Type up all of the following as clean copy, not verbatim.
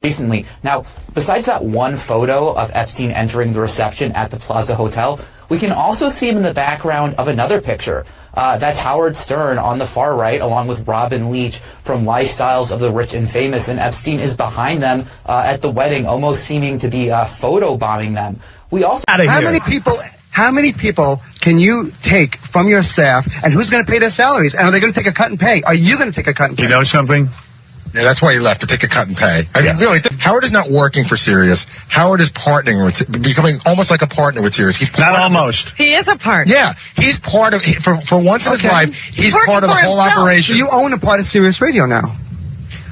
recently. Now, besides that one photo of Epstein entering the reception at the Plaza Hotel, we can also see him in the background of another picture. That's Howard Stern on the far right, along with Robin Leach from Lifestyles of the Rich and Famous, and Epstein is behind them at the wedding, almost seeming to be photobombing them. We also... How many people can you take from your staff, and who's going to pay their salaries? And are they going to take a cut in pay? Are you going to take a cut in pay? You know something? Yeah, that's why he left, to take a cut and pay. I mean, really, Howard is not working for Sirius. Howard is partnering with, becoming almost like a partner with Sirius. He's not almost. He is a partner. Yeah, he's part of, for once in his life, he's part of the whole operation. So you own a part of Sirius Radio now.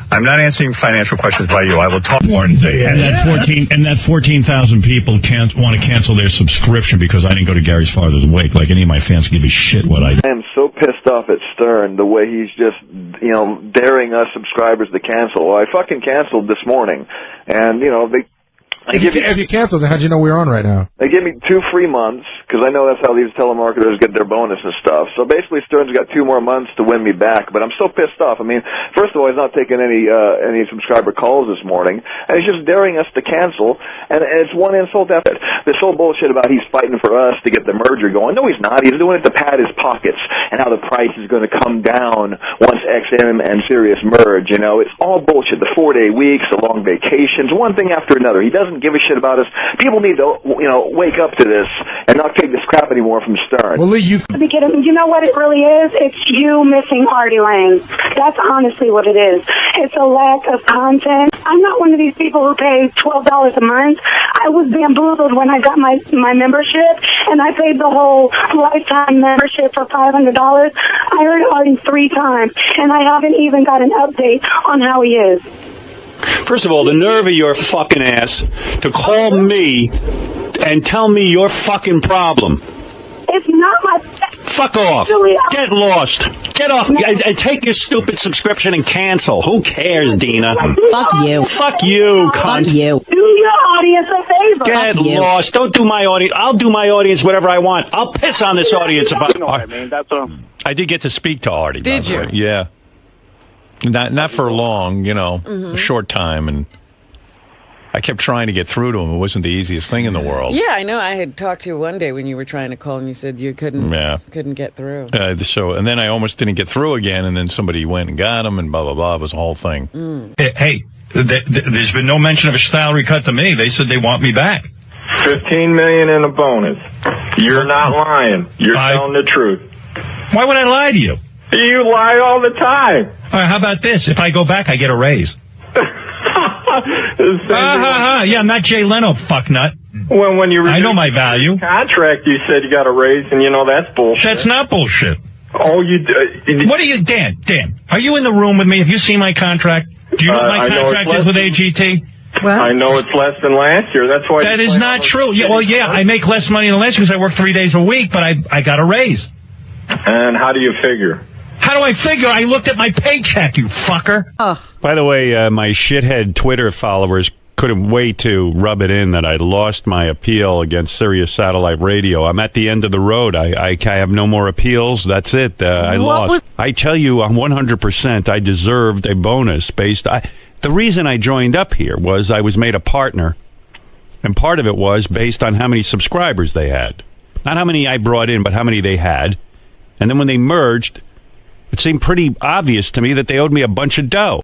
I'm not answering financial questions by you. I will talk more. And that 14,000 people can't want to cancel their subscription because I didn't go to Gary's Farther's Wake. Like any of my fans give a shit what I do. I am so pissed off at Stern, the way he's just, daring us subscribers to cancel. Well, I fucking canceled this morning. And, If you canceled, then how'd you know we were on right now? They give me 2 free months, because I know that's how these telemarketers get their bonus and stuff. So basically, Stern's got 2 more months to win me back, but I'm so pissed off. I mean, first of all, he's not taking any subscriber calls this morning, and he's just daring us to cancel, and it's one insult after it. This whole bullshit about he's fighting for us to get the merger going. No, he's not. He's doing it to pad his pockets, and how the price is going to come down once XM and Sirius merge. It's all bullshit. The 4-day weeks, the long vacations, one thing after another. He doesn't give a shit about us. People need to, wake up to this and not take this crap anymore from Stern. Well, you know what it really is? It's you missing Artie Lange. That's honestly what it is. It's a lack of content. I'm not one of these people who pay $12 a month. I was bamboozled when I got my membership, and I paid the whole lifetime membership for $500. I heard Artie 3 times, and I haven't even got an update on how he is. First of all, the nerve of your fucking ass to call me and tell me your fucking problem. It's not my... Fuck off. Get lost. Get off. And take your stupid subscription and cancel. Who cares, Dina? Fuck you. Fuck you, cunt. Fuck you. Do your audience a favor. Get lost. Don't do my audience. I'll do my audience whatever I want. I'll piss on this audience if I... You know what I mean? That's I did get to speak to Artie. Did you? Yeah. Not for long, a short time, and I kept trying to get through to him. It wasn't the easiest thing in the world. Yeah, I know. I had talked to you one day when you were trying to call, and you said you couldn't get through. And then I almost didn't get through again, and then somebody went and got him, and blah, blah, blah. It was a whole thing. Hey, there's been no mention of a salary cut to me. They said they want me back. $15 million in a bonus. You're not lying. You're telling the truth. Why would I lie to you? You lie all the time. All right, how about this? If I go back, I get a raise. Yeah, I'm not Jay Leno, fucknut. When you I know my value. Contract, you said you got a raise, and that's bullshit. That's not bullshit. Oh, you do. What are you, Dan? Are you in the room with me? Have you seen my contract? Do you know what my contract is with AGT? Well, I know it's less than last year. That's why. That is not true. Yeah, I make less money than last year because I work 3 days a week, but I got a raise. And how do you figure? How do I figure? I looked at my paycheck, you fucker. By the way, my shithead Twitter followers couldn't wait to rub it in that I lost my appeal against Sirius Satellite Radio. I'm at the end of the road. I have no more appeals. That's it. I lost. I tell you, 100% I deserved a bonus based... The reason I joined up here was I was made a partner, and part of it was based on how many subscribers they had. Not how many I brought in, but how many they had. And then when they merged, it seemed pretty obvious to me that they owed me a bunch of dough.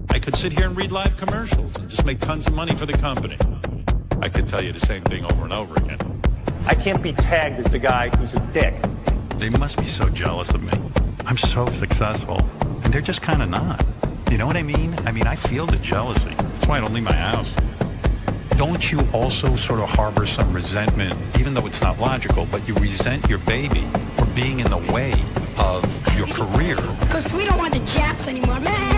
I could sit here and read live commercials and just make tons of money for the company. I could tell you the same thing over and over again. I can't be tagged as the guy who's a dick. They must be so jealous of me. I'm so successful, and they're just kind of not. You know what I mean? I feel the jealousy. That's why I don't leave my house. Don't you also sort of harbor some resentment, even though it's not logical, but you resent your baby for being in the way of your career? Because we don't want the Japs anymore, man.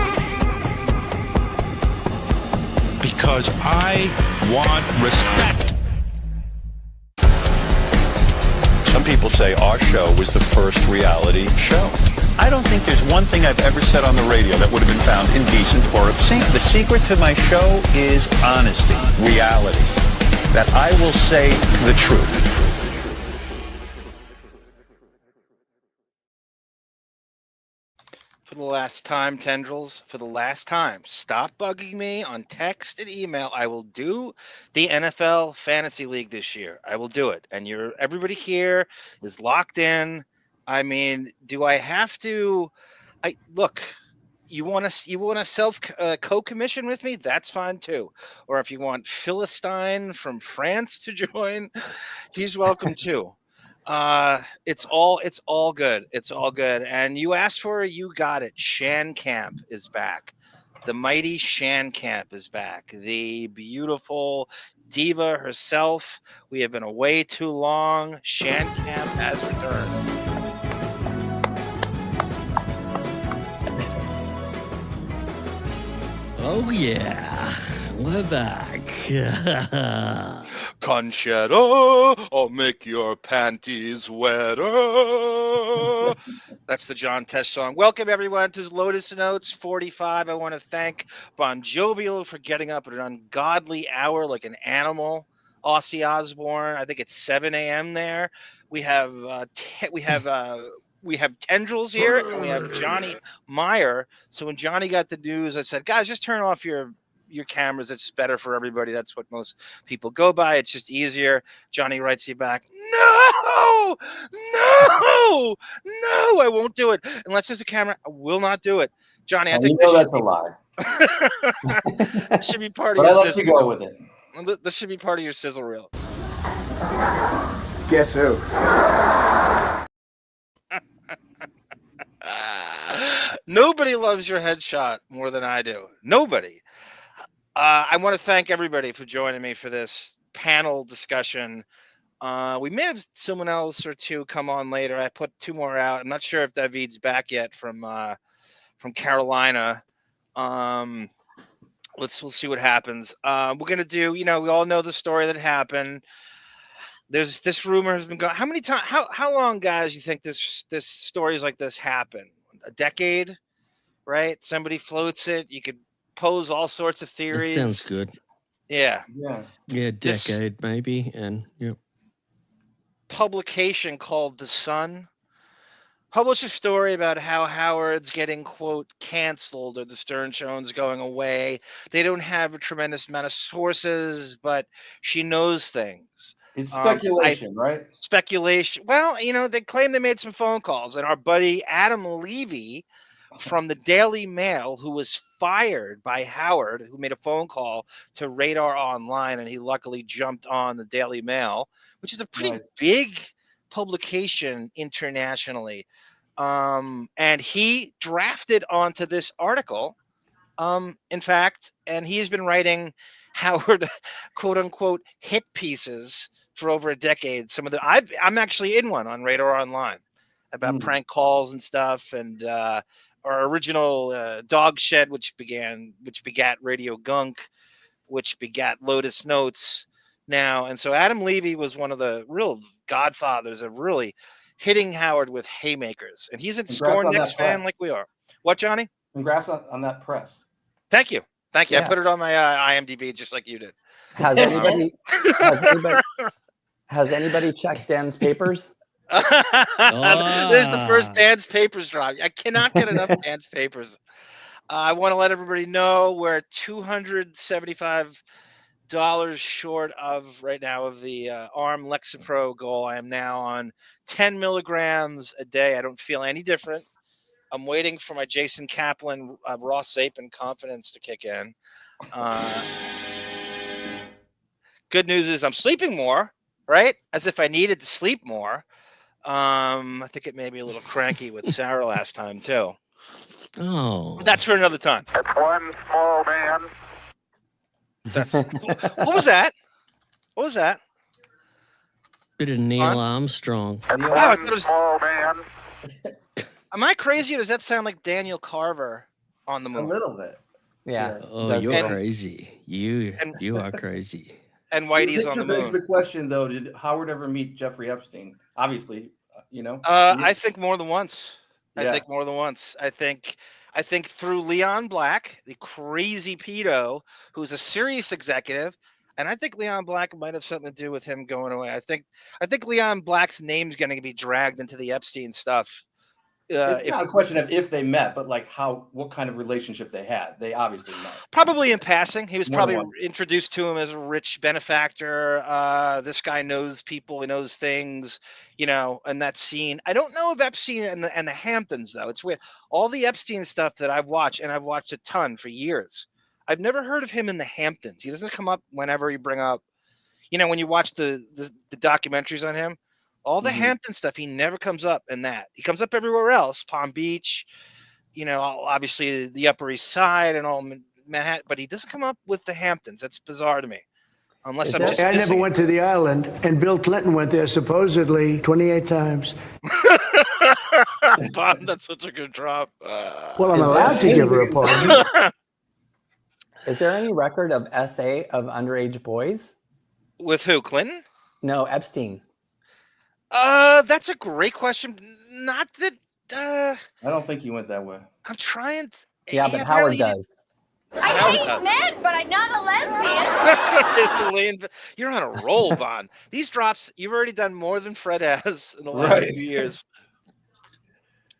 Because I want respect. Some people say our show was the first reality show. I don't think there's one thing I've ever said on the radio that would have been found indecent or obscene. The secret to my show is honesty, reality, that I will say the truth. For the last time, tendrils, for the last time, stop bugging me on text and email. I will do the NFL Fantasy League this year. I will do it. And everybody here is locked in. I mean, do I have to? Look, you want to self co-commission with me? That's fine too. Or if you want Philistine from France to join, he's welcome too. It's all good. It's all good. And you asked for it, you got it. Shan Camp is back. The mighty Shan Camp is back. The beautiful diva herself. We have been away too long. Shan Camp has returned. Oh yeah, we're back. Conchetta, I'll make your panties wetter. That's the John Tesh song. Welcome, everyone, to Lotus Notes 45. I want to thank Bon Jovial for getting up at an ungodly hour like an animal. Ozzy Osbourne, I think it's 7 a.m. there. We have tendrils here, and we have Johnny Meyer. So when Johnny got the news, I said, guys, just turn off your cameras. It's better for everybody. That's what most people go by. It's just easier. Johnny writes you back, no, I won't do it. Unless there's a camera, I will not do it. Johnny, I think that's a lie. This should be part of but your I let you go with it. This should be part of your sizzle reel. Guess who? Nobody loves your headshot more than I do. Nobody. I want to thank everybody for joining me for this panel discussion. We may have someone else or two come on later. I put 2 more out. I'm not sure if David's back yet from Carolina. We'll see what happens. We're gonna do. We all know the story that happened. There's this rumor has been going. How many times? How long, guys? You think this stories like this happen? A decade, right? Somebody floats it. You could pose all sorts of theories. That sounds good. Yeah. Decade maybe, and publication called The Sun published a story about how Howard's getting, quote, canceled, or the Stern Show's going away. They don't have a tremendous amount of sources, but she knows things. It's speculation, right? Speculation. Well, they claim they made some phone calls, and our buddy Adam Levy from the Daily Mail, who was fired by Howard, who made a phone call to Radar Online, and he luckily jumped on the Daily Mail, which is a pretty big publication internationally. And he drafted onto this article, in fact, and he's been writing Howard, quote unquote, hit pieces for over a decade. I'm actually in one on Radar Online about prank calls and stuff, and our original Dog Shed, which begat Radio Gunk, which begat Lotus Notes now. And so Adam Levy was one of the real godfathers of really hitting Howard with haymakers. And he's a Scorn Knicks fan like we are. What, Johnny? Congrats on that press. Thank you. Yeah. I put it on my IMDb just like you did. Has anybody checked Dan's papers? This is the first Dan's Papers drop. I cannot get enough Dan's Papers. I want to let everybody know we're $275 short of right now of the ARM Lexapro goal. I am now on 10 milligrams a day. I don't feel any different. I'm waiting for my Jason Kaplan, Ross Zapin confidence to kick in. Good news is I'm sleeping more, right? As if I needed to sleep more. I think it made me a little cranky with Sarah last time too. Oh, but that's for another time. It's one small man. What was that? What was that? Bit of Neil Armstrong. Small man. Am I crazy, or does that sound like Daniel Carver on the moon? A little bit. Yeah. Oh, you're crazy. You are crazy. And Whitey's on the moon. Begs the question, though: did Howard ever meet Jeffrey Epstein? Obviously, I think more than once. Yeah. I think more than once. I think through Leon Black, the crazy pedo, who's a Sirius executive, and I think Leon Black might have something to do with him going away. I think Leon Black's name's going to be dragged into the Epstein stuff. It's not a question of if they met, but like what kind of relationship they had. They obviously met. Probably in passing. He was More than probably once. introduced to him as a rich benefactor. This guy knows people. He knows things, in that scene. I don't know of Epstein and the Hamptons, though. It's weird. All the Epstein stuff that I've watched, and I've watched a ton for years, I've never heard of him in the Hamptons. He doesn't come up whenever you bring up, when you watch the documentaries on him. All the Hampton stuff, he never comes up in that. He comes up everywhere else, Palm Beach, obviously the Upper East Side and all Manhattan, but he doesn't come up with the Hamptons. That's bizarre to me. Unless I'm just I never went to the island, and Bill Clinton went there supposedly 28 times. Bob, that's such a good drop. Well, I'm allowed to give her a pardon. Is there any record of SA of underage boys? With who, Clinton? No, Epstein. That's a great question. Not that. I don't think he went that way. I'm trying. Yeah, but Howard does. I hate men, but I'm not a lesbian. You're on a roll, Vaughn. These drops, you've already done more than Fred has in the last few years.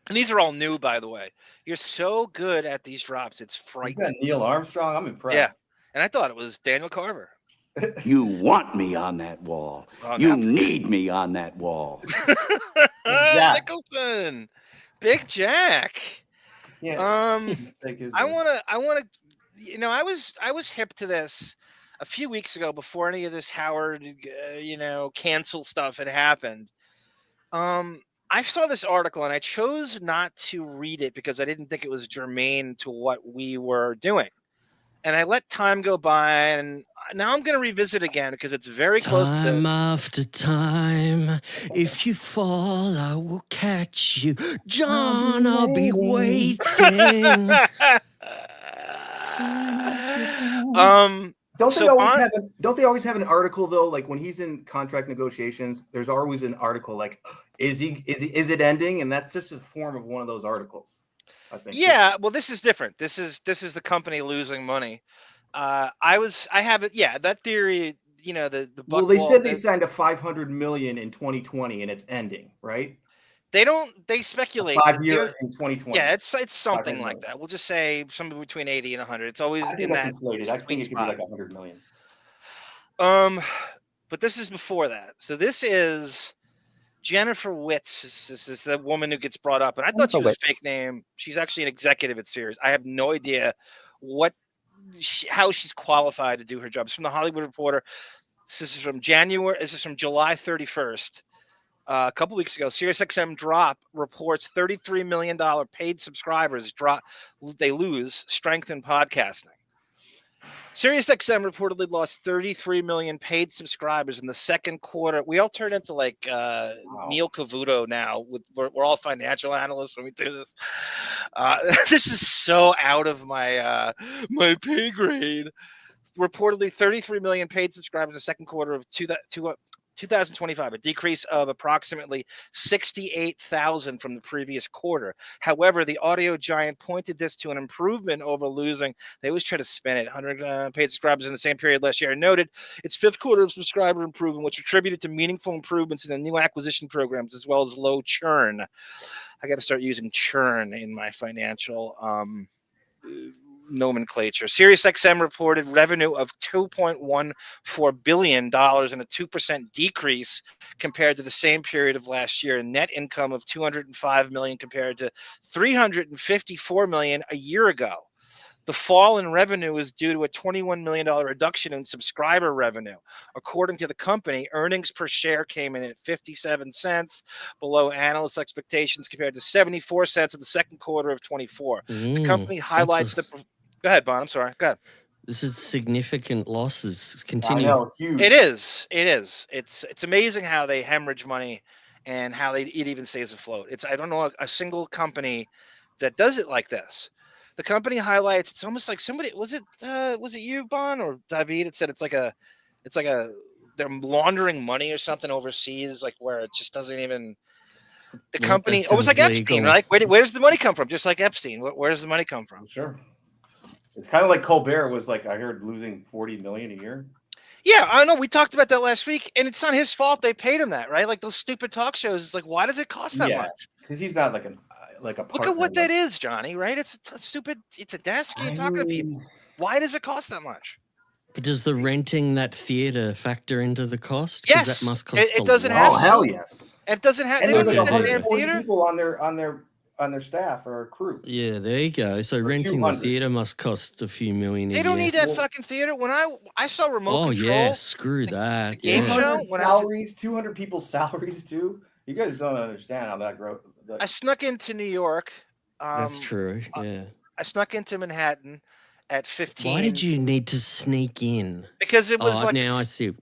And these are all new, by the way. You're so good at these drops. It's frightening. You got Neil Armstrong. I'm impressed. Yeah, and I thought it was Daniel Carver. You want me on that wall. You need me on that wall. Nicholson, Big Jack. Yeah. I wanna. I was hip to this a few weeks ago before any of this Howard, cancel stuff had happened. I saw this article and I chose not to read it because I didn't think it was germane to what we were doing. And I let time go by, and now I'm going to revisit again because it's very close to this. Time after time, if you fall, I will catch you. John, I'll be waiting. Don't they always have an article though? Like when he's in contract negotiations, there's always an article like, is it ending? And that's just a form of one of those articles. I think. Yeah, well, this is different. This is the company losing money. I have it. Yeah, that theory. The well, they said they signed a $500 million in 2020, and it's ending, right? They don't. They speculate. 5 years in 2020. Yeah, it's something like that. We'll just say somewhere between 80 and 100. It's always in that. Inflated. I think it could be like 100 million. But this is before that. So this is Jennifer Witz. This is the woman who gets brought up, and I thought she was a fake name. She's actually an executive at Sirius. I have no idea how she's qualified to do her job. It's from the Hollywood Reporter. This is from January. This is from July 31st. A couple weeks ago, SiriusXM drop reports $33 million paid subscribers drop. They lose strength in podcasting. SiriusXM reportedly lost 33 million paid subscribers in the second quarter. We all turn into like Neil Cavuto now. We're all financial analysts when we do this. This is so out of my my pay grade. Reportedly 33 million paid subscribers in the second quarter of 2025, a decrease of approximately 68,000 from the previous quarter. However, the audio giant pointed this to an improvement over losing. They always try to spin it. 100 paid subscribers in the same period last year. Noted its fifth quarter of subscriber improvement, which attributed to meaningful improvements in the new acquisition programs as well as low churn. I got to start using churn in my financial nomenclature. SiriusXM reported revenue of $2.14 billion and a 2% decrease compared to the same period of last year, and net income of $205 million compared to $354 million a year ago. The fall in revenue is due to a $21 million reduction in subscriber revenue. According to the company, earnings per share came in at 57 cents, below analyst expectations compared to 74 cents in the second quarter of 24. The company highlights the... Go ahead, Bon. I'm sorry. Go ahead. This is significant losses. Continue. I know, huge. It is. It's amazing how they hemorrhage money and how it even stays afloat. I don't know a single company that does it like this. The company highlights. It's almost like somebody was it you, Bon, or David? It said it's like a they're laundering money or something overseas, like where it just doesn't even. The company, it was like Epstein, right? Where's the money come from? Just like Epstein, where does the money come from? Sure. It's kind of like Colbert was like, I heard, losing $40 million a year. Yeah, I know. We talked about that last week, and it's not his fault they paid him that, right? Like those stupid talk shows. Like, why does it cost that much? Because he's not like a Look at what that is, Johnny. Right? It's a stupid. It's a desk. You're talking to people. Why does it cost that much? But does the renting that theater factor into the cost? Yes, that must cost it doesn't have. Oh hell yes! It doesn't have. And They there's don't like need that damn 140 theater. people on their staff or crew. Yeah, there you go. So renting the theater must cost a few million a year. They don't need that fucking theater. When I saw Remote Control. Yeah, screw that. Yeah. 800 salaries, 200 people's salaries too. You guys don't understand how that grows. I snuck into New York. That's true. Yeah. I snuck into Manhattan at 15. Why did you need to sneak in? Because it was like now I see.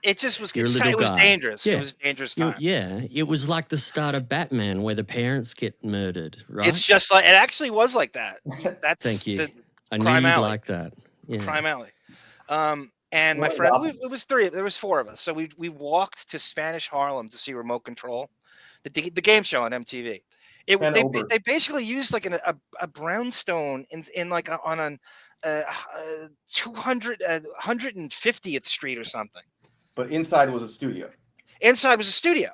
It just was. You're a little it was guy. dangerous. Yeah. It was a dangerous time. Yeah, it was like the start of Batman, where the parents get murdered. Right? It's just like it actually was like that. That's Thank you. The I knew Crime you'd Alley. like that. Yeah. Crime Alley. And my friend, it was three. There was four of us. So we walked to Spanish Harlem to see Remote Control, the game show on MTV. They basically used like a brownstone in like on 150th Street or something. But inside was a studio. Inside was a studio,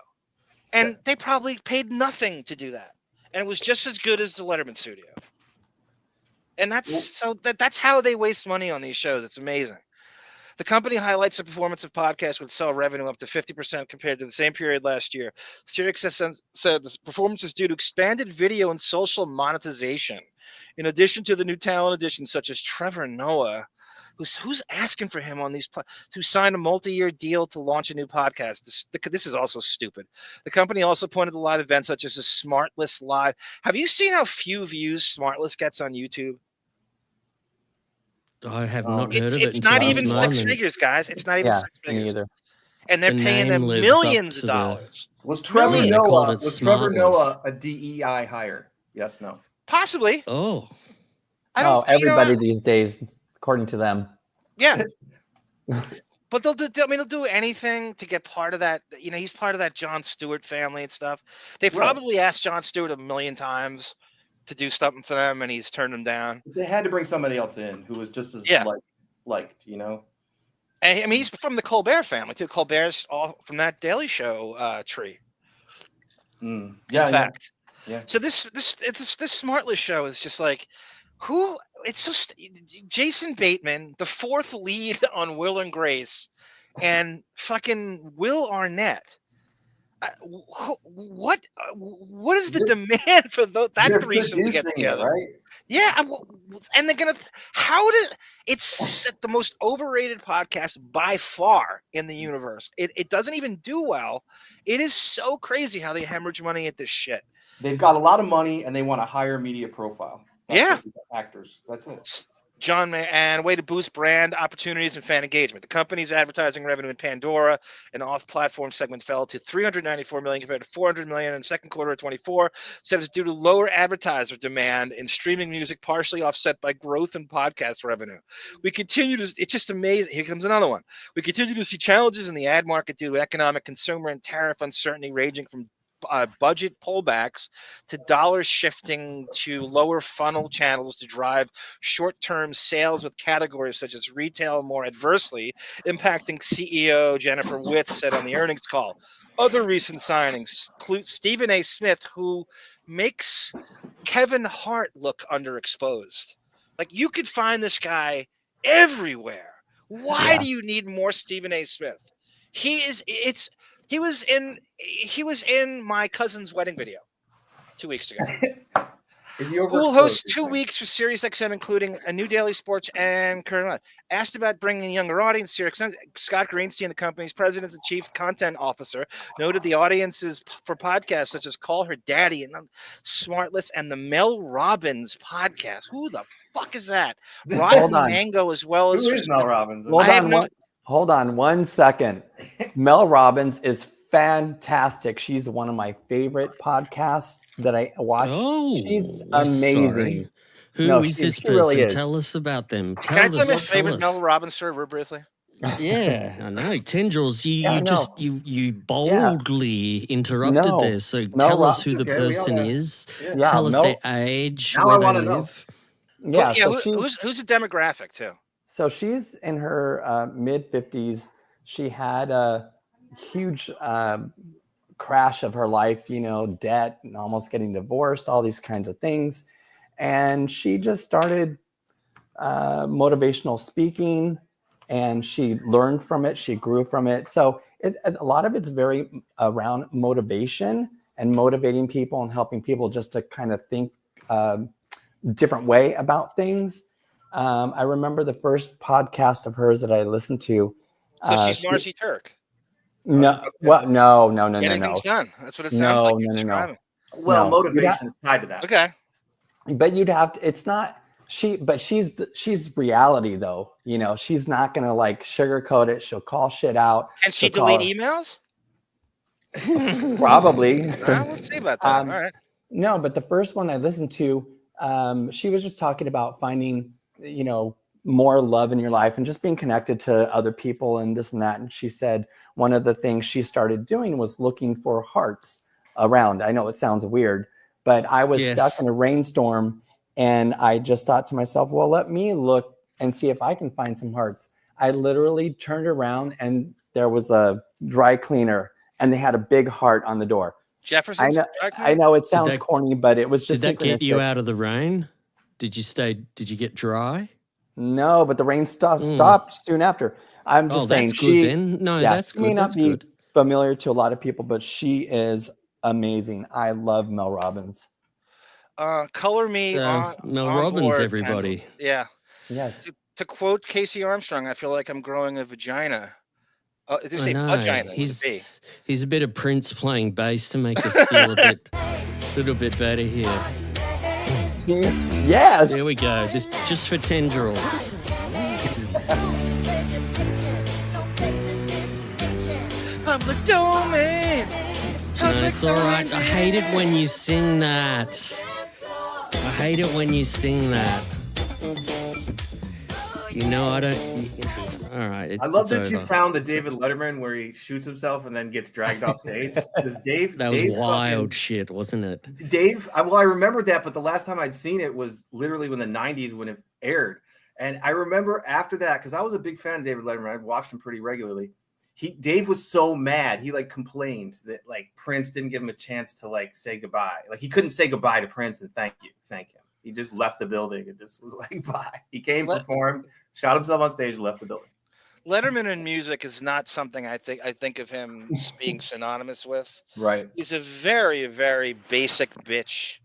and they probably paid nothing to do that, and it was just as good as the Letterman studio. And that's how they waste money on these shows. It's amazing. The company highlights the performance of podcasts would sell revenue up to 50% compared to the same period last year. SiriusXM said the performance is due to expanded video and social monetization. In addition to the new talent additions such as Trevor Noah, who's asking for him on these to sign a multi-year deal to launch a new podcast. This is also stupid. The company also pointed to live events such as the Smartless Live. Have you seen how few views Smartless gets on YouTube? I have not heard of it. It's not even six figures, guys. It's not even six figures. Either. And they're paying them millions of dollars. Was Trevor Noah a DEI hire? Yes, no. Possibly. Oh. Everybody these days, according to them. Yeah. But they'll do anything to get part of that. You know, he's part of that Jon Stewart family and stuff. They probably asked Jon Stewart a million times to do something for them, and he's turned them down. They had to bring somebody else in who was just as liked, you know. And, I mean, he's from the Colbert family too. Colbert's all from that Daily Show tree. Yeah. In fact. Yeah. So this Smartless show is just like, who? It's just Jason Bateman, the fourth lead on Will and Grace, and fucking Will Arnett. What is the demand for that threesome to get together? Right? Yeah, and they're gonna. It's the most overrated podcast by far in the universe. It doesn't even do well. It is so crazy how they hemorrhage money at this shit. They've got a lot of money and they want a higher media profile. Actors. That's it. John, and a way to boost brand opportunities and fan engagement. The company's advertising revenue in Pandora and off-platform segment fell to $394 million compared to $400 million in the second quarter of 24. Said it's due to lower advertiser demand in streaming music, partially offset by growth in podcast revenue. We continue to. It's just amazing. Here comes another one. We continue to see challenges in the ad market due to economic, consumer, and tariff uncertainty, ranging from budget pullbacks to dollars shifting to lower funnel channels to drive short-term sales, with categories such as retail more adversely impacting. CEO Jennifer Witt said on the earnings call. Other recent signings include Stephen A. Smith, who makes Kevin Hart look underexposed. Like, you could find this guy everywhere. Why do you need more Stephen A. Smith? He was in my cousin's wedding video 2 weeks ago. Who will host 2 weeks for SiriusXM, including a new daily sports and current. Asked about bringing a younger audience, SiriusXM, Scott Greenstein, the company's president and chief content officer, noted the audiences for podcasts such as Call Her Daddy and Smartless and the Mel Robbins podcast. Who the fuck is that? Ryan Mango, as well as. Who is Mel Robbins? Hold on 1 second. Mel Robbins is fantastic. She's one of my favorite podcasts that I watch. Oh, she's amazing. Who is this person? Really is. Tell us about them. Can I tell you my favorite Mel Robbins story real briefly? Yeah, I know. Tendrils, you boldly interrupted there. So tell us who the person is. Yeah, tell us their age, Now where I they wanna know. live. Yeah, so who's the demographic too? So she's in her mid 50s. She had a huge crash of her life, debt and almost getting divorced, all these kinds of things. And she just started motivational speaking, and she learned from it. She grew from it. So a lot of it's very around motivation and motivating people and helping people just to kind of think different way about things. I remember the first podcast of hers that I listened to. So she's Marcy Turk. No. Getting things done. That's what it sounds like. No. Well, motivation is tied to that. Okay. But you'd have to. It's not she's reality though. She's not gonna like sugarcoat it. She'll call shit out. Can she delete emails? Probably. We'll see about that. All right. No, but the first one I listened to, she was just talking about finding, more love in your life and just being connected to other people and this and that. And she said one of the things she started doing was looking for hearts around. I know it sounds weird, but I was stuck in a rainstorm, and I just thought to myself, well, let me look and see if I can find some hearts. I literally turned around and there was a dry cleaner, and they had a big heart on the door. Jefferson's I know it sounds corny, but it was just. Did that get you out of the rain? Did you get dry? No, but the rain stopped soon after. I'm just saying that's good then. No, that's good. She may not that's be good. familiar to a lot of people, but she is amazing. I love Mel Robbins. Color me on Mel on Robbins, board, everybody. Kendall. Yeah. Yes. To quote Casey Armstrong, I feel like I'm growing a vagina. Did you say I know. vagina? He's a bit of Prince playing bass to make us feel a little bit better here. Yes. There we go. This just for tendrils. Public domain. No, it's all right. I hate it when you sing that. I hate it when you sing that. I don't. All right. I love that you found the David Letterman where he shoots himself and then gets dragged off stage. Because that was wild shit, wasn't it? Dave, I remember that, but the last time I'd seen it was literally when the 90s when it aired. And I remember after that, because I was a big fan of David Letterman. I watched him pretty regularly. Dave was so mad. He complained that Prince didn't give him a chance to say goodbye. He couldn't say goodbye to Prince and thank him. He just left the building and just was bye. He came, performed, shot himself on stage, left the building. Letterman in music is not something I think of him being synonymous with. Right. He's a very, very basic bitch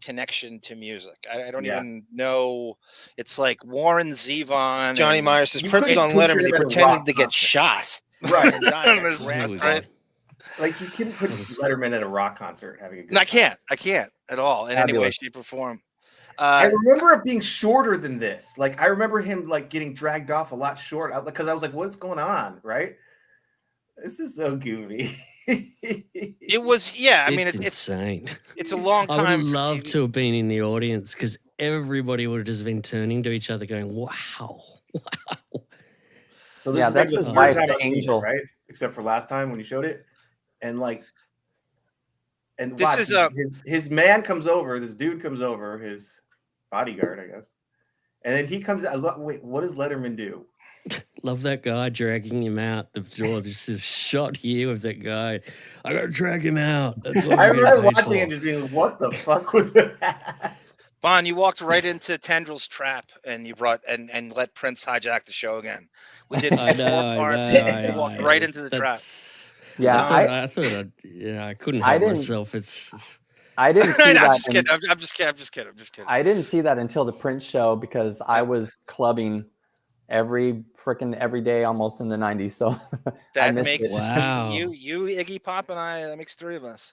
connection to music. I don't even know. It's like Warren Zevon. Johnny Myers says Prince is on Letterman. He pretended to get shot. Right. Right. You couldn't put Letterman at a rock concert having a good time. I can't at all in any way, shape, or form. I remember it being shorter than this. I remember him getting dragged off a lot short because I was like, what's going on? Right. This is so goofy. It was, I mean, it's insane. It's a long time. I would love to have been in the audience because everybody would have just been turning to each other going, wow. So that's his wife, the Angel. Right? Except for last time when you showed it. And this watch, his man comes over, this dude comes over, his bodyguard, I guess. And then he comes out. Wait, what does Letterman do? Love that guy dragging him out the door. There's this shot here with that guy. I gotta drag him out. That's what I remember watching and just being like, what the fuck was that? Bon, you walked right into Tendrils' trap and you brought and let Prince hijack the show again. We did 4 parts. You walked right into the trap. Yeah, I thought I couldn't help myself. I didn't see that. I'm just kidding. I didn't see that until the Prince show because I was clubbing every day almost in the 90s. So that makes you Iggy Pop and I. That makes 3 of us.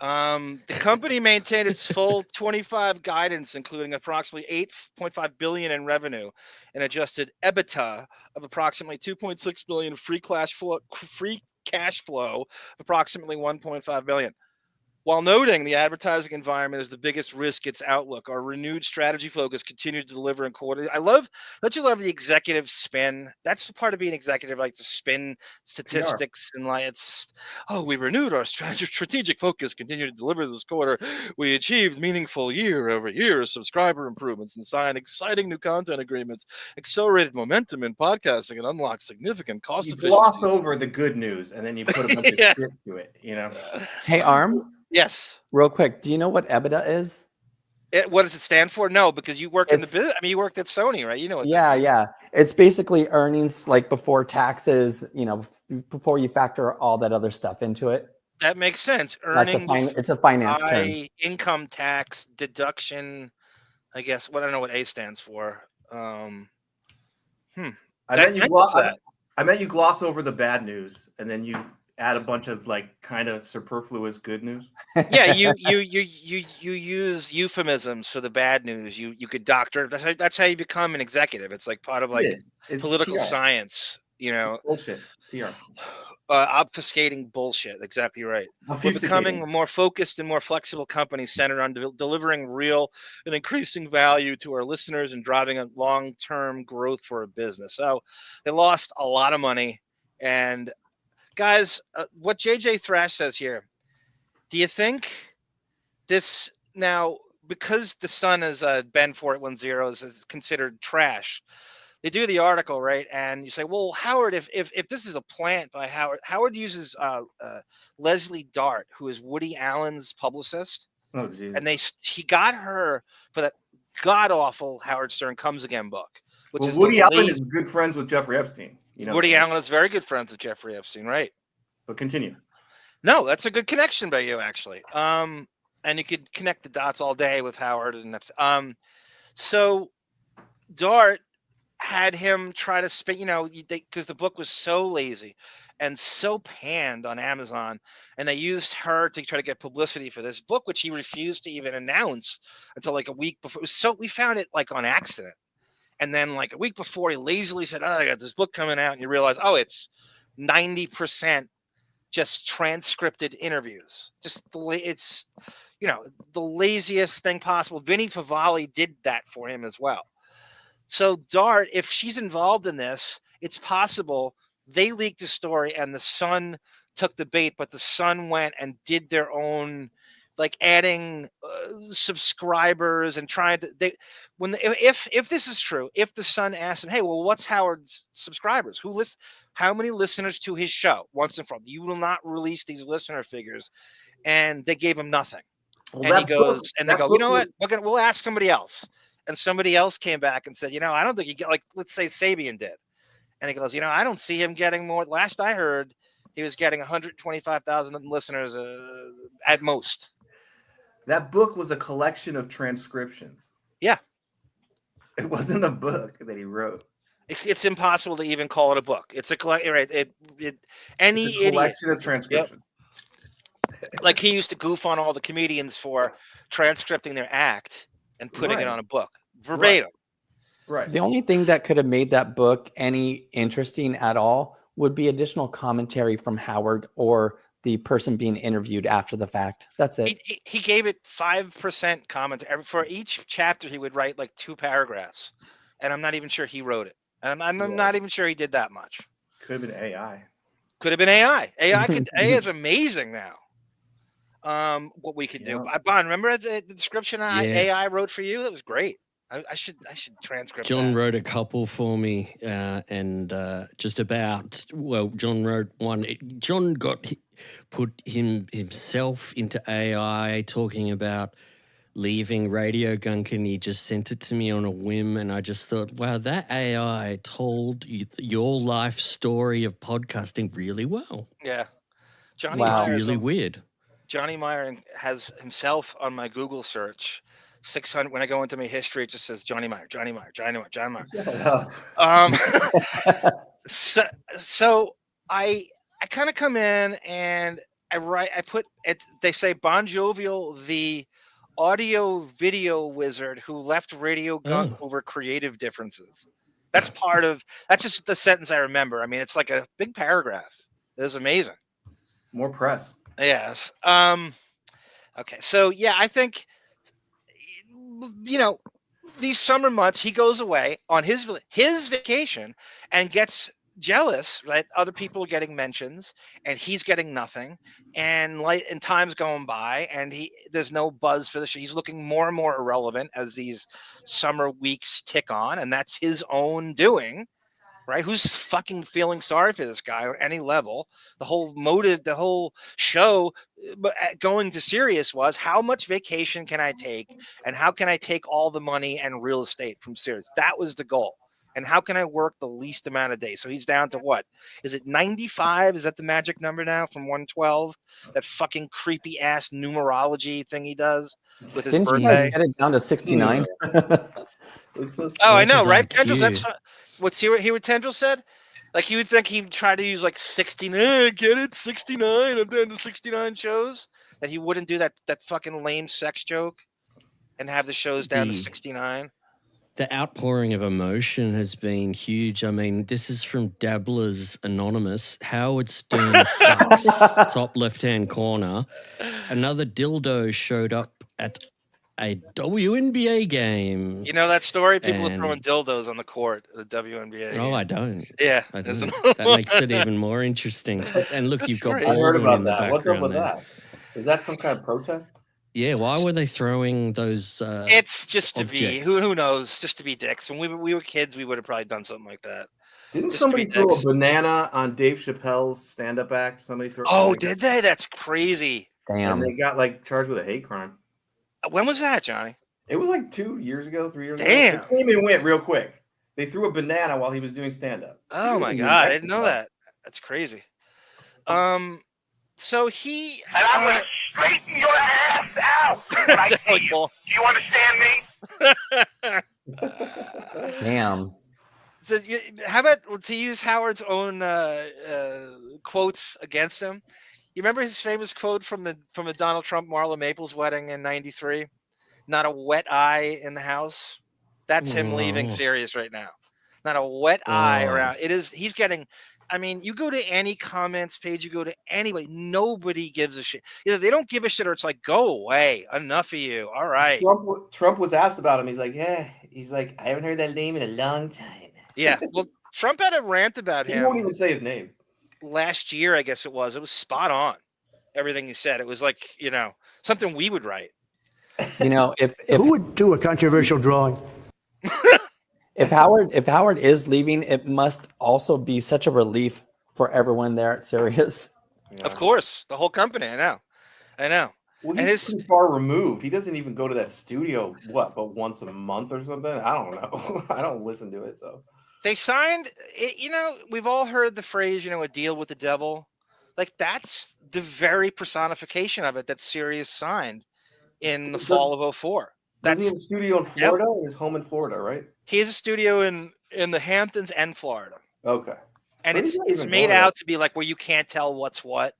The company maintained its full 25 guidance, including approximately $8.5 billion in revenue and adjusted EBITDA of approximately $2.6 billion, free cash flow of approximately $1.5 billion. While noting the advertising environment is the biggest risk its outlook, our renewed strategy focus continued to deliver in quarter. Don't you love the executive spin? That's the part of being executive, like to spin statistics and like we renewed our strategic focus, continued to deliver this quarter. We achieved meaningful year-over-year subscriber improvements and signed exciting new content agreements, accelerated momentum in podcasting, and unlocked significant cost You efficiency. gloss over the good news and then you put a bunch of shit to it, you know? Hey, Arm? Yes. Real quick, do you know what EBITDA is? What does it stand for? No, because you work in the business. I mean, you worked at Sony, right? You know what Yeah. It's basically earnings like before taxes, before you factor all that other stuff into it. That makes sense. Earnings. It's a finance term. Income tax deduction. I guess. I don't know what A stands for. I meant you gloss over the bad news and then you add a bunch of like kind of superfluous good news. Yeah, you use euphemisms for the bad news. You could doctor. That's how you become an executive. It's like part of like political PR. science. Bullshit. PR. Obfuscating bullshit. Exactly right. We're becoming a more focused and more flexible company centered on delivering real and increasing value to our listeners and driving a long-term growth for a business. So they lost a lot of money. And guys, what JJ Thrash says here, do you think this now, because the Sun is Ben 4810 is considered trash, they do the article, right? And you say, well, Howard, if this is a plant by Howard uses Leslie Dart, who is Woody Allen's publicist. Oh, geez. And he got her for that god-awful Howard Stern Comes Again book. Woody Allen is good friends with Jeffrey Epstein. Woody Allen is very good friends with Jeffrey Epstein, right? But continue. No, that's a good connection by you, actually. And you could connect the dots all day with Howard and Epstein. So Dart had him try to spin, because the book was so lazy and so panned on Amazon, and they used her to try to get publicity for this book, which he refused to even announce until like a week before. We found it like on accident. And then like a week before, he lazily said, I got this book coming out. And you realize, it's 90% just transcripted interviews. It's the laziest thing possible. Vinny Favale did that for him as well. So Dart, if she's involved in this, it's possible they leaked the story and the Sun took the bait, but the Sun went and did their own, like adding subscribers and trying to. If this is true, if the Sun asked them, hey, well, what's Howard's subscribers? How many listeners to his show? Once and for all, you will not release these listener figures, and they gave him nothing. Well, and he goes, they go, you know what? We'll ask somebody else. And somebody else came back and said, I don't think you get, like, let's say Sabian did. And he goes, I don't see him getting more. Last I heard, he was getting 125,000 listeners at most. That book was a collection of transcriptions. Yeah. It wasn't a book that he wrote. It's impossible to even call it a book. It's a collection, right? Any it's a collection of transcriptions. Yep. Like he used to goof on all the comedians for transcripting their act and putting it on a book verbatim. Right. The only thing that could have made that book any interesting at all would be additional commentary from Howard or the person being interviewed after the fact. That's it. He gave it 5% commentary. For each chapter, he would write like 2 paragraphs. And I'm not even sure he wrote it. And I'm not even sure he did that much. Could have been AI. Could have been AI. AI is amazing now. What we could do. Bon, remember the description AI wrote for you? That was great. I should transcript. John that. wrote a couple for me, and just about. Well, John wrote one. John put himself into AI, talking about leaving Radio Gunk, and he just sent it to me on a whim, and I just thought, wow, that AI told your life story of podcasting really well. Yeah, Johnny. Wow, it's really weird. Johnny Meyer has himself on my Google search. 600. When I go into my history, it just says Johnny Meyer. So I kind of come in and I put it. They say Bon Jovial, the audio video wizard who left Radio Gunk over creative differences. That's just the sentence I remember. I mean, it's like a big paragraph. It was amazing. More press. Yes. Okay, so yeah, I think these summer months he goes away on his vacation and gets jealous, right? Other people are getting mentions and he's getting nothing, and time's going by and there's no buzz for the show. He's looking more and more irrelevant as these summer weeks tick on, and that's his own doing. Right? Who's fucking feeling sorry for this guy on any level? The whole motive, the whole show going to Sirius was, how much vacation can I take? And how can I take all the money and real estate from Sirius? That was the goal. And how can I work the least amount of days? So he's down to what? Is it 95? Is that the magic number now from 112? That fucking creepy ass numerology thing he does with his birthday. You guys get it down to 69? I know, right? Tendrils, that's what Howard Tendrils said. Like, you would think he'd try to use like 69, get it? 69, I'm down to 69 shows. That he wouldn't do that fucking lame sex joke and have the shows down to 69. The outpouring of emotion has been huge. I mean, this is from Dabblers Anonymous. Howard Stern sucks, top left-hand corner. Another dildo showed up at a WNBA game. You know that story? People are throwing dildos on the court at the WNBA game. I don't. Yeah. I don't. That makes it even more interesting. And look, you've got I heard Baldwin about in the that. What's up with there. that? Is that some kind of protest? Yeah, why were they throwing those it's just to be, objects? who knows, just to be dicks. When we were kids, we would have probably done something like that. Didn't Just somebody to be throw dicks. a banana on Dave Chappelle's stand-up act? Somebody threw. Oh, did they? That's crazy. And they got charged with a hate crime. When was that, Johnny? It was 2 years ago, 3 years Damn. ago. It came and went real quick. They threw a banana while he was doing stand-up. Oh my God, I didn't know that. That's crazy. So he. And I'm going to straighten your ass out when I see you. Do you understand me? Damn. So how about to use Howard's own quotes against him? You remember his famous quote from the Donald Trump Marla Maples wedding in '93? Not a wet eye in the house. That's him leaving Sirius right now. Not a wet eye around. It is. He's getting. I mean, you go to any comments page, you go to anybody, nobody gives a shit. Either they don't give a shit or it's like, go away. Enough of you. All right. Trump was asked about him. He's like, yeah. He's like, I haven't heard that name in a long time. Yeah. Well, Trump had a rant about him. He won't even say his name. Last year, I guess it was. It was spot on. Everything he said. It was like, something we would write. If who would do a controversial drawing? If Howard is leaving, it must also be such a relief for everyone there at Sirius. Yeah. Of course, the whole company. I know. Well, he's too far removed. He doesn't even go to that studio. But once a month or something? I don't know. I don't listen to it. So they signed it. We've all heard the phrase, a deal with the devil. Like, that's the very personification of it that Sirius signed in the fall of 2004. That's he have a studio in Florida. His home in Florida, right? He has a studio in the Hamptons and Florida. Okay. And so it's made out to be like where you can't tell what's what.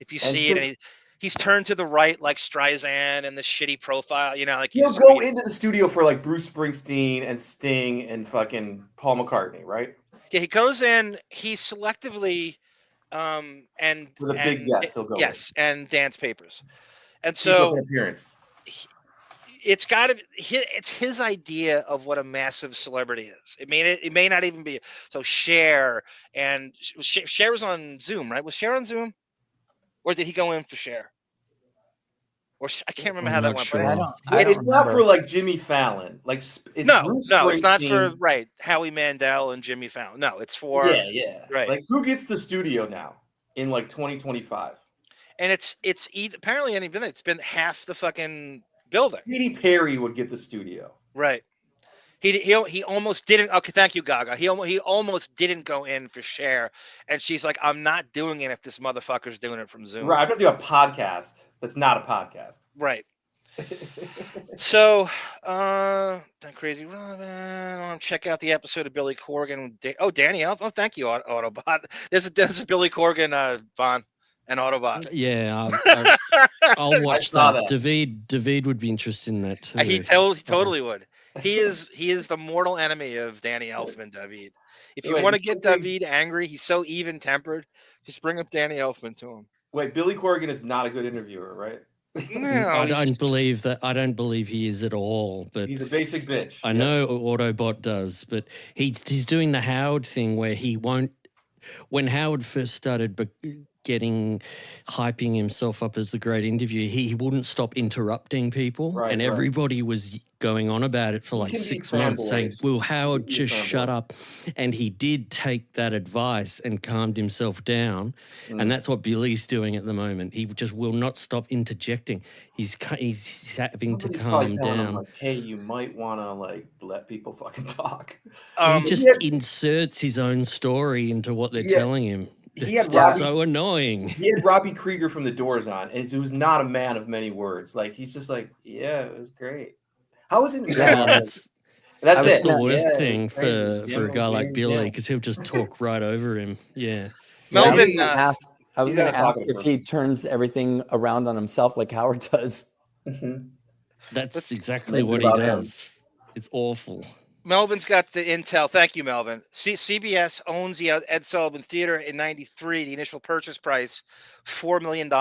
If you see it, and he's turned to the right like Streisand and the shitty profile, like he'll go into the studio for like Bruce Springsteen and Sting and fucking Paul McCartney, right? Yeah, he goes in. He selectively, and for the big yes, he'll go. Yes, and dance papers, and keep up so an appearance. It's got to. It's his idea of what a massive celebrity is. It may not even be. So Cher was on Zoom, right? Was Cher on Zoom, or did he go in for Cher? Or I can't remember how that went. Sure. But it's not for like Jimmy Fallon. Like no, it's not for Howie Mandel and Jimmy Fallon. No, it's for right. Like who gets the studio now in like 2025? And it's apparently it's been half the fucking building. Katy Perry would get the studio. Right. He almost didn't. Okay, thank you, Gaga. He almost didn't go in for Cher, and she's like, "I'm not doing it if this motherfucker's doing it from Zoom." Right. I'm gonna do a podcast. That's not a podcast. Right. So, that crazy Robin. I want to check out the episode of Billy Corgan. Danny. Oh, thank you, Autobot. There's a Billy Corgan Bon. And Autobot. Yeah, I'll watch that. David would be interested in that too. He totally would. He is the mortal enemy of Danny Elfman, David. If you want to get David angry, he's so even-tempered. Just bring up Danny Elfman to him. Wait, Billy Corgan is not a good interviewer, right? I don't believe that. I don't believe he is at all. But he's a basic bitch. I know Autobot does, but he's doing the Howard thing where he won't. When Howard first started hyping himself up as the great interviewer, he wouldn't stop interrupting people, and everybody was going on about it for like 6 months, saying, "Will Howard just shut up?" And he did take that advice and calmed himself down, and that's what Billy's doing at the moment. He just will not stop interjecting. He's having to calm down. Him, like, hey, you might want to like let people fucking talk. He just inserts his own story into what they're telling him. It's so annoying. He had Robbie Krieger from The Doors on, and he was not a man of many words. Like he's just like, yeah, it was great. How was it? That's the worst thing for a guy like Billy, because he'll just talk right over him. Yeah. Melvin, I was going to ask if he turns everything around on himself like Howard does. That's exactly what he does. It's awful. Melvin's got the intel. Thank you, Melvin. CBS owns the Ed Sullivan Theater in '93. The initial purchase price, $4 million.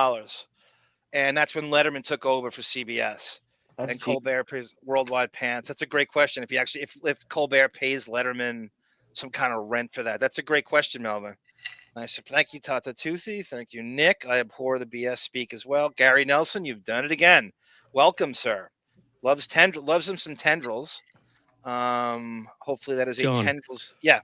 And that's when Letterman took over for CBS. And Colbert pays worldwide pants. That's a great question. If Colbert pays Letterman some kind of rent for that. That's a great question, Melvin. Nice. Thank you, Tata Toothy. Thank you, Nick. I abhor the BS speak as well. Gary Nelson, you've done it again. Welcome, sir. Loves him some tendrils. Hopefully that is John. a tendrils. Yeah.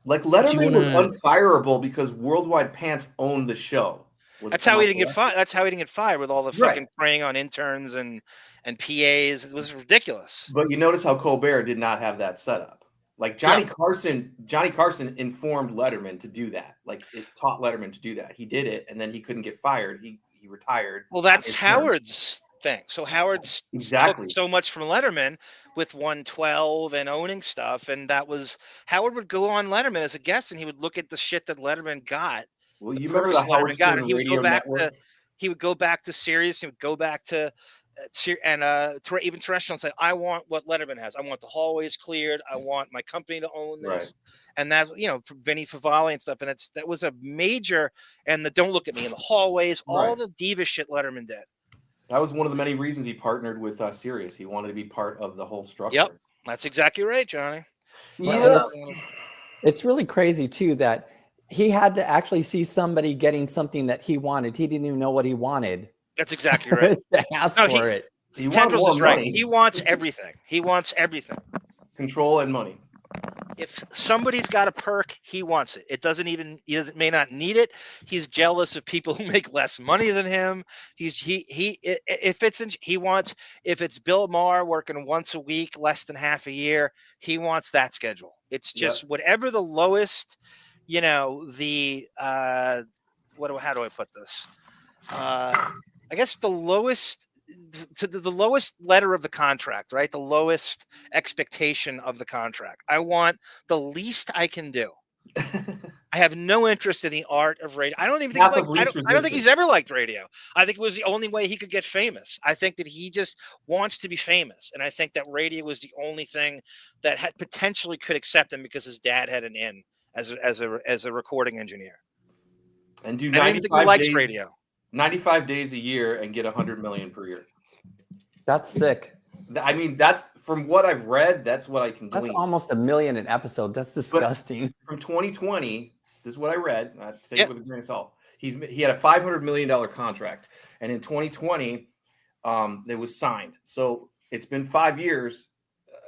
Like Letterman was unfireable because Worldwide Pants owned the show. That's how he didn't get fired. That's how he didn't get fired with all the fucking preying on interns and PAs. It was ridiculous. But you notice how Colbert did not have that setup. Like Johnny Carson informed Letterman to do that. Like it taught Letterman to do that. He did it, and then he couldn't get fired. He retired. Well, that's Howard's thing. So Howard's took so much from Letterman with 112 and owning stuff, and that was Howard would go on Letterman as a guest, and he would look at the shit that Letterman got. Well, you remember the Howard Stern radio network? He would go back to Sirius. He would go back to even terrestrial and say, "I want what Letterman has. I want the hallways cleared. I want my company to own this." And that, for Vinny Favale and stuff. And that was a major. And the "Don't Look at Me" in the hallways, all the diva shit Letterman did. That was one of the many reasons he partnered with Sirius. He wanted to be part of the whole structure. Yep, that's exactly right, Johnny. Yeah. It's really crazy too that he had to actually see somebody getting something that he wanted. He didn't even know what he wanted. That's exactly right. To ask for it. Tendrils is right. He wants everything. He wants everything. Control and money. If somebody's got a perk, he wants it. He may not need it. He's jealous of people who make less money than him. If it's Bill Maher working once a week, less than half a year, he wants that schedule. It's just whatever the lowest, how do I put this? I guess the lowest the lowest letter of the contract, right? The lowest expectation of the contract. I want the least I can do. I have no interest in the art of radio. I don't even think I don't think he's ever liked radio. I think it was the only way he could get famous. I think that he just wants to be famous, and I think that radio was the only thing that had potentially could accept him because his dad had an in as a recording engineer. And do I don't even think he likes radio. 95 days a year and get 100 million per year. That's sick. I mean, that's from what I've read. That's what I can glean. That's almost $1 million an episode. That's disgusting. But from 2020, this is what I read. I take it with a grain of salt. He had a $500 million contract, and in 2020, it was signed. So it's been 5 years.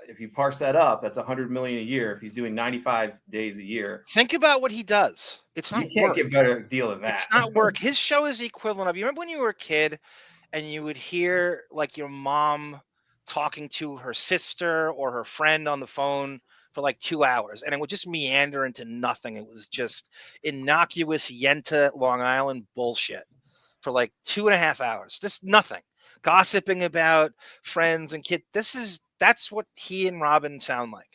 If you parse that up, that's 100 million a year. If he's doing 95 days a year, think about what he does. It's not. You can't get better deal than that. It's not work. His show is the equivalent of. You remember when you were a kid, and you would hear like your mom talking to her sister or her friend on the phone for like 2 hours, and it would just meander into nothing. It was just innocuous Yenta Long Island bullshit for like 2.5 hours. Just nothing. Gossiping about friends and kids. That's what he and Robin sound like.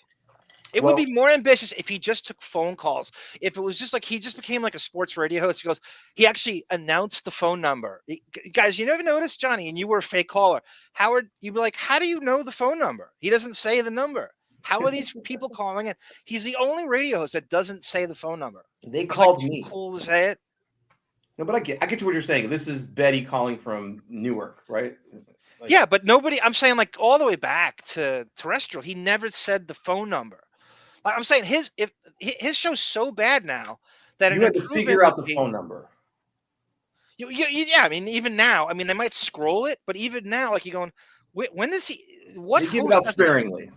It would be more ambitious if he just took phone calls. If it was just like he just became like a sports radio host. He actually announced the phone number. Guys, you never noticed, Johnny, and you were a fake caller. Howard, you'd be like, how do you know the phone number? He doesn't say the number. How are these people calling it? He's the only radio host that doesn't say the phone number. They called me. Cool to say it. No, but I get what you're saying. This is Betty calling from Newark, right? Yeah, but nobody. I'm saying like all the way back to terrestrial, he never said the phone number. Like I'm saying his show's so bad now that you had to figure out the phone number. Yeah, I mean, even now, I mean, they might scroll it, but even now, like you're going, when does he? What they give it out sparingly?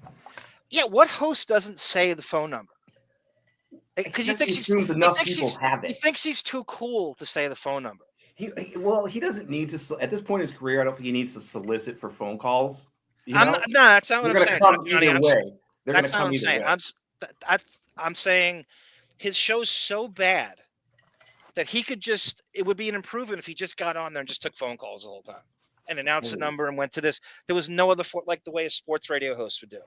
Yeah, what host doesn't say the phone number? Because he thinks he thinks he's too cool to say the phone number. He doesn't need to. At this point in his career, I don't think he needs to solicit for phone calls. That's not what I'm saying. Come either way. That's not what I'm saying. I'm saying his show's so bad that he could just. It would be an improvement if he just got on there and just took phone calls the whole time and announced the number and went to this. There was no other like the way a sports radio host would do.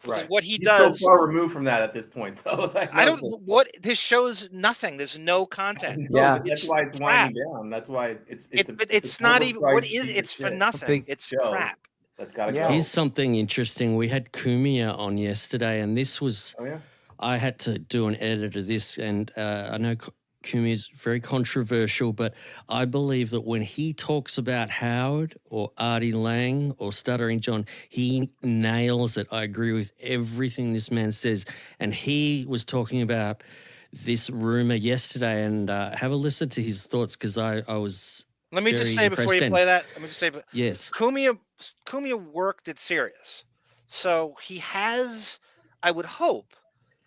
Right. What he's so far removed from that at this point, though. I don't. What his show's nothing. There's no content. Yeah, that's why it's winding down. That's why it's not even. What is? It's for nothing. It's crap. That's gotta go. Here's something interesting. We had Cumia on yesterday, and this was. Oh yeah. I had to do an edit of this, and I know Cumia is very controversial, but I believe that when he talks about Howard or Artie Lange or Stuttering John, he nails it. I agree with everything this man says. And he was talking about this rumor yesterday, and have a listen to his thoughts because I was. Let me just say before you play that. Let me just say, yes, Cumia worked at Sirius, so he has, I would hope,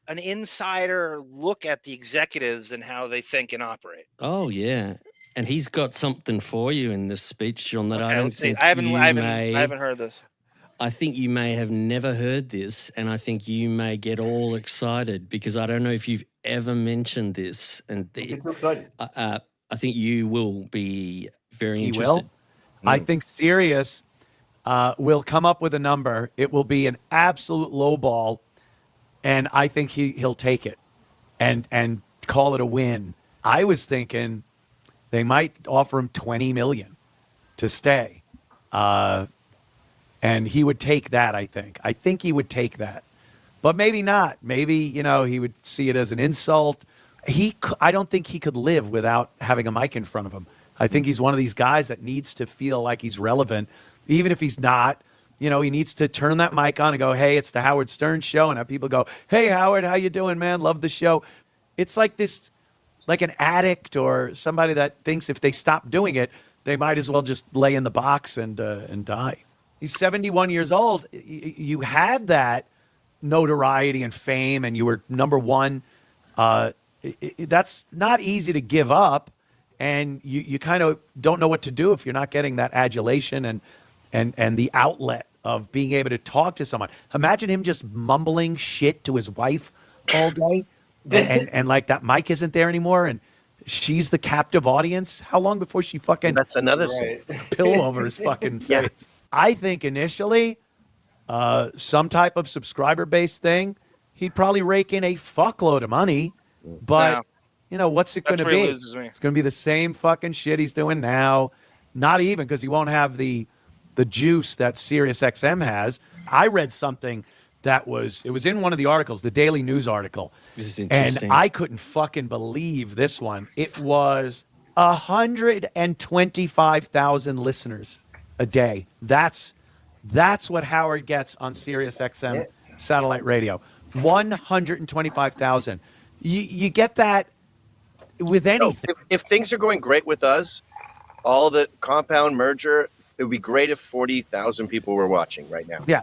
an insider look at the executives and how they think and operate. Oh yeah, and he's got something for you in this speech, John. That I don't think I haven't heard this. I think you may have never heard this, and I think you may get all excited because I don't know if you've ever mentioned this. And it's so exciting. I think you will be very interested. Will? I think Sirius will come up with a number. It will be an absolute lowball. And I think he'll take it and call it a win. I was thinking they might offer him $20 million to stay. And he would take that, I think. I think he would take that. But maybe not. Maybe, he would see it as an insult. I don't think he could live without having a mic in front of him. I think he's one of these guys that needs to feel like he's relevant, even if he's not. He needs to turn that mic on and go, hey, it's the Howard Stern show. And have people go, hey, Howard, how you doing, man? Love the show. It's like this, like an addict or somebody that thinks if they stop doing it, they might as well just lay in the box and die. He's 71 years old. You had that notoriety and fame and you were number one. That's not easy to give up. And you kind of don't know what to do if you're not getting that adulation and the outlet of being able to talk to someone. Imagine him just mumbling shit to his wife all day and like that mic isn't there anymore and she's the captive audience. How long before she fucking that's another thing. Pillow over his fucking face? Yeah. I think initially some type of subscriber-based thing, he'd probably rake in a fuckload of money, but what's it going to be? It's going to be the same fucking shit he's doing now. Not even because he won't have the juice that Sirius XM has. I read something that it was in one of the articles, the Daily News article. This is interesting. And I couldn't fucking believe this one. It was 125,000 listeners a day. That's what Howard gets on Sirius XM satellite radio. 125,000. You get that with anything. If things are going great with us, all the compound merger, it would be great if 40,000 people were watching right now. Yeah.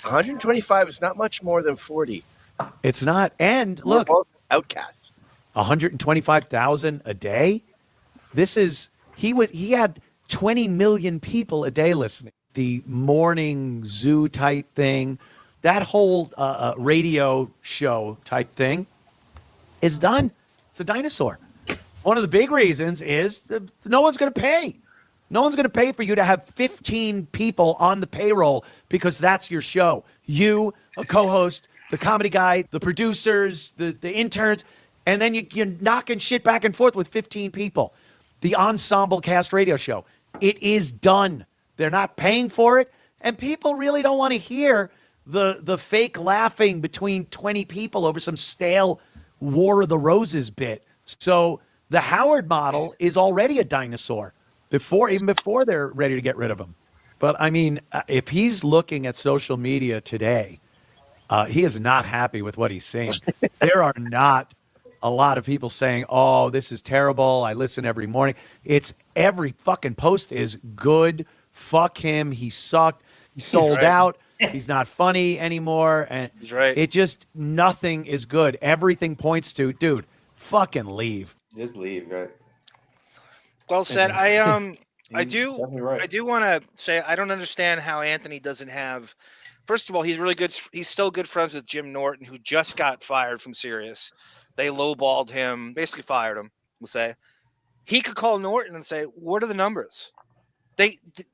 125 is not much more than 40. It's not. And look, we're both outcasts. 125,000 a day. He had 20 million people a day listening. The morning zoo type thing, that whole radio show type thing is done. It's a dinosaur. One of the big reasons is no one's going to pay. No one's going to pay for you to have 15 people on the payroll because that's your show. You, a co-host, the comedy guy, the producers, the interns, and then you're knocking shit back and forth with 15 people. The ensemble cast radio show. It is done. They're not paying for it, and people really don't want to hear the fake laughing between 20 people over some stale War of the Roses bit. So The Howard model is already a dinosaur even before they're ready to get rid of him. But I mean, if he's looking at social media today, he is not happy with what he's seeing. There are not a lot of people saying, "Oh, this is terrible. I listen every morning." It's every fucking post is good. Fuck him. He sucked. He sold out. He's not funny anymore. And he's right. It just, nothing is good. Everything points to, dude, fucking leave. Just leave, right? Well said. I do want to say I don't understand how Anthony doesn't have. First of all, he's really good. He's still good friends with Jim Norton, who just got fired from Sirius. They lowballed him, basically fired him. We'll say he could call Norton and say, "What are the numbers?"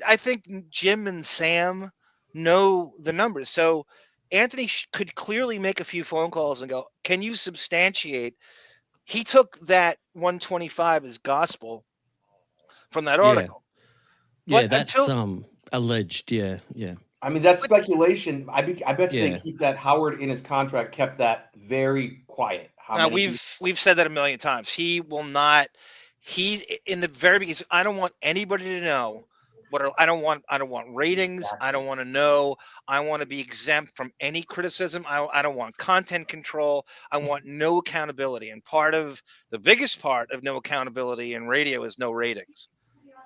I think Jim and Sam know the numbers. So Anthony could clearly make a few phone calls and go, "Can you substantiate?" He took that 125 as gospel from that article. Yeah, that's alleged. Yeah. I mean, that's speculation. I bet you they keep that. Howard in his contract kept that very quiet. We've said that a million times. He will not. He in the very beginning. I don't want anybody to know. I don't want ratings. Exactly. I don't want to know. I want to be exempt from any criticism. I don't want content control. I want no accountability. And the biggest part of no accountability in radio is no ratings.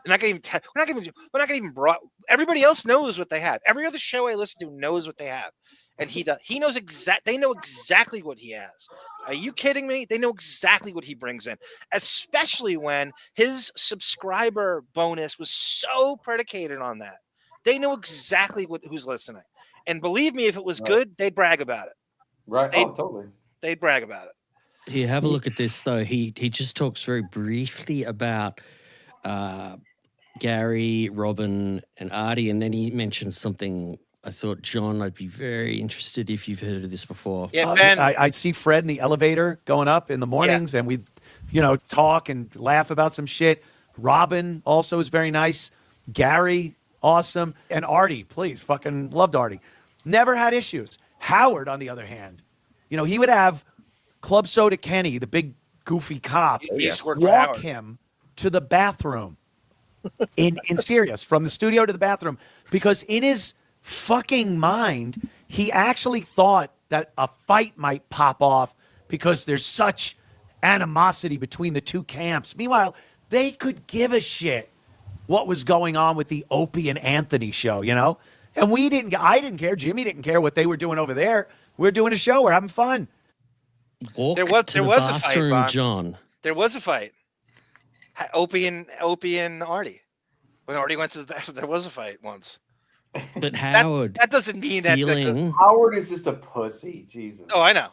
We're not going to even brought. Everybody else knows what they have. Every other show I listen to knows what they have, and he does. He knows They know exactly what he has. Are you kidding me? They know exactly what he brings in, especially when his subscriber bonus was so predicated on that. They know exactly who's listening, and believe me, if it was good, they'd brag about it. Right? Totally. They'd brag about it. Here, have a look at this though. He just talks very briefly about Gary, Robin, and Artie, and then he mentions something. I thought, John, I'd be very interested if you've heard of this before. Yeah, Ben. I'd see Fred in the elevator going up in the mornings, and we'd, talk and laugh about some shit. Robin also is very nice. Gary, awesome. And Artie, please, fucking loved Artie. Never had issues. Howard, on the other hand, he would have Club Soda Kenny, the big goofy cop, walk him to the bathroom in Sirius, from the studio to the bathroom, because in his fucking mind, he actually thought that a fight might pop off because there's such animosity between the two camps. Meanwhile, they could give a shit what was going on with the Opie and Anthony show, and I didn't care. Jimmy didn't care what they were doing over there. We're doing a show. We're having fun. There was a fight, John. There was a fight. Opie and Artie. When Artie went to the bathroom, there was a fight once. But Howard, that doesn't mean that Howard is just a pussy. Jesus. Oh, I know.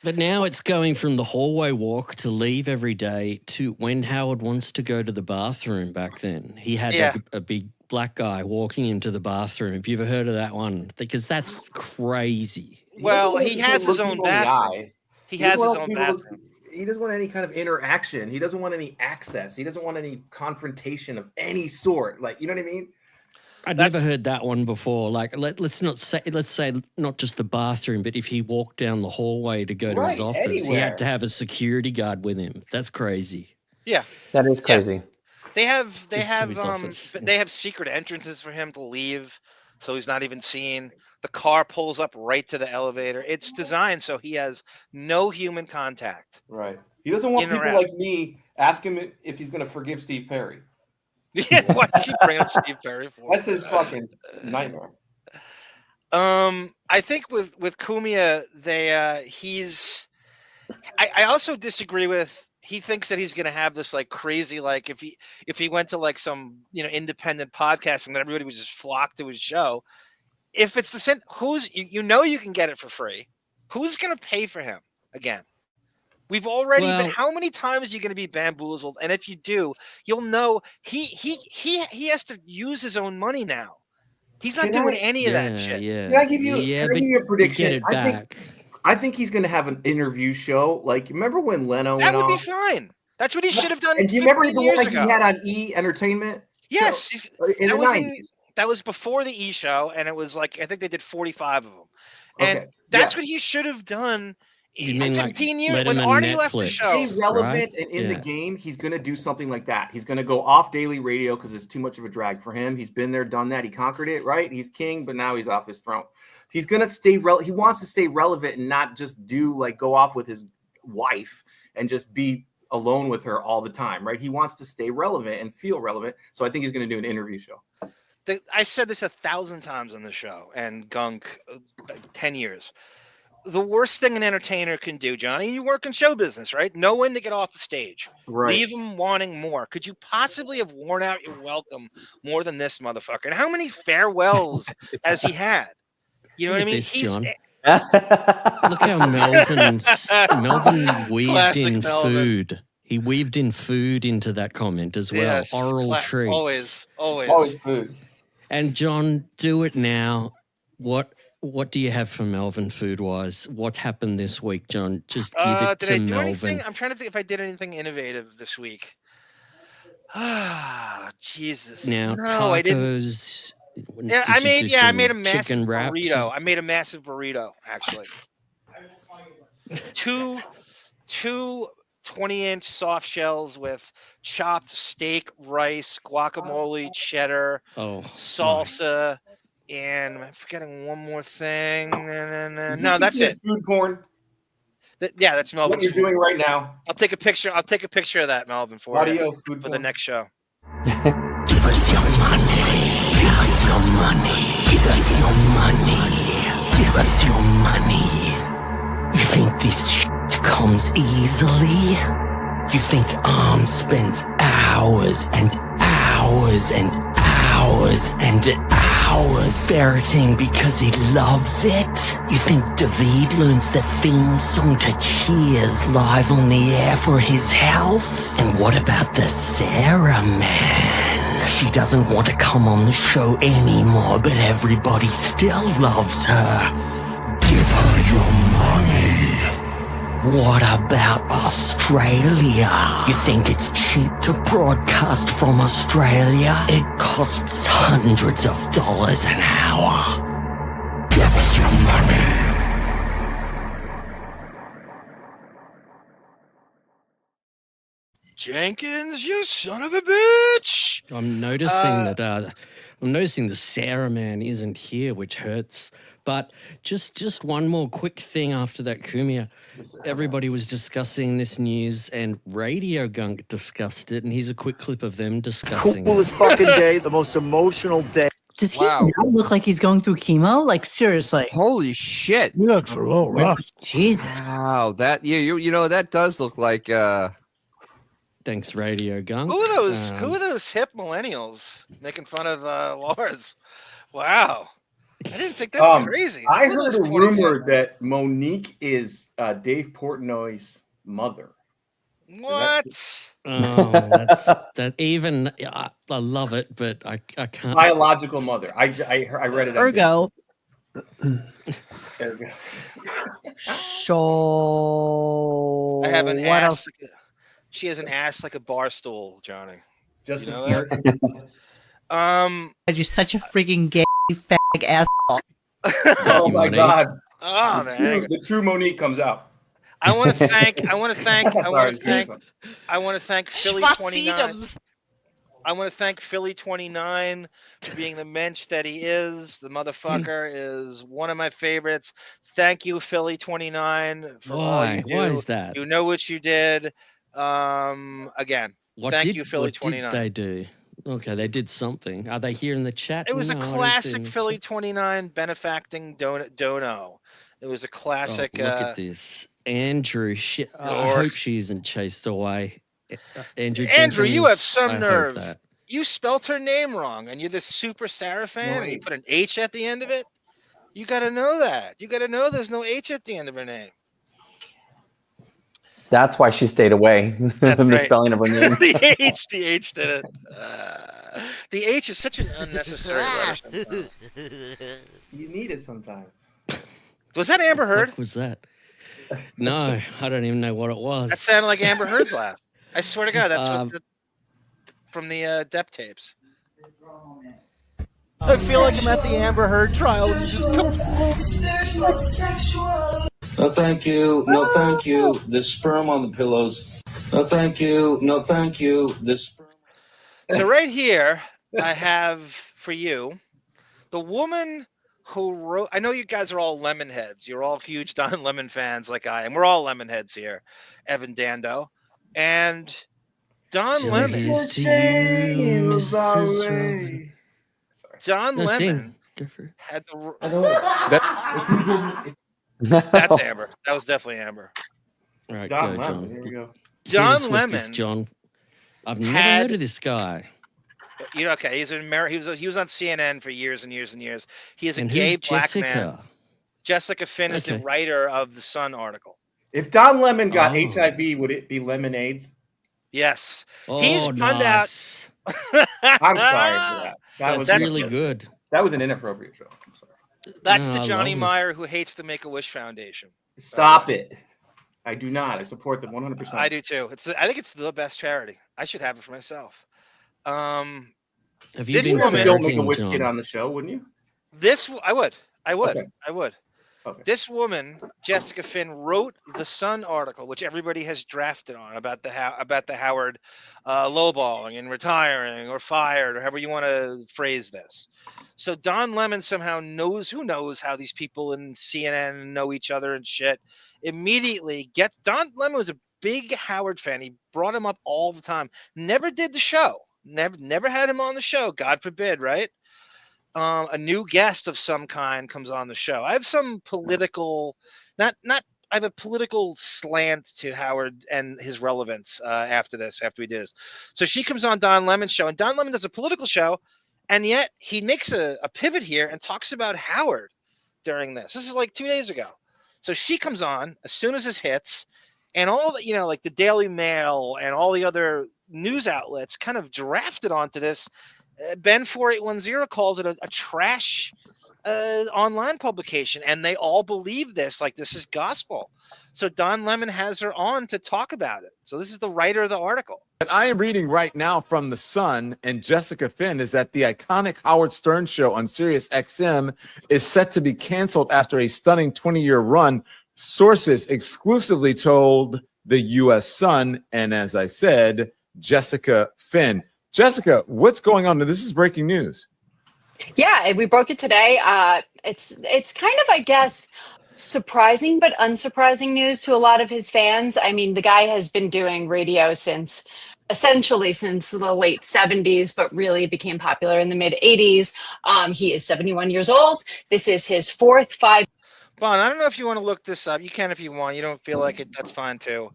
But now it's going from the hallway walk to leave every day to when Howard wants to go to the bathroom. Back then, he had a big black guy walking him to the bathroom. Have you ever heard of that one? Because that's crazy. Well, he has his own bathroom. He has his own bathroom. He doesn't want any kind of interaction. He doesn't want any access. He doesn't want any confrontation of any sort. Like, you know what I mean? I'd never heard that one before. Like, let's say not just the bathroom, but if he walked down the hallway to go to his office, he had to have a security guard with him. That's crazy. Yeah, that is crazy. Yeah. They have secret entrances for him to leave, so he's not even seen. The car pulls up right to the elevator. It's designed so he has no human contact. Right. He doesn't want people like me ask him if he's going to forgive Steve Perry. Yeah, why do you bring up Steve Perry for? That's his fucking nightmare. I think with Cumia, I also disagree with. He thinks that he's going to have this like crazy, like if he went to like some independent podcasting, that everybody would just flock to his show. If it's the same, you can get it for free. Who's going to pay for him again? We've already been. How many times are you going to be bamboozled? And if you do, you'll know he has to use his own money now. He's not doing any of that shit. Yeah. Can I give you a prediction? I think he's going to have an interview show. Like, remember when Leno went That would be fine. That's what he should have done. And do you remember the one he had on E! Entertainment? Yes. In the 90s. That was before the E! Show, and it was like, I think they did 45 of them. And that's what he should have done You mean 15 like years when Artie left the Netflix, show. Stay relevant right? and in the game, he's going to do something like that. He's going to go off daily radio because it's too much of a drag for him. He's been there, done that. He conquered it, right? He's king, but now he's off his throne. He's going to stay he wants to stay relevant and not just go off with his wife and just be alone with her all the time, right? He wants to stay relevant and feel relevant. So I think he's going to do an interview show. I said this 1,000 times on the show and Gunk 10 years. The worst thing an entertainer can do, Johnny, you work in show business, right? Know when to get off the stage. Right. Leave them wanting more. Could you possibly have worn out your welcome more than this motherfucker? And how many farewells has he had? You know what I mean? This, John. Look how Melvin weaved Classic in Melvin. food. He weaved in food into that comment as well. Yes, Oral treats. Always food. And John, do it now. What do you have for Melvin food-wise? What's happened this week, John? Just give it did to I do Melvin. anything? I'm trying to think if I did anything innovative this week. Ah, Jesus. Now, No, I didn't. tacos. Yeah, Did you do I made a some massive chicken wraps? burrito. I made a massive burrito, actually. Two 20-inch soft shells with chopped steak, rice, guacamole, cheddar, salsa, and I'm forgetting one more thing. No, that's it. Food porn. Yeah, that's Melvin. What you're doing right now. I'll take a picture. I'll take a picture of that, Melvin, for Audio, you food for porn. the next show. Give us your money. Give us your money. Give us your money. Give us your money. You think this shit comes easily? You think Arm spends hours and hours and hours and hours ferreting because he loves it? You think David learns the theme song to Cheers live on the air for his health? And what about the Sarah man? She doesn't want to come on the show anymore, but everybody still loves her. Give her your money. What about Australia? You think it's cheap to broadcast from Australia? It costs hundreds of dollars an hour. Give us your money. Jenkins, you son of a bitch! I'm noticing the Sarah man isn't here, which hurts. But just one more quick thing after that, Cumia. Everybody was discussing this news, and Radio Gunk discussed it, and here's a quick clip of them discussing Coolest fucking day, the most emotional day. Does he now look like he's going through chemo? Like, seriously. Holy shit. He looks a little rough. Jesus. Wow, that you know that does look like Thanks, Radio Gunk. Who are those hip millennials making fun of Lars? Wow. I didn't think that's crazy. I Who are heard those a rumor 27s? that Monique is Dave Portnoy's mother. What? Oh, that even I love it, but I can't. Biological mother. I read it. Ergo. Ergo. So I have an what ass. else? She has an ass like a bar stool, Johnny. Just you a know smirk. that? You're such a freaking gay fag asshole. Oh my God! Oh, man. The true Monique comes out. I want to thank Philly Schwarzedums. 29. I want to thank Philly 29 for being the mensch that he is. The motherfucker is one of my favorites. Thank you, Philly 29, for all you do. Why is that? You know what you did. Again, thank you, Philly 29. What did they do? Okay, they did something. Are they here in the chat? It was No, a I don't see classic them in the Philly chat. 29 benefacting dono. It was a classic. Oh, look at this. Andrew, shit. I hope Norris. she isn't chased away. Andrew, Andrew, you have Jenkins, some I hope nerve. that. You spelt her name wrong, and you're this super Sarah fan, and you put an H at the end of it. You got to know that. You got to know there's no H at the end of her name. That's why she stayed away. The misspelling of her name. the H did it. The H is such an unnecessary letter sometimes. You need it sometimes. Was that Amber Heard? What was that? No, I don't even know what it was. That sounded like Amber Heard's laugh. I swear to God, that's from the Depp tapes. I feel like I'm at the Amber Heard trial. No, thank you. No, thank you. There's sperm on the pillows. No, thank you. No, thank you. There's sperm. So right here, I have for you the woman who wrote. I know you guys are all lemon heads. You're all huge Don Lemon fans like I am. We're all lemon heads here, Evan Dando. And Don Lemon. Don Lemon had the. That's Amber. That was definitely Amber. All right, Don go, Lemon. John. Here we go. Don Lemon. John. I've never heard of this guy. You know, okay, he's in He was on CNN for years and years and years. He is a And gay who's black Jessica? man. Jessica Finn is the Okay. writer of the Sun article. If Don Lemon got Oh. HIV, would it be lemonades? Yes. Oh, He's punned nice. I'm sorry for that. That's really good. That was an inappropriate joke. I'm sorry. That's No, the I Johnny love it. Meyer who hates the Make-A-Wish Foundation. Stop it. I do not. I support them 100%. I do too. I think it's the best charity. I should have it for myself. Have you This been woman- Don't make a ferreting, wish John? kid on the show, wouldn't you? I would. Okay. I would. Okay. This woman, Jessica Finn, wrote the Sun article, which everybody has drafted on about the Howard lowballing and retiring or fired or however you want to phrase this. So Don Lemon somehow knows how these people in CNN know each other and shit. Immediately Don Lemon was a big Howard fan. He brought him up all the time. Never did the show. Never had him on the show. God forbid, right? A new guest of some kind comes on the show. I have some political, I have a political slant to Howard and his relevance after we do this. So she comes on Don Lemon's show, and Don Lemon does a political show, and yet he makes a pivot here and talks about Howard during this. This is like 2 days ago. So she comes on as soon as this hits, and all the, like the Daily Mail and all the other news outlets kind of drafted onto this. Ben 4810 calls it a trash online publication, and they all believe this, like this is gospel. So Don Lemon has her on to talk about it. So this is the writer of the article. And I am reading right now from The Sun, and Jessica Finn is that the iconic Howard Stern show on Sirius XM is set to be canceled after a stunning 20-year run. Sources exclusively told the U.S. Sun, and as I said, Jessica Finn. Jessica, what's going on? This is breaking news. Yeah, we broke it today. It's kind of, I guess, surprising but unsurprising news to a lot of his fans. I mean, the guy has been doing radio essentially since the late 70s, but really became popular in the mid 80s. He is 71 years old. This is his fourth Bon, I don't know if you want to look this up. You can if you want. You don't feel like it, that's fine too.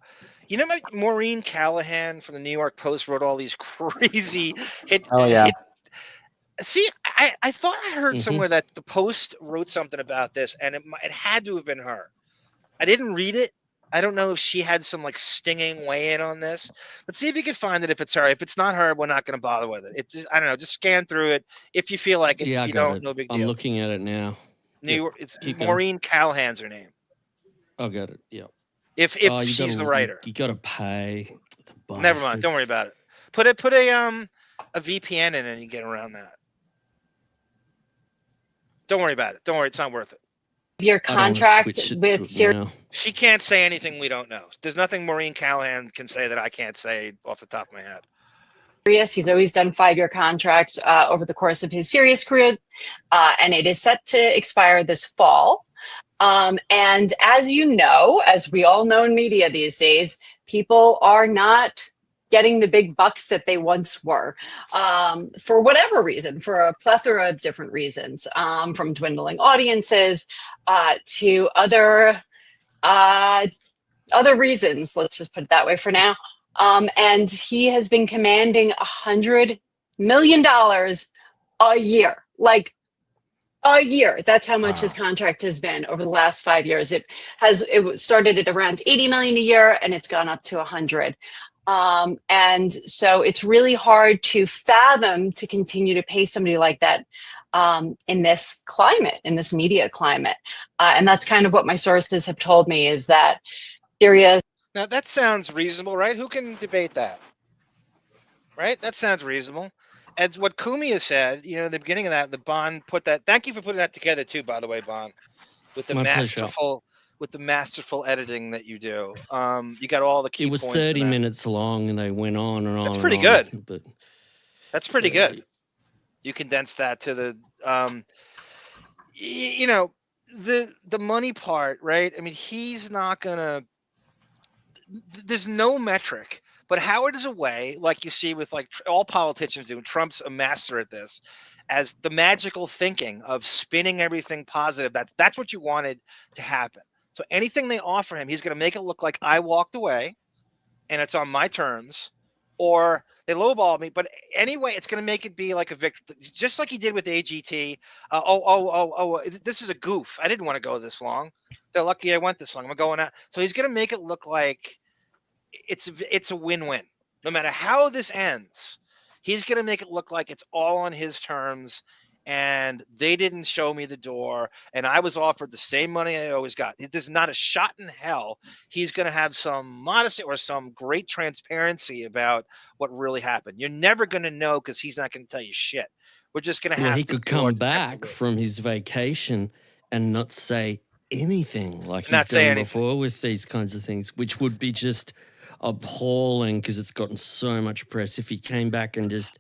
You know, Maureen Callahan from the New York Post wrote all these crazy hit. Oh, yeah. See, I thought I heard somewhere that the Post wrote something about this, and it had to have been her. I didn't read it. I don't know if she had some like stinging weigh-in on this. Let's see if you can find it if it's her. If it's not her, we're not going to bother with it. It's just, I don't know. Just scan through it if you feel like it. Yeah, if I you got don't, it. no big deal. I'm looking at it now. New York. It's keep going. Maureen Callahan's her name. I got it. Yeah. If you she's the writer, you got to pay. Never mind. Don't worry about it. Put a VPN in and you get around that. Don't worry about it. Don't worry. It's not worth it. Your contract with Sirius. She can't say anything we don't know. There's nothing Maureen Callahan can say that I can't say off the top of my head. He's always done 5-year contracts over the course of his Sirius career, and it is set to expire this fall. And as you know, as we all know in media these days, people are not getting the big bucks that they once were, for whatever reason, for a plethora of different reasons, from dwindling audiences to other reasons. Let's just put it that way for now. And he has been commanding $100 million a year, like a year. That's how much his contract has been over the last 5 years. It started at around 80 million a year, and it's gone up to 100. And so it's really hard to fathom to continue to pay somebody like that in this climate, in this media climate. And that's kind of what my sources have told me, is that Sirius. Now that sounds reasonable, right? Who can debate that? Right? That sounds reasonable. As what Cumia said, in the beginning of that, the Bond put that. Thank you for putting that together too, by the way, Bond, with the My pleasure. masterful with the masterful editing that you do. You got all the key It was points. 30 minutes long, and they went on and on. That's pretty and on, good. But that's pretty good. You condense that to the, you know, the money part, right? I mean, he's not gonna. There's no metric, but Howard is a way, like you see with like all politicians do. Trump's a master at this, as the magical thinking of spinning everything positive. That's what you wanted to happen. So anything they offer him, he's going to make it look like I walked away, and it's on my terms, or they lowball me. But anyway, it's going to make it be like a victory, just like he did with AGT. This is a goof. I didn't want to go this long. They're lucky I went this long. I'm going out. So he's going to make it look like it's a win-win. No matter how this ends, he's going to make it look like it's all on his terms, and they didn't show me the door, and I was offered the same money I always got. There's not a shot in hell he's going to have some modesty or some great transparency about what really happened. You're never going to know because he's not going to tell you shit. We're just going to have he to could come back from his vacation and not say anything like Not he's say done anything. before with these kinds of things, which would be just appalling because it's gotten so much press. If he came back and just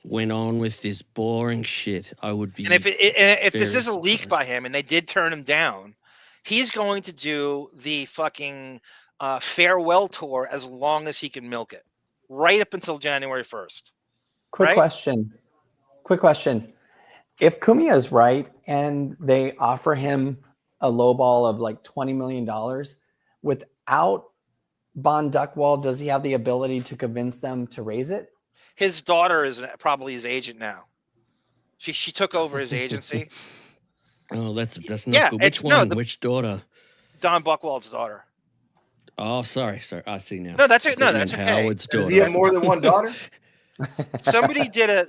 went on with this boring shit, I would be. And if this very is a leak by him and they did turn him down, he's going to do the fucking farewell tour as long as he can milk it, right up until January 1st. Quick right? question. If Cumia is right and they offer him a lowball of like $20 million without Von Duckwall, does he have the ability to convince them to raise it? His daughter is probably his agent now. She took over his agency. Oh, that's not good. Which one? Which daughter? Don Buchwald's daughter. Oh, sorry. I see now. No, that's I it. thought No, you that's meant okay. Howard's daughter. Does he have more than one daughter? Somebody did a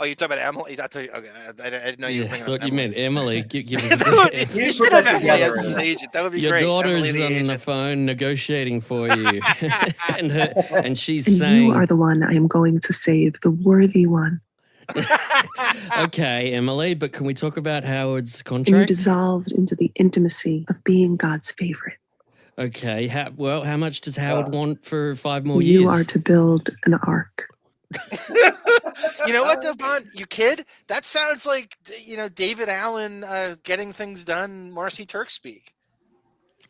Oh, you're talking about Emily? Okay, I didn't know you were I thinking thought of you Emily. meant Emily. Give us You should have Emily as his agent. That would be Your great. daughter's Emily, the on the agent. phone negotiating for you, and she's And saying, you are the one I am going to save, the worthy one. "Okay, Emily, but can we talk about Howard's And you contract?" dissolved into the intimacy of being God's favorite. Okay, how much does Howard want for 5 more You years? are to build an ark. You know what, Devon? You kid? That sounds like David Allen getting things done, Marcy Turk speak.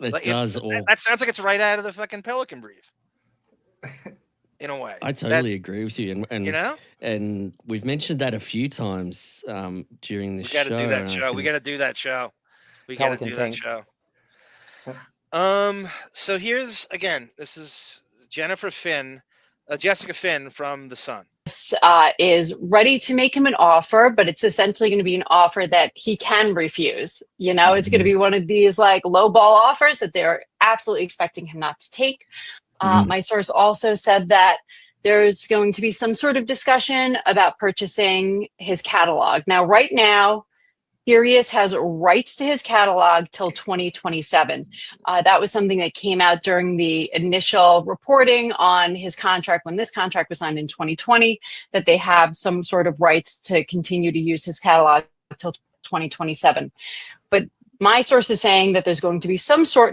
It Like, does. That sounds like it's right out of the fucking Pelican Brief. In a way. I totally agree with you, and You know? and we've mentioned that a few times during the We show. got to do that and I show. We can- got to do that show. We got to Pelican do that Tank. show. So here's again. This is Jessica Finn from The Sun. Is ready to make him an offer, but it's essentially going to be an offer that he can refuse. It's going to be one of these like low ball offers that they're absolutely expecting him not to take. My source also said that there's going to be some sort of discussion about purchasing his catalog. Now, right now, Sirius has rights to his catalog till 2027. That was something that came out during the initial reporting on his contract when this contract was signed in 2020, that they have some sort of rights to continue to use his catalog till 2027. But my source is saying that there's going to be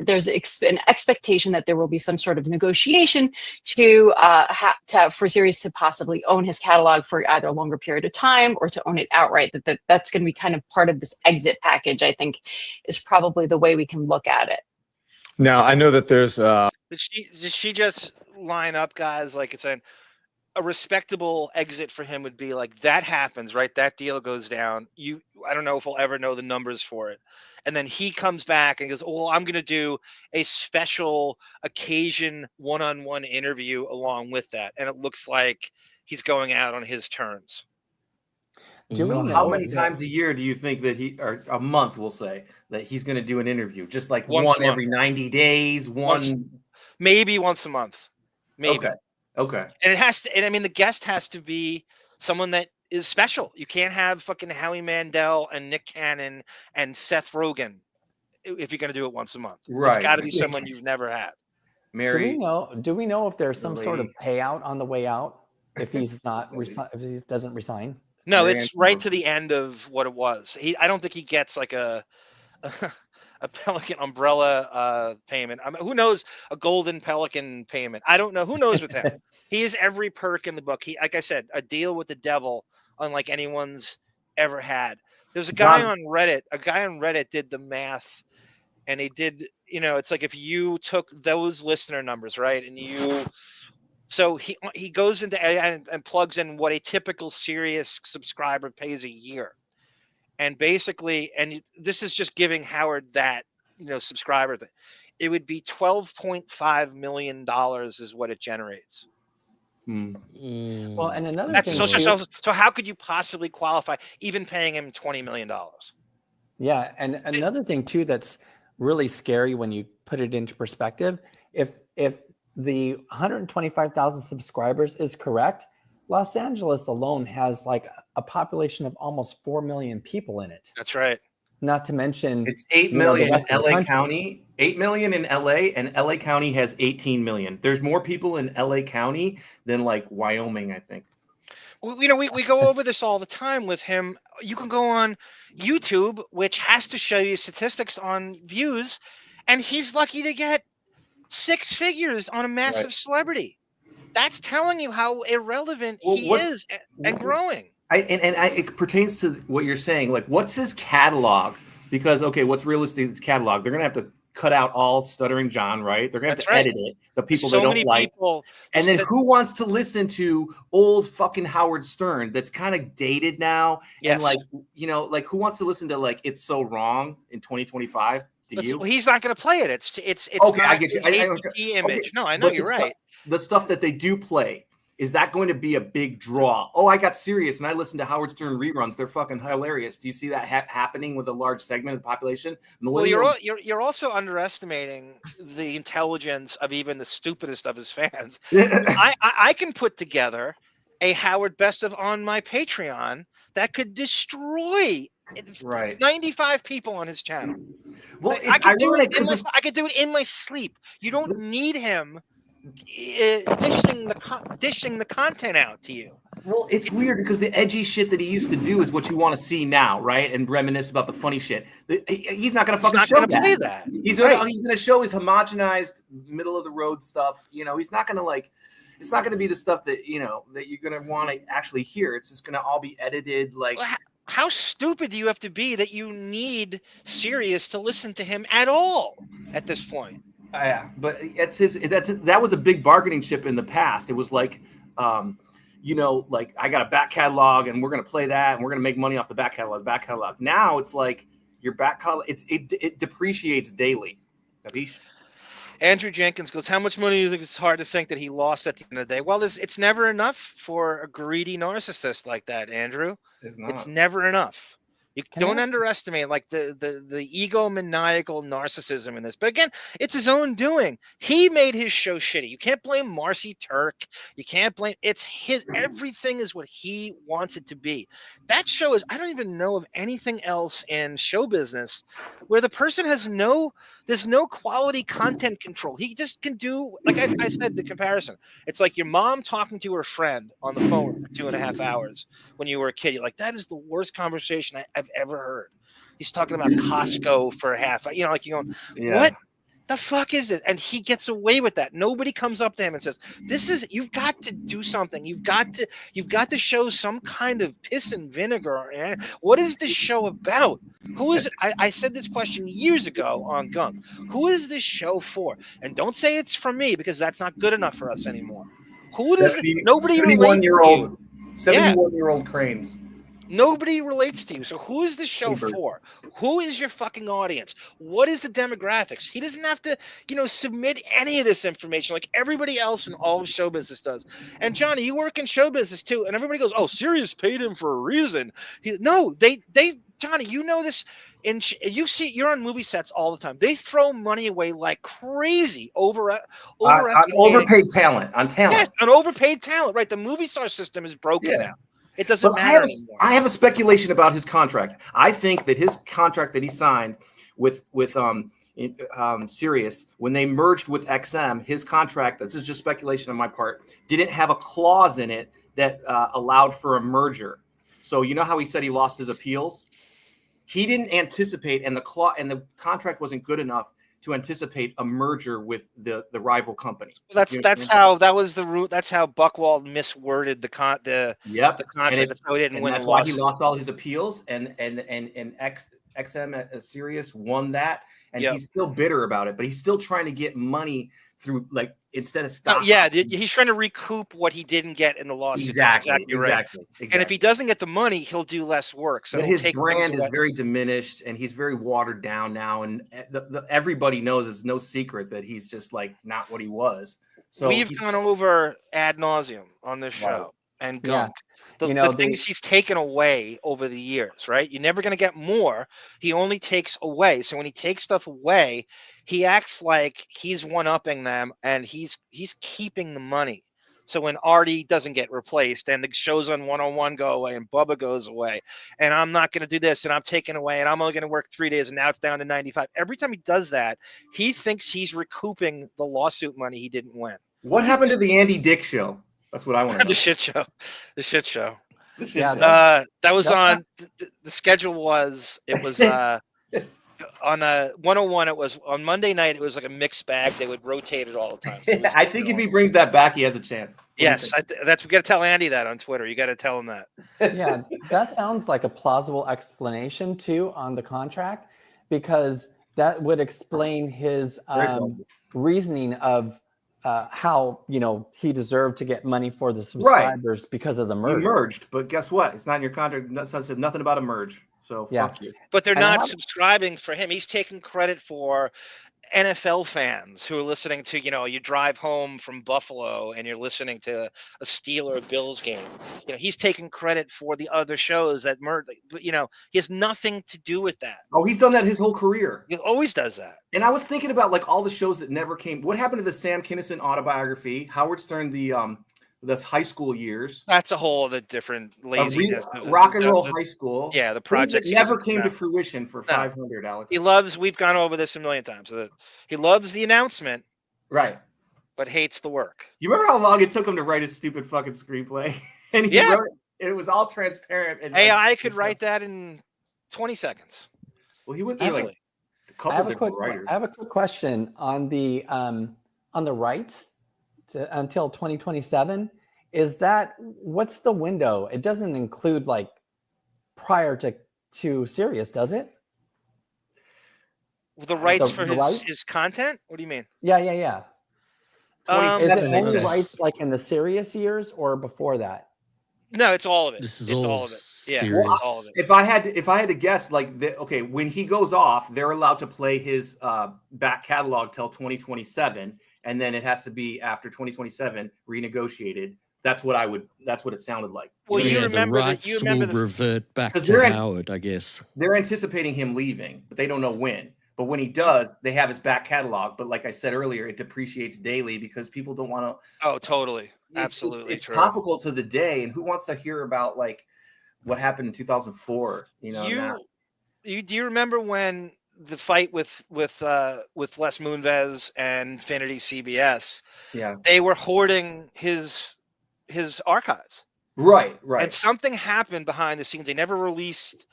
there's an expectation that there will be some sort of negotiation for Sirius to possibly own his catalog for either a longer period of time or to own it outright. That's going to be kind of part of this exit package, I think, is probably the way we can look at it. Now, I know that there's Did she just line up guys like it's a respectable exit for him would be like that happens, right? That deal goes down. I don't know if we'll ever know the numbers for it. And then he comes back and goes, "Oh, I'm going to do a special occasion one-on-one interview along with that." And it looks like he's going out on his terms. Do we know How many times a year do you think that or a month, we'll say, that he's going to do an interview? Just like Once one a month. every 90 days, maybe once a month. Maybe. Okay. And it has to, and I mean, the guest has to be someone that is special. You can't have fucking Howie Mandel and Nick Cannon and Seth Rogen if you're going to do it once a month. Right. It's got to be someone you've never had. Do we know if there's some sort of payout on the way out if he's not if he doesn't resign? No, it's right to the end of what it was. I don't think he gets like a a Pelican umbrella payment. I mean, who knows a golden Pelican payment? I don't know. Who knows with him? He has every perk in the book. He, like I said, a deal with the devil, unlike anyone's ever had. There's a guy on Reddit. A guy on Reddit did the math, and he did. You know, it's like if you took those listener numbers, right, and you. So he goes into AI and plugs in what a typical Sirius subscriber pays a year. And basically, and this is just giving Howard that, subscriber thing. It would be $12.5 million is what it generates. Well, and another That's thing so how could you possibly qualify even paying him $20 million? Yeah, and another thing too that's really scary when you put it into perspective, if the 125,000 subscribers is correct, Los Angeles alone has like a population of almost 4 million people in it. That's right. Not to mention it's 8 million in LA County, 8 million in LA, and LA County has 18 million. There's more people in LA County than like Wyoming, I think. We go over this all the time with him. You can go on YouTube, which has to show you statistics on views, and he's lucky to get 6 figures on a massive celebrity. That's telling you how irrelevant he is and growing. It pertains to what you're saying. Like, what's his catalog? Because, okay, what's realistic catalog? They're going to have to cut out all Stuttering John, right? They're going to have to edit it. The people they don't like. And then who wants to listen to old fucking Howard Stern that's kind of dated now? Yes. And like who wants to listen to like It's So Wrong in 2025? Well, he's not going to play it. It's okay, not I get you. his image. Okay. No, I know you're right. The stuff that they do play, is that going to be a big draw? Oh, I got serious and I listened to Howard Stern reruns. They're fucking hilarious. Do you see that happening with a large segment of the population? Well, you're also underestimating the intelligence of even the stupidest of his fans. I can put together a Howard Best of on my Patreon that could destroy 95 people on his channel. Well, I could do it in my sleep. You don't need him dishing the content out to you. Well, it's weird because the edgy shit that he used to do is what you want to see now, right? And reminisce about the funny shit. He's not going to fucking show that. He's going to show his homogenized, middle of the road stuff. He's not going to it's not going to be the stuff that that you're going to want to actually hear. It's just going to all be edited. Like, how stupid do you have to be that you need Sirius to listen to him at all at this point? Yeah, but that was a big bargaining chip in the past. It was like, like I got a back catalog and we're going to play that and we're going to make money off the back catalog. Now it's like your back catalog, it depreciates daily. Capiche? Andrew Jenkins goes, how much money do you think it's hard to think that he lost at the end of the day? Well, it's never enough for a greedy narcissist like that, Andrew. It's never enough. You don't underestimate like the egomaniacal narcissism in this. But again, it's his own doing. He made his show shitty. You can't blame Marcy Turk. You can't blame everything is what he wants it to be. That show is, I don't even know of anything else in show business where the person has there's no quality content control. He just can do, like I said, the comparison. It's like your mom talking to her friend on the phone for 2.5 hours when you were a kid. You're like, that is the worst conversation I've ever heard. He's talking about Costco for half. You're going, what the fuck is this? And he gets away with that. Nobody comes up to him and says, you've got to do something. You've got to show some kind of piss and vinegar. What is this show about? Who is it? I said this question years ago on Gunk. Who is this show for? And don't say it's for me because that's not good enough for us anymore. Who does it? Nobody relates to you. 71-year-old cranes. Nobody relates to you. So who is this show for? Who is your fucking audience? What is the demographics? He doesn't have to, submit any of this information like everybody else in all of show business does. And Johnny, you work in show business too. And everybody goes, oh, Sirius paid him for a reason. Johnny, you know this. You're on movie sets all the time. They throw money away like crazy on overpaid talent. On talent. Yes, on overpaid talent. Right. The movie star system is broken now. It doesn't matter anymore. I have a speculation about his contract. I think that his contract that he signed with Sirius when they merged with XM, his contract, this is just speculation on my part, didn't have a clause in it that allowed for a merger. So you know how he said he lost his appeals? he didn't anticipate, and the contract wasn't good enough to anticipate a merger with the rival company. That's how Buchwald misworded the contract. That's how he didn't win. That's the why lawsuit. he lost all his appeals, and XM Sirius won that, and he's still bitter about it. But he's still trying to get money through, like, instead of stock. He's trying to recoup what he didn't get in the lawsuit. Exactly. And if he doesn't get the money, he'll do less work. So but his brand is very diminished, and he's very watered down now. And everybody knows, it's no secret that he's just like not what he was. So we've gone over ad nauseum on this show and gunk. The things he's taken away over the years, right? You're never going to get more. He only takes away. So when he takes stuff away, he acts like he's one-upping them, and he's keeping the money. So when Artie doesn't get replaced, and the shows on 101 go away, and Bubba goes away, and I'm not going to do this, and I'm taking away, and I'm only going to work 3 days, and now it's down to 95. Every time he does that, he thinks he's recouping the lawsuit money he didn't win. What happened to the Andy Dick show? That's what I want to know. The shit show. That was on. The schedule was. It was on 101. It was on Monday night. It was like a mixed bag. They would rotate it all the time. So I think if he brings that back, he has a chance. Yes, we got to tell Andy that on Twitter. You got to tell him that. Yeah, that sounds like a plausible explanation too on the contract, because that would explain his reasoning of how he deserved to get money for the subscribers because of the merge. He merged, but guess what? It's not in your contract. That said nothing about a merge. So fuck you. But they're not subscribing for him. He's taking credit for NFL fans who are listening to, you drive home from Buffalo and you're listening to a Steeler Bills game. He's taking credit for the other shows that merge. But he has nothing to do with that. Oh, he's done that his whole career. He always does that. And I was thinking about like all the shows that never came. What happened to the Sam Kinison autobiography? Howard Stern, that's high school years. That's a whole other different laziness. Rock and Roll High School. Yeah, the project never came to fruition for 500. Alex. We've gone over this a million times. He loves the announcement, right? But hates the work. You remember how long it took him to write his stupid fucking screenplay? And he wrote it. It was all transparent. And I could write that in 20 seconds. Well, he went through like a couple different writers. I have a quick question on the rights until 2027. What's the window? It doesn't include like prior to Sirius, does it? The rights for his content? What do you mean? Yeah. Is it only rights like in the Sirius years or before that? No, it's all of it. This is all of it. Yeah, serious. all of it. If I had to guess, like, when he goes off, they're allowed to play his back catalog till 2027, and then it has to be after 2027 renegotiated. That's what it sounded like. Well, the rights will revert back to Howard, I guess. They're anticipating him leaving, but they don't know when. But when he does, they have his back catalog. But like I said earlier, it depreciates daily because people don't want to. Oh, totally. Absolutely. It's topical to the day. And who wants to hear about like what happened in 2004? Do you remember when the fight with Les Moonves and Infinity CBS? Yeah. They were hoarding his archives. Right. And something happened behind the scenes. They never released,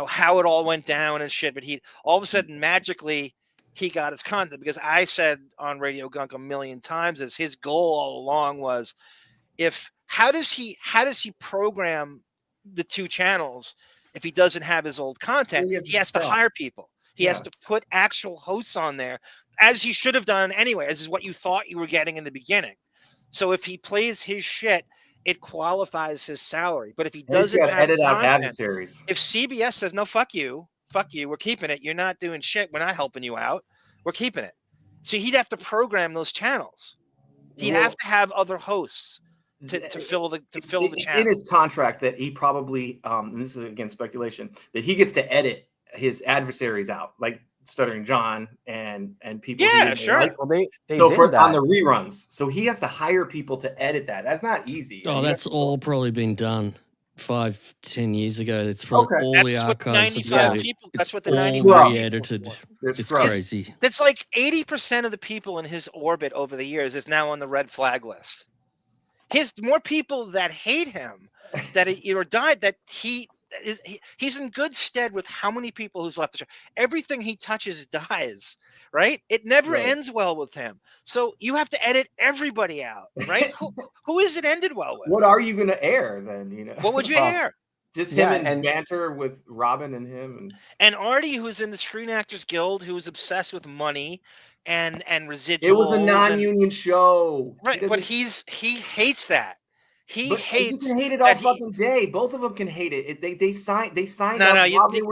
how it all went down and shit. But he all of a sudden magically he got his content, because I said on Radio Gunk a million times as his goal all along was, how does he program the two channels if he doesn't have his old content? He has to hire people. He has to put actual hosts on there, as he should have done anyway, as is what you thought you were getting in the beginning. So if he plays his shit, it qualifies his salary. But if he doesn't have edit out content, adversaries. if CBS says, no, fuck you, we're keeping it. You're not doing shit. We're not helping you out. We're keeping it. So he'd have to program those channels. He'd have to have other hosts to fill the channel. It's in his contract that he probably, and this is again speculation, that he gets to edit his adversaries out, like Stuttering John and people. Yeah, sure. Like. Well, they did on the reruns. So he has to hire people to edit that. That's not easy. Oh, that's all probably been done 5-10 years ago. It's probably all the archives. That's what the 95 re-edited. It's crazy. That's like 80% of the people in his orbit over the years is now on the red flag list. More people that hate him, that either died, that he he's in good stead with how many people who's left the show. Everything he touches dies, right? It never ends well with him. So you have to edit everybody out, right? who is it ended well with? What are you going to air then? You know, what would you air? Just him and banter with Robin and him and Artie, who's in the Screen Actors Guild, who's obsessed with money and residuals. It was a non-union show, right? But he hates that. He hates. You can hate it all fucking day. Both of them can hate it. They signed. No,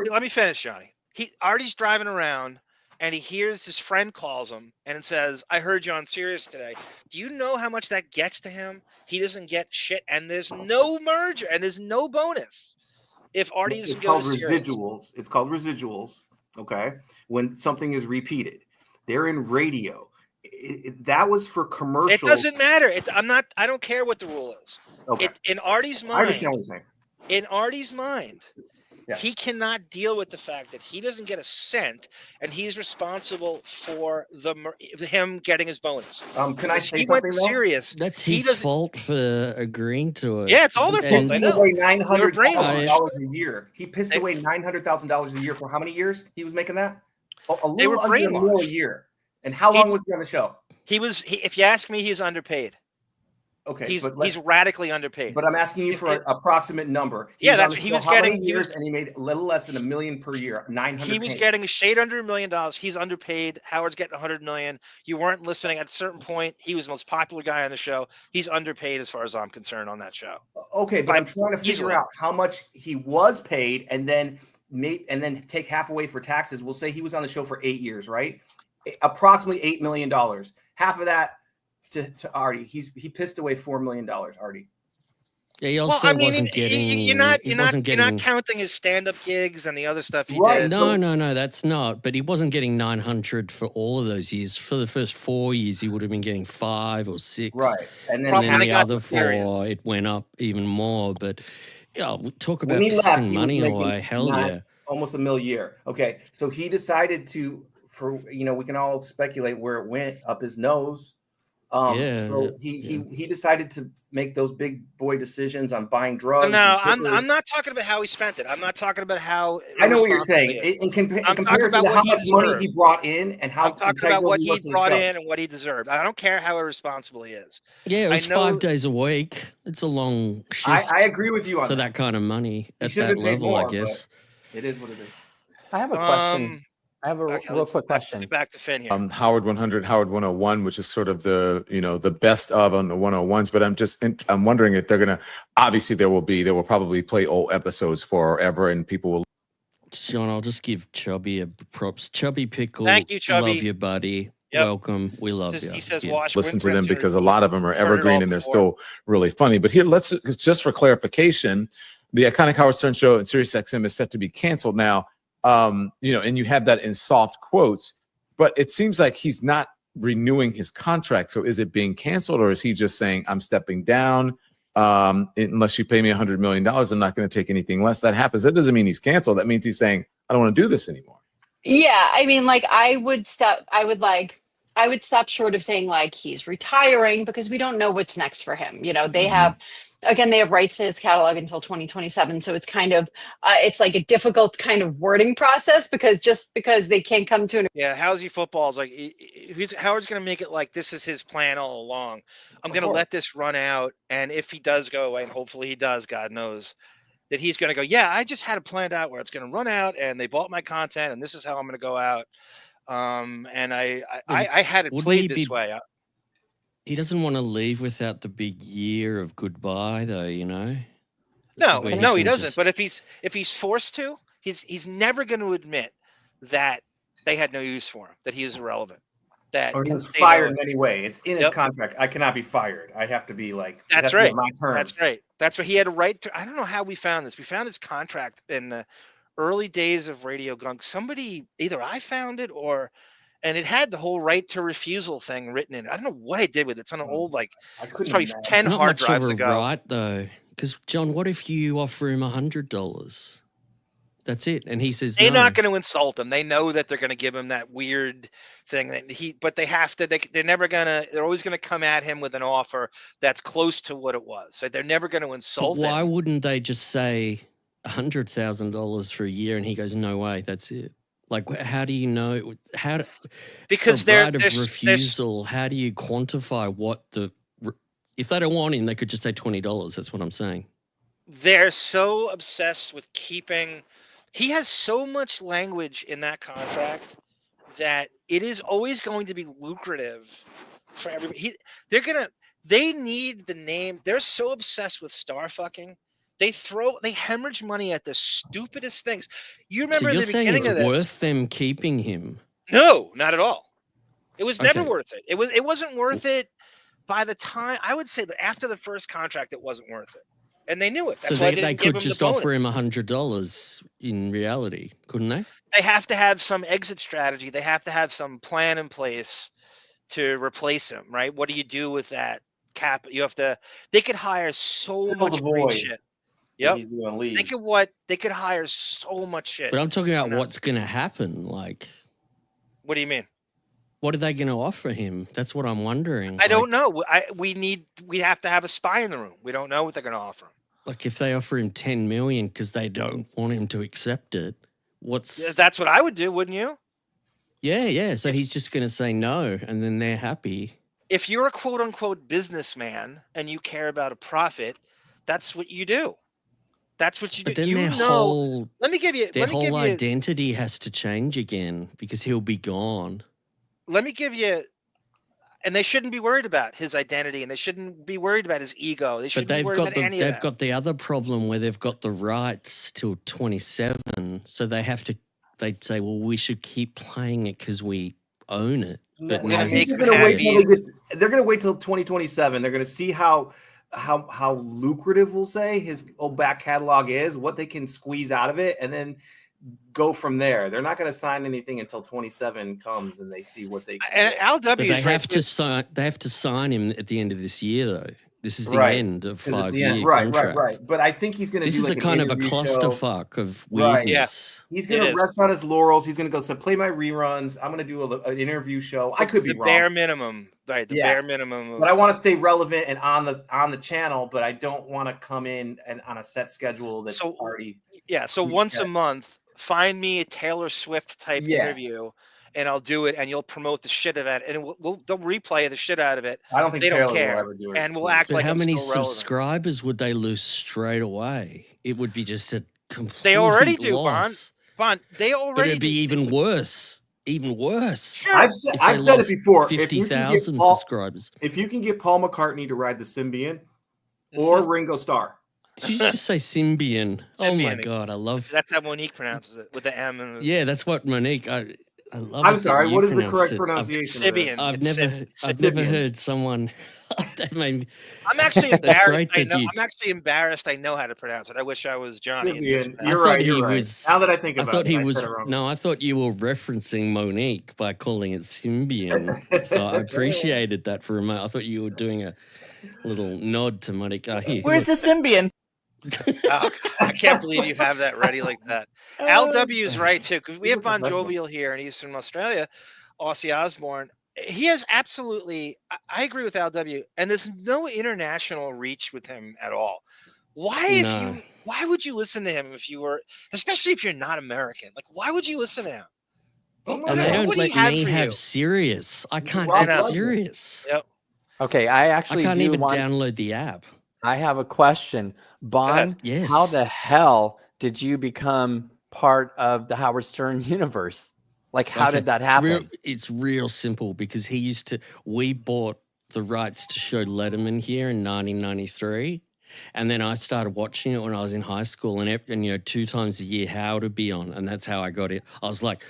let me finish, Johnny. Artie's driving around and he hears his friend calls him and says, "I heard you on Sirius today." Do you know how much that gets to him? He doesn't get shit, and there's no merger and there's no bonus. If Artie's called residuals. It's called residuals. Okay, when something is repeated, they're in radio. That was for commercial. It doesn't matter. I don't care what the rule is. Okay. In Artie's mind, I understand what you're saying. In Artie's mind, he cannot deal with the fact that he doesn't get a cent, and he's responsible for him getting his bonus. Can I say he something? Went serious. That's his fault for agreeing to it. Yeah, it's all their fault. He pissed away $900,000 a year. He pissed away $900,000 a year for how many years? He was making that a little under $1 million a year. And how long was he on the show? If you ask me, he's underpaid. Okay, he's radically underpaid. But I'm asking you for an approximate number. He was getting years, and he made a little less than $1 million per year. 900. He was getting a shade under $1 million. He's underpaid. Howard's getting $100 million. You weren't listening at a certain point. He was the most popular guy on the show. He's underpaid as far as I'm concerned on that show. Okay, but I'm trying to figure out how much he was paid, and then take half away for taxes. We'll say he was on the show for 8 years, right? Approximately $8 million. Half of that to Artie. He pissed away $4 million, Artie. Yeah, he also wasn't getting. You're not counting his stand-up gigs and the other stuff he did. No, that's not. But he wasn't getting 900 for all of those years. For the first 4 years, he would have been getting 5 or 6. Right, and then the other 4, it went up even more. But we talk about pissing money away. Hell yeah, almost $1 million a year. Okay, so he decided to. We can all speculate where it went up his nose. So he decided to make those big boy decisions on buying drugs. No, I'm not talking about how he spent it. I'm not talking about how. I know what you're saying. In comparison to how much money he brought in and how. I'm talking about what he brought in and what he deserved. I don't care how irresponsible he is. Yeah, it was 5 days a week. It's a long shift. I agree with you on that kind of money at that level. I guess it is what it is. I have a question. I have a real quick question. Back to Finn here. Howard 100, Howard 101, which is sort of the best of on the 101s. But I'm wondering if they're gonna. Obviously, they will probably play old episodes forever, and people will. John, I'll just give Chubby a props. Chubby Pickle. Thank you, Chubby. Love you, buddy. Yep. Welcome. We love you. He says, listen to them because a lot of them are evergreen and they're still really funny. But here, just for clarification, the iconic Howard Stern show and SiriusXM is set to be canceled now. And you have that in soft quotes, but it seems like he's not renewing his contract. So is it being canceled, or is he just saying, I'm stepping down? Unless you pay me $100 million, I'm not going to take anything less. That happens. That doesn't mean he's canceled. That means he's saying, I don't want to do this anymore. Yeah. I mean, I would stop short of saying he's retiring, because we don't know what's next for him. They have rights to his catalog until 2027. So it's kind of, it's like a difficult kind of wording process, because they can't come to an. Yeah. How's he football is Howard's going to make it like this is his plan all along. I'm going to let this run out. And if he does go away, and hopefully he does, God knows, that he's going to go, yeah, I just had it planned out where it's going to run out and they bought my content and this is how I'm going to go out. And I had it played this way. He doesn't want to leave without the big year of goodbye, though. No, he doesn't. But if he's forced to, he's never going to admit that they had no use for him, that he is irrelevant, or he was fired anyway. It's in his contract. I cannot be fired. I have to be that's right. My terms. That's right. That's what he had a right to. I don't know how we found this. We found his contract in the early days of Radio Gunk. Somebody, either I found it and it had the whole right to refusal thing written in it. I don't know what I did with it. It's on an old, it's probably 10 hard drives ago. Right, though. Because, John, what if you offer him $100? That's it. And he says they're not going to insult him. They know that they're going to give him that weird thing but they have to, they're never going to, they're always going to come at him with an offer that's close to what it was. So they're never going to insult him. Why wouldn't they just say, $100,000 for a year, and he goes, "No way, that's it." Like, how do you know? Because the right of refusal. How do you quantify what if they don't want him, they could just say $20. That's what I'm saying. They're so obsessed with keeping. He has so much language in that contract that it is always going to be lucrative for everybody. They need the name. They're so obsessed with star fucking. They hemorrhage money at the stupidest things. You remember So you're in the saying beginning it's of this? worth them keeping him? No, not at all. It was never Okay. worth it. It wasn't worth it by the time. I would say that after the first contract, it wasn't worth it, and they knew it. That's So why they didn't give could him just the bonus. offer him $100 in reality, couldn't they? They have to have some exit strategy. They have to have some plan in place to replace him, right? What do you do with that cap? You have to. They could hire so Fill much the great void. shit. Yeah, Yep. he's going to leave. They could hire so much shit. But I'm talking about on that. what's going to happen. Like, What do you mean? what are they going to offer him? That's what I'm wondering. I don't know. We have to have a spy in the room. We don't know what they're going to offer him. Like, if they offer him $10 million because they don't want him to accept it, That's what I would do, wouldn't you? Yeah. So he's just going to say no, and then they're happy. If you're a quote unquote businessman and you care about a profit, that's what you do. That's what you do. But then You their know. whole Let me give you. identity has to change again because he'll be gone. Let me give you. And they shouldn't be worried about his identity, and they shouldn't be worried about his ego. They But shouldn't be they've worried got about any of they've that. got the other problem where they've got the rights till 27, so they have to. They'd say, well, we should keep playing it because we own it. But No, no, they're going to wait till they're going to wait till 2027. They're going to see how lucrative, we'll say, his old back catalog is, what they can squeeze out of it, and then go from there. They're not going to sign anything until 27 comes and they see what they can And get. LW But they is have to sign. They have to sign him at the end of this year, though. This is the Right. end of 'Cause it's the 5-year end. Right. contract. But I think he's going to This do is like a kind of a interview show. clusterfuck of Right. weirdness. He's going to rest on his laurels. He's going to go, so play my reruns. I'm going to do an interview show. I could be the wrong. bare minimum, right? The Yeah. bare minimum. But I want to stay relevant and on the channel, but I don't want to come in and on a set schedule that's already. Yeah. So once a month, find me a Taylor Swift type interview, and I'll do it, and you'll promote the shit of it, and they'll replay the shit out of it. I don't think they Taylor don't will care, ever do it. and we'll act But like how I'm many still relevant. subscribers would they lose straight away? It would be just a complete They already do, loss. Bond. They But already it'd be even worse. Even worse. Sure. I've If said they it before. If you can get 50,000 Paul- subscribers. If you can get Paul McCartney to ride the Symbian or Ringo Starr. Did you just say Symbian? Oh my Symbian. God, I love. That's how Monique pronounces it with the M. And the, Yeah, that's what Monique. I love. I'm it that sorry, you what is the pronounced correct it. pronunciation of it? Sibian. I've It's never Sibian. heard someone. That made- I'm actually That's embarrassed. great I that know. you- I'm actually embarrassed. I know how to pronounce it. I wish I was Johnny. and Sibian. just- I You're thought right. he You're right. was- Now that I think I about thought it, he I was. said it wrong. No, I thought you were referencing Monique by calling it Symbian. So I appreciated that for a moment. I thought you were doing a little nod to Monique. Here, Where's the Symbian? Oh, I can't believe you have that ready like that. LW is right too, because we have Bon Jovial here in Eastern Australia, Ozzy Osbourne. He has absolutely. I agree with LW, and there's no international reach with him at all. No. Why would you listen to him if you were, especially if you're not American? Like, why would you listen to him? And What they don't would he let have me for have you? Sirius. I can't Rob get Legend. Sirius. Yep. Okay, I I actually can't do even want. download the app. I have a question, Bon. Yes. How the hell did you become part of the Howard Stern universe? Like, how Okay, did that it's happen? It's real simple because we bought the rights to show Letterman here in 1993. And then I started watching it when I was in high school, and 2 times a year Howard would be on, and that's how I got it. I was like,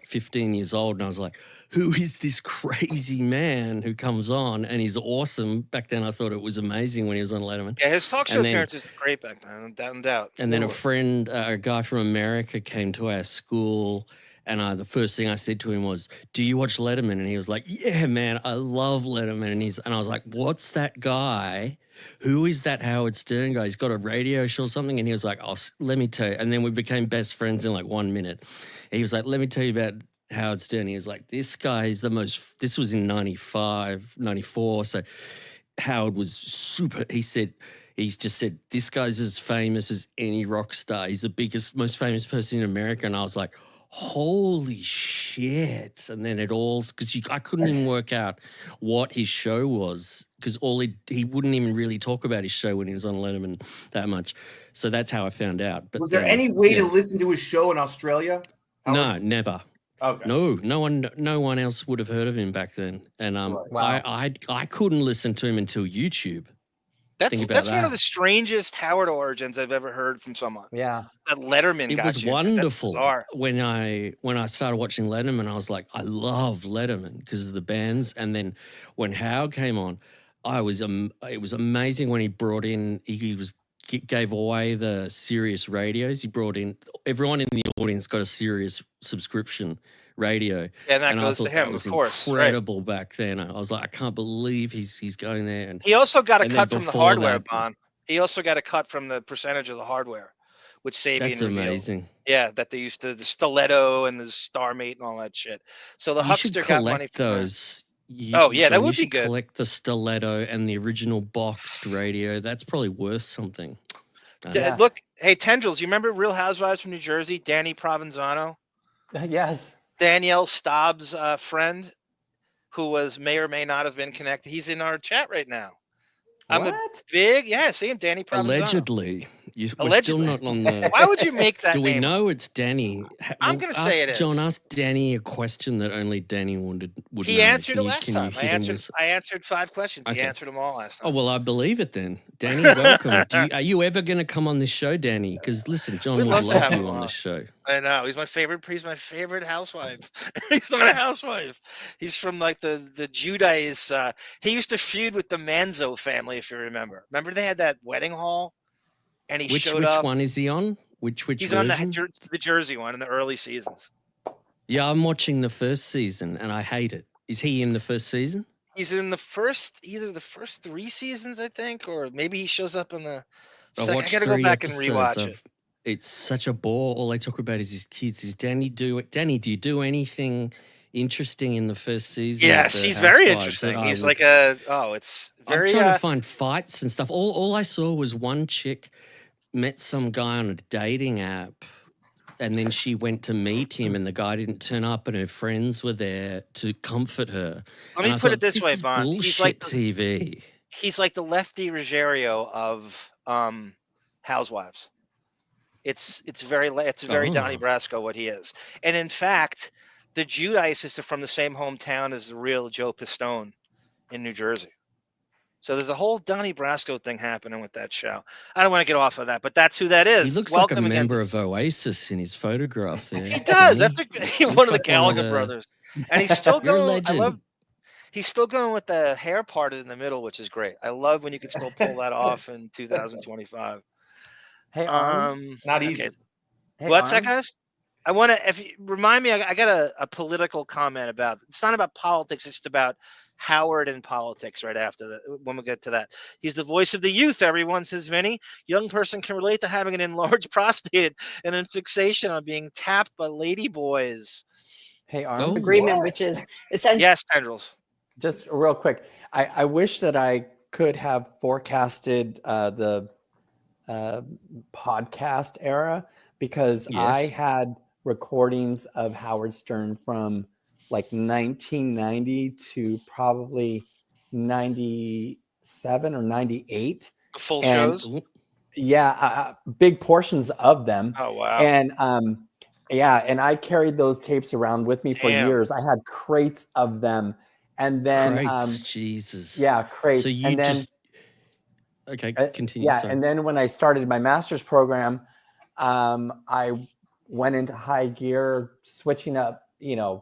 15 years old, and I was like, who is this crazy man who comes on and he's awesome? Back then I thought it was amazing when he was on Letterman. Yeah, his talk show And then- appearances were great back then, without doubt. And then a guy from America came to our school, and the first thing I said to him was, "Do you watch Letterman?" And he was like, "Yeah, man, I love Letterman." And I was like, "What's that guy? Who is that Howard Stern guy? He's got a radio show or something." And he was like, "Oh, let me tell you." And then we became best friends in like 1 minute. He was like, "Let me tell you about Howard Stern." He was like, "This guy is this was in 95, 94. So Howard was super." He said, he's just said, this guy's as famous as any rock star. He's the biggest, most famous person in America. And I was like, holy shit. And then it all, because I couldn't even work out what his show was, because he wouldn't even really talk about his show when he was on Letterman that much. So that's how I found out. But was there any way to listen to his show in Australia? No, never. Okay. No one else would have heard of him back then. And I couldn't listen to him until YouTube. That's one of the strangest Howard origins I've ever heard from someone. Yeah. That Letterman got was you. wonderful. That's when I started watching Letterman, I was like, I love Letterman because of the bands. And then when Howard came on, it was amazing when he brought in, gave away the Sirius radios. He brought in, everyone in the audience got a Sirius subscription radio. And that goes to him, was of course. Incredible back then. I was like, I can't believe he's going there. And he also got a and cut then from the before hardware, that- Bon. He also got a cut from the percentage of the hardware, which Sabian That's revealed. amazing. Yeah, that they used to the stiletto and the Starmate and all that shit. So the You should huckster got money collect from that. those. Oh, yeah, that John, would you be should good. Collect the stiletto and the original boxed radio. That's probably worth something. Look, hey, Tendrils, you remember Real Housewives from New Jersey, Danny Provenzano? Yes. Danielle Staub's friend, who may or may not have been connected. He's in our chat right now. I'm a big, see him, Danny Provenzano. Allegedly. We're still not on the... Why would you make that Do we name know it's Danny? I'm going to say it is. John, ask Danny a question that only Danny would He know. answered Can it you- last can you time. hit him with- I answered 5 questions. He Okay. answered them all last time. Oh, well, I believe it then. Danny, welcome. Are you ever going to come on this show, Danny? Because listen, John We'd would love to have love him you on on. the show. I know. He's my favorite housewife. He's not a housewife. He's from like the Judice. He used to feud with the Manzo family, if you remember. Remember they had that wedding hall? And he Which showed up. one is he on? Which He's version? on the Jersey one in the early seasons. Yeah, I'm watching the first season and I hate it. Is he in the first season? He's in either the first 3 seasons, I think, or maybe he shows up in the I second. I watched gotta go 3 back and episodes rewatch it. of- It's such a bore. All they talk about is his kids. Danny, do you do anything interesting in the first season? Yes, of the he's very Housewives that interesting. I He's would- like it's very. I'm trying to find fights and stuff. All I saw was one chick met some guy on a dating app, and then she went to meet him, and the guy didn't turn up, and her friends were there to comfort her. Let And me I put thought, it this way, is Bon. bullshit He's like TV. He's like the Lefty Ruggiero of Housewives. It's very Donnie Brasco what he is, and in fact, the Judices are from the same hometown as the real Joe Pistone in New Jersey. So there's a whole Donnie Brasco thing happening with that show. I don't want to get off of that, but that's who that is. He looks Welcome like a again. member of Oasis in his photograph there. He does. doesn't That's he? one of like the one Gallagher the- brothers, and he's still You're a going. legend. He's still going with the hair parted in the middle, which is great. I love when you can still pull that off in 2025. Hey, Arm. Not easy. Okay. Hey, What's that, Arm? guys? I want to. If you remind me, I got a political comment about. It's not about politics. It's about Howard and politics. Right after that, when we get to that, he's the voice of the youth. Everyone says, Vinny, young person can relate to having an enlarged prostate and a fixation on being tapped by lady boys. Hey, Arm. Agreement, which is essentially Yes, Tendrils. Just real quick, I wish that I could have forecasted the podcast era, because I had recordings of Howard Stern from like 1990 to probably 97 or 98. Full And shows? Yeah, big portions of them. Oh, wow. And and I carried those tapes around with me for Damn. years. I had crates of them. And then Crates, Jesus. yeah, crates. So you and then, just okay, continue. yeah, sorry. and then when I started my master's program, I went into high gear, switching up,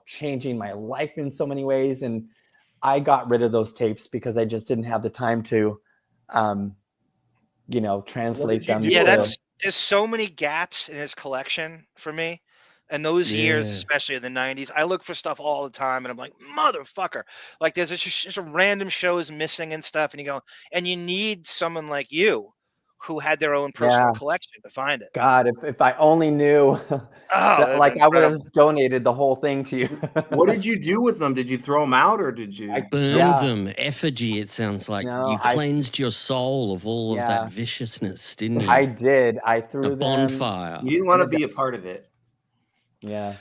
changing my life in so many ways, and I got rid of those tapes because I just didn't have the time to, translate them. Yeah, to- there's so many gaps in his collection for me. And those years, Yeah. especially in the 90s, I look for stuff all the time and I'm like, motherfucker. Like there's just a random shows missing and stuff. And you go, and you need someone like you who had their own personal Yeah. collection to find it. God, if I only knew, that'd like been I would have incredible. donated the whole thing to you. What did you do with them? Did you throw them out or did you? Burned them, effigy. It sounds like No, you cleansed your soul of all of that viciousness, didn't you? I did. I threw a them. bonfire. You didn't want to be a part of it. Yeah. All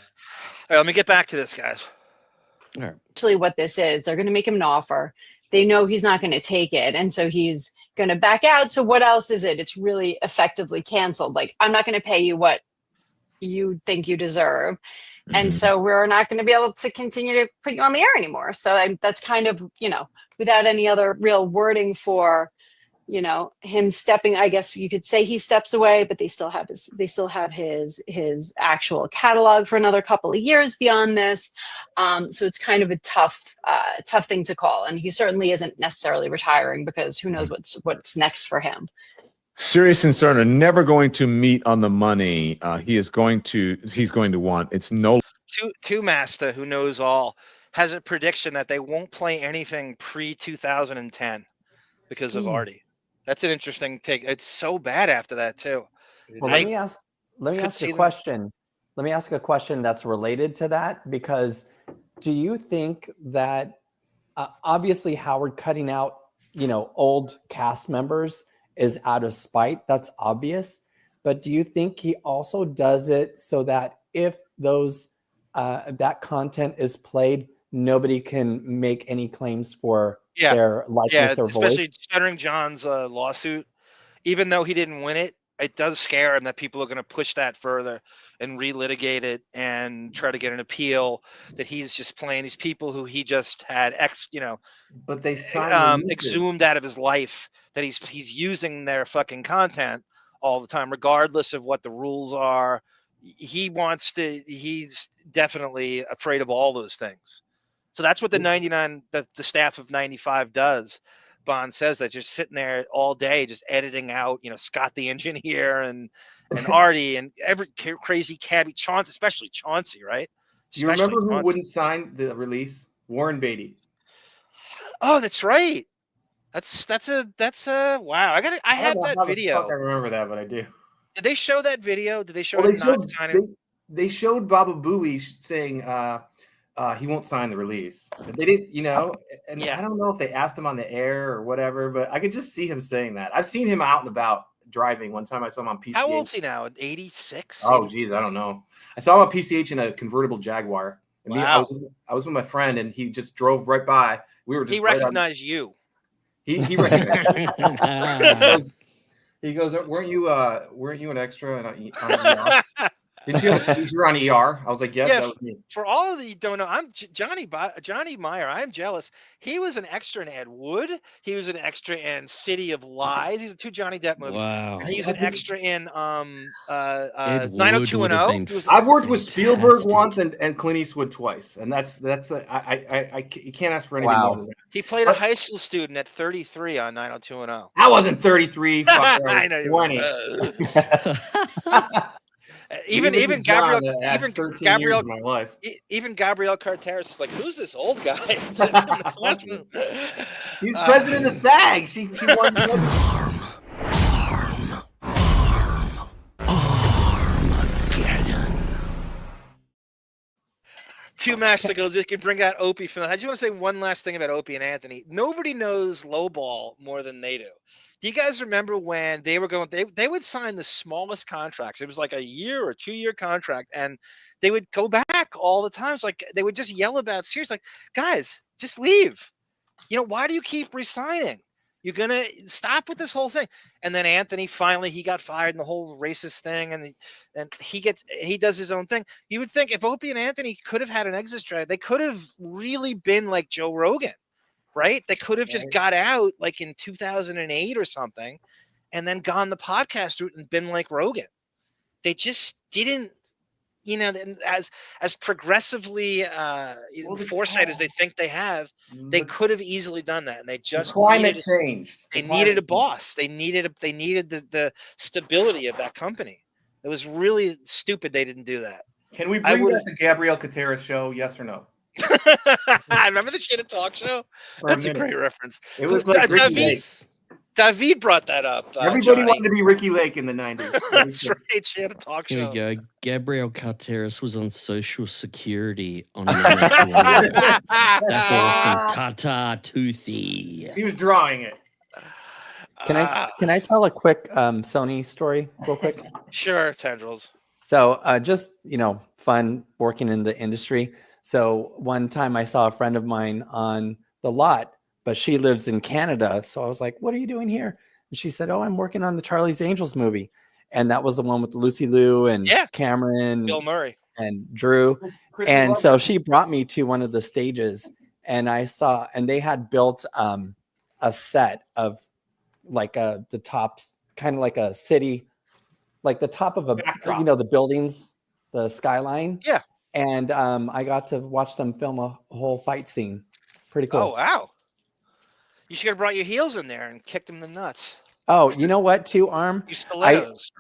right, let me get back to this, guys. Actually, what this is, they're going to make him an offer. They know he's not going to take it, and so he's going to back out. So what else is it? It's really effectively canceled. Like, I'm not going to pay you what you think you deserve, and so we're not going to be able to continue to put you on the air anymore. So that's kind of, without any other real wording for, him stepping. I guess you could say he steps away, but they still have his actual catalog for another couple of years beyond this. So it's kind of a tough thing to call, and he certainly isn't necessarily retiring, because who knows what's next for him. Sirius and Stern are never going to meet on the money. He's going to want. It's no. Two Master, who knows all, has a prediction that they won't play anything pre-2010 because of Artie. That's an interesting take. It's so bad after that too. Well, let me ask a question. Let me ask a question that's related to that, because do you think that obviously Howard cutting out, old cast members is out of spite? That's obvious. But do you think he also does it so that if those that content is played, nobody can make any claims for their likeness or voice? Especially Stuttering John's lawsuit. Even though he didn't win it, it does scare him that people are going to push that further and relitigate it and try to get an appeal that he's just playing these people who he just had but they exhumed out of his life, that he's using their fucking content all the time, regardless of what the rules are. He's definitely afraid of all those things. So that's what the staff of 95 does. Bond says that, just sitting there all day, just editing out, Scott the engineer and Artie and every crazy cabbie, Chaunce, especially Chauncey, right? You remember who wouldn't sign the release? Warren Beatty. Oh, that's right. That's a wow. I have that video. I remember that, but I do. Did they show that video? Did they show him not signing? They showed Baba Booey saying he won't sign the release. But they didn't, and I don't know if they asked him on the air or whatever, but I could just see him saying that. I've seen him out and about driving. One time I saw him on PCH. How old is he now? 86? Oh, geez, I don't know. I saw him on PCH in a convertible Jaguar. And wow. I was with my friend, and he just drove right by. We were just. He recognized you. He recognized. He goes, weren't you an extra on ER? Did you were on ER? I was like, yes, that was me. For all of you don't know, I'm Johnny Meyer. I'm jealous. He was an extra in Ed Wood. He was an extra in City of Lies. He's in 2 Johnny Depp movies. Wow. He's an extra in 90210. I've worked with Spielberg once and Clint Eastwood twice, and that's you can't ask for anything more than that. He played a high school student at 33 on 90210. I wasn't 33. I know 20. Even Gabrielle Carteris is like, who's this old guy sitting in the classroom? He's president of SAG. She won. Two Masticles, you can bring out Opie from. I just want to say one last thing about Opie and Anthony. Nobody knows lowball more than they do. Do you guys remember when they were going? They would sign the smallest contracts. It was like a year or 2-year contract, and they would go back all the time. It's like they would just yell about Sirius, like, guys, just leave. Why do you keep resigning? You're gonna stop with this whole thing. And then Anthony finally he got fired in the whole racist thing, and he does his own thing. You would think if Opie and Anthony could have had an exit strategy, they could have really been like Joe Rogan, right? They could have just got out like in 2008 or something, and then gone the podcast route and been like Rogan. They just didn't. As progressively foresight as they think they have, they could have easily done that, and they just climate changed. They needed a boss. They needed the stability of that company. It was really stupid they didn't do that. Can we bring back the Gabrielle Carteris show? Yes or no? I remember the Shit and Talk show. That's a great reference. It was like David brought that up. Everybody Johnny. wanted to be Ricky Lake in the 90s. That's right. She had a talk Here show. we go. Gabrielle Carteris was on Social Security on 91. That's awesome. Tata Toothy. She was drawing it. Can I tell a quick Sony story real quick? Sure, tendrils. So just, fun working in the industry. So one time I saw a friend of mine on the lot, but she lives in Canada. So I was like, what are you doing here? And she said, oh, I'm working on the Charlie's Angels movie. And that was the one with Lucy Liu and Cameron. Bill Murray. And Drew. And so she brought me to one of the stages and I saw, and they had built a set of like the tops, kind of like a city, like the top of a, the buildings, the skyline. Yeah. And I got to watch them film a whole fight scene. Pretty cool. Oh, wow. You should have brought your heels in there and kicked them in the nuts. Oh, you know what, too, Arm? You stilettos.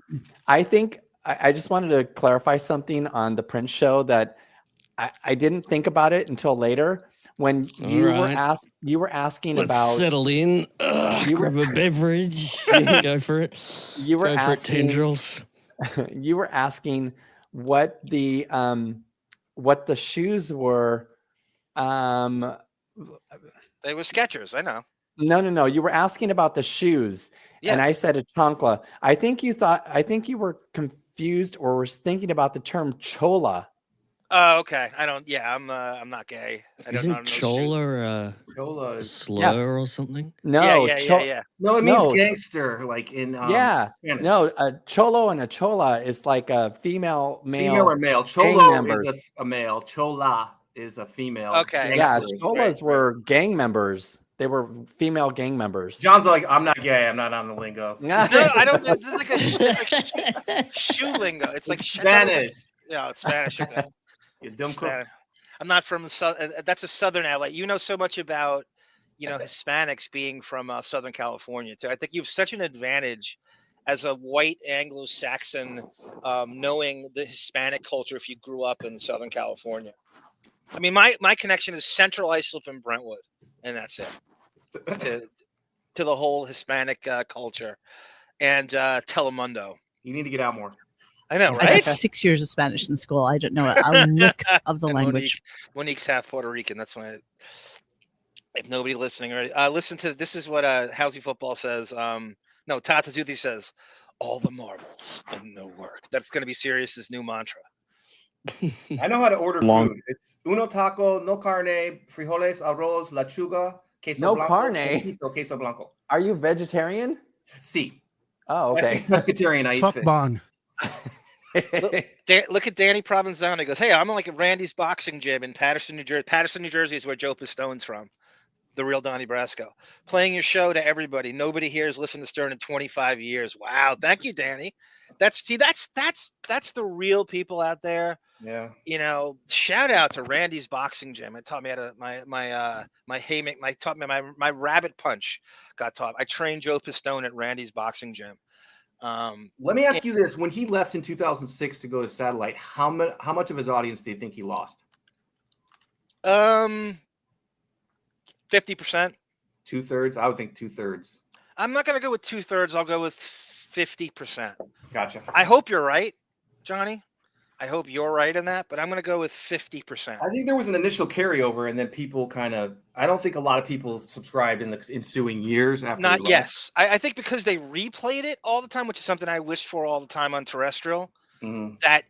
I think I just wanted to clarify something on the Prince show that I didn't think about it until later when you were asking Let's about settle in. Grab a beverage. Go for it. You were Go for it, tendrils. You were asking what the shoes were. They were Skechers, I know. No. You were asking about the shoes. Yeah. And I said a chancla. I think you were confused or were thinking about the term chola. Oh, okay. I'm not gay. Isn't chola a slur or something? No. Yeah. No, it means gangster, like in Spanish. No, a cholo and a chola is like a female, Female or male. Cholo is a male. Chola is a female. Okay. Yeah, cholas were gang members. They were female gang members. John's like, I'm not gay. I'm not on the lingo. No, I don't. This is like a shoe lingo. It's like Spanish. Yeah, it's Spanish. Okay. You dumb cook. I'm not from that's a southern outlet. You know so much about Hispanics being from Southern California too. I think you have such an advantage as a white Anglo-Saxon, knowing the Hispanic culture if you grew up in Southern California. I mean, my connection is Central Islip and Brentwood, and that's it. To the whole Hispanic culture and Telemundo. You need to get out more. I know, I right? did 6 years of Spanish in school. I don't know a lick of the language. Monique's half Puerto Rican. That's why. If nobody listening already, listen to this. Is what Housey Football says. No, Tata Tuthi says, all the marbles and no work. That's going to be Sirius's new mantra. I know how to order food. It's uno taco, no carne, frijoles, arroz, lechuga, queso no blanco, carne. Queso blanco. Are you vegetarian? Si. Oh, okay. Pescatarian. I eat Fuck fish. Bon. Look at Danny Provenzano. He goes, hey, I'm like at Randy's boxing gym in Patterson, New Jersey. Patterson, New Jersey is where Joe Pistone's from. The real Donnie Brasco. Playing your show to everybody. Nobody here has listened to Stern in 25 years. Wow. Thank you, Danny. That's the real people out there. Yeah. Shout out to Randy's boxing gym. It taught me how to my rabbit punch got taught. I trained Joe Pistone at Randy's boxing gym. Let me ask you this: when he left in 2006 to go to satellite, how much of his audience do you think he lost? 50%. 2/3. I would think 2/3. I'm not going to go with 2/3. I'll go with 50%. Gotcha. I hope you're right, Johnny. I hope you're right in that, but I'm going to go with 50%. I think there was an initial carryover, and then people I don't think a lot of people subscribed in the ensuing years after. Yes. I think because they replayed it all the time, which is something I wish for all the time on terrestrial, that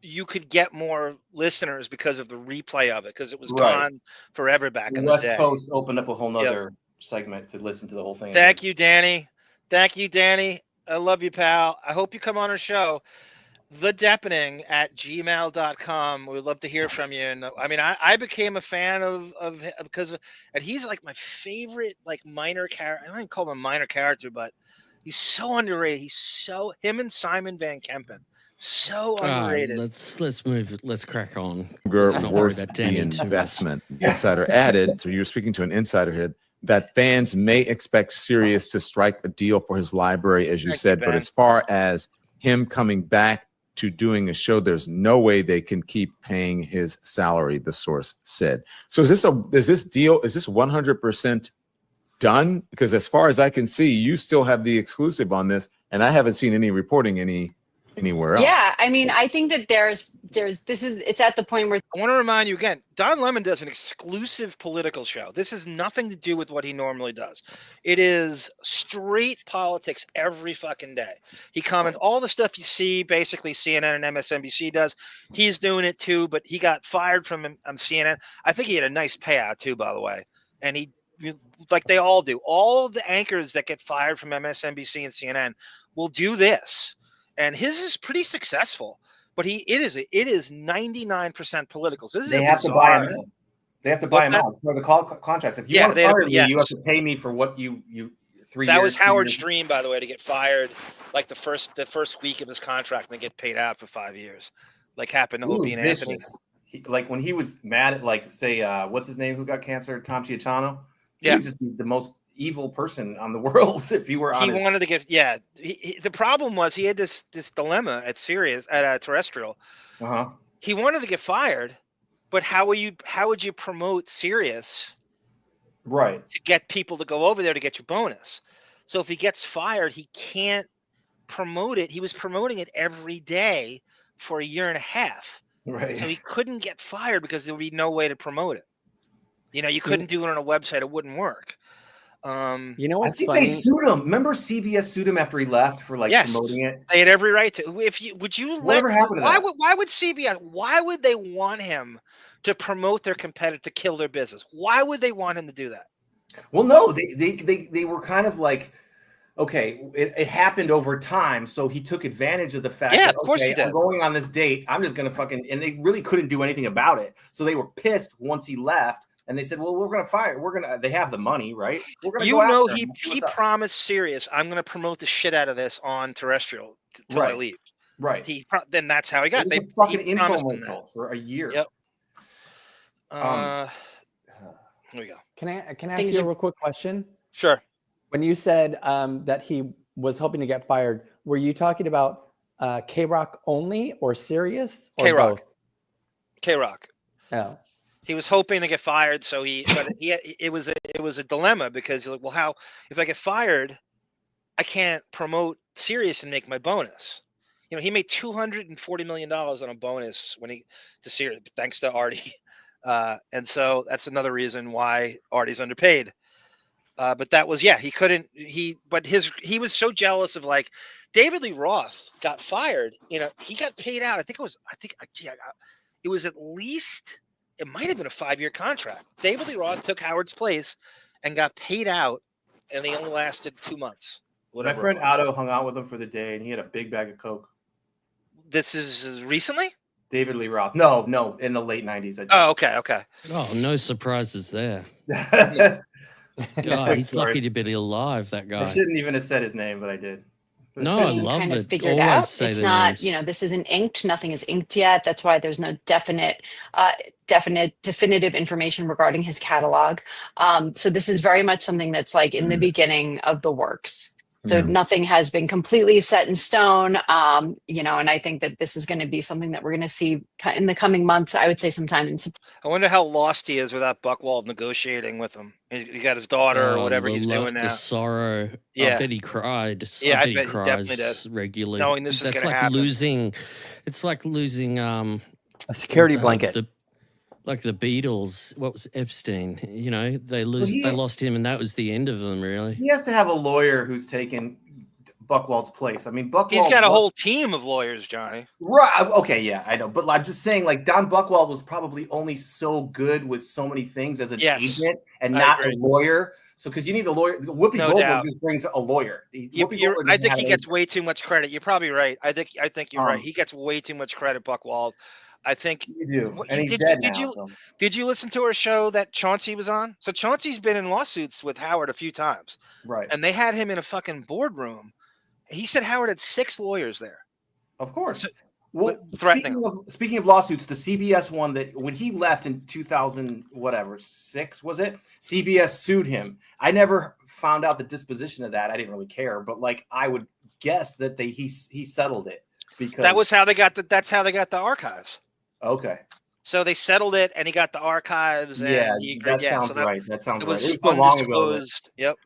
you could get more listeners because of the replay of it, because it was gone forever back in the West day. Coast opened up a whole nother segment to listen to the whole thing. Thank you, Danny. I love you, pal. I hope you come on our show. Deppening@gmail.com. We'd love to hear from you. And I mean, I became a fan of him because he's like my favorite, like minor character. I don't even call him a minor character, but he's so underrated. Him and Simon Van Kempen. So underrated. Let's move. Let's crack on. Let's not worry about the investment. Insider added, so you're speaking to an insider here, that fans may expect Sirius to strike a deal for his library, as you said. But as far as him coming back to doing a show, there's no way they can keep paying his salary, the source said. So is this 100% done? Because as far as I can see, you still have the exclusive on this, and I haven't seen any reporting anywhere else. Yeah, I mean, I think that it's at the point where I want to remind you again, Don Lemon does an exclusive political show. This has nothing to do with what he normally does. It is straight politics every fucking day. He comments all the stuff you see, basically CNN and MSNBC does. He's doing it too, but he got fired from CNN. I think he had a nice payout too, by the way. And like they all do. All the anchors that get fired from MSNBC and CNN will do this. And his is pretty successful, but it is 99% political. So they have to buy him out. They have to buy him out for the contracts. If you want to fire me, you have to pay me for what you 3 years. That was Howard's dream, by the way, to get fired like the first week of his contract and then get paid out for 5 years, like happened to Opie and Anthony. Like when he was mad at, like, say, what's his name who got cancer, Tom Chiachano. He would just be the most evil person on the world if you were honest. He wanted to get the problem was he had this dilemma at Sirius at Terrestrial. He wanted to get fired, but how would you promote Sirius to get people to go over there to get your bonus? So if he gets fired, he can't promote it. He was promoting it every day for a year and a half. So he couldn't get fired because there would be no way to promote it. You couldn't do it on a website. It wouldn't work. You know what's I think funny? they sued him. Remember CBS sued him after he left for promoting it? They had every right to. Whatever happened to that? Why would CBS? Why would they want him to promote their competitor to kill their business? Why would they want him to do that? Well, no, they were kind of like, okay, it happened over time, so he took advantage of the fact that, of course he did. I'm going on this date, I'm just going to and they really couldn't do anything about it. So they were pissed once he left. And they said, well, we're going to fire. They have the money, right? We're going to he promised Sirius, I'm going to promote the shit out of this on Terrestrial till I leave. Right. Then that's how he got. It was a fucking infomercial for a year. Yep. Here we go. Can I ask you a real quick question? Sure. When you said that he was hoping to get fired, were you talking about K-Rock only or Sirius? Or K-Rock. both? K-Rock. Oh. He was hoping to get fired, so it was a dilemma because he's like, well, how if I get fired, I can't promote Sirius and make my bonus. He made $240 million on a bonus to Sirius, thanks to Artie, and so that's another reason why Artie's underpaid. But that was he couldn't he was so jealous of, like, David Lee Roth got fired. He got paid out. It was at least. It might have been a 5-year contract. David Lee Roth took Howard's place and got paid out, and they only lasted 2 months. My friend Otto hung out with him for the day, and he had a big bag of Coke. This is recently? David Lee Roth. No, in the late 90s. Oh, okay. Oh, no surprises there. He's lucky to be alive, that guy. I shouldn't even have said his name, but I did. No, I love kind it. of figured Always out. say It's the not, names. this isn't inked. Nothing is inked yet. That's why there's no definitive information regarding his catalog. So this is very much something that's like in the beginning of the works. So nothing has been completely set in stone, and I think that this is going to be something that we're going to see in the coming months. I would say sometime in September. I wonder how lost he is without Buchwald negotiating with him. He got his daughter or whatever he's doing now. The sorrow. Yeah. I bet he cried. Yeah, I bet he definitely cries does. regularly. Knowing this is That's going to like happen. It's like losing a security blanket. Like the Beatles. What was Epstein? They lost him, and that was the end of them, really. He has to have a lawyer who's taken Buchwald's place. I mean, He's got a whole team of lawyers, Johnny. Right. Okay. Yeah, I know. But I'm just saying, like, Don Buchwald was probably only so good with so many things as an agent and not a lawyer. So, because you need a lawyer. Whoopi Goldberg just brings a lawyer. I think he gets way too much credit. You're probably right. I think you're right. He gets way too much credit, Buchwald. I think you do. And he's dead now. Did you listen to our show that Chauncey was on? So Chauncey's been in lawsuits with Howard a few times. Right. And they had him in a fucking boardroom. He said Howard had 6 lawyers there. Of course. So, well, threatening. Speaking of lawsuits, the CBS one that when he left in 2006, was it? CBS sued him. I never found out the disposition of that. I didn't really care, but like I would guess that he settled it because that's how they got the archives. Okay. So they settled it, and he got the archives. Yeah, and he, that yeah, sounds so that, right. That sounds it right. was It was so long ago. undisclosed. Yep.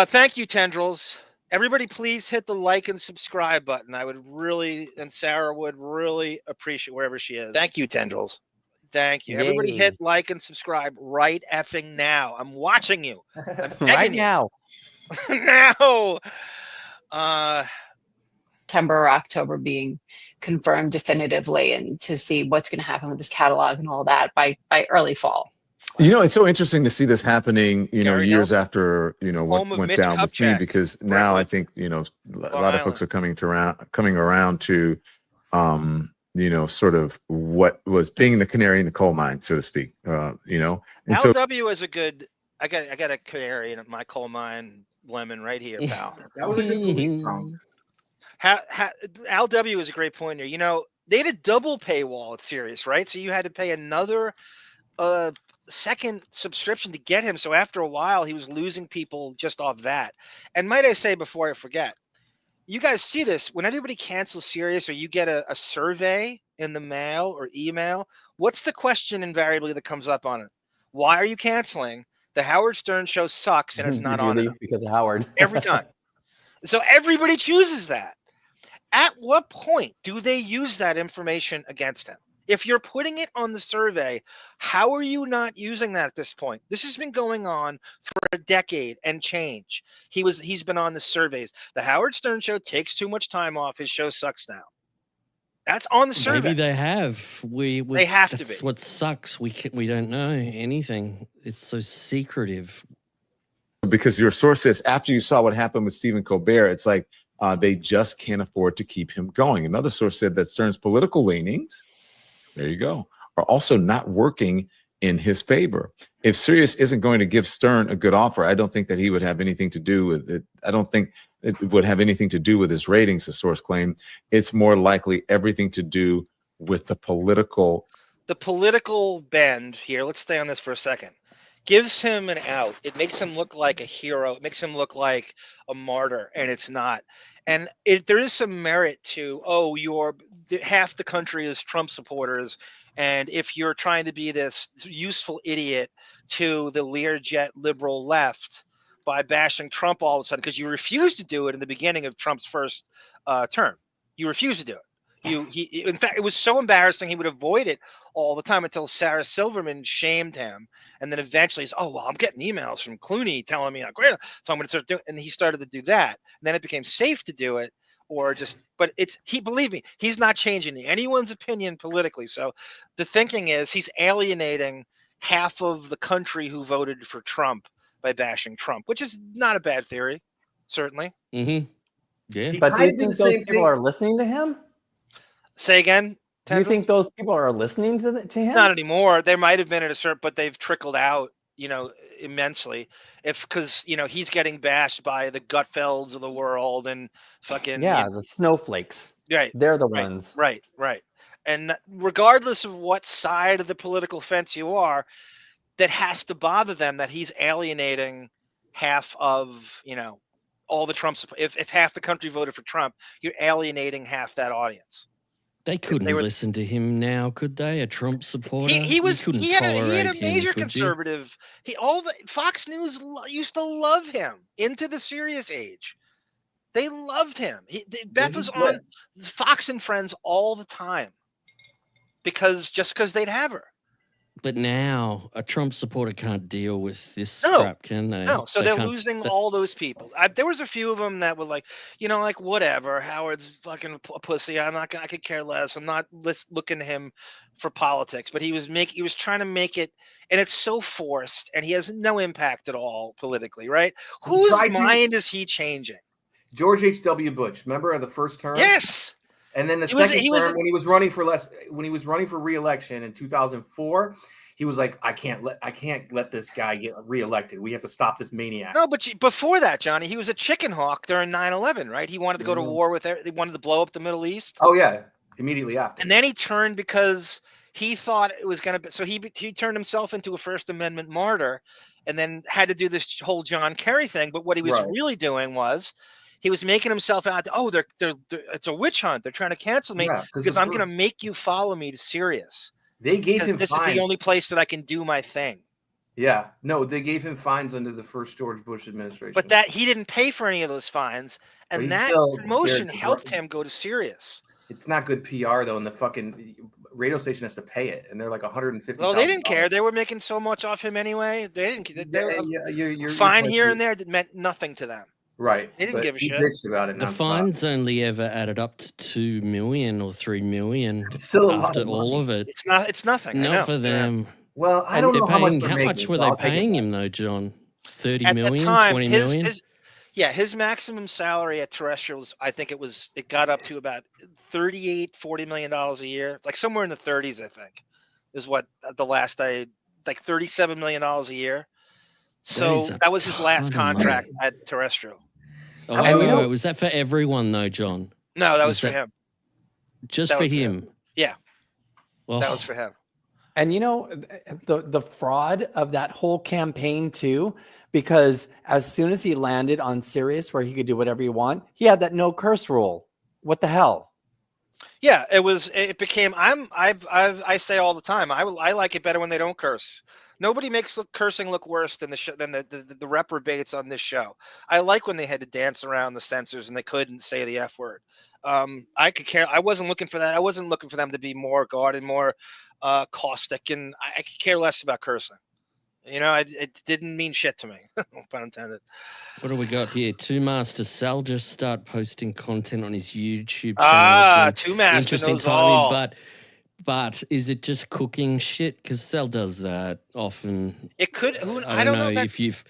Thank you, Tendrils. Everybody, please hit the like and subscribe button. I would really, and Sarah would really appreciate wherever she is. Thank you, Tendrils. Thank you. Everybody Yay. hit like and subscribe right effing now. I'm watching you. I'm Right begging you. now. Now. September or October being confirmed definitively, and to see what's going to happen with this catalog and all that by early fall. You know, it's so interesting to see this happening, Gary years Nelson. after, what Home of went Mitch down with me, Kupchak. because now I think, a lot of folks are coming around to, sort of what was being the canary in the coal mine, so to speak, and so LW is a good, I got a canary in my coal mine, Lemon, right here, pal. That was a good police song. LW is a great pointer. They had a double paywall at Sirius, right? So you had to pay another second subscription to get him. So after a while, he was losing people just off that. And might I say, before I forget, you guys see this when anybody cancels Sirius, or you get a survey in the mail or email. What's the question invariably that comes up on it? Why are you canceling? The Howard Stern show sucks and it's not on it. Because of Howard. Every time. So everybody chooses that. At what point do they use that information against him? If you're putting it on the survey, how are you not using that at this point? This has been going on for a decade and change. He's been on the surveys. The Howard Stern show takes too much time off. His show sucks now. That's on the survey. Maybe they have. They have to be. That's what sucks. We don't know anything. It's so secretive. because your source says after you saw what happened with Stephen Colbert, it's like they just can't afford to keep him going. Another source said that Stern's political leanings, there you go, are also not working in his favor. If Sirius isn't going to give Stern a good offer, I don't think that he would have anything to do with it. I don't think it would have anything to do with his ratings, the source claimed. It's more likely everything to do with the political bend here. Let's stay on this for a second. Gives him an out. It makes him look like a hero. It makes him look like a martyr, and it's not. And there is some merit to, half the country is Trump supporters, and if you're trying to be this useful idiot to the Learjet liberal left by bashing Trump all of a sudden, because you refused to do it in the beginning of Trump's first term. You refused to do it. In fact, it was so embarrassing he would avoid it all the time until Sarah Silverman shamed him, and then eventually he's, I'm getting emails from Clooney telling me how great, so I'm going to start doing. And he started to do that. And then it became safe to do it, but believe me, he's not changing anyone's opinion politically. So the thinking is he's alienating half of the country who voted for Trump by bashing Trump, which is not a bad theory, certainly. Mm-hmm. Yeah, but do you think those people are listening to him? Say again. Do you think those people are listening to him? Not anymore. There might have been at a certain, but they've trickled out, immensely. Because he's getting bashed by the Gutfelds of the world and fucking the snowflakes. Right, they're the ones. Right. And regardless of what side of the political fence you are, that has to bother them that he's alienating half of all the Trump. If half the country voted for Trump, you're alienating half that audience. They couldn't listen to him now, could they? A Trump supporter? He had a major him, conservative. Fox News used to love him into the Sirius age. They loved him. Beth was on Fox and Friends all the time because they'd have her. But now a Trump supporter can't deal with this crap, can they? No, so they're losing all those people. There was a few of them that were like, whatever. Howard's fucking a pussy. I could care less. I'm not looking to him for politics. But he was trying to make it, and it's so forced, and he has no impact at all politically, right? Whose mind is he changing? George H.W. Bush, remember the first term? Yes. And then the second term, when he was running for re-election in 2004, he was like, I can't let this guy get reelected. We have to stop this maniac. No, but before that, Johnny, he was a chicken hawk during 9/11, right? He wanted to go to war with they wanted to blow up the Middle East. Oh yeah, immediately after. And then he turned because he thought it was going to be. So he turned himself into a First Amendment martyr, and then had to do this whole John Kerry thing. But what he was really doing was, he was making himself out to, it's a witch hunt. They're trying to cancel me because I'm going to make you follow me to Sirius. They gave him This fines. is the only place that I can do my thing. Yeah, no, they gave him fines under the first George Bush administration. But that he didn't pay for any of those fines, But and he's that still promotion there to helped grow. him go to Sirius. It's not good PR though, and the fucking radio station has to pay it, and they're like 150. Well, they didn't care. They were making so much off him anyway. They didn't. You're fine here and there meant nothing to them. Right. They didn't give a he shit. bitched about it. The nonstop. fines only ever added up to 2 million or 3 million still a lot after of all money. of it. It's nothing. I know. Not for them. Well, I And don't they're know how much paying- they're how making, much were so they I'll take it paying back. him though, John? 30 At million, the time, 20 million? his maximum salary at terrestrials, I think it got up to about $40 million a year, like somewhere in the 30s, I think, is what the last like $37 million a year. So that was his last contract at terrestrial. Oh, wait, was that for everyone though, John? No, that was for him. Just That for was for him. Yeah, Well, that was for him. And you know, the fraud of that whole campaign too, because as soon as he landed on Sirius where he could do whatever he want, he had that no curse rule. What the hell? Yeah, it became. I say all the time. I like it better when they don't curse. Nobody makes cursing look worse than the reprobates on this show. I like when they had to dance around the censors and they couldn't say the F word. I could care. I wasn't looking for that. I wasn't looking for them to be more guarded, more caustic, and I could care less about cursing. You know, it didn't mean shit to me. No pun intended. What do we got here? Two Master Sal just start posting content on his YouTube channel. Two Master Interesting knows timing, all. but is it just cooking shit? Because Sal does that often. It could. I don't know if you've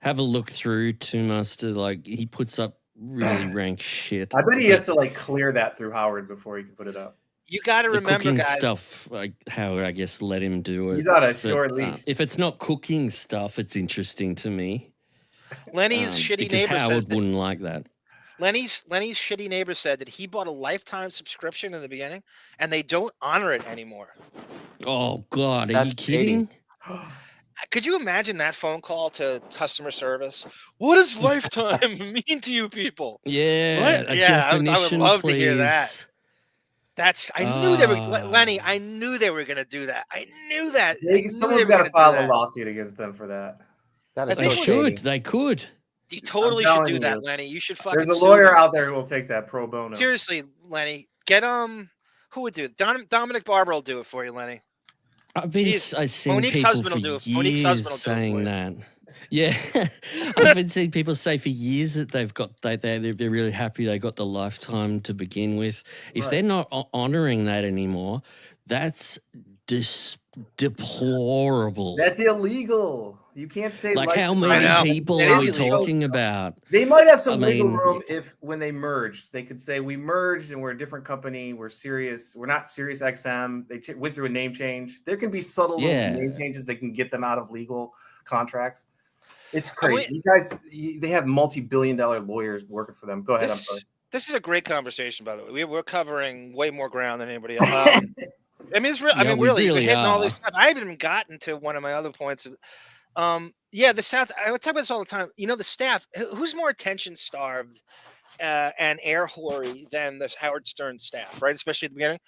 have a look through Two Master. Like he puts up really rank shit. I bet he has to like clear that through Howard before he can put it up. You got to The remember, cooking guys. stuff, like Howard, I guess, let him do it. He's on a But, short leash. if it's not cooking stuff, it's interesting to me. Lenny's shitty because neighbor Howard says that wouldn't like that. Lenny's shitty neighbor said that he bought a lifetime subscription in the beginning, and they don't honor it anymore. Oh God, are you kidding? Could you imagine that phone call to customer service? What does lifetime mean to you people? Yeah, What? a Yeah, I would definition, love please. to hear that. I knew they were Lenny. I knew they were going to do that. I knew that. I knew Someone's they were got gonna to do file a that. lawsuit against them for that. That is They so should. They could. You totally I'm should do telling that, you. Lenny. You should fucking. There's a sue lawyer them. out there who will take that pro bono. Seriously, Lenny, get who would do it? Dominic Barber will do it for you, Lenny. I've been Jeez, I've seen Monique's people husband for will do it. Monique's husband years will do it saying for you. that. Yeah, I've been seeing people say for years that they're really happy they got the lifetime to begin with. If Right. they're not honoring that anymore, that's deplorable. That's illegal. You can't say Like how lifetime. many people It are is we illegal. talking about? They might have some I wiggle mean, room if when they merged, they could say we merged and we're a different company. We're Sirius. We're not Sirius XM. They went through a name change. There can be subtle little Yeah. name changes that can get them out of legal contracts. It's Oh, crazy. wait. You guys, they have multi-billion-dollar lawyers working for them. Go ahead. I'm sorry. This is a great conversation, by the way. We're covering way more ground than anybody else. I mean, it's real. I Yeah, mean, we really, really we're hitting all this are. stuff. I haven't even gotten to one of my other points. Yeah, the South. I would talk about this all the time. You know, the staff. Who's more attention starved and air hoary than the Howard Stern staff, right? Especially at the beginning.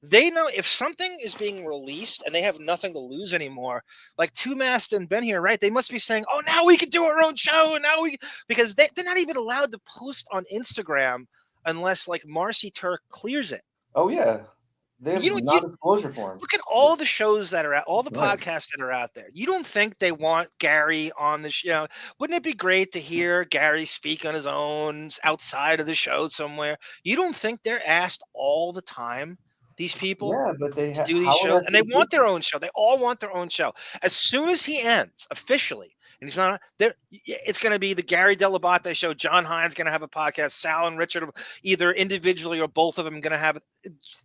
They know if something is being released and they have nothing to lose anymore. Like Two Mast and Ben here, right? They must be saying, "Oh, now we can do our own show," and now we because they're not even allowed to post on Instagram unless like Marcy Turk clears it. Oh yeah, they have non-disclosure form. Look at all the shows that are out, all the Right. podcasts that are out there. You don't think they want Gary on the show? Wouldn't it be great to hear Gary speak on his own outside of the show somewhere? You don't think they're asked all the time? These people Yeah, but they to do these Howard shows, has and they to want do- their own show. They all want their own show. As soon as he ends officially, and he's not there, it's going to be the Gary Delabate show. John Hines going to have a podcast. Sal and Richard, either individually or both of them, going to have it.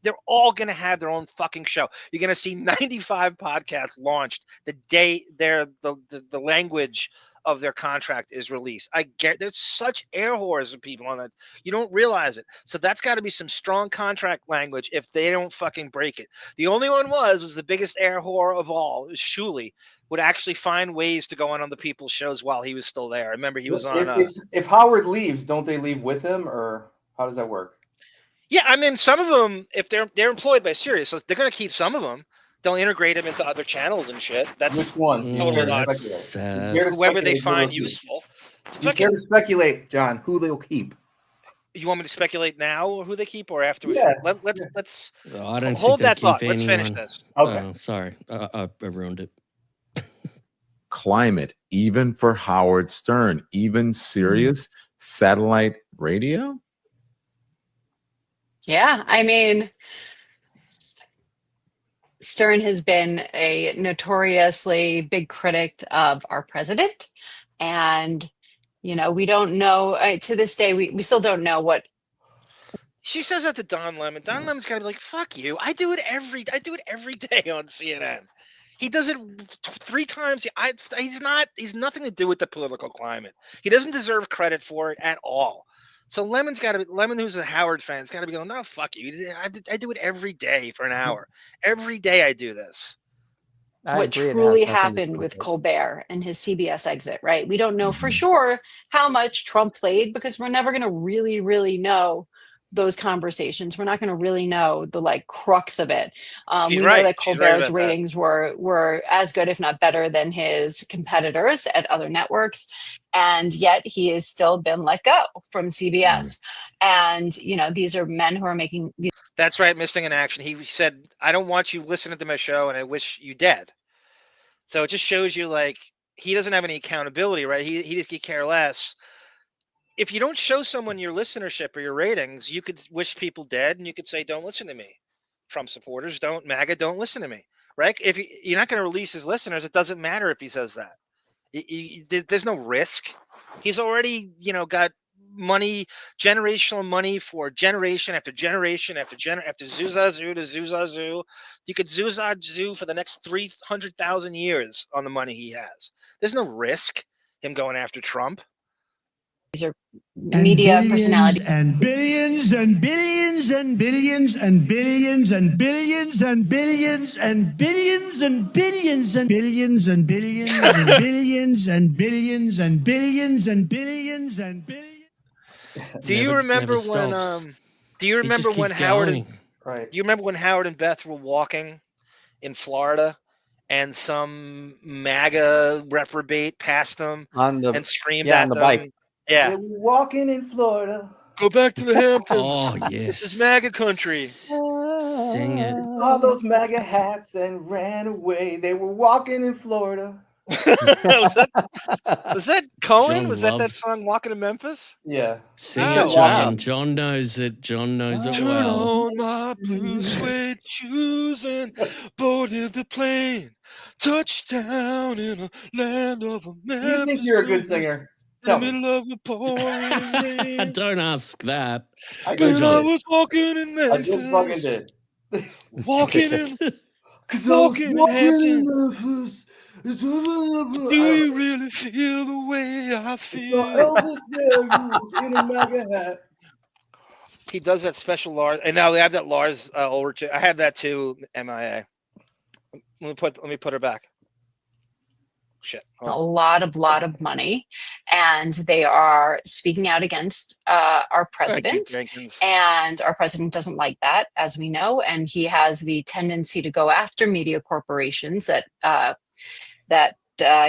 They're all going to have their own fucking show. You're going to see 95 podcasts launched the day the language of their contract is released. I get there's such air whores of people on that. You don't realize it. So that's got to be some strong contract language if they don't fucking break it. The only one was the biggest air whore of all. It was Shuley would actually find ways to go on other people's shows while he was still there. I remember he was on. If Howard leaves, don't they leave with him, or how does that work? Yeah, I mean, some of them, if they're employed by Sirius, so they're going to keep some of them. They'll integrate him into other channels and shit. That's Which ones? total nuts. Whoever they find useful. You care to speculate, John, who they'll keep? You want me to speculate now or who they keep or after? Yeah. Let's I don't hold think they that thought. keep Let's finish anyone. this. Okay. Oh, sorry. I ruined it. Climate, even for Howard Stern, even Sirius satellite radio. Yeah, I mean, Stern has been a notoriously big critic of our president. And, you know, we don't know, to this day, we still don't know what. She says that to Don Lemon. Don Lemon's gotta be like, fuck you. I do it every day on CNN. He does it 3 times. He's nothing to do with the political climate. He doesn't deserve credit for it at all. So Lemon, who's a Howard fan, has got to be going, no, fuck you. I do it every day for an hour. Every day I do this. What truly happened with Colbert and his CBS exit, right? We don't know for sure how much Trump played because we're never going to really, really know those conversations. We're not going to really know the crux of it. We know that Colbert's ratings were as good, if not better, than his competitors at other networks. And yet he has still been let go from CBS. And, you know, these are men who are making these. That's right. Missing in action. He said, I don't want you listening to my show and I wish you dead. So it just shows you he doesn't have any accountability, right? He just could care less. If you don't show someone your listenership or your ratings, you could wish people dead and you could say, don't listen to me. Trump supporters, MAGA, don't listen to me, right? If you're not going to release his listeners, it doesn't matter if he says that. There's no risk. He's already, got money, generational money for generation after generation after Zuzazoo to Zuzazoo. You could Zuzazoo for the next 300,000 years on the money he has. There's no risk him going after Trump. These are media personalities. And billions and billions and billions and billions and billions and billions and billions and billions and billions and billions and billions and billions and billions and billions and billions. Do you remember when? Do you remember when Howard? Do you remember when Howard and Beth were walking in Florida, and some MAGA reprobate passed them and screamed at on the them? bike. Yeah, They were walking in Florida. Go back to the Hamptons. Oh, yes. This is MAGA country. Sing it. Saw those MAGA hats and ran away. They were walking in Florida. was that Cohen? John Was that loves- song "Walking to Memphis"? Yeah. Sing Oh, it, John. wow. John knows it. John knows it Turn well. on my blue suede shoes and boarded the plane. Touchdown in a land of a Memphis. Do you think you're a good singer? Tell me. In the middle of a pouring rain. Don't ask that. When I was walking in I Memphis. just fucking did. Walking in. Walking in Hamptons. Memphis. Do you really feel the way I feel? Elvis Presley in a MAGA hat. He does that special Lars, and now they have that Lars Ulrich. I have that too. MIA. Let me put her back. Shit. A lot of money, and they are speaking out against our president. And our president doesn't like that, as we know, and he has the tendency to go after media corporations that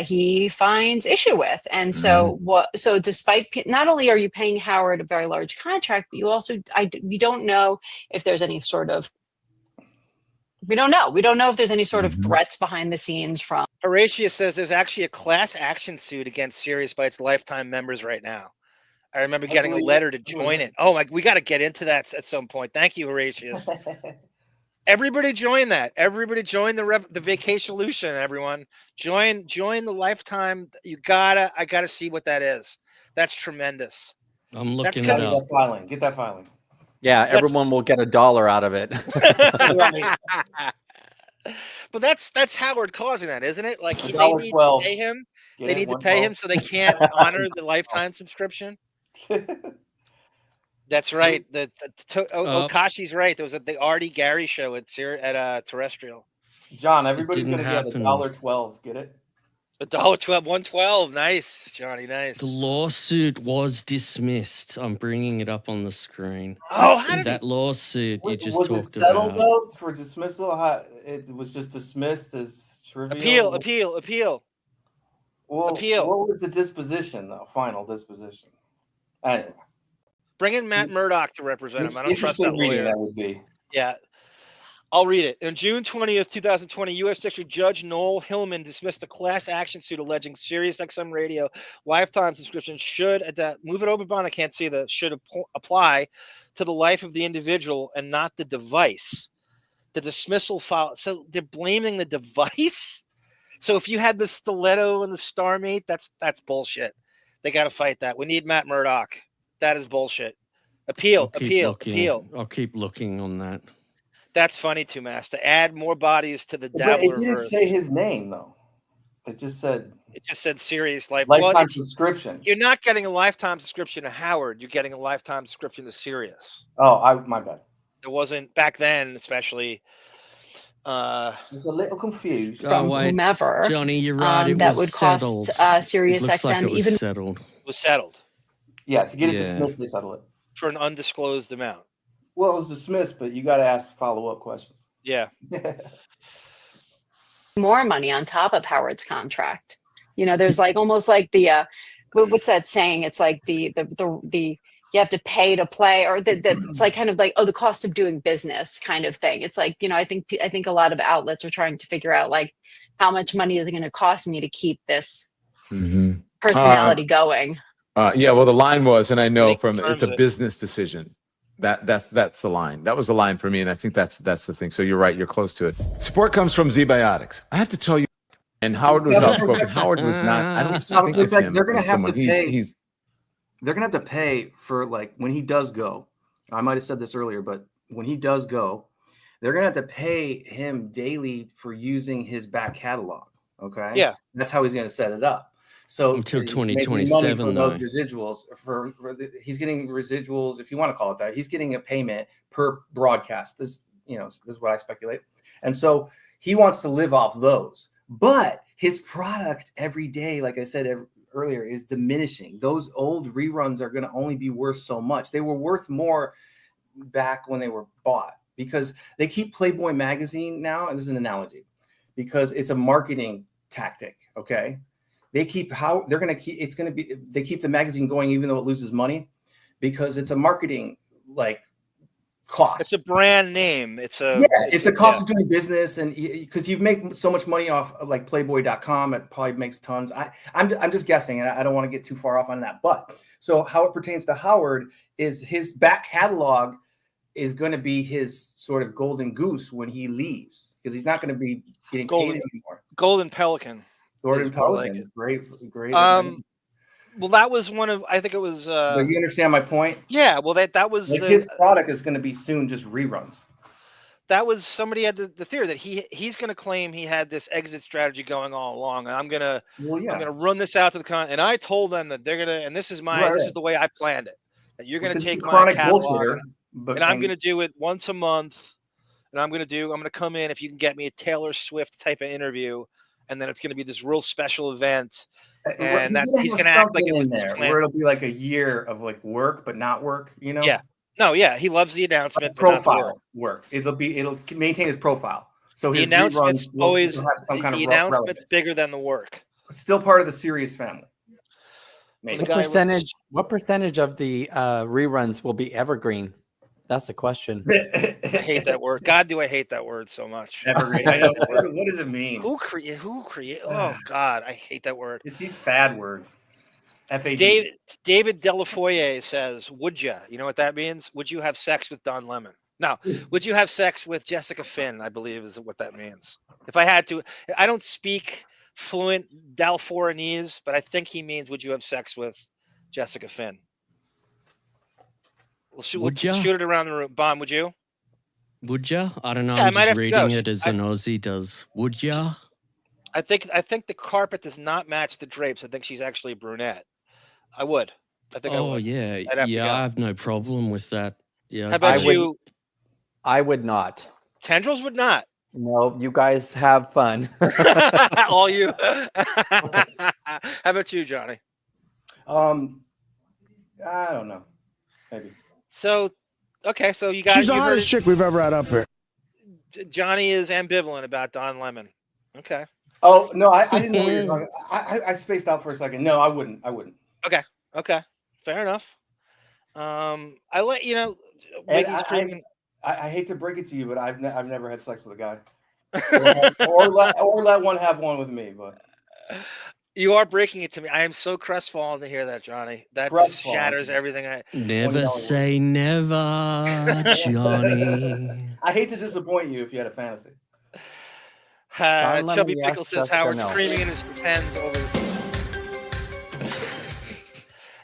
he finds issue with. And so so despite not only are you paying Howard a very large contract, but you also we don't know if there's any sort of we don't know if there's any sort of threats behind the scenes from. Horatio says there's actually a class action suit against Sirius by its lifetime members right now. I remember getting a letter to join it. Oh my, we got to get into that at some point. Thank you, Horatius. Everybody join that. Everybody join the vacation solution. Everyone join the lifetime. I gotta see what that is. That's tremendous. I'm looking Get that filing. Yeah, everyone will get $1 out of it. But that's Howard causing that, isn't it? Like they need $1.12. to pay him. Get They it? need to pay him, so they can't honor the lifetime subscription. That's right. Okashi's right. There was the Artie Gary show at Terrestrial. John, everybody's going to get $1.12. Get it? $1.12, 112. Nice, Johnny. Nice. The lawsuit was dismissed. I'm bringing it up on the screen. Oh, how did that lawsuit you just was it talked settled about? though for dismissal? It was just dismissed as trivial. Appeal. Well, appeal. What was the disposition though? Final disposition. Anyway, bring in Matt Murdock to represent him. I don't trust that lawyer. That would be. Yeah. I'll read it. On June 20th, 2020, U.S. District Judge Noel Hillman dismissed a class action suit alleging SiriusXM radio lifetime subscription should move it over, Bon. I can't see should apply to the life of the individual and not the device. The dismissal file. So they're blaming the device. So if you had the stiletto and the Starmate, that's Oh, bullshit. They got to fight that. We need Matt Murdock. That is bullshit. Appeal. I'll keep looking on that. That's funny, Two Mass. To add more bodies to the But Dabbler. it didn't say his name though. It just said Sirius lifetime subscription. You're not getting a lifetime subscription to Howard. You're getting a lifetime subscription to Sirius. Oh, my bad. It wasn't back then, especially. I was a little confused. From whomever, Johnny, you're right. It that was would settled. cost SiriusXM like it was even settled. It was settled. Yeah, to get it dismissed, they settle it for an undisclosed amount. Well, it was dismissed, but you got to ask follow-up questions. Yeah. more money on top of Howard's contract. You know, there's like almost like the what's that saying? It's like the you have to pay to play, or it's like kind of like, oh, the cost of doing business kind of thing. It's like, you know, I think a lot of outlets are trying to figure out like how much money is it going to cost me to keep this personality going. Yeah, well, the line was, and I know it's a business decision. That's the line. That was the line for me, and I think that's the thing. So you're right. You're close to it. Support comes from Z-Biotics. I have to tell you, and Howard was outspoken. Howard was not. I don't think of him they're gonna as have someone. to pay. He's They're gonna have to pay for, like, when he does go. I might have said this earlier, but when he does go, they're gonna have to pay him daily for using his back catalog. Okay. Yeah, that's how he's gonna set it up. So until he's making 2027, money though. for those residuals he's getting residuals, if you want to call it that. He's getting a payment per broadcast. This is what I speculate. And so he wants to live off those. But his product every day, like I said earlier, is diminishing. Those old reruns are going to only be worth so much. They were worth more back when they were bought, because they keep Playboy magazine now, and this is an analogy, because it's a marketing tactic. Okay. They keep they keep the magazine going even though it loses money, because it's a marketing cost. It's a brand name. It's a cost of doing business, and because you make so much money off of like Playboy.com, it probably makes tons. I'm just guessing, and I don't want to get too far off on that. But so how it pertains to Howard is his back catalog is going to be his sort of golden goose when he leaves, because he's not going to be getting paid anymore. Golden Pelican. Gordon Pelican, great. Well, that was one of, I think it was. But you understand my point? Yeah. Well, that was his product is going to be soon just reruns. That was, somebody had the theory that he's going to claim he had this exit strategy going all along, and I'm gonna run this out to the con. And I told them that they're gonna, and this is this is the way I planned it. That you're going to take my catalog, and I'm going to do it once a month, and I'm going to come in if you can get me a Taylor Swift type of interview. And then it's going to be this real special event, and he's going to act like it was there, where it'll be like a year of like work, but not work. You know? Yeah. No. Yeah. He loves the announcement. Profile work. It'll maintain his profile. So the announcement's always have some kind of announcement's bigger than the work. It's still part of the Sirius family. Maybe. What percentage of the reruns will be evergreen? That's the question. I hate that word. God, do I hate that word so much. Evergreen. I know. What does it mean? Who create? Oh God, I hate that word. It's these fad words. David Delafoye says, "Would you? You know what that means? Would you have sex with Don Lemon? No. Would you have sex with Jessica Finn? I believe is what that means. If I had to, I don't speak fluent Dalforanese, but I think he means, would you have sex with Jessica Finn? We'll shoot it around the room. Bomb, would you? Would ya? I don't know. Yeah, I'm just reading it as an Aussie does. Would ya? I think the carpet does not match the drapes. I think she's actually brunette. I would. I think I would. Yeah. I have no problem with that. Yeah. How about you? I would not. Tendrils would not. No, you guys have fun. All you. How about you, Johnny? I don't know. Maybe. So, okay, so you guys. She's the you heard hottest chick we've ever had up here. Johnny is ambivalent about Don Lemon. Okay. Oh no, I didn't know what you were talking. I spaced out for a second. No, I wouldn't. Okay. Fair enough. I let you know. And I hate to break it to you, but I've never had sex with a guy, or let one have one with me. But you are breaking it to me. I am so crestfallen to hear that, Johnny. That just shatters everything. Never say never, Johnny. I hate to disappoint you if you had a fantasy. Chubby Pickle says Howard's screaming in his depends over this.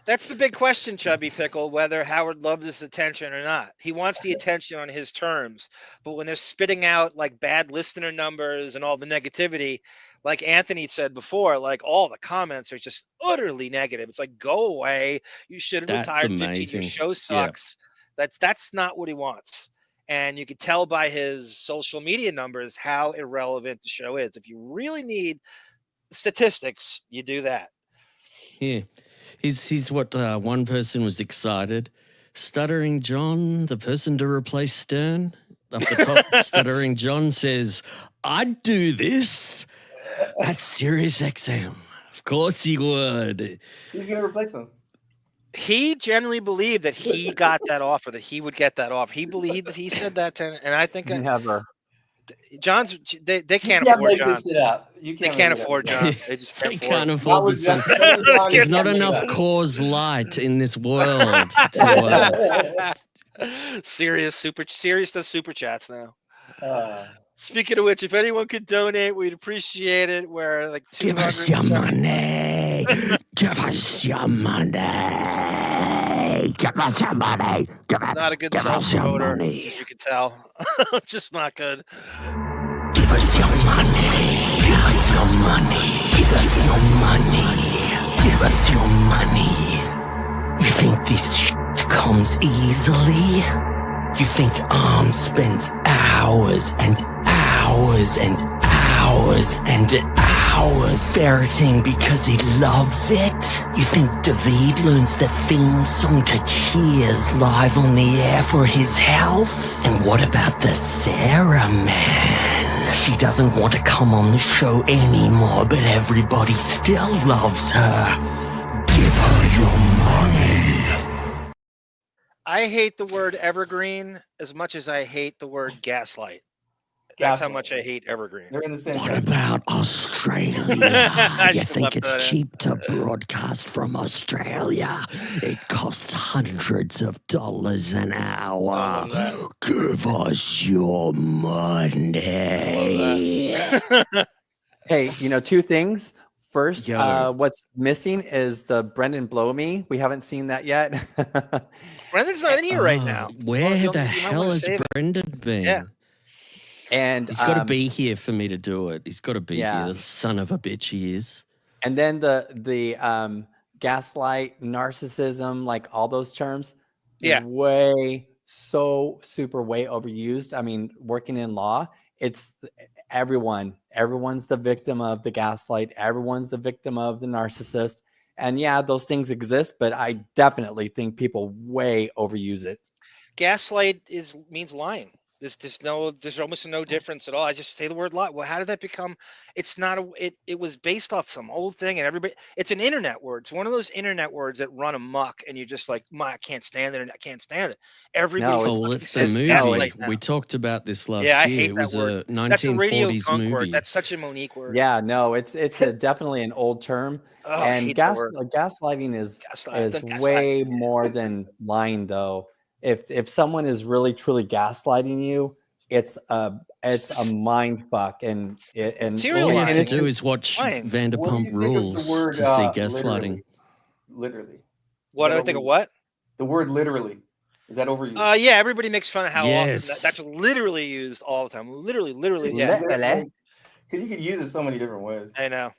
That's the big question, Chubby Pickle, whether Howard loves this attention or not. He wants the attention on his terms, but when they're spitting out like bad listener numbers and all the negativity, like Anthony said before, like all the comments are just utterly negative. It's like, go away. You should have retired. Your show sucks. Yeah. That's not what he wants. And you could tell by his social media numbers how irrelevant the show is. If you really need statistics, you do that. Yeah. He's what one person was excited. Stuttering John, the person to replace Stern. Up the top, Stuttering John says, I'd do this at Sirius XM. Of course he would. He's going to replace him. He genuinely believed that he got that offer, that he would get that offer. He believed that he said that to him, and I think never. John's they can't afford John. They can't afford John. They just can't afford this. There's not enough Coors Light in this world. Sirius does super chats now. Speaking of which, if anyone could donate, we'd appreciate it. We're like give us your money. Give us your money. Give us your money. Not a good self-promoter, as you can tell. Just not good. Give us your money. Give us your money. Give us your money. Give us your money. You think this shit comes easily? You think Arm spends hours and hours and hours and hours ferreting because he loves it? You think David learns the theme song to Cheers live on the air for his health? And what about the Sarah man? She doesn't want to come on the show anymore, but everybody still loves her. Give her your money. I hate the word evergreen as much as I hate the word gaslight. That's how much I hate evergreen. They're in the same. What about Australia? You think it's cheap to broadcast from Australia? It costs hundreds of dollars an hour. Give us your money. Hey, two things. First, what's missing is the Brendan Blow Me. We haven't seen that yet. Brendan's not in here right now. Where the hell has Brendan been? Yeah. And he's got to be here for me to do it. He's got to be here. The son of a bitch he is. And then the gaslight, narcissism, like all those terms. Yeah. Way super overused. I mean, working in law, it's everyone's the victim of the gaslight. Everyone's the victim of the narcissist. And yeah, those things exist, but I definitely think people way overuse it. Gaslight means lying. There's almost no difference at all. I just say the word lie. Well, how did that become? It's not it was based off some old thing, and everybody. It's an internet word. It's one of those internet words that run amok, and you're just like, I can't stand it, and I can't stand it. Everybody. It's a movie. We talked about this last year. It was a 1940s That's a radio movie. Word. That's such a Monique word. Yeah, no, it's definitely an old term. And gaslighting is way more than lying, though. If someone is really truly gaslighting you, it's a mind fuck, and all you have to do is watch Vanderpump Rules to see gaslighting. Literally. What do I think of what? The word literally. Is that overused? Yeah, everybody makes fun of how often that's literally used all the time. Literally, yeah. Because you could use it so many different ways. I know.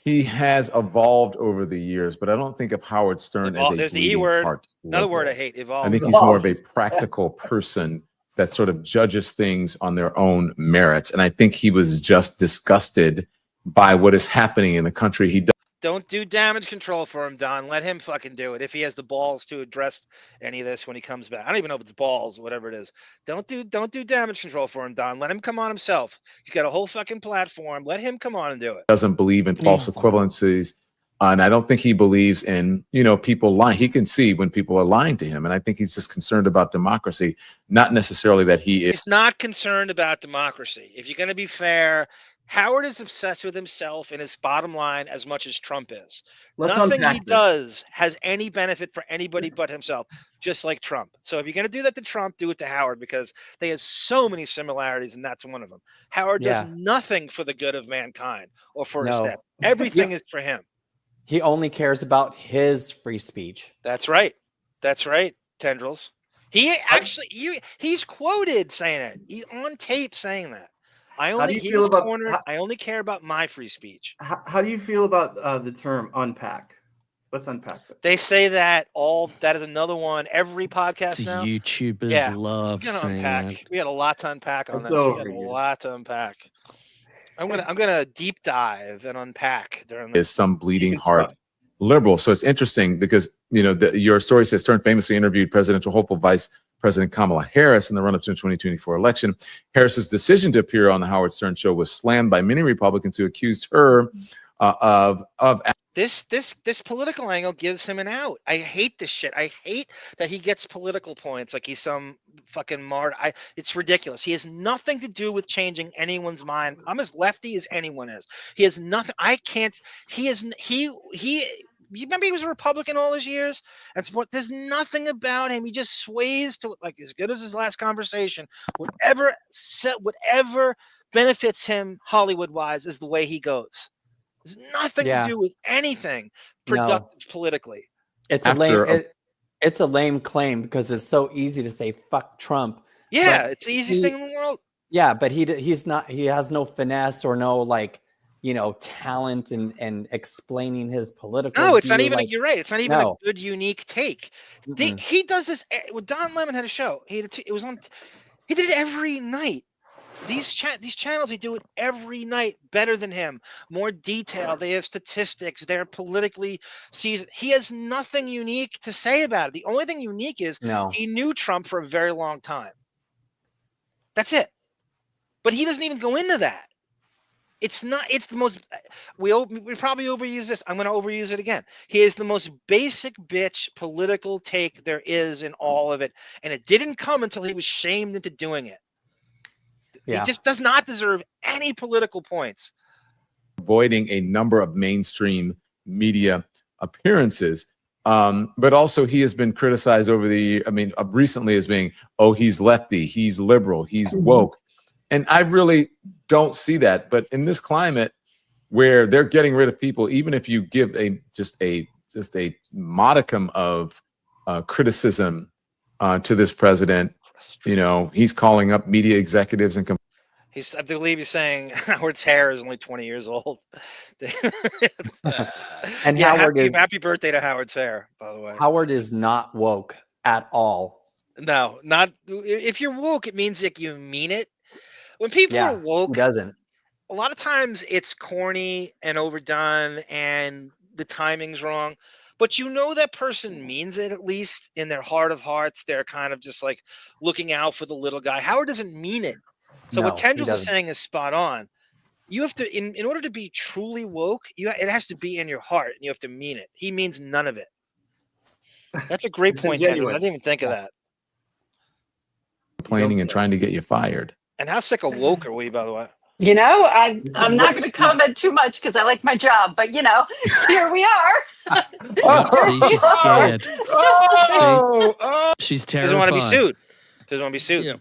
He has evolved over the years, but I don't think of Howard Stern as a there's the E word. Heart Another word I hate. Evolve. I think he's more of a practical person that sort of judges things on their own merits. And I think he was just disgusted by what is happening in the country. Don't do damage control for him, Don. Let him fucking do it. If he has the balls to address any of this when he comes back. I don't even know if it's balls, whatever it is. Don't do damage control for him, Don. Let him come on himself. He's got a whole fucking platform. Let him come on and do it. Doesn't believe in false equivalencies. And I don't think he believes in, people lying. He can see when people are lying to him. And I think he's just concerned about democracy, not necessarily that he is. He's not concerned about democracy. If you're going to be fair, Howard is obsessed with himself and his bottom line as much as Trump is. Nothing he does has any benefit for anybody but himself, just like Trump. So if you're going to do that to Trump, do it to Howard, because they have so many similarities, and that's one of them. Howard does nothing for the good of mankind or for his step. Everything is for him. He only cares about his free speech. That's right. That's right, tendrils. He actually, he's quoted saying it. He's on tape saying that. I only care about my free speech. How do you feel about the term unpack? Let's unpack that. They say that that is another one. Every podcast now. YouTubers love saying that. We got a lot to unpack on this. We got a lot to unpack. I'm gonna deep dive and unpack during this. Is some bleeding heart liberal. So it's interesting because your story says Stern famously interviewed presidential hopeful Vice President Kamala Harris in the run-up to the 2024 election. Harris's decision to appear on the Howard Stern show was slammed by many Republicans who accused her of this political angle gives him an out. I hate this shit. I hate that he gets political points like he's some fucking martyr. It's ridiculous. He has nothing to do with changing anyone's mind. I'm as lefty as anyone is. He has nothing. You remember he was a Republican all those years? And so there's nothing about him. He just sways to like as good as his last conversation. Whatever benefits him Hollywood-wise is the way he goes. There's nothing to do with anything productive politically. It's a lame claim because it's so easy to say fuck Trump. Yeah, it's the easiest thing in the world. Yeah, but he has no finesse or no talent and explaining his political. No, it's not even. You're right. It's not even a good, unique take. He does this. When Don Lemon had a show, he did it every night. These channels, they do it every night better than him. More detail. They have statistics. They're politically seasoned. He has nothing unique to say about it. The only thing unique is he knew Trump for a very long time. That's it. But he doesn't even go into that. It's the most, we probably overuse this. I'm going to overuse it again. He is the most basic bitch political take there is in all of it. And it didn't come until he was shamed into doing it. He just does not deserve any political points. Avoiding a number of mainstream media appearances. But also he has been criticized recently as being, he's lefty, he's liberal, he's woke. And I really don't see that. But in this climate where they're getting rid of people, even if you give just a modicum of criticism to this president, he's calling up media executives and I believe he's saying Howard's hair is only 20 years old. And Howard happy birthday to Howard's hair, by the way. Howard is not woke at all. No, not if you're woke, it means like you mean it. When people are woke, doesn't. A lot of times it's corny and overdone and the timing's wrong. But that person means it, at least in their heart of hearts. They're kind of just like looking out for the little guy. Howard doesn't mean it. So what Tendrils is saying is spot on. You have to, in order to be truly woke, it has to be in your heart, and you have to mean it. He means none of it. That's a great point, Tendrils. I didn't even think of that. Complaining and trying to get you fired. And how sick of woke are we, by the way? I'm not going to comment too much because I like my job, but here we are. See, she's scared. She's terrified. Doesn't want to be sued. Doesn't want to be sued. Yeah.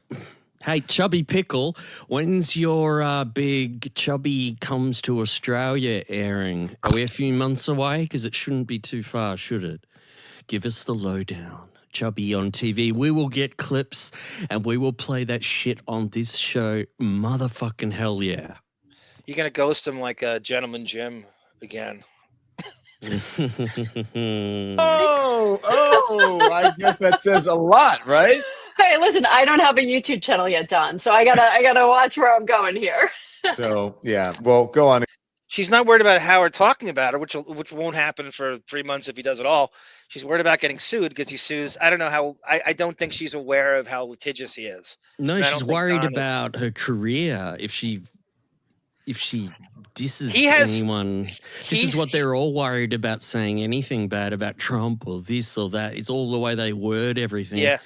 Hey, Chubby Pickle, when's your big Chubby Comes to Australia airing? Are we a few months away? Because it shouldn't be too far, should it? Give us the lowdown. Chubby on TV. We will get clips and we will play that shit on this show. Motherfucking hell yeah. You're going to ghost him like a Gentleman Jim again. I guess that says a lot, right? Hey, listen, I don't have a YouTube channel yet, Don, so I gotta watch where I'm going here. So yeah, well, go on. She's not worried about Howard talking about her, which won't happen for 3 months if he does at all. She's worried about getting sued because he sues. I don't know how. I don't think she's aware of how litigious he is. No, And I she's don't think worried Don is. about her career if she disses He has- anyone. This is what they're all worried about, saying anything bad about Trump or this or that. It's all the way they word everything. Yeah.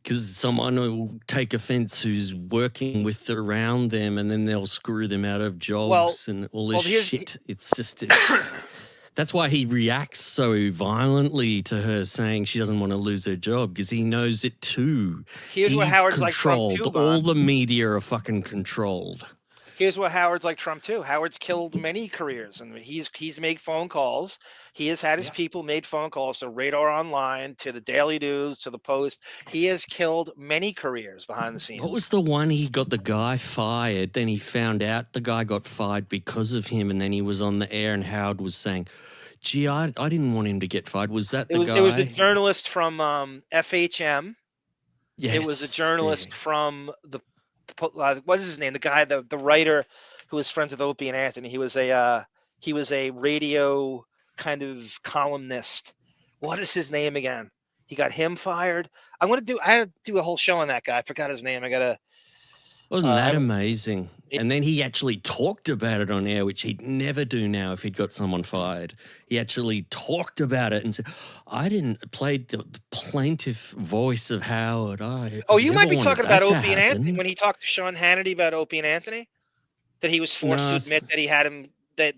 Because someone will take offense who's working with around them, and then they'll screw them out of jobs and all this shit. It's just that's why he reacts so violently to her saying she doesn't want to lose her job, because he knows it too. Here's what He's Howard's like Trump controlled. too, All Bob. the media are fucking controlled. Here's what Howard's like Trump too. Howard's killed many careers, and he's made phone calls. He has had his people made phone calls to Radar Online, to the Daily News, to the Post. He has killed many careers behind the scenes. What was the one he got the guy fired? Then he found out the guy got fired because of him, and then he was on the air, and Howard was saying, "Gee, I didn't want him to get fired." Was that the guy? It was the journalist from FHM. Yes, It was a journalist from the what is his name? The guy, the writer who was friends with Opie and Anthony. He was a radio kind of columnist. What is his name again? He got him fired. I had to do a whole show on that guy. I forgot his name. Wasn't that amazing? And then he actually talked about it on air, which he'd never do now if he'd got someone fired. He actually talked about it and said, I didn't play the plaintiff voice of Howard. You might be talking about Opie and Anthony when he talked to Sean Hannity about Opie and Anthony, that he was forced to admit that he had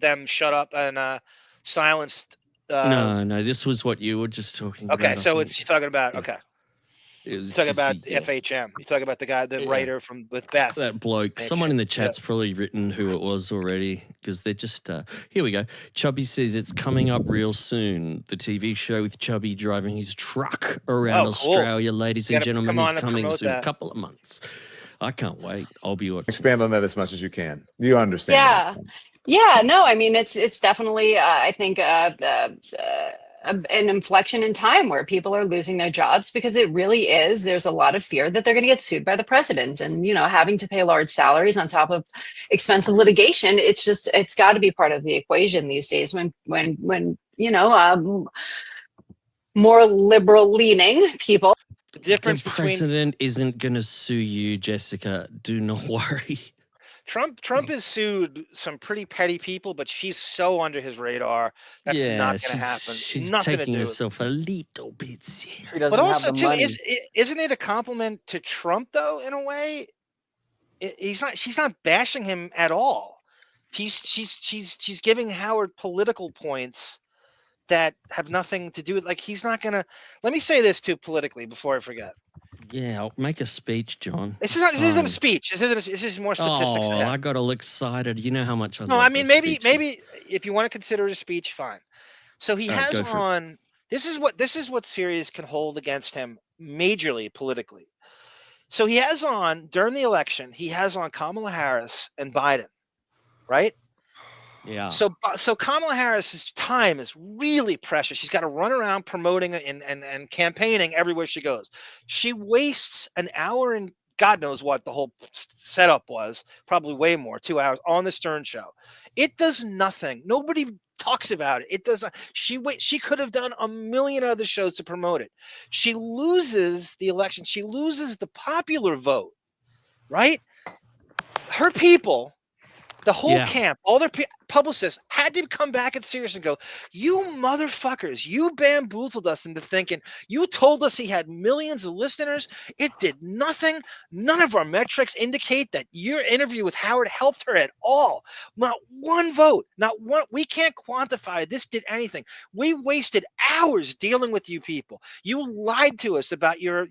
them shut up and silenced. No, this was what you were just talking about. Okay, so you're talking about, You're talking about FHM. You're talking about the guy, the writer with Beth. That bloke. Someone in the chat's probably written who it was already, because they're just, here we go. Chubby says it's coming up real soon. The TV show with Chubby driving his truck around Australia. Ladies and gentlemen, is coming soon. A couple of months. I can't wait. I'll be watching. Expand on that as much as you can. You understand. Yeah, no, I mean, it's definitely, I think, an inflection in time where people are losing their jobs, because it really is. There's a lot of fear that they're going to get sued by the president, and having to pay large salaries on top of expensive litigation. It's got to be part of the equation these days when more liberal leaning people. The difference the president isn't going to sue you, Jessica. Do not worry. Trump has sued some pretty petty people, but she's so under his radar. That's not going to happen. She's nothing taking to do herself a little bit serious. But also, too, isn't it a compliment to Trump though? In a way, she's not bashing him at all. She's giving Howard political points that have nothing to do with, like, he's not gonna. Let me say this too politically before I forget. Yeah, I'll make a speech, John. This isn't a speech. This is more statistics. Oh, I got all excited. You know how much I love. No, I mean, the maybe if you want to consider it a speech, fine. So he has on. This is what Sirius can hold against him majorly politically. So he has on during the election. He has on Kamala Harris and Biden, right? Yeah. So Kamala Harris's time is really precious. She's got to run around promoting and campaigning everywhere she goes. She wastes an hour and God knows what the whole setup was, probably way more, 2 hours on the Stern show. It does nothing. Nobody talks about it. It doesn't. She could have done a million other shows to promote it. She loses the election. She loses the popular vote, right? Her people, the whole camp, all their publicists had to come back at Sirius and go, you motherfuckers, you bamboozled us into thinking, you told us he had millions of listeners. It did nothing. None of our metrics indicate that your interview with Howard helped her at all. Not one vote, not one. We can't quantify this did anything. We wasted hours dealing with you people. You lied to us about your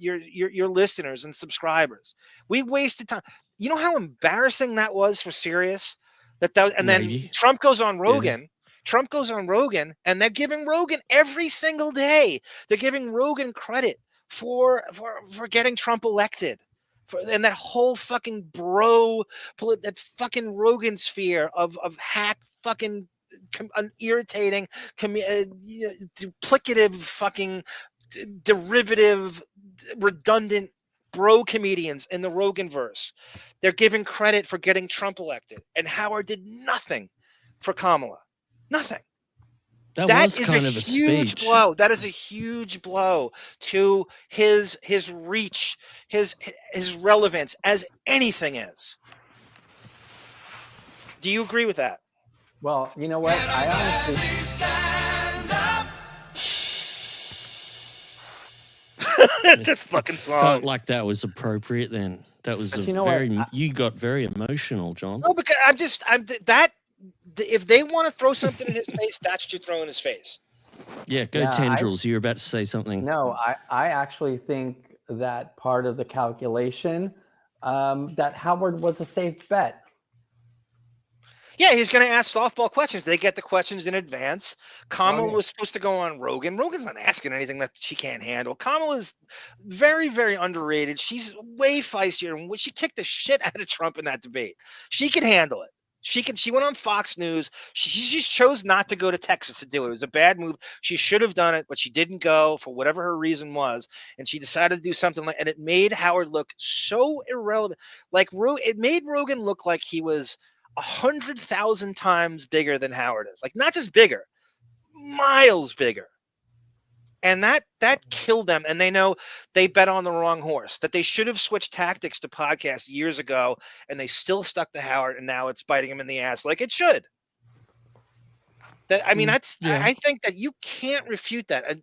listeners and subscribers. We wasted time. You know how embarrassing that was for Sirius? And then Trump goes on Rogan. Yeah. Trump goes on Rogan, and they're giving Rogan every single day. They're giving Rogan credit for getting Trump elected, and that whole fucking that fucking Rogan sphere of hack fucking irritating, duplicative, fucking derivative, redundant bro comedians in the Rogan verse. They're giving credit for getting Trump elected, and Howard did nothing for Kamala. Nothing. That was is kind a of a huge speech. blow. That is a huge blow to his reach, his relevance, as anything is. Do you agree with that? Well, you know what? I honestly. That fucking song felt like that was appropriate. Then that was you got very emotional, John. No, because if they want to throw something in his face, that's what you throw in his face. Yeah, go tendrils. You're about to say something. No, I actually think that part of the calculation that Howard was a safe bet. Yeah, he's going to ask softball questions. They get the questions in advance. Kamala was supposed to go on Rogan. Rogan's not asking anything that she can't handle. Kamala's very, very underrated. She's way feistier. And she kicked the shit out of Trump in that debate. She can handle it. She went on Fox News. She just chose not to go to Texas to do it. It was a bad move. She should have done it, but she didn't go for whatever her reason was. And she decided to do something and it made Howard look so irrelevant. Like it made Rogan look like he was 100,000 times bigger than Howard is. Like not just bigger, miles bigger. And that killed them. And they know they bet on the wrong horse, that they should have switched tactics to podcasts years ago, and they still stuck to Howard, and now it's biting him in the ass like it should. I think that you can't refute that.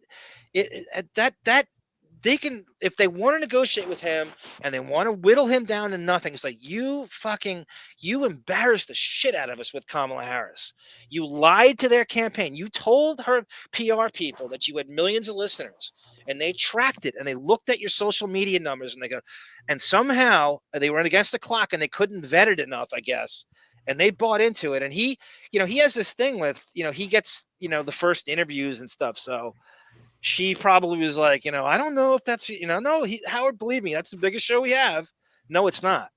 They can, if they want to negotiate with him and they want to whittle him down to nothing, it's like you embarrassed the shit out of us with Kamala Harris. You lied to their campaign. You told her PR people that you had millions of listeners, and they tracked it and they looked at your social media numbers and they go, and somehow they were against the clock and they couldn't vet it enough, I guess. And they bought into it. And he has this thing with, he gets, the first interviews and stuff. So she probably was like, I don't know if that's, Howard, believe me, that's the biggest show we have. No, it's not.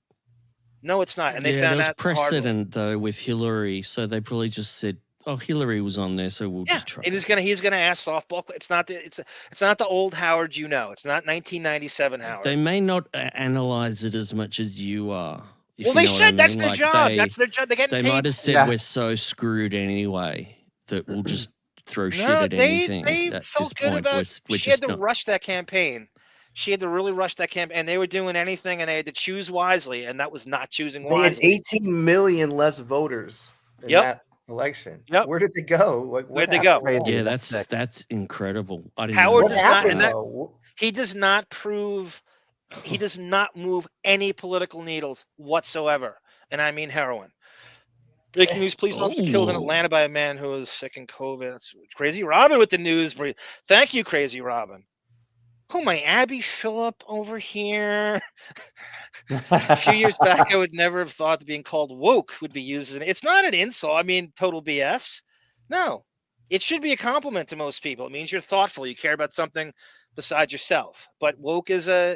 No, it's not. And they found out precedent though with Hillary, so they probably just said, "Oh, Hillary was on there, so we'll just try." He's gonna ask softball. It's not the old Howard, It's not 1997 Howard. They may not analyze it as much as you are. Well, they should. That's their job. That's their job. They might have said we're so screwed anyway that we'll just throw shit at anything. They felt good about. She had to rush that campaign. She had to really rush that campaign, and they were doing anything, and they had to choose wisely, and that was not choosing wisely. They had 18 million less voters in that election. Yep. Where did they go? Where'd they go? Yeah, that's incredible. I didn't Howard know does not, and he does not prove. He does not move any political needles whatsoever, and I mean heroin. Breaking news: police officer killed in Atlanta by a man who was sick in COVID. That's Crazy Robin with the news. Thank you, Crazy Robin. Oh, my Abby Phillip over here. A few years back, I would never have thought that being called woke would be used. It's not an insult. I mean, total BS. No, it should be a compliment to most people. It means you're thoughtful. You care about something besides yourself. But woke is a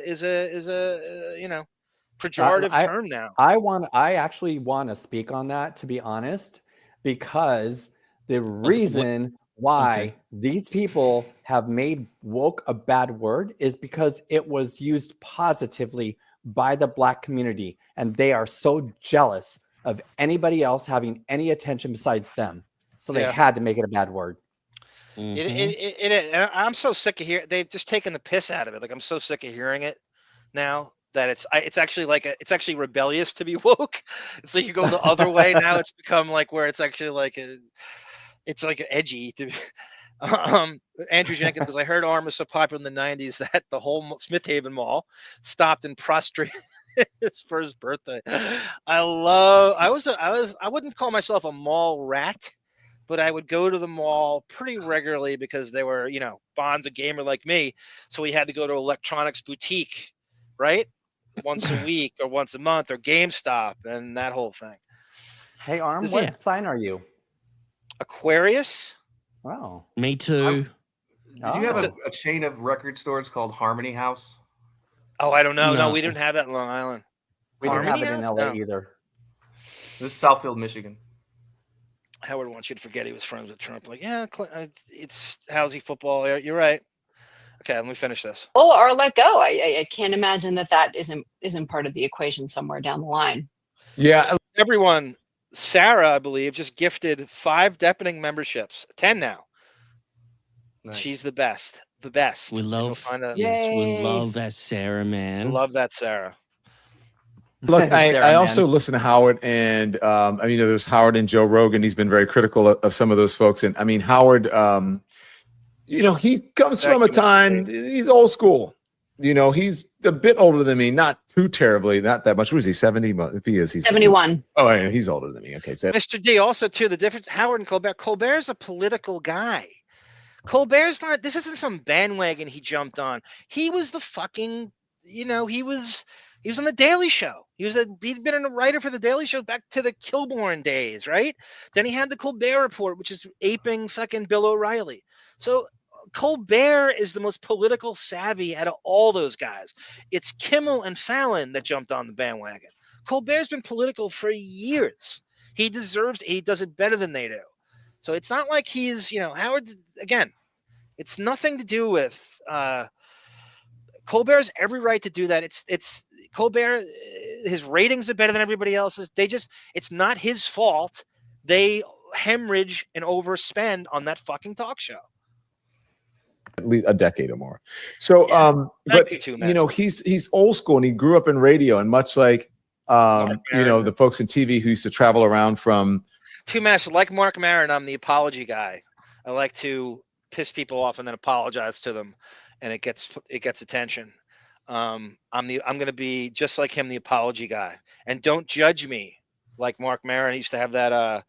pejorative term now. I actually want to speak on that, to be honest, because the reason why these people have made woke a bad word is because it was used positively by the Black community, and they are so jealous of anybody else having any attention besides them, so they had to make it a bad word. I'm so sick of hearing. They've just taken the piss out of it. Like, I'm so sick of hearing it now that it's actually it's actually rebellious to be woke. It's like you go the other way now. It's become like where it's actually like it's like edgy to be. Andrew Jenkins, because I heard ARM was so popular in the 90s that the whole Smith Haven Mall stopped and prostrated for his birthday. I wouldn't call myself a mall rat, but I would go to the mall pretty regularly because they were, Bond's a gamer like me. So we had to go to electronics boutique, right? Once a week or once a month, or GameStop and that whole thing. Hey, ARM, what sign are you? Aquarius. Wow. Me too. Did you have a chain of record stores called Harmony House? Oh, I don't know. No, we didn't have that in Long Island. We didn't have it in LA either. This is Southfield, Michigan. Howard wants you to forget he was friends with Trump. Like, yeah, it's Housey football. You're right. Okay, let me finish this. Or let go. I can't imagine that isn't part of the equation somewhere down the line. Yeah. Everyone, Sarah, I believe, just gifted 5 Deppening memberships. 10 now. Nice. She's the best. The best. We love, we love that Sarah, man. Love that Sarah. Look, I also listen to Howard, and I mean, there's Howard and Joe Rogan. He's been very critical of some of those folks, and I mean, Howard, he comes from a time, he's old school. He's a bit older than me, not too terribly, not that much. What is he, 70? If he is, he's 71. Oh, yeah, he's older than me. Okay, so Mr. D, also too, the difference, Howard and Colbert. Colbert's a political guy. Colbert's not. This isn't some bandwagon he jumped on. He was the fucking. He was on the Daily Show. He'd been a writer for the Daily Show back to the Kilborn days, right? Then he had the Colbert Report, which is aping fucking Bill O'Reilly. So Colbert is the most political savvy out of all those guys. It's Kimmel and Fallon that jumped on the bandwagon. Colbert's been political for years. He deserves. He does it better than they do. So it's not like he's, Howard, again, it's nothing to do with Colbert has every right to do that. It's Colbert, his ratings are better than everybody else's. It's not his fault. They hemorrhage and overspend on that fucking talk show. At least a decade or more. So, but he's old school, and he grew up in radio, and much like, the folks in TV who used to travel around from. Two masters, like Mark Maron, I'm the apology guy. I like to piss people off and then apologize to them, and it gets attention. I'm going to be just like him, the apology guy, and don't judge me. Like Mark Maron used to have that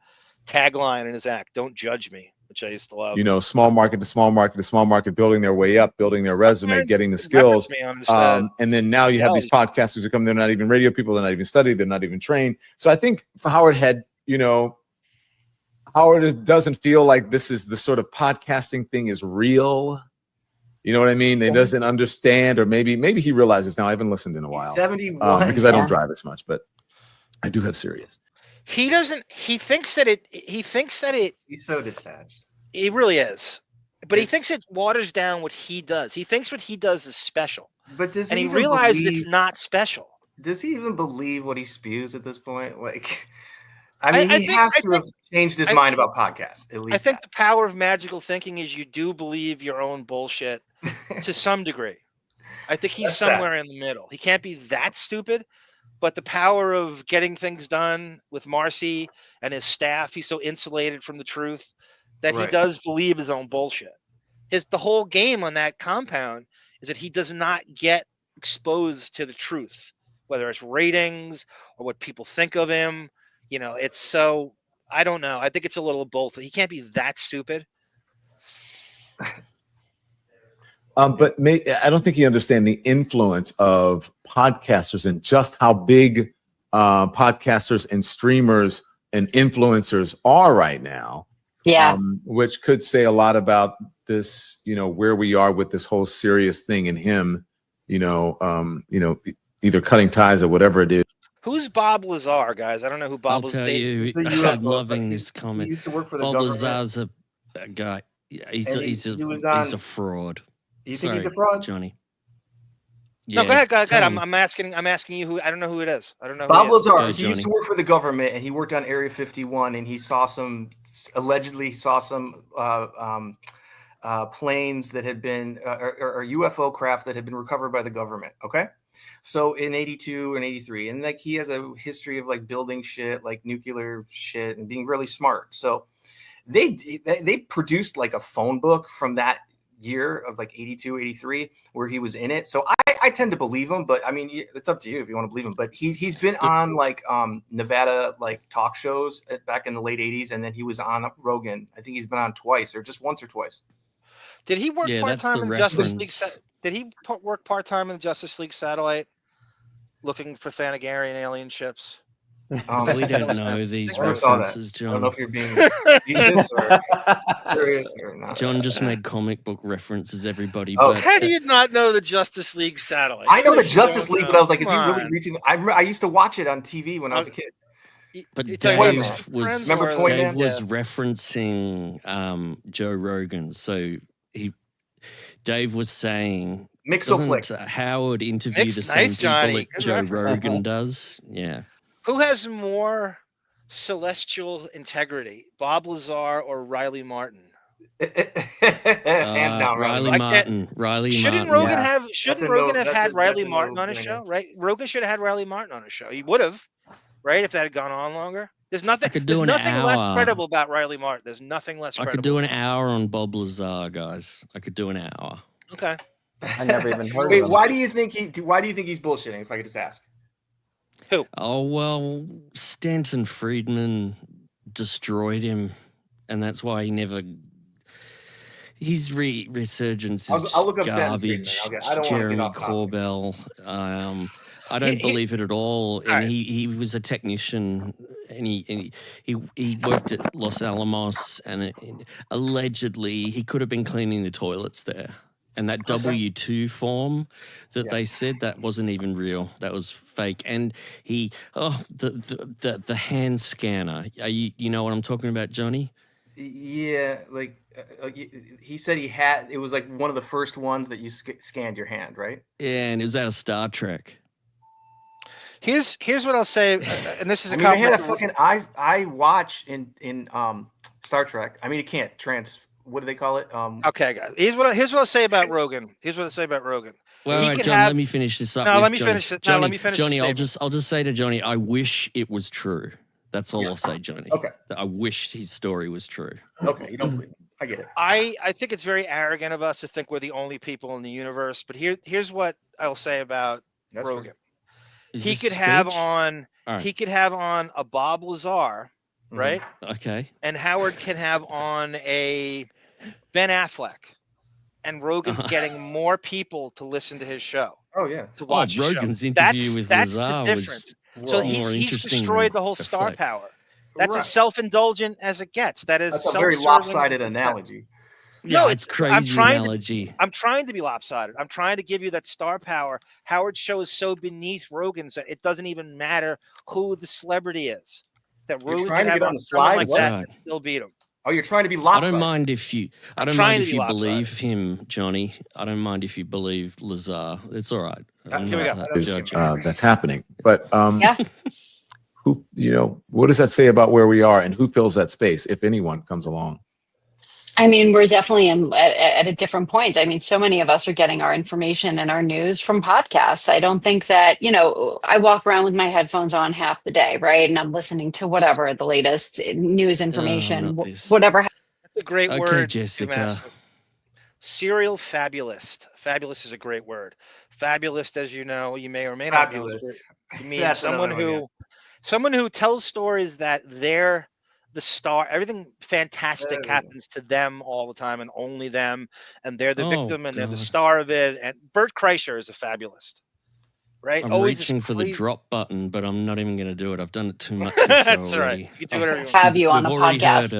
tagline in his act: "Don't judge me," which I used to love. Small market to small market to small market, building their way up, building their resume, getting the skills. And then now you have these podcasters who come, they're not even radio people, they're not even studied, they're not even trained. So I think for Howard had, Howard doesn't feel like this is the sort of podcasting thing is real. You know what I mean? They doesn't understand, or maybe he realizes now. I haven't listened in a while. 71 because I don't drive as much, but I do have Sirius. He doesn't. He thinks that it. He's so detached. He really is, but he thinks it waters down what he does. He thinks what he does is special, but does and he he realizes it's not special. Does he even believe what he spews at this point? Like, I mean, he has to have changed his mind about podcasts. At least I think the power of magical thinking is you do believe your own bullshit to some degree. I think he's somewhere in the middle. He can't be that stupid, but the power of getting things done with Marcy and his staff, he's so insulated from the truth that he does believe his own bullshit. The whole game on that compound is that he does not get exposed to the truth, whether it's ratings or what people think of him. It's so, I don't know. I think it's a little both. He can't be that stupid. But I don't think you understand the influence of podcasters and just how big podcasters and streamers and influencers are right now. Yeah. Which could say a lot about this, where we are with this whole serious thing and him, either cutting ties or whatever it is. Who's Bob Lazar, guys? I don't know who Bob Lazar is. I'm loving this comment. He used to work for the Bob government. Lazar's a guy. He's a fraud. You think he's a fraud, Johnny? No, go ahead. I'm asking you who. I don't know who it is. I don't know. Bob who Lazar. He used to work for the government, and he worked on Area 51, and he allegedly saw some planes that had been or UFO craft that had been recovered by the government. Okay. So in 82 and 83, and like he has a history of like building shit, like nuclear shit, and being really smart. So they produced like a phone book from that year of like 82, 83, where he was in it. So I tend to believe him, but I mean, it's up to you if you want to believe him. But he's been on like Nevada like talk shows back in the late 80s, and then he was on Rogan. I think he's been on twice, or just once or twice. Did he work part-time in the Justice League? Did he work part-time in the Justice League satellite, looking for Thanagarian alien ships? We don't know these references, John. I don't know if you're being serious or not. John just made comic book references, everybody. Oh, but, how do you not know the Justice League satellite? I know the Justice League, but I was like, is he really reaching? I used to watch it on TV when I was a kid. But Dave was referencing Joe Rogan, so Dave was saying, Mixoplex. doesn't Howard interview Mix- the same nice, Johnny. people that Good Joe reference. Rogan does? Yeah. Who has more celestial integrity, Bob Lazar or Riley Martin? Hands down, Riley Martin. Riley Shouldn't Martin. Rogan Yeah. have? Shouldn't That's a Rogan no- have that's had a- Riley that's a Martin no on his thing. show? Right? Rogan should have had Riley Martin on his show. He would have, right? If that had gone on longer. There's nothing. could do There's an nothing less hour. credible about Riley Martin. There's nothing less I credible. could do an hour on Bob Lazar, guys. I could do an hour. Okay. I never even heard Wait, of him. why do you think he's bullshitting? If I could just ask. Who? Oh, well, Stanton Friedman destroyed him, and that's why he never. His resurgence is I'll look up Stanton Friedman. garbage. I don't want to get Jeremy off topic. Corbell. I don't believe it at all. And he was a technician, and he worked at Los Alamos, and allegedly he could have been cleaning the toilets there. And that W-2 form that they said, that wasn't even real. That was fake. And the hand scanner. You know what I'm talking about, Johnny? Yeah, like he said it was like one of the first ones that you scanned your hand, right? Yeah, and it was out of Star Trek. Here's what I'll say, and this is a I mean, they had a compliment. fucking I watch in Star Trek. I mean, you can't what do they call it? Okay, guys. Here's what I'll say about Rogan. Well, He all right, could John, have- let me finish this up. No, with let me Johnny. finish it. No, Johnny, let me finish the Johnny, statement. I'll just say to Johnny, I wish it was true. That's all I'll say, Johnny. Okay. I wish his story was true. Okay, you don't believe me. I get it. I think it's very arrogant of us to think we're the only people in the universe. But here's what I'll say about That's Rogan. Is He this could a have speech? on All right. he could have on a Bob Lazar, right? Okay. And Howard can have on a Ben Affleck. And Rogan's getting more people to listen to his show. Oh yeah. To watch his Rogan's show. interview with that's Lazar the was difference. So more he's interesting destroyed than the whole star Affleck. power. That's Right. as self-indulgent as it gets. That is That's a very self-serving. lopsided analogy. Yeah, No, it's crazy analogy. I'm trying to be lopsided. I'm trying to give you that star power. Howard's show is so beneath Rogan's that it doesn't even matter who the celebrity is. That You're Rogan trying can to have get on on the someone slide? like What? that and still beat him. Oh, you're trying to be I lopsided. don't mind if you. I don't trying mind to if be you lopsided. believe him, Johnny. I don't mind if you believe Lazar. It's all right. I'm Here we not go. that judging. That's happening. But Yeah. who, what does that say about where we are and who fills that space, if anyone comes along? I mean, we're definitely at a different point. I mean, so many of us are getting our information and our news from podcasts. I don't think that, I walk around with my headphones on half the day, right? And I'm listening to whatever the latest news information, not this. whatever. That's a great Okay, word, Jessica. Master. Serial fabulist. Fabulous is a great word. Fabulist, as you know, you may or may not know. Fabulous. You mean That's someone another one, someone who tells stories that they're the star. Everything fantastic happens to them all the time and only them, and they're the Oh, victim and they're the God. star of it. And Bert Kreischer is a fabulist, right? I'm Always reaching this for the crazy- drop button, but I'm not even going to do it. I've done it too much. This show That's all right. already. You can do whatever you want. Have you on We've a already podcast.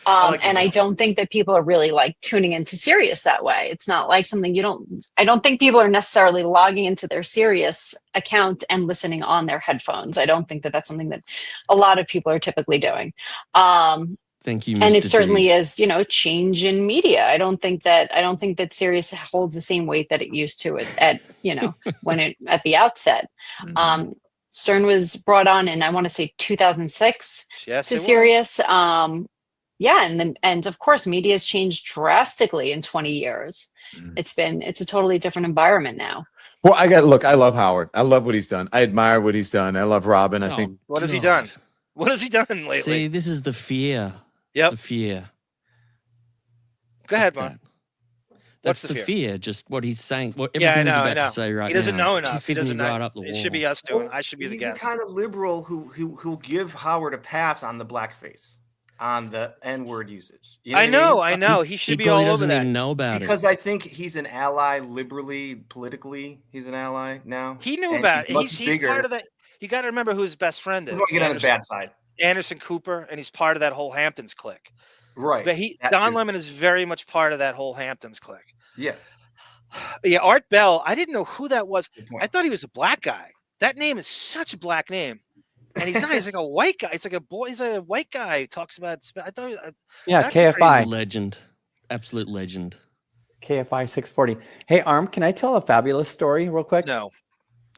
heard, And I don't think that people are really like tuning into Sirius that way. It's not like something I don't think people are necessarily logging into their Sirius account and listening on their headphones. I don't think that that's something that a lot of people are typically doing. Thank you, And Mr. it certainly D. is, change in media. I don't think that Sirius holds the same weight that it used to at at the outset. Stern was brought on in, I want to say 2006 Yes, to it was. Sirius. And of course media has changed drastically in 20 years. It's a totally different environment now. Well, I love Howard. I love what he's done. I admire what he's done. I love Robin. I think What has he God. done? What has he done lately? See, this is the fear. Yep. The fear. Go ahead, Fuck Mon. that. What's That's the the fear? fear. Just what he's saying. What Yeah, I everything he's know, about I know. to say right now. He doesn't know enough. pisses He doesn't me know. right up the wall. It should be us doing. I should be the He's guest. the kind of liberal who'll give Howard a pass on the blackface, on the N-word usage. You I know, what I know. He should be probably all over doesn't that. even know about Because it. I think he's an ally liberally, politically. He's an ally now. He knew And about it. much He's bigger. part of that. You got to remember who his best friend is. Doesn't want to get on his bad side. Anderson Cooper, and he's part of that whole Hamptons clique. Right. But that Don too. Lemon is very much part of that whole Hamptons clique. Yeah. Yeah, Art Bell. I didn't know who that was. Good point. I thought he was a black guy. That name is such a black name, and he's not. He's like a white guy. He's like a boy. He's a white guy who talks about. I thought. Yeah, that's KFI. crazy. Legend. Absolute legend. KFI 640. Hey, Arm, can I tell a fabulous story real quick? No.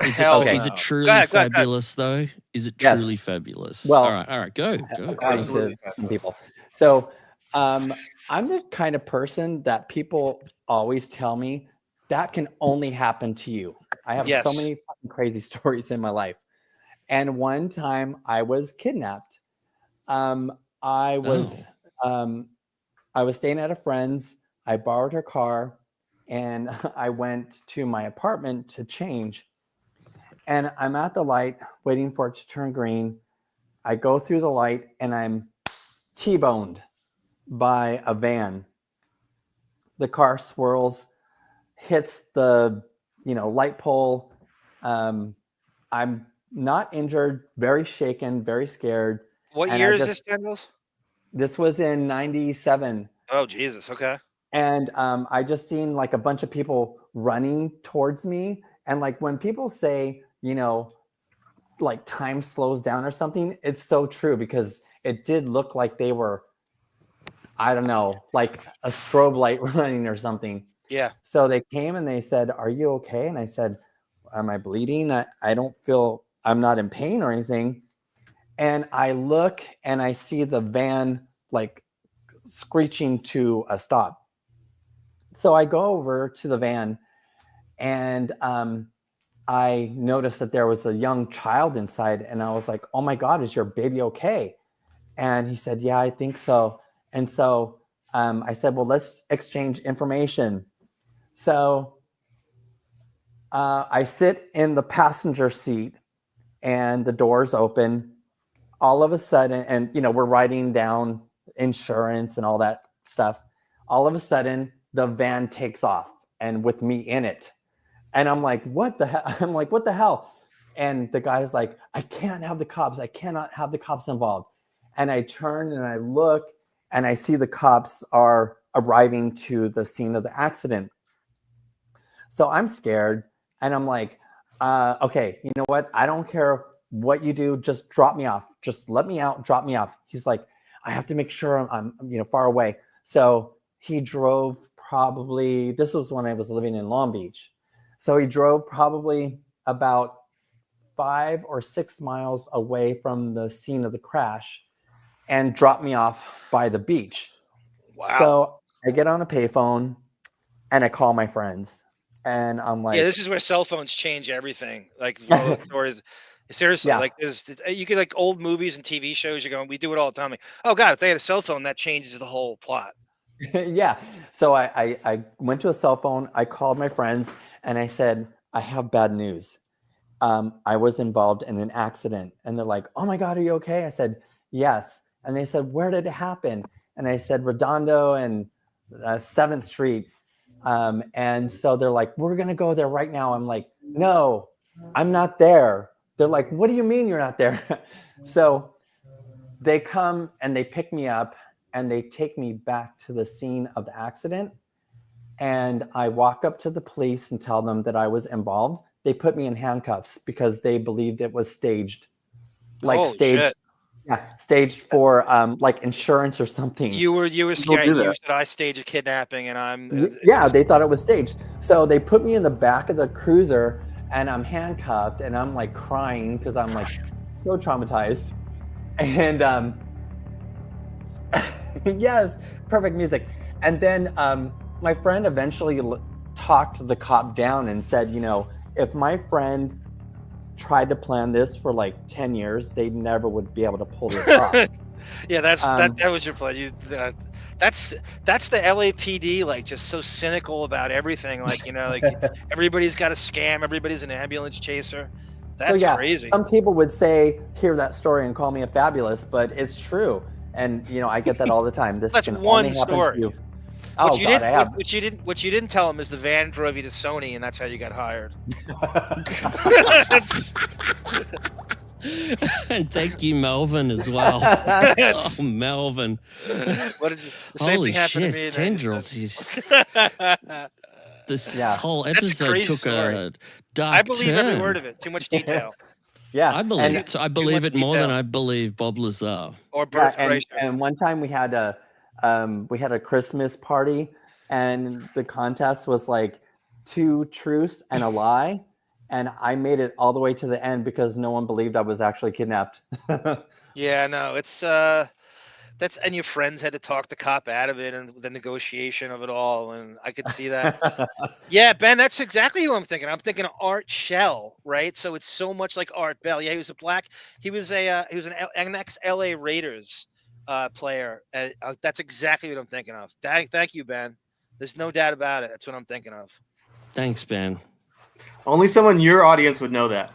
Is Hell it, no. is it truly Go ahead. fabulous though? Is it Yes. truly fabulous? Well, all right, go. According to some people. So I'm the kind of person that people always tell me that can only happen to you. I have so many fucking crazy stories in my life. And one time I was kidnapped. I was staying at a friend's. I borrowed her car and I went to my apartment to change. And I'm at the light waiting for it to turn green. I go through the light and I'm T-boned by a van. The car swirls, hits the light pole. I'm not injured, very shaken, very scared. What year is this, Daniels? This was in 97. Oh, Jesus. Okay. And I just seen like a bunch of people running towards me. And like when people say, like time slows down or something, it's so true because it did look like they were, I don't know, like a strobe light running or something. Yeah. So they came and they said, "Are you okay?" And I said, "Am I bleeding? I don't feel, I'm not in pain or anything." And I look and I see the van like screeching to a stop. So I go over to the van and I noticed that there was a young child inside. And I was like, "Oh my God, is your baby okay?" And he said, "Yeah, I think so." And so I said, "Well, let's exchange information." So I sit in the passenger seat and the doors open. All of a sudden, and we're writing down insurance and all that stuff. All of a sudden, the van takes off and with me in it. And I'm like, "What the hell?" I'm like, "What the hell?" And the guy's like, "I can't have the cops. I cannot have the cops involved." And I turn and I look and I see the cops are arriving to the scene of the accident. So I'm scared and I'm like, "Okay, you know what? I don't care what you do. Just drop me off. Just let me out. Drop me off." He's like, "I have to make sure I'm far away." So he drove probably, this was when I was living in Long Beach. So he drove probably about 5 or 6 miles away from the scene of the crash and dropped me off by the beach. Wow. So I get on a payphone and I call my friends and I'm like, yeah, this is where cell phones change everything. Like stories. Seriously, Yeah. like you get like old movies and TV shows. You're going, we do it all the time. Like, oh God, if they had a cell phone, that changes the whole plot. yeah. So I went to a cell phone. I called my friends and I said, "I have bad news. I was involved in an accident." And they're like, "Oh my God, are you okay?" I said, "Yes." And they said, "Where did it happen?" And I said, "Redondo and 7th Street." And so they're like, "We're going to go there right now." I'm like, "No, I'm not there." They're like, "What do you mean you're not there?" So they come and they pick me up and they take me back to the scene of the accident. And I walk up to the police and tell them that I was involved. They put me in handcuffs because they believed it was staged. Like Holy staged. shit. Yeah, staged for like insurance or something. You were People scared. do You that. said I staged a kidnapping, and I'm. Yeah, they thought it was staged. So they put me in the back of the cruiser and I'm handcuffed and I'm like crying because I'm like so traumatized. And yes, perfect music. And then my friend eventually talked the cop down and said, if my friend tried to plan this for like 10 years, they never would be able to pull this off. Yeah, that was your plan. That's the LAPD, like just so cynical about everything. Like like everybody's got a scam, everybody's an ambulance chaser. That's crazy. Some people would hear that story and call me a fabulous, but it's true. And I get that all the time. This That's can one only happen story. to you. What you didn't tell them is the van drove you to Sony, and that's how you got hired. And thank you, Melvin, as well. Oh, Melvin. What did the same Holy thing happened shit, to me? tendrils. This whole That's a episode crazy took story. a dark I believe every turn. word of it. Too much detail. Yeah, I believe it more than I believe Bob Lazar. Or and one time we had a Christmas party and the contest was like 2 truths and a lie, and I made it all the way to the end because no one believed I was actually kidnapped. Yeah, no, it's that's, and your friends had to talk the cop out of it and the negotiation of it all, and I could see that. Yeah, Ben, that's exactly who I'm thinking. I'm thinking of Art Shell, right? So it's so much like Art Bell. Yeah, he was an ex-LA Raiders player. That's exactly what I'm thinking of. Thank you, Ben. There's no doubt about it. That's what I'm thinking of. Thanks, Ben. Only someone in your audience would know that.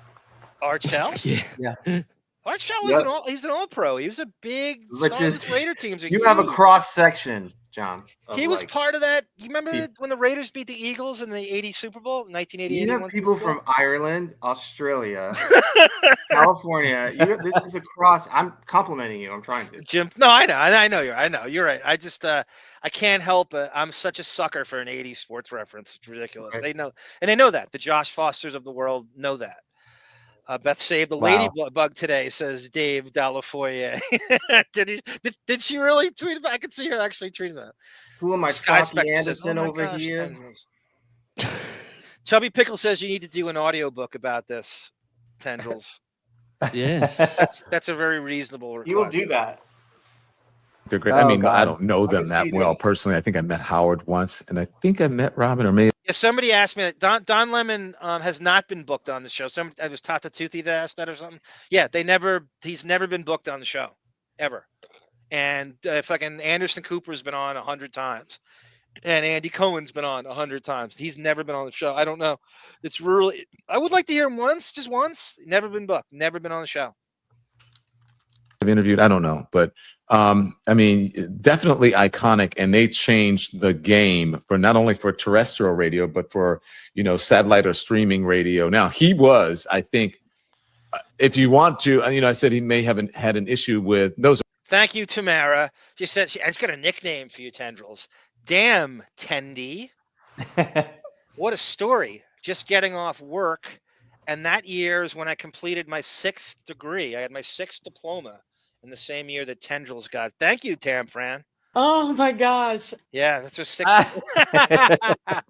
Art Shell? Yeah. Art Shell was he's an all-pro. He was a big Raider teams. You have a cross section, John. He was part of that. You remember when the Raiders beat the Eagles in the 80 Super Bowl, 1988? You have people from Ireland, Australia, California. This is a cross. I'm complimenting you. I'm trying to. Jim, no, I know you're right. I just I can't help it. I'm such a sucker for an 80s sports reference. It's ridiculous. Right. They know that. The Josh Fosters of the world know that. Beth saved the ladybug today, says Dave Delafoye. Did she really tweet about? I could see her actually tweeting that. Who am I? Scotty Anderson over here. Chubby Pickle says you need to do an audiobook about this, Tendrils. Yes. That's a very reasonable request. You will do that. They're great. I mean, I don't know them that well personally. I think I met Howard once, and I think I met Robin, or maybe. Yeah, somebody asked me that Don Lemon has not been booked on the show. I was Tata Toothy that asked that or something. Yeah, he's never been booked on the show, ever. And fucking Anderson Cooper's been on 100 times, and Andy Cohen's been on 100 times. He's never been on the show. I don't know. It's really. I would like to hear him once, just once. Never been booked. Never been on the show. I've interviewed. I don't know, but. I mean, definitely iconic, and they changed the game for not only for terrestrial radio, but for, satellite or streaming radio. Now, he was, I think, if you want to, I said he may have had an issue with those. Thank you, Tamara. She said, I just got a nickname for you, Tendrils. Damn, Tendy. What a story. Just getting off work. And that year is when I completed my 6th degree. I had my 6th diploma. In the same year that Tendrils got. Thank you, Tam Fran. Oh my gosh. Yeah, that's her 6th.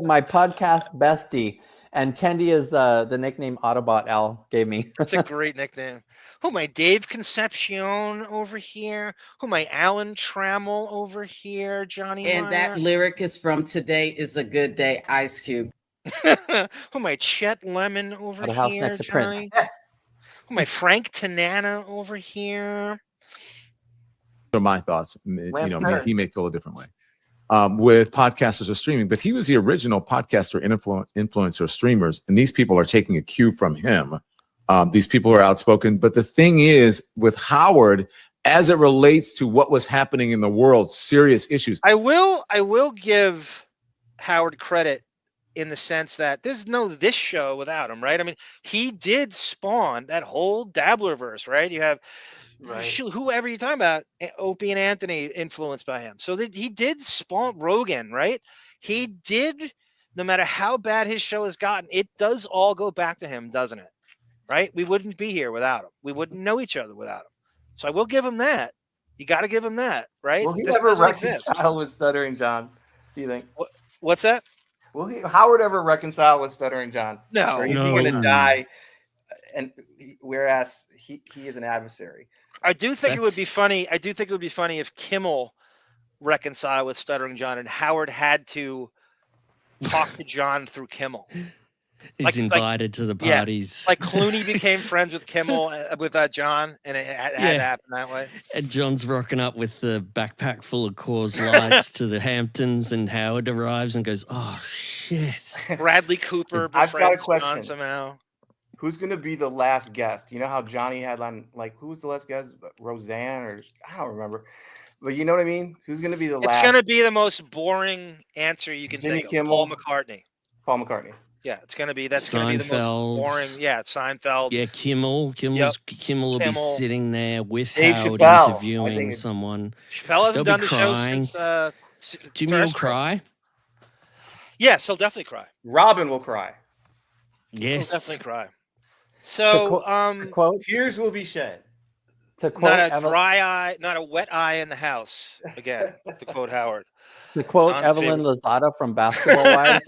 My podcast bestie. And Tendy is the nickname Autobot Al gave me. That's a great nickname. Who am I? Dave Concepcion over here. Who am I? Alan Trammell over here. Johnny And Meyer. that lyric is from Today is a Good Day, Ice Cube. Who am I? Chet Lemon over At a house here. next to Johnny. Prince. Who am I? Frank Tanana over here. Are my thoughts. He may feel a different way with podcasters or streaming, but he was the original podcaster, influencer, streamers, and these people are taking a cue from him. These people are outspoken, but the thing is, with Howard, as it relates to what was happening in the world, serious issues. I will give Howard credit in the sense that there's no this show without him, right? I mean, he did spawn that whole Dabblerverse, right? You have whoever you're talking about, Opie and Anthony influenced by him. So he did spawn Rogan, right? He did, no matter how bad his show has gotten, it does all go back to him, doesn't it? Right? We wouldn't be here without him. We wouldn't know each other without him. So I will give him that. You got to give him that, right? Will he ever reconcile with Stuttering John, do you think? What's that? Will Howard ever reconcile with Stuttering John? No. Or is he going to die? And whereas he is an adversary. I do think it would be funny. I do think it would be funny if Kimmel reconciled with Stuttering John and Howard had to talk to John through Kimmel. He's invited to the parties. Yeah, like Clooney became friends with Kimmel, with John, and it had to happen that way. And John's rocking up with the backpack full of Coors Lights to the Hamptons, and Howard arrives and goes, "Oh shit!" Bradley Cooper I've got a question. John somehow. Who's going to be the last guest? You know how Johnny had on, like, who was the last guest? Roseanne, or I don't remember. But you know what I mean? Who's going to be the last? It's going to be the most boring answer you can Jimmy think of. Kimmel? Paul McCartney. Paul McCartney. Yeah, it's going to be. That's going to be the most boring. Yeah, it's Seinfeld. Yeah, Kimmel will be sitting there with Dave Howard Chappelle, interviewing someone. Chappelle hasn't They'll done be the crying. show since. Jimmy will cry. Yes, he'll definitely cry. Robin will cry. Yes, he'll definitely cry. So, to quote tears will be shed. To quote Not a dry eye, not a wet eye in the house. Again, to quote Howard. To quote John's Evelyn favorite. Lozada from Basketball Wives,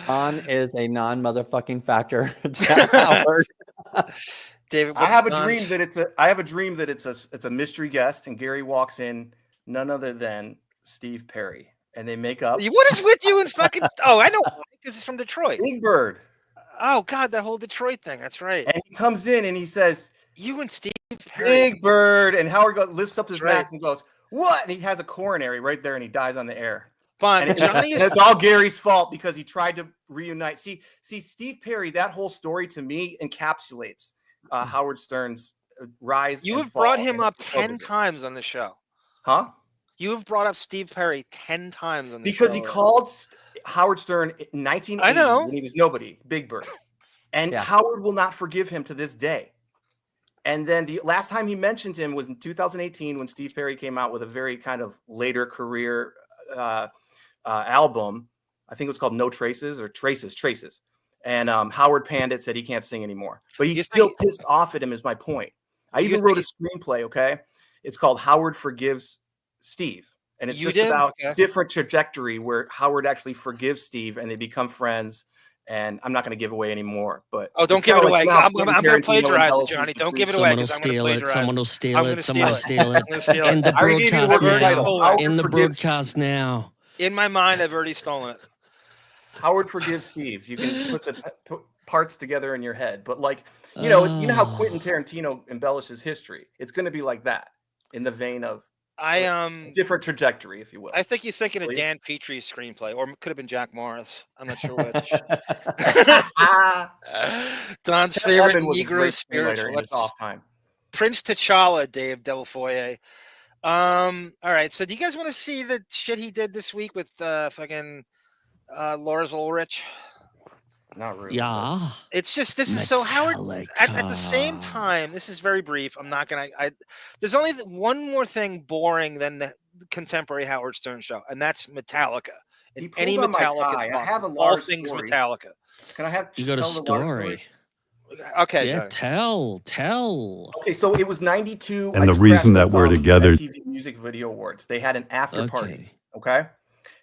John is a non-motherfucking factor to Howard. David, I have a dream that it's a mystery guest, and Gary walks in, none other than Steve Perry, and they make up. What is with you and fucking? Oh, I know, because it's from Detroit. Big Bird. Oh God, that whole Detroit thing. That's right. And he comes in and he says, "You and Steve Perry." Big Bird, and Howard lifts up his That's right. mask and goes, "What?" And he has a coronary right there, and he dies on the air. Fine, And, Johnny is. and it's all Gary's fault because he tried to reunite. See, Steve Perry. That whole story to me encapsulates Howard Stern's rise. You and have brought fall him in up show 10 business. times on the show. Huh? You have brought up Steve Perry 10 times on the show. Because he called Howard Stern in 1980 I know. when he was nobody, Big Bird. And Howard will not forgive him to this day. And then the last time he mentioned him was in 2018 when Steve Perry came out with a very kind of later career album. I think it was called No Traces or Traces. And Howard panned it, said he can't sing anymore. But he's still pissed off at him is my point. I even wrote a screenplay, okay? It's called Howard Forgives Steve. And it's just about different trajectory where Howard actually forgives Steve and they become friends. And I'm not going to give away anymore. But don't give it away. I'm going to plagiarize it, Johnny. Don't give it away. Someone will steal it. Someone will steal it. In the broadcast now. In the broadcast now. In my mind, I've already stolen it. Howard Forgives Steve. You can put the parts together in your head. But like, you know how Quentin Tarantino embellishes history. It's going to be like that in the vein of different trajectory, if you will. I think you're thinking of Dan Petrie's screenplay, or it could have been Jack Morris. I'm not sure which. Don's favorite Negro spiritual. It's off time. Prince T'Challa, Dave Delafoye. All right. So, do you guys want to see the shit he did this week with fucking Lars Ulrich? Not really. Yeah. It's just this is so Howard. At the same time, this is very brief. I'm not gonna. There's only one more thing boring than the contemporary Howard Stern show, and that's Metallica. And any Metallica, I have a all Lars things story. Metallica. Can I have? You got a tell the Lars story. Okay. Yeah, tell. Okay, so it was 92. And the reason that we're together. MTV Music Video Awards. They had an after party. Okay.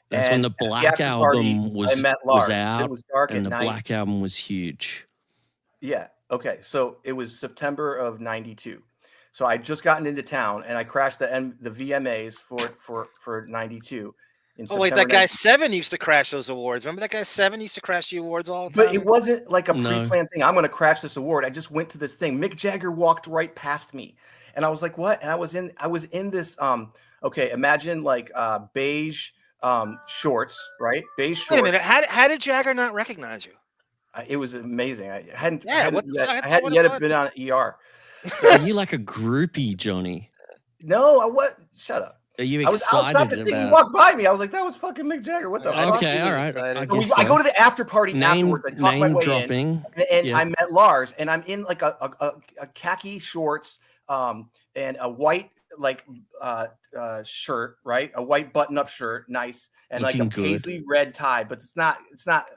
That's when the Black Album was out, It was dark and at the night. Black Album was huge. Yeah. Okay. So it was September of '92. So I just gotten into town, and I crashed the VMAs for '92. Oh wait, that guy Seven used to crash those awards. Remember that guy Seven used to crash the awards all the time. But it wasn't like a pre-planned thing. I'm going to crash this award. I just went to this thing. Mick Jagger walked right past me, and I was like, "What?" And I was in this. Okay, imagine like beige. Shorts, right? Beige shorts. Wait a minute. How did Jagger not recognize you? It was amazing. I hadn't what yet about been on ER. Are you like a groupie, Johnny? No, I was. Shut up. Are you I was outside the thing. He walked by me. I was like, "That was fucking Mick Jagger." What the fuck? Okay, all right. I go to the after party afterwards. I talk my way dropping, and I met Lars, and I'm in like a khaki shorts, and a white shirt, right? A white button-up shirt, nice, and looking like a paisley red tie, but it's not.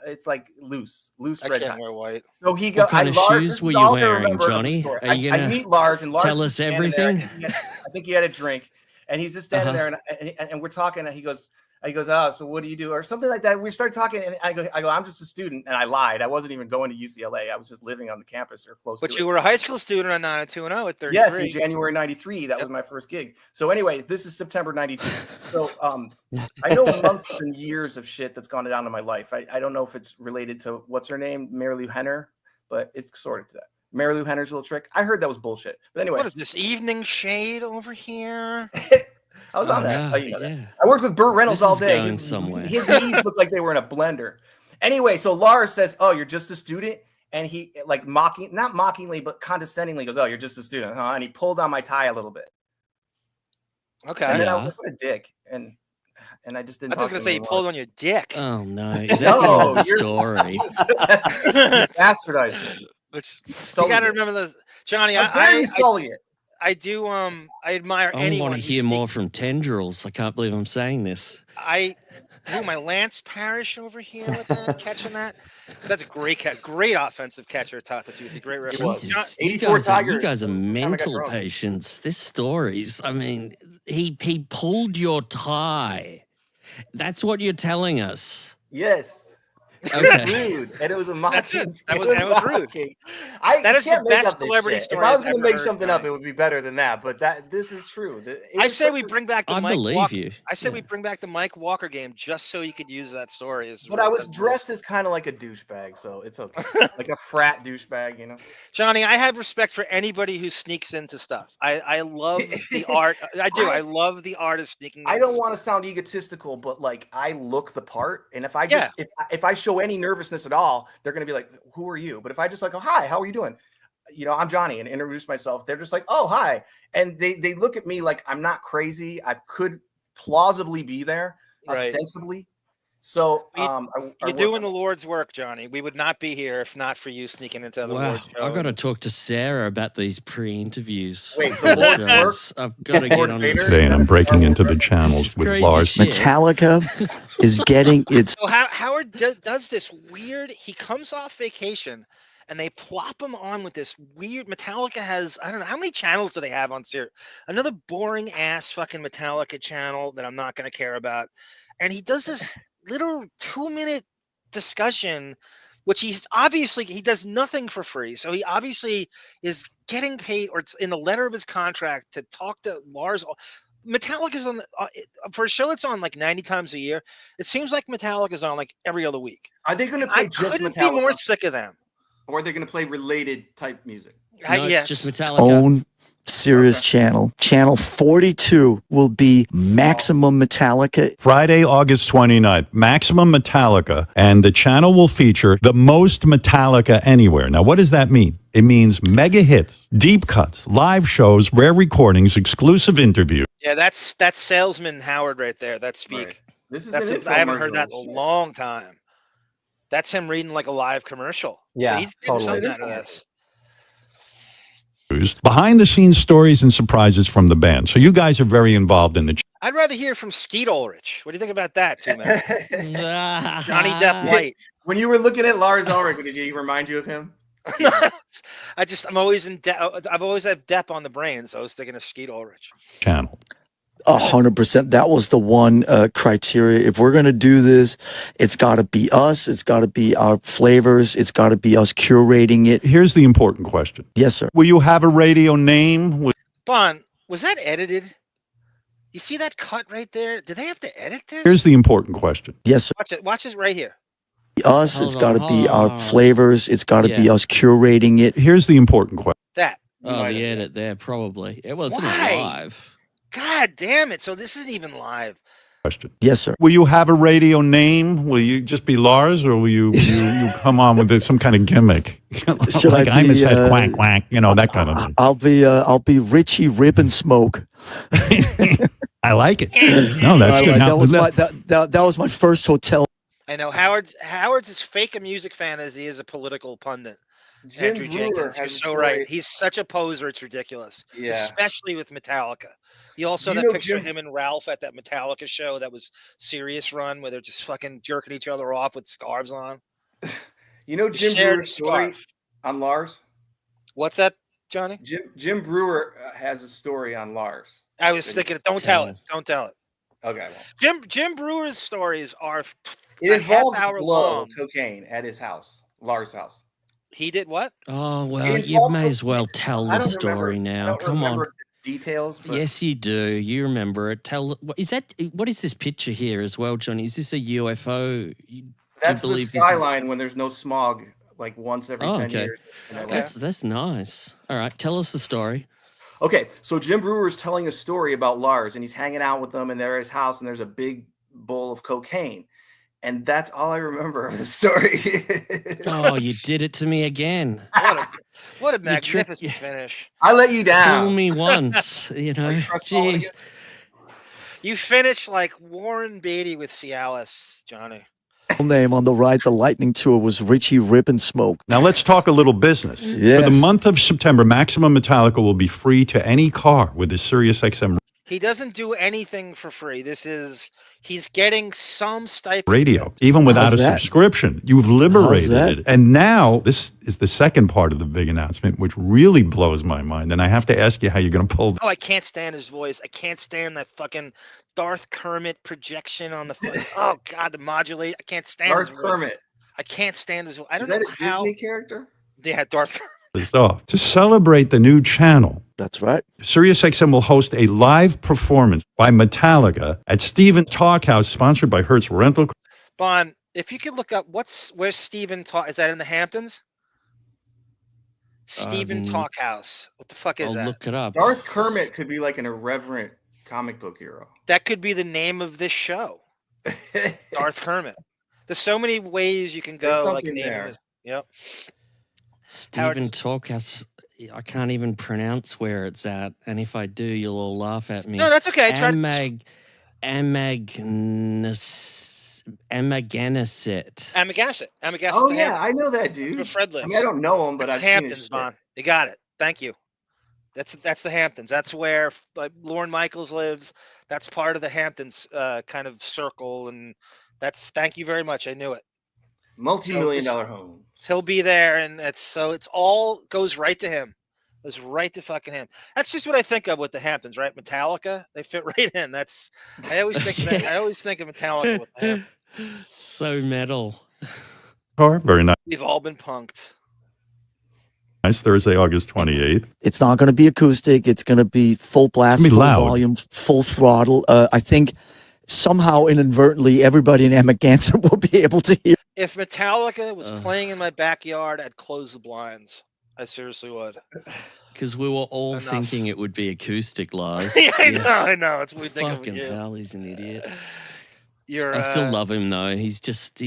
It's like loose I red can't tie. wear white. So he goes. What kind of shoes were you wearing, Johnny? Are you I gonna meet Lars, and Lars tell us everything? I think he had a drink, and he's just standing there, and we're talking, and he goes, "Oh, so what do you do?" or something like that. We start talking, and I go, "I'm just a student," and I lied. I wasn't even going to UCLA. I was just living on the campus or close. But to you it. were a high school student on 90210 at 33. Yes, in January '93. That was my first gig. So anyway, this is September '92. So I know months and years of shit that's gone down in my life. I don't know if it's related to what's her name, Mary Lou Henner, but it's sort of to that. Mary Lou Henner's little trick. I heard that was bullshit. But anyway, what is this evening shade over here? I was on that. I worked with Burt Reynolds all day. Going somewhere. His knees looked like they were in a blender. Anyway, so Lars says, "Oh, you're just a student," and he like not mockingly, but condescendingly goes, "Oh, you're just a student, huh?" And he pulled on my tie a little bit. Okay. And then I was like, "What a dick!" And I just didn't. I was going to say he pulled on your dick. Oh no! Is that the story? Bastardized it. Which you got to remember this, Johnny. I do. I admire I anyone. want to hear more from tendrils. I can't believe I'm saying this. Ooh, my Lance Parrish over here with that, catching that. That's a great offensive catcher, Tata Tuthi. Great reference. Jesus, 84 you guys are Tigers. mental patients. This stories. I mean, he pulled your tie. That's what you're telling us. Yes. Okay. Rude, and it was a mocking. That was rude. That is the best celebrity story. If I was going to make something up, it would be better than that. But this is true. I say we bring back the Mike Walker. you. I say we bring back the Mike Walker game just so you could use that story. But I was dressed as kind of like a douchebag, so it's okay. Like a frat douchebag, you know. Johnny, I have respect for anybody who sneaks into stuff. I love the art. I do. I love the art of sneaking. I don't want to sound egotistical, but like I look the part, and if I just if I show any nervousness at all, they're going to be like, "Who are you?" But if I just like, "Oh, hi, how are you doing?" You know, I'm Johnny, and introduce myself, they're just like, "Oh, hi," and they look at me like I'm not crazy. I could plausibly be there, ostensibly. So you're doing the Lord's work, Johnny. We would not be here if not for you sneaking into the Lord's show. I've got to talk to Sarah about these pre-interviews. Wait, the Lord's work? I've got to get on this. Today, and I'm breaking into the channels with Lars. Shit. Metallica is getting its. So Howard does this weird. He comes off vacation, and they plop him on with this weird. Metallica has, I don't know how many channels do they have on Sirius. Another boring ass fucking Metallica channel that I'm not going to care about, and he does this little 2-minute discussion, which he does nothing for free. So he obviously is getting paid, or it's in the letter of his contract to talk to Lars. Metallica's on for a show that's on like 90 times a year. It seems like Metallica's on like every other week. Are they going to play just couldn't Metallica? be more sick of them. Or are they going to play related type music? No, it's just Metallica. Own Sirius channel. Channel 42 will be Maximum Metallica. Friday, August 29th, Maximum Metallica, and the channel will feature the most Metallica anywhere. Now, what does that mean? It means mega hits, deep cuts, live shows, rare recordings, exclusive interviews. Yeah, that's salesman Howard right there. That speak. Right. I haven't heard that in a long time. That's him reading like a live commercial. Yeah, so he's getting totally. something out of this. Behind the scenes stories and surprises from the band. So you guys are very involved in the I'd rather hear from Skeet Ulrich. What do you think about that, too, man? Johnny Depp light. When you were looking at Lars Ulrich, did he remind you of him? I'm always in I've always had Depp on the brain, so I was thinking of Skeet Ulrich. channel. 100%. That was the one criteria. If we're going to do this, it's got to be us. It's got to be our flavors. It's got to be us curating it. Here's the important question. Yes, sir. Will you have a radio name? Bon, was that edited? You see that cut right there? Did they have to edit this? Here's the important question. Yes, sir. Watch it right here. Us. It's got to be our flavors. It's got to be us curating it. Here's the important question. That. Oh, the edit there, probably. Well, it's not Why? live. God damn it. So this isn't even live. Question. Yes, sir. Will you have a radio name? Will you just be Lars, or will you come on with some kind of gimmick? Should like I I'm his be, head, quack quack, that kind of thing. I'll be Richie Ribbon Smoke. I like it. No, that's good. Now, That was my first hotel. I know Howard's as fake a music fan as he is a political pundit. Jim Andrew Brewer Jenkins, you're has a so story. right. He's such a poser, it's ridiculous. Yeah. Especially with Metallica. You also Do you that know picture of Jim- him and Ralph at that Metallica show that was Sirius Run, where they're just fucking jerking each other off with scarves on. You know Jim shared Brewer's story scarf. on Lars? What's that, Johnny? Jim Brewer has a story on Lars. I was thinking, don't tell it. Don't tell it. Okay. Well. Jim Brewer's stories are It a involves half-hour blow long. cocaine at his house, Lars' house. He did what? Oh, well, you may as well tell the story now. Come on. Details. But Yes, you do. You remember it. What is this picture here as well, Johnny? Is this a UFO? that's the skyline when there's no smog, like once every 10 years. That's nice. All right, tell us the story. Okay, so Jim Brewer is telling a story about Lars, and he's hanging out with them, and they're at his house, and there's a big bowl of cocaine. And that's all I remember of the story. Oh, you did it to me again. What a magnificent finish. I let you down. Fool me once, Jeez. You finished like Warren Beatty with Cialis, Johnny. Name on the ride the Lightning tour was Richie Ribbon Smoke. Now let's talk a little business. Yes. For the month of September, Maximum Metallica will be free to any car with a Sirius XM. He doesn't do anything for free. He's getting some stipend. Radio, even without How's a that? subscription. You've liberated that? it. And now, this is the second part of the big announcement, which really blows my mind. And I have to ask you how you're going to pull. Oh, I can't stand his voice. I can't stand that fucking Darth Kermit projection on the. Oh God, the modulate. I can't stand Darth his voice. Kermit. I can't stand his voice. I don't Is that know a how. Disney character? Yeah, Darth Kermit. Off. To celebrate the new channel, That's right. SiriusXM will host a live performance by Metallica at Stephen Talkhouse, sponsored by Hertz Rental. Bon, if you could look up where's Stephen Talk? Is that in the Hamptons? Stephen Talkhouse. What the fuck is I'll that? look it up. Darth Kermit could be like an irreverent comic book hero. That could be the name of this show. Darth Kermit. There's so many ways you can There's go. Like something naming there. this. Yep. Stephen Talkhouse. I can't even pronounce where it's at, and if I do, you'll all laugh at me. No, that's okay. Amaganeset. Amagaset. Oh yeah, I know that dude. Where Fred lives. I mean, I don't know him, but That's I've seen his Hamptons, shit. Bon. You got it. Thank you. That's the Hamptons. That's where like Lorne Michaels lives. That's part of the Hamptons kind of circle, and thank you very much. I knew it. Multi-million-dollar home. He'll be there, and it's all goes right to him. Goes right to fucking him. That's just what I think of with the Hamptons, right? Metallica, they fit right in. I always think that. I always think of Metallica with the Hamptons. So metal. Very nice. We've all been punked. Nice. Thursday, August 28th. It's not going to be acoustic. It's going to be full blast, It's full gonna be loud. volume, full throttle. I think somehow inadvertently everybody in Amagansett will be able to hear. If Metallica was playing in my backyard, I'd close the blinds. I seriously would. Because we were all thinking it would be acoustic, Lars. Yeah, I know. It's we think of Fucking you. hell, he's an idiot. You're. I still love him though. He's just a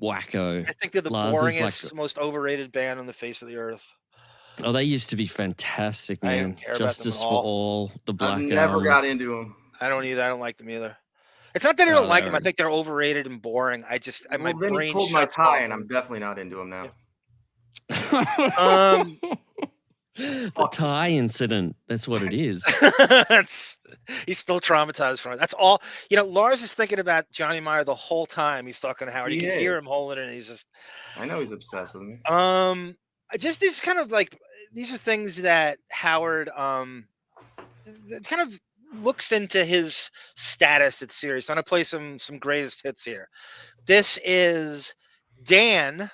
wacko. I think they're the Lars is boringest, most overrated band on the face of the earth. Oh, they used to be fantastic, I man. don't care about them Justice at for all. All, the Black I've never Album. got into them. I don't either. I don't like them either. It's not that I don't Oh, like them. I they're- think they're overrated and boring. my Well, then brain he pulled my shuts tie, off. and I'm definitely not into him now. The tie incident. That's what it is. He's still traumatized from it. That's all. Lars is thinking about Johnny Meyer the whole time. He's talking to Howard. You He can hear is. him holding it, and he's just. I know he's obsessed with me. Just these kind of these are things that Howard that kind of looks into his status at Sirius. I'm gonna play some greatest hits here. This is Dan,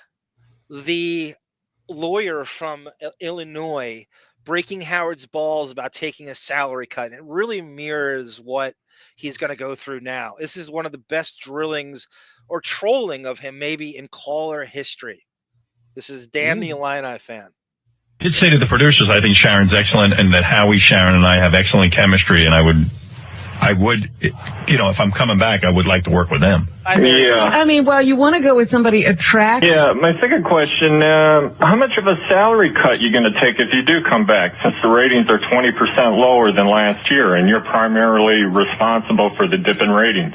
the lawyer from Illinois, breaking Howard's balls about taking a salary cut. And it really mirrors what he's going to go through now. This is one of the best drillings or trolling of him, maybe in caller history. This is Dan, the Illini fan. I did say to the producers, I think Sharon's excellent, and that Howie, Sharon, and I have excellent chemistry, and I would, if I'm coming back, I would like to work with them. I mean, well, you want to go with somebody attractive. Yeah, my second question, how much of a salary cut you going to take if you do come back, since the ratings are 20% lower than last year, and you're primarily responsible for the dip in ratings?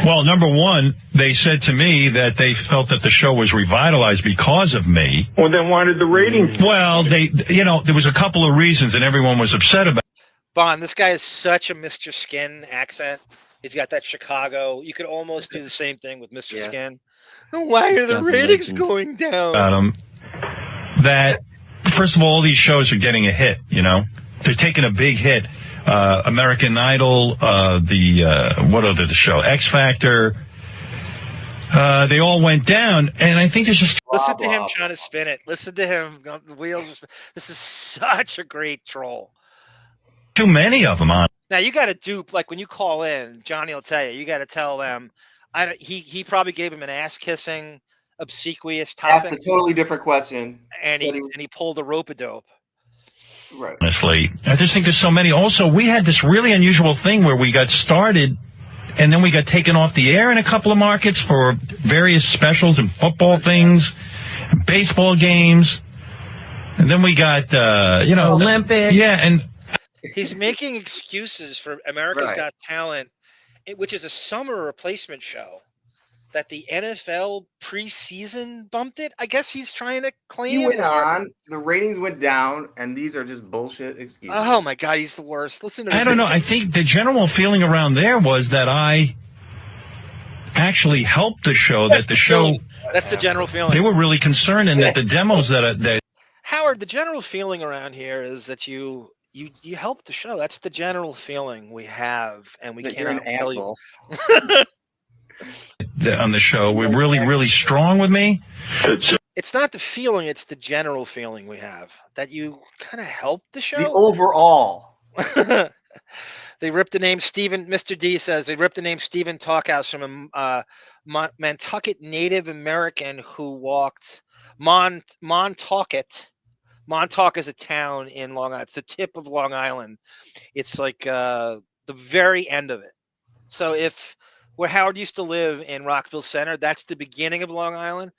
Well, number one, they said to me that they felt that the show was revitalized because of me. Well, then why did the ratings? Well, there was a couple of reasons, and everyone was upset about it. Bond, this guy is such a Mr. Skin accent. He's got that Chicago. You could almost do the same thing with Mr. Skin. Why are the ratings going down? About them, that first of all these shows are getting a hit. They're taking a big hit. American Idol, what other show? X Factor. They all went down, and I think there's just Listen to him trying to spin it. Listen to him. The wheels. This is such a great troll. too many of them on. Now you got to dupe, like when you call in, Johnny will tell you. You got to tell them. He probably gave him an ass kissing, obsequious topic. Asked a totally different question, and he pulled a rope-a-dope. Right. Honestly, I just think there's so many. Also, we had this really unusual thing where we got started and then we got taken off the air in a couple of markets for various specials and football things, baseball games. And then we got, Olympics. Yeah. And he's making excuses for America's Right. Got Talent, which is a summer replacement show that the NFL preseason bumped it. I guess he's trying to claim. He went on. The ratings went down, and these are just bullshit excuses. Oh my God, he's the worst. Listen to this. I don't know. I think the general feeling around there was that I actually helped the show. That's the general feeling. They were really concerned, and that the demos that Howard, the general feeling around here is that you helped the show. That's the general feeling we have, and we can't tell you. On the show were really strong with me. It's not the feeling; it's the general feeling we have that you kind of helped the show. The overall. They ripped the name Stephen. Mr. D says they ripped the name Stephen Talkhouse from a Nantucket Native American who walked Montauk. Montauk is a town in Long Island. It's the tip of Long Island. It's like the very end of it. So if where Howard used to live in Rockville Center, that's the beginning of Long Island.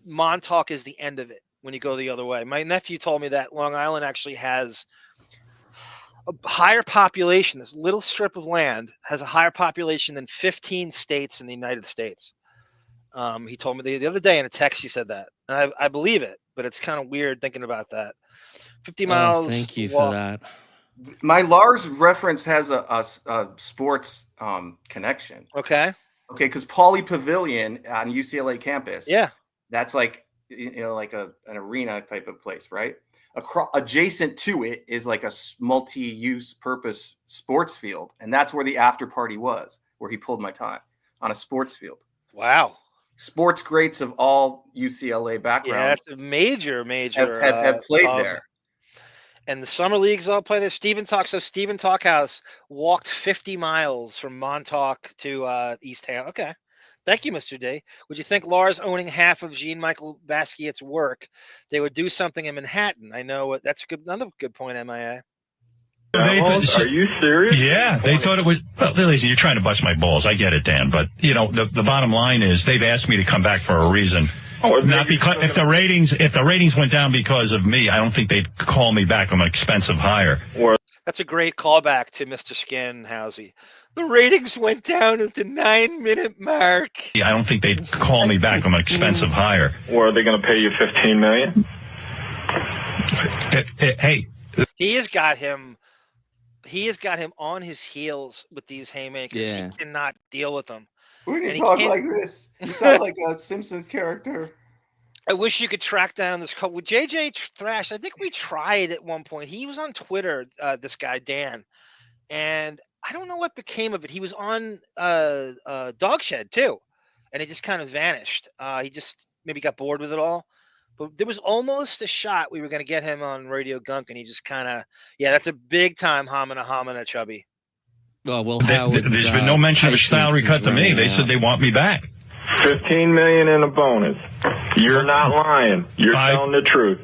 Montauk is the end of it when you go the other way. My nephew told me that Long Island actually has a higher population. This little strip of land has a higher population than 15 states in the United States. He told me the other day in a text, he said that. And I believe it, but it's kind of weird thinking about that. 50 miles. Thank you for that. My Lars reference has a sports connection. Okay, because Pauley Pavilion on UCLA campus. Yeah. That's like, like an arena type of place, right? Adjacent to it is like a multi-use purpose sports field. And that's where the after party was, where he pulled my time on a sports field. Wow. Sports greats of all UCLA backgrounds. Yeah, that's a major have played there. And the summer leagues all play there. Stephen Talkhouse walked 50 miles from Montauk to East Ham. Okay. Thank you, Mr. D. Would you think Lars owning half of Jean-Michel Basquiat's work, they would do something in Manhattan? I know that's another good point, MIA. Are you serious? Yeah, they thought it was. Well, listen, you're trying to bust my balls. I get it, Dan. But the bottom line is they've asked me to come back for a reason. Not because if the ratings went down because of me, I don't think they'd call me back. I'm an expensive hire. That's a great callback to Mr. Skinhousey. The ratings went down at the 9-minute mark. I don't think they'd call me back. I'm an expensive hire. Or are they going to pay you $15 million? Hey, he has got him on his heels with these haymakers. Yeah. He cannot deal with them. We're going to talk like this. You sound like a Simpsons character. I wish you could track down this code with JJ Thrash. I think we tried at one point. He was on Twitter, this guy, Dan. And I don't know what became of it. He was on Dog Shed too. And he just kind of vanished. He just maybe got bored with it all. But there was almost a shot we were going to get him on Radio Gunk. And he just kind of, that's a big time homina, Chubby. Oh, well, there's been no mention of a salary cut to me. They said they want me back. $15 million in a bonus. You're not lying. You're telling the truth.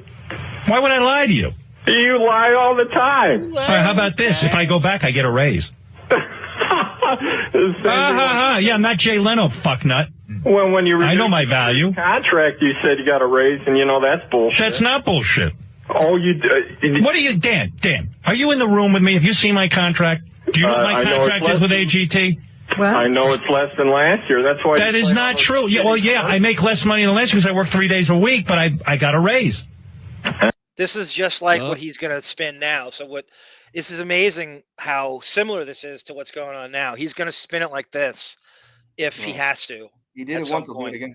Why would I lie to you? You lie all the time. All right, how about this? If I go back, I get a raise. Yeah, I'm not Jay Leno, fucknut. Well, when you I know my value. Contract, you said you got a raise, and that's bullshit. That's not bullshit. Oh, what are you, Dan? Are you in the room with me? Have you seen my contract? Do you know what my contract is with AGT? Well, I know it's less than last year. That's why. That is not true. Yeah, I make less money than last year because I work 3 days a week, but I got a raise. This is just like what he's going to spin now. So this is amazing how similar this is to what's going on now. He's going to spin it like this if he has to. He did it once, he'll do it again.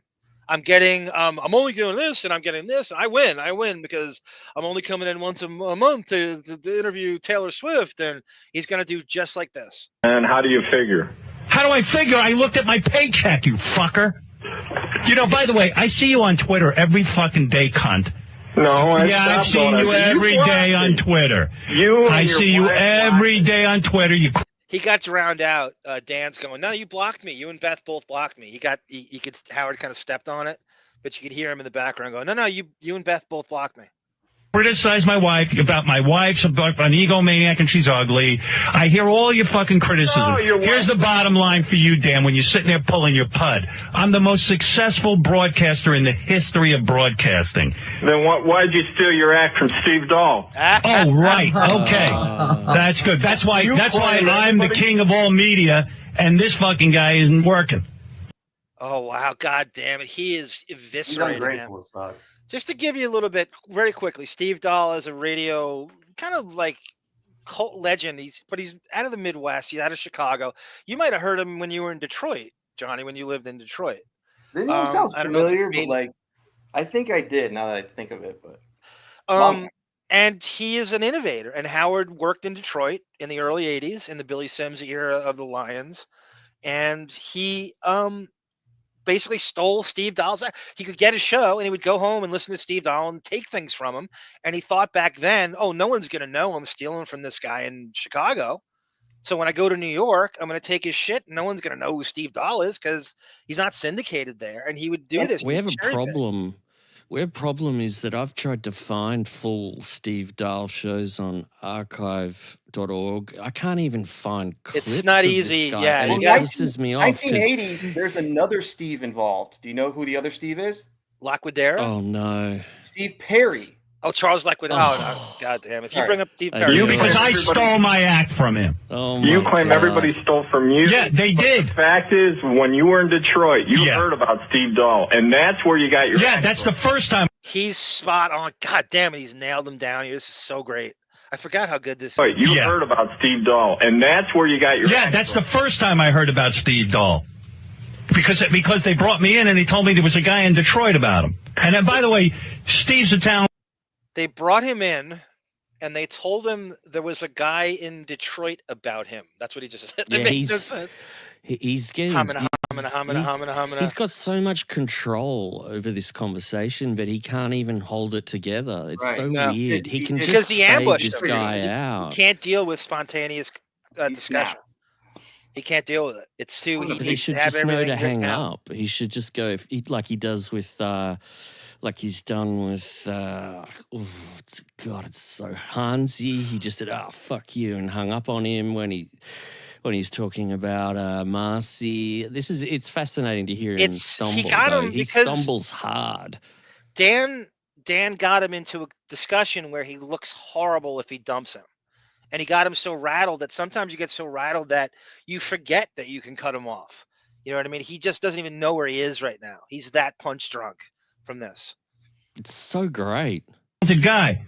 I'm only doing this and I'm getting this. I win because I'm only coming in once a month to interview Taylor Swift, and he's going to do just like this. And how do you figure? How do I figure? I looked at my paycheck, you fucker. By the way, I see you on Twitter every fucking day, cunt. No, I've seen you every day on Twitter. I see you every day on Twitter. He got drowned out. Dan's going, no, you blocked me. You and Beth both blocked me. Howard kind of stepped on it, but you could hear him in the background going, no, you and Beth both blocked me. Criticize my wife about my wife's an egomaniac and she's ugly. I hear all your fucking criticism. Here's the bottom line for you, Dan, when you're sitting there pulling your pud. I'm the most successful broadcaster in the history of broadcasting. Then why'd you steal your act from Steve Dahl? Oh, right. Okay. That's good. That's why I'm the king of all media and this fucking guy isn't working. Oh wow, god damn it. He is He's eviscerating him. ungrateful as fuck. Just to give you a little bit very quickly, Steve Dahl is a radio kind of like cult legend. He's out of the Midwest. He's out of Chicago. You might have heard him when you were in Detroit, Johnny, when you lived in Detroit. The name sounds I don't know if familiar, you but made- like I think I did now that I think of it, but and he is an innovator. And Howard worked in Detroit in the early 80s in the Billy Sims era of the Lions. And he basically stole Steve Dahl's. He could get a show and he would go home and listen to Steve Dahl and take things from him. And he thought back then, oh, no one's going to know I'm stealing from this guy in Chicago. So when I go to New York, I'm going to take his shit. No one's going to know who Steve Dahl is because he's not syndicated there. And he would do this. We have a cherry pick. problem. Our problem is that I've tried to find full Steve Dahl shows on archive.org. I can't even find clips. It's not of easy. This guy, Yeah, and it well, pisses me off. 1980, there's another Steve involved. Do you know who the other Steve is? Laquidera? Oh no. Steve Perry. Oh, Charles Laquidera. Oh, no. God damn. If you bring up Steve Perry. Because I stole my act from him. Oh, You claim everybody stole from you. Yeah, they did. The fact is, when you were in Detroit, you heard about Steve Dahl, and that's where you got your. Yeah, that's the first time. He's spot on. God damn it. He's nailed him down here. This is so great. I forgot how good this Right, is. you heard about Steve Dahl, and that's where you got your. Yeah, that's the first time I heard about Steve Dahl. Because they brought me in and they told me there was a guy in Detroit about him. And then, by the way, Steve's a town. They brought him in and they told him there was a guy in Detroit about him. That's what he just said. That Yeah, makes no sense. he's getting. He's got so much control over this conversation, but he can't even hold it together. It's so weird. He can because just he fade ambushed this him. guy out. He can't deal with spontaneous discussion. He can't deal with it. It's too. He He needs should to have just know everything to hang written out. up. He should just go like he does with, like he's done with. God, it's so Hansi. He just said, "Oh, fuck you," and hung up on him when he's talking about Marcy. It's fascinating to hear him stumble. He got though. him He because stumbles hard. Dan got him into a discussion where he looks horrible if he dumps him. And he got him so rattled that sometimes you get so rattled that you forget that you can cut him off. You know what I mean? He just doesn't even know where he is right now. He's that punch drunk from this. It's so great. The guy.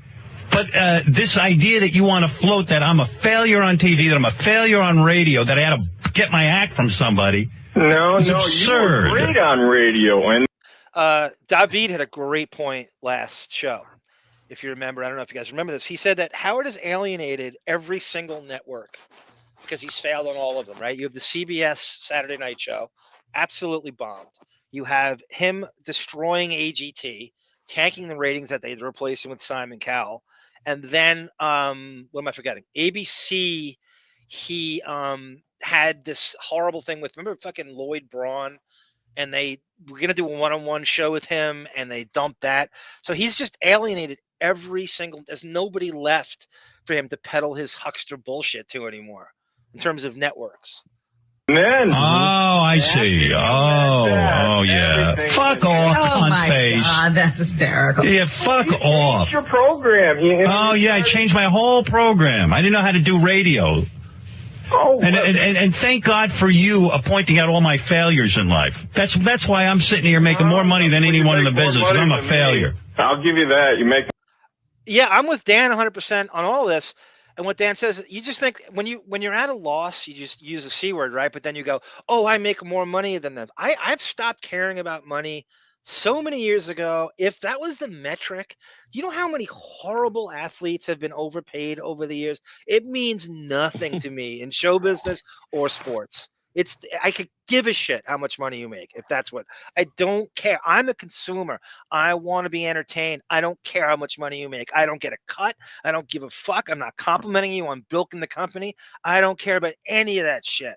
But this idea that you want to float that I'm a failure on TV, that I'm a failure on radio, that I had to get my act from somebody. It's absurd. You were great on radio. And David had a great point last show. If you remember, I don't know if you guys remember this. He said that Howard has alienated every single network because he's failed on all of them, right? You have the CBS Saturday Night Show, absolutely bombed. You have him destroying AGT, tanking the ratings that they'd replace him with Simon Cowell. And then, what am I forgetting? ABC, he had this horrible thing with, remember fucking Lloyd Braun? And they were going to do a one-on-one show with him, and they dumped that. So he's just alienated every single, there's nobody left for him to peddle his huckster bullshit to anymore in terms of networks. Then, I see. Oh, yeah. Fuck off, cunt face. God, that's hysterical. Yeah, fuck off. your program. Oh, yeah, I changed my whole program. I didn't know how to do radio. Oh, and thank God for you pointing out all my failures in life. That's why I'm sitting here making more money than anyone in the business, because I'm a failure. I'll give you that. You make. Yeah, I'm with Dan 100% on all this. And what Dan says, you just think when you're at a loss, you just use a C word, right? But then you go, oh, I make more money than them. I've stopped caring about money so many years ago. If that was the metric, you know how many horrible athletes have been overpaid over the years? It means nothing to me in show business or sports. I could give a shit how much money you make if that's what. I don't care. I'm a consumer. I want to be entertained. I don't care how much money you make. I don't get a cut. I don't give a fuck. I'm not complimenting you on bilking the company. I don't care about any of that shit.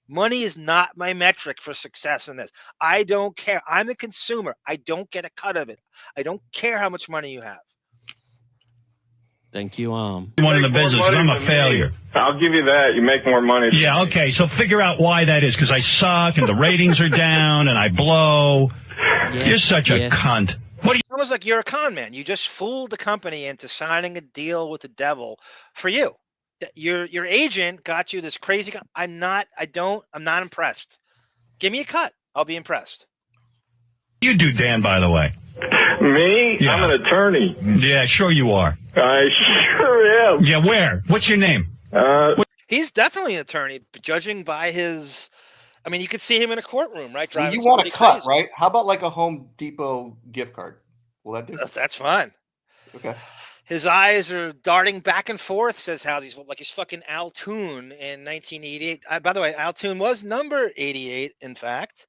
Money is not my metric for success in this. I don't care. I'm a consumer. I don't get a cut of it. I don't care how much money you have. Thank you, One in the business, because I'm a failure. I'll give you that. You make more money. Yeah, okay, so figure out why that is, because I suck and the ratings are down and I blow. You're such a cunt. It's almost like you're a con man. You just fooled the company into signing a deal with the devil for you. Your agent got you this crazy. I'm not impressed. Give me a cut. I'll be impressed. You do, Dan, by the way. Me? Yeah. I'm an attorney. Yeah, sure you are. I sure am. Yeah, where? What's your name? He's definitely an attorney, judging by his. I mean, you could see him in a courtroom, right? Well, Driving you want a somebody cut, crazy. right? How about like a Home Depot gift card? Will that do? That's fine. Okay. His eyes are darting back and forth, says how he's like he's fucking Al Toon in 1988. By the way, Al Toon was number 88, in fact.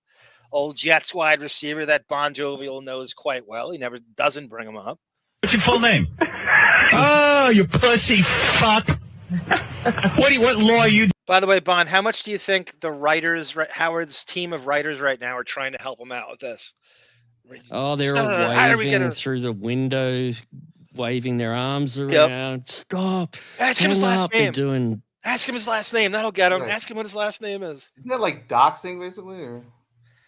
Old Jets wide receiver that Bon Jovial knows quite well. He never doesn't bring him up. What's your full name? Oh, you pussy fuck. What law are you? By the way, Bon, how much do you think the writers, Howard's team of writers right now are trying to help him out with this? Oh, they're all how are we waving gonna- through the window, waving their arms around. Stop. Ask him his Hang last up. They're name. doing. Ask him his last name. That'll get him. Right. Ask him what his last name is. Isn't that like doxing, basically? Or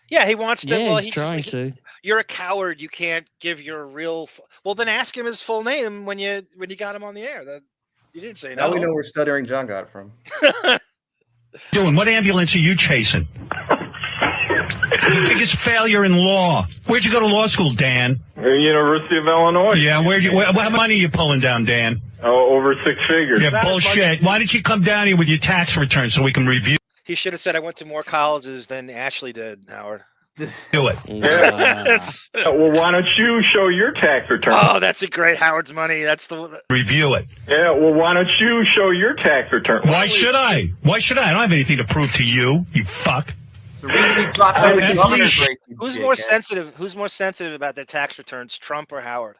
Yeah, he wants to. Yeah, well, he's he's trying just, to. You're a coward. You can't give your real. Well, then ask him his full name when you got him on the air. That you didn't say now no. we know where Stuttering John got it from. Doing? What ambulance are you chasing? Biggest failure in law. Where'd you go to law school, Dan? University of Illinois. Yeah, how money are you pulling down, Dan? Oh, over six figures. Yeah, That's bullshit. Why don't you come down here with your tax return so we can review He should have said I went to more colleges than Ashley did, Howard. it? That's- Well, why don't you show your tax return? oh, that's a great Howard's money. That's the. Review it. Yeah, well, why don't you show your tax return? Why should I? Why should I? I don't have anything to prove to you, you fuck. It's the reason he dropped out of the That's governor's leash. race. you Who's more dickhead. sensitive? Who's more sensitive about their tax returns, Trump or Howard?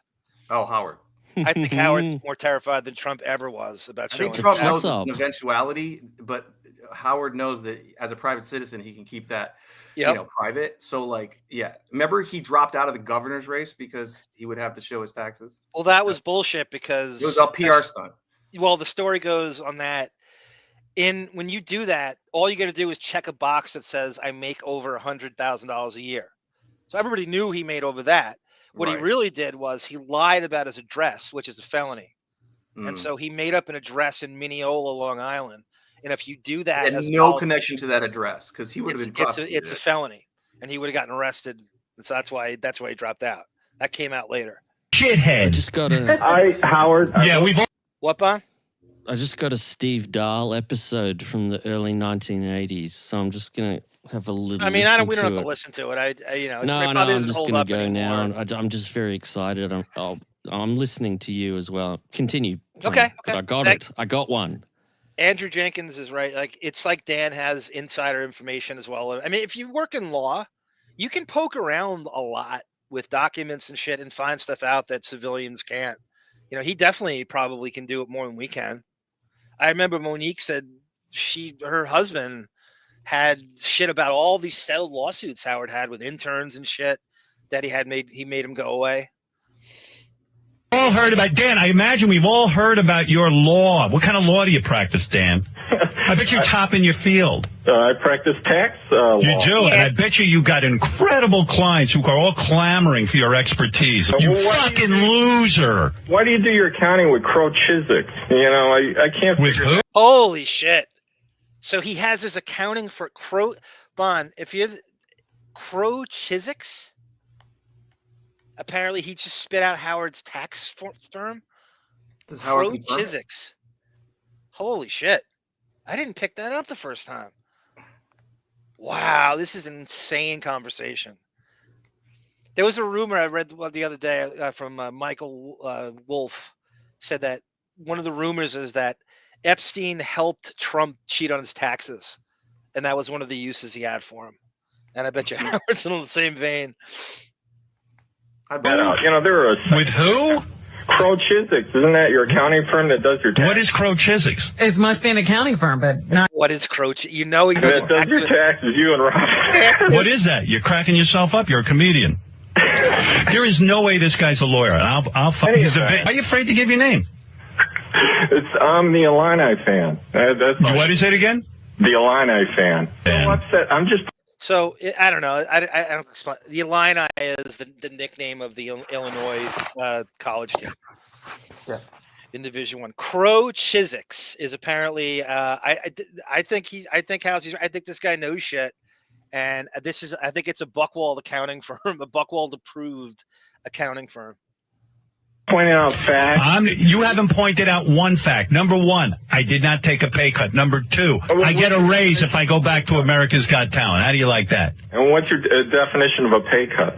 Oh, Howard. I think Howard's more terrified than Trump ever was about I showing. think Trump toss knows it's up. an eventuality, but Howard knows that as a private citizen, he can keep that, Yep. private. So, like, yeah. Remember, he dropped out of the governor's race because he would have to show his taxes. Well, that was bullshit because It was a PR stunt. Well, the story goes on that. When you do that, all you got to do is check a box that says I make over $100,000 a year. So everybody knew he made over that. What he Right. really did was he lied about his address, which is a felony. And Mm. so he made up an address in Mineola, Long Island. And if you do that, And as a no politician, connection to that address because he would have been it's a prosecuted. felony, and he would have gotten arrested. And so that's why he dropped out. That came out later. Shithead. Just got a. Howard. Yeah, we've all. What, Bon? I just got a Steve Dahl episode from the early 1980s, so I'm just gonna have a little. I mean, listen we don't to have it. to listen to it. It's No, probably I'm doesn't just hold going up to go anymore. now. I'm just very excited. I'm listening to you as well. Continue. Okay, But I got Thanks. it. I got one. Andrew Jenkins is right. Like, it's like Dan has insider information as well. I mean, if you work in law, you can poke around a lot with documents and shit and find stuff out that civilians can't. He definitely probably can do it more than we can. I remember Monique said her husband had shit about all these settled lawsuits Howard had with interns and shit that he made him go away. All heard about Dan. I imagine we've all heard about your law. What kind of law do you practice, Dan? I bet you're top in your field. I practice tax law. You do, and I bet you got incredible clients who are all clamoring for your expertise. You Well, why fucking loser. Why do you do your accounting with Crowe Chizek? I can't With figure who? Holy shit. So he has his accounting for Crowe. Bon, if you're Crowe Chizek, apparently he just spit out Howard's tax firm. Does Howard Crowe confirm it? Chizek. Holy shit. I didn't pick that up the first time. Wow, this is an insane conversation. There was a rumor I read the other day from Michael Wolf, said that one of the rumors is that Epstein helped Trump cheat on his taxes, and that was one of the uses he had for him. And I bet you Howard's in the same vein. I bet there are With who? Crowe Chizek. Isn't that your accounting firm that does your tax? What is Crowe Chizek? It must be an accounting firm, but not. What is Crowe? He knows That does your taxes, you and Rob. What is that? You're cracking yourself up. You're a comedian. There is no way this guy's a lawyer. And are you afraid to give your name? I'm the Illini fan. What is it again? The Illini fan. So upset. I'm just. So I don't know. I don't explain. The Illini is the nickname of the Illinois college team. Yeah. In Division I. Crowe Chizek is apparently. I think this guy knows shit, And I think it's a Buchwald accounting firm, a Buchwald approved accounting firm. Pointing out facts. You haven't pointed out one fact. Number one, I did not take a pay cut. Number two, I get a raise if I go back to America's Got Talent. How do you like that? And what's your definition of a pay cut?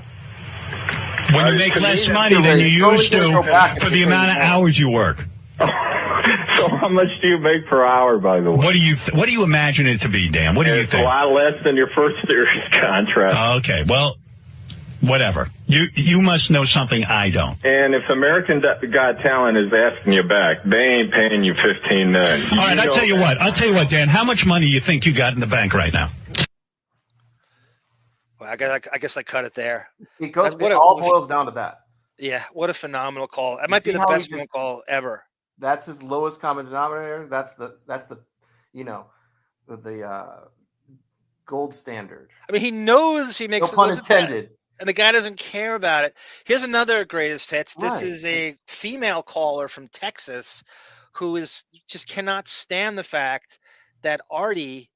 When you make less money than you used to for the amount of hours you work. So how much do you make per hour, by the way? What do you imagine it to be, Dan? What do you think? A lot less than your first series contract. Okay, well, whatever. You must know something I don't. And if American Got Talent is asking you back, they ain't paying you $15 million. All right, I'll tell you what, Dan. How much money you think you got in the bank right now? Well, I guess I cut it there. It all boils down to that. Yeah, what a phenomenal call. That might be the best phone call ever. That's his lowest common denominator. That's the gold standard. I mean, he knows he makes no pun intended. And the guy doesn't care about it. Here's another greatest hits. This is a female caller from Texas who just cannot stand the fact that Artie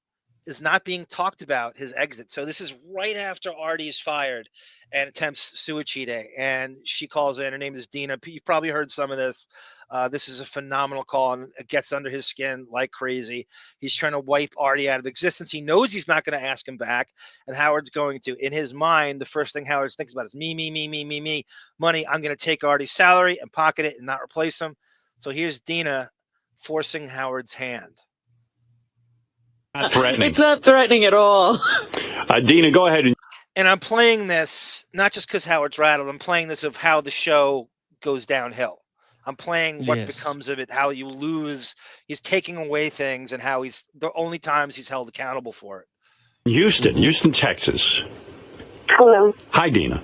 is not being talked about his exit. So this is right after Artie's fired and attempts suicide. And she calls in. Her name is Dina. You've probably heard some of this. This is a phenomenal call, and it gets under his skin like crazy. He's trying to wipe Artie out of existence. He knows he's not going to ask him back, and Howard's going to. In his mind, the first thing Howard thinks about is me, money. I'm going to take Artie's salary and pocket it and not replace him. So here's Dina forcing Howard's hand. Not threatening. It's not threatening at all. Dina, go ahead. And I'm playing this not just because Howard's rattled. I'm playing this of how the show goes downhill. I'm playing what becomes of it, how you lose. He's taking away things, and how he's the only times he's held accountable for it. Houston, Texas. Hello. Hi, Dina.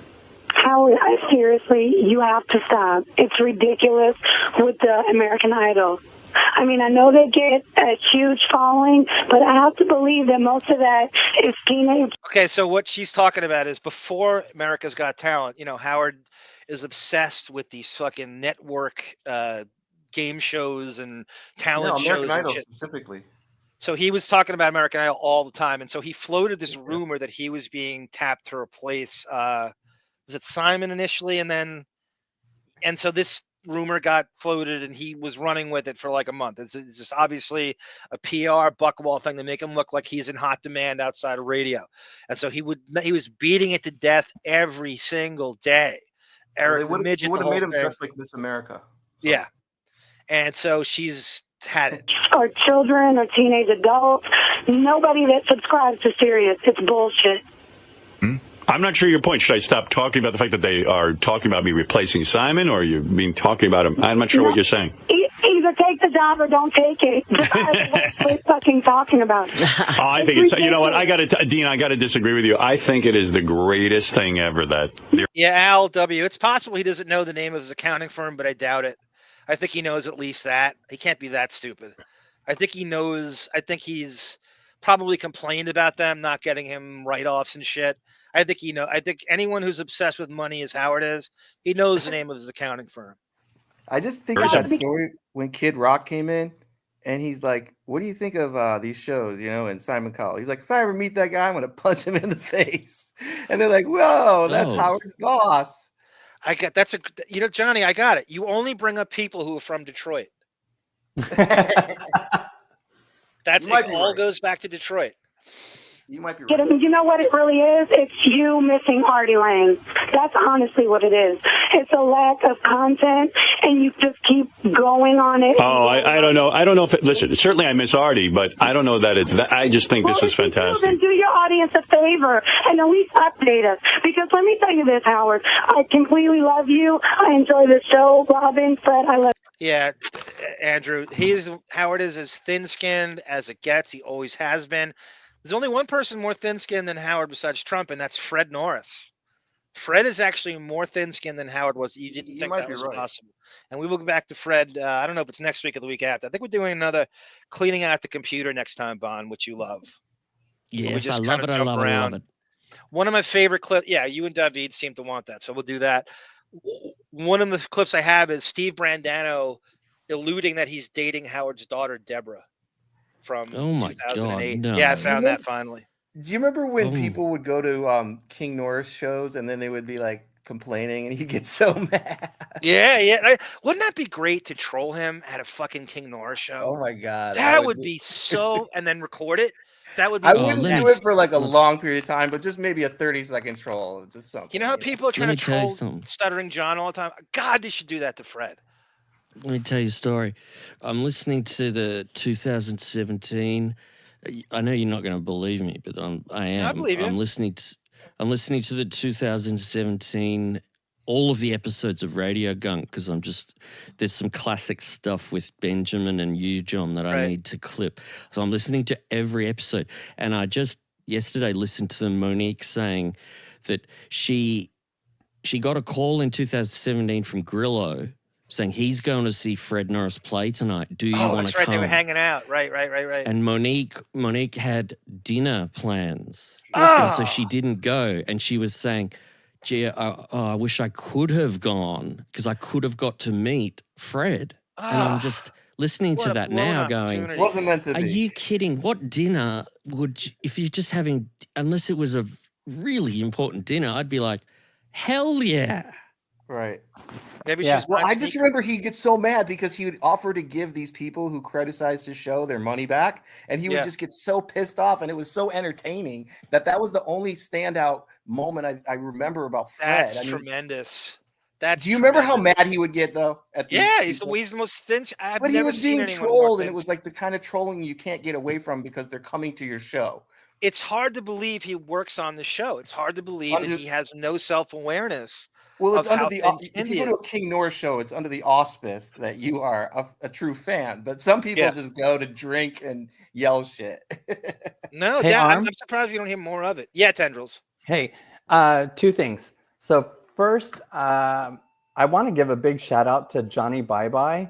Howard, seriously, you have to stop. It's ridiculous with the American Idol. I mean, I know they get a huge following, but I have to believe that most of that is teenage. Okay, so what she's talking about is before America's Got Talent, Howard is obsessed with these fucking network game shows and talent shows. American Idol and shit. Specifically. So he was talking about American Idol all the time, and so he floated this rumor that he was being tapped to replace was it Simon initially, and so this rumor got floated, and he was running with it for like a month. It's just obviously a PR buckwall thing to make him look like he's in hot demand outside of radio, and so he was beating it to death every single day. Eric the Midget would have made him dress like Miss America. So. Yeah, and so she's had it. Or children or teenage adults. Nobody that subscribes to Sirius. It's bullshit. I'm not sure your point. Should I stop talking about the fact that they are talking about me replacing Simon, or you mean talking about him? I'm not sure what you're saying. Either take the job or don't take it. What we're fucking talking about. I think it's, you know what? Dean, I got to disagree with you. I think it is the greatest thing ever Yeah, Al W. It's possible he doesn't know the name of his accounting firm, but I doubt it. I think he knows at least that. He can't be that stupid. I think he knows. I think he's probably complained about them not getting him write-offs and shit. I think anyone who's obsessed with money as Howard is, he knows the name of his accounting firm. I just think of that story when Kid Rock came in, and he's like, "What do you think of these shows?" And Simon Cowell, he's like, "If I ever meet that guy, I'm gonna punch him in the face." And they're like, "Whoa, that's Howard's boss." Johnny, I got it. You only bring up people who are from Detroit. That's it. All goes back to Detroit. You might be right. You know what it really is? It's you missing Artie Lange. That's honestly what it is. It's a lack of content, and you just keep going on it. Oh, I don't know. I don't know if listen, certainly I miss Artie, but I don't know that it's that. I just think this is fantastic. Then do your audience a favor and at least update us. Because let me tell you this, Howard. I completely love you. I enjoy the show. Robin, Fred, I love you. Yeah, Andrew. Howard is as thin-skinned as it gets. He always has been. There's only one person more thin-skinned than Howard besides Trump, and that's Fred Norris. Fred is actually more thin-skinned than Howard was. You didn't think that was possible. And we will go back to Fred. I don't know if it's next week or the week after. I think we're doing another cleaning out the computer next time, Bon, which you love. Yes, I love it. I love it. One of my favorite clips. Yeah, you and David seem to want that, so we'll do that. One of the clips I have is Steve Brandano alluding that he's dating Howard's daughter, Deborah. From 2008. God, no. Yeah, I found that finally. Do you remember when Oh. people would go to King Norris shows and then they would be like complaining and he'd get so mad? Yeah. Wouldn't that be great to troll him at a fucking King Norris show? Oh my god, That would be so, and then record it. That would be. I Oh, wouldn't let do me it for like a let- long period of time, but just maybe a 30-second troll, just something. You know how people are trying me to tell you troll something. Stuttering John all the time? God, they should do that to Fred. Let me tell you a story. I'm listening to the 2017. I know you're not going to believe me, but I am. I believe you. I'm listening to the 2017, all of the episodes of Radio Gunk, because there's some classic stuff with Benjamin and you, John, that I Right. need to clip. So I'm listening to every episode, and I just yesterday listened to Monique saying that she got a call in 2017 from Grillo saying he's going to see Fred Norris play tonight. Do you Oh, want to that's right. come? They were hanging out. Right. And Monique had dinner plans, and so she didn't go. And she was saying, "Gee, I wish I could have gone because I could have got to meet Fred." And I'm just listening to that now, going, Wasn't meant to "Are be. you kidding? What dinner if you're just having? Unless it was a really important dinner, I'd be like, hell yeah." Right. Maybe Yeah. she's. Well, I just remember he gets so mad because he would offer to give these people who criticized his show their money back, and he would Yeah. just get so pissed off, and it was so entertaining that was the only standout moment I remember about Fred. That's I mean, tremendous. That's. do you remember how tremendous. mad he would get though? At these Yeah, he's people? the most thin. I've But he never was seen being anyone more trolled, and thin. it was like the kind of trolling you can't get away from because they're coming to your show. It's hard to believe he works on the show. It's hard to believe that he has no self-awareness. Well, it's of under how the thin if you Cindy go to a is. King Norris show, it's under the auspice that you are a true fan. But some people Yeah. just go to drink and yell shit. No, Hey, I'm Arm? surprised you don't hear more of it. Yeah, Tendrils. Hey, two things. So first, I want to give a big shout out to Johnny Bye Bye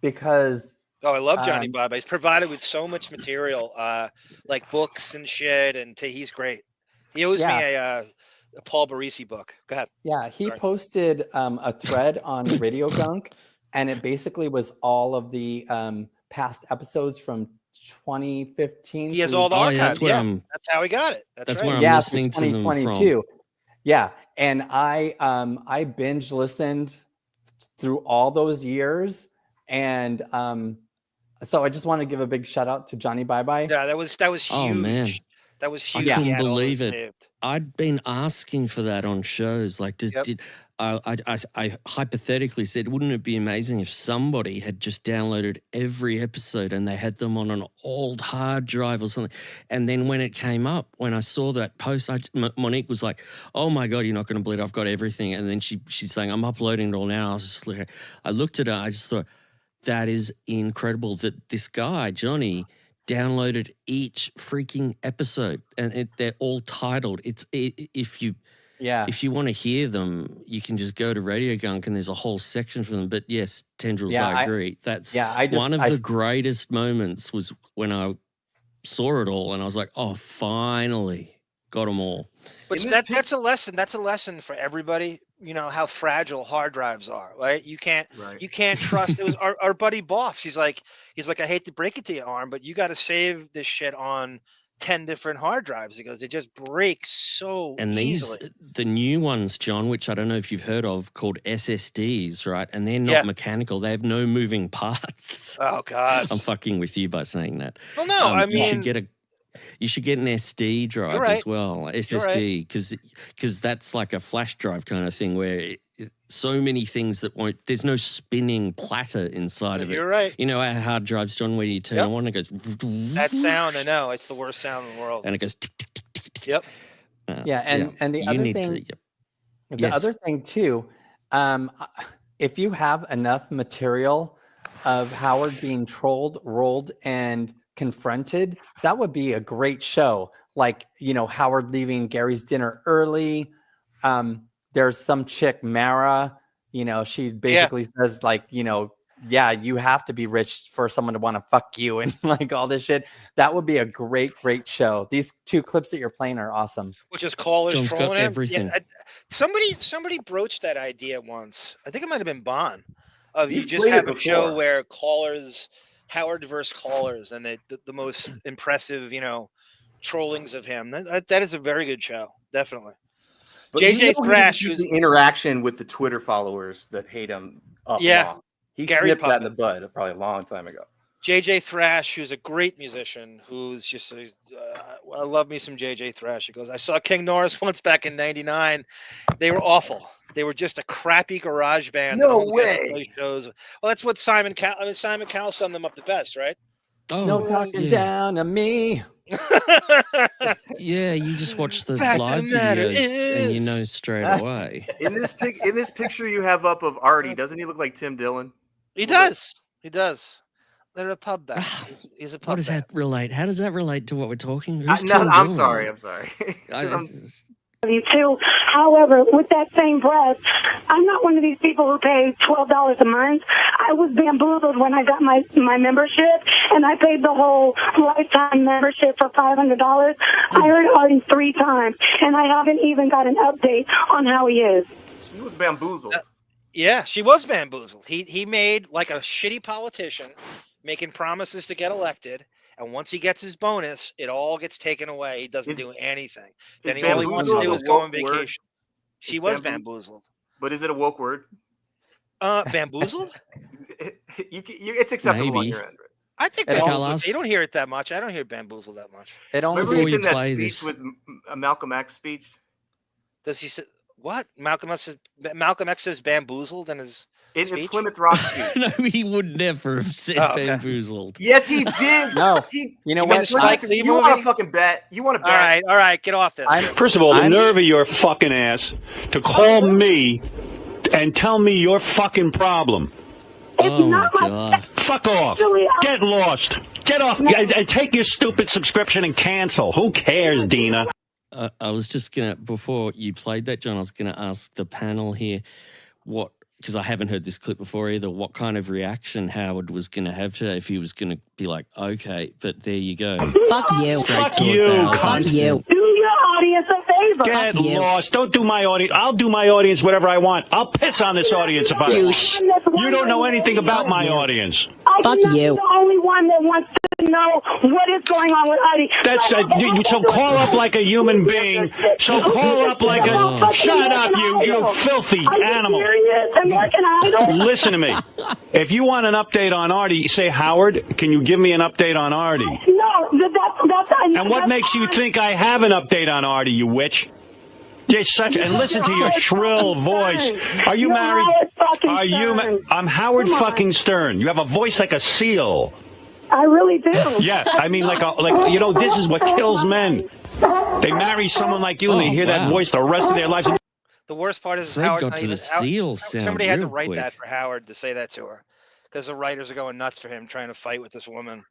because Oh, I love Johnny Um, Baba. He's provided with so much material, like books and shit, and he's great. He owes me a Paul Barisi book. Go ahead. Yeah, he Sorry. posted a thread on Radio Gunk, and it basically was all of the past episodes from 2015. He has through- all the Oh, yeah, archives. that's where Yeah, I'm- that's how he got it. That's right. where I'm yeah, listening through to them from. 2022. Yeah, and I binge listened through all those years, and so I just want to give a big shout out to Johnny Bye Bye. Yeah, that was huge. Oh man, That was I huge. He couldn't had all believe those it. saved. I'd been asking for that on shows. Like, I hypothetically said, wouldn't it be amazing if somebody had just downloaded every episode and they had them on an old hard drive or something? And then when it came up, when I saw that post, Monique was like, "Oh my God, you're not going to believe it. I've got everything." And then she's saying, "I'm uploading it all now." I was just like, I looked at her, I just thought, that is incredible that this guy, Johnny, downloaded each freaking episode, and they're all titled. If you want to hear them, you can just go to Radio Gunk, and there's a whole section for them. But yes, Tendrils, Yeah, I agree. That's I just- one of I the s- greatest moments was when I saw it all, and I was like, "Oh, finally got them all." But that's a lesson. That's a lesson for everybody. You know how fragile hard drives are, right? You can't trust. It was our buddy Boff. He's like, I hate to break it to you, Arm, but you got to save this shit on 10 different hard drives. He goes, it just breaks so And easily. the new ones, John, which I don't know if you've heard of, called SSDs, right? And they're not mechanical. They have no moving parts. Oh God, I'm fucking with you by saying that. Well, no, I you should mean- get an SD drive You're right. as well, SSD, because that's like a flash drive kind of thing where so many things that won't. There's no spinning platter inside of it. You're right. You know our hard drives, John, where you turn Yep. on, it goes. That sound, I know, it's the worst sound in the world. And it goes. Tick, tick, tick, tick, tick. Yep. Yeah, and the You other need thing, to- the Yes. other thing too, if you have enough material of Howard being trolled, rolled, and confronted, that would be a great show. Like, Howard leaving Gary's dinner early. There's some chick, Mara, she basically says like, yeah, you have to be rich for someone to want to fuck you and like all this shit. That would be a great show. These two clips that you're playing are awesome. Which is callers John's got trolling him. everything. Yeah, somebody broached that idea once. I think it might have been Bond. Of you You've just played have it a show before. where callers, Howard versus callers, and the most impressive, trollings of him. That is a very good show, definitely. But JJ you know Thrash, he who's the interaction with the Twitter followers that hate him up. Yeah. Long. He Gary snipped that in Puckett. the bud probably a long time ago. JJ Thrash, who's a great musician, who's just I love me some JJ Thrash. He goes, I saw King Norris once back in '99. They were awful. They were just a crappy garage band. No that only got to way. play shows. Well, that's what Simon Cowell summed them up the best, right? Oh, No talking yeah. down to me. Yeah, you just watch the Fact of live the matter videos and you is- know straight away. In this picture you have up of Artie, doesn't he look like Tim Dillon? He does. He does. They're a pub band. He's a pub What does band. that relate? How does that relate to what we're talking? No, Who's Tim I'm Dillon? sorry. I'm sorry. You too. However, with that same breath, I'm not one of these people who pay $12 a month. I was bamboozled when I got my membership, and I paid the whole lifetime membership for $500. I heard Artie 3 times, and I haven't even got an update on how he is. She was bamboozled. Yeah, she was bamboozled. He made like a shitty politician, making promises to get elected, and once he gets his bonus, it all gets taken away. He doesn't do anything. Then he only wants to do is go on vacation. She was bamboozled. But is it a woke word? Bamboozled? It's acceptable on Maybe. your end. Right? I think It bamboozled. almost- You don't hear it that much. I don't hear bamboozled that much. It only Remember Before it's you in that play speech this- with Malcolm X speech? Does he say what? Malcolm X says bamboozled in his In speech? Plymouth Rock speech. No, he would never have said Oh, okay. bamboozled. Yes, he did. No. He, You know You mean what? the Spike Lee you want movie? to fucking bet? You want to bet? All right, get off this. First of all, the nerve of your fucking ass to call me and tell me your fucking problem. Oh my God. Fuck off. Get lost. Get off. And take your stupid subscription and cancel. Who cares, Dina? I was just gonna, before you played that, John, I was gonna ask the panel here what, because I haven't heard this clip before either, what kind of reaction Howard was gonna have today, if he was gonna be like, okay, but there you go. Fuck you. Straight Fuck to you, 1,000. cunt. Fuck you. Do your audience a favor. Get Fuck you. lost. Don't do my audience. I'll do my audience whatever I want. I'll piss on this audience if I Douche. You don't know anything about my audience. Fuck I'm not you. the only one that wants to know what is going on with Artie. That's so call up like a human being. So call up like a shut up, you filthy animal. Listen to me. If you want an update on Artie, say Howard. Can you give me an update on Artie? No, that's And what makes you think I have an update on Artie, you witch? Just such and listen to your shrill voice. Are you married? Are you? I'm Howard fucking Stern. You have a voice like a seal. I really do. Yeah, I mean, like this is what kills men. They marry someone like you and they hear that voice the rest of their lives. The worst part is Fred Howard's got not to the even- seal sound Somebody had to real write quick. that for Howard to say that to her, because the writers are going nuts for him trying to fight with this woman,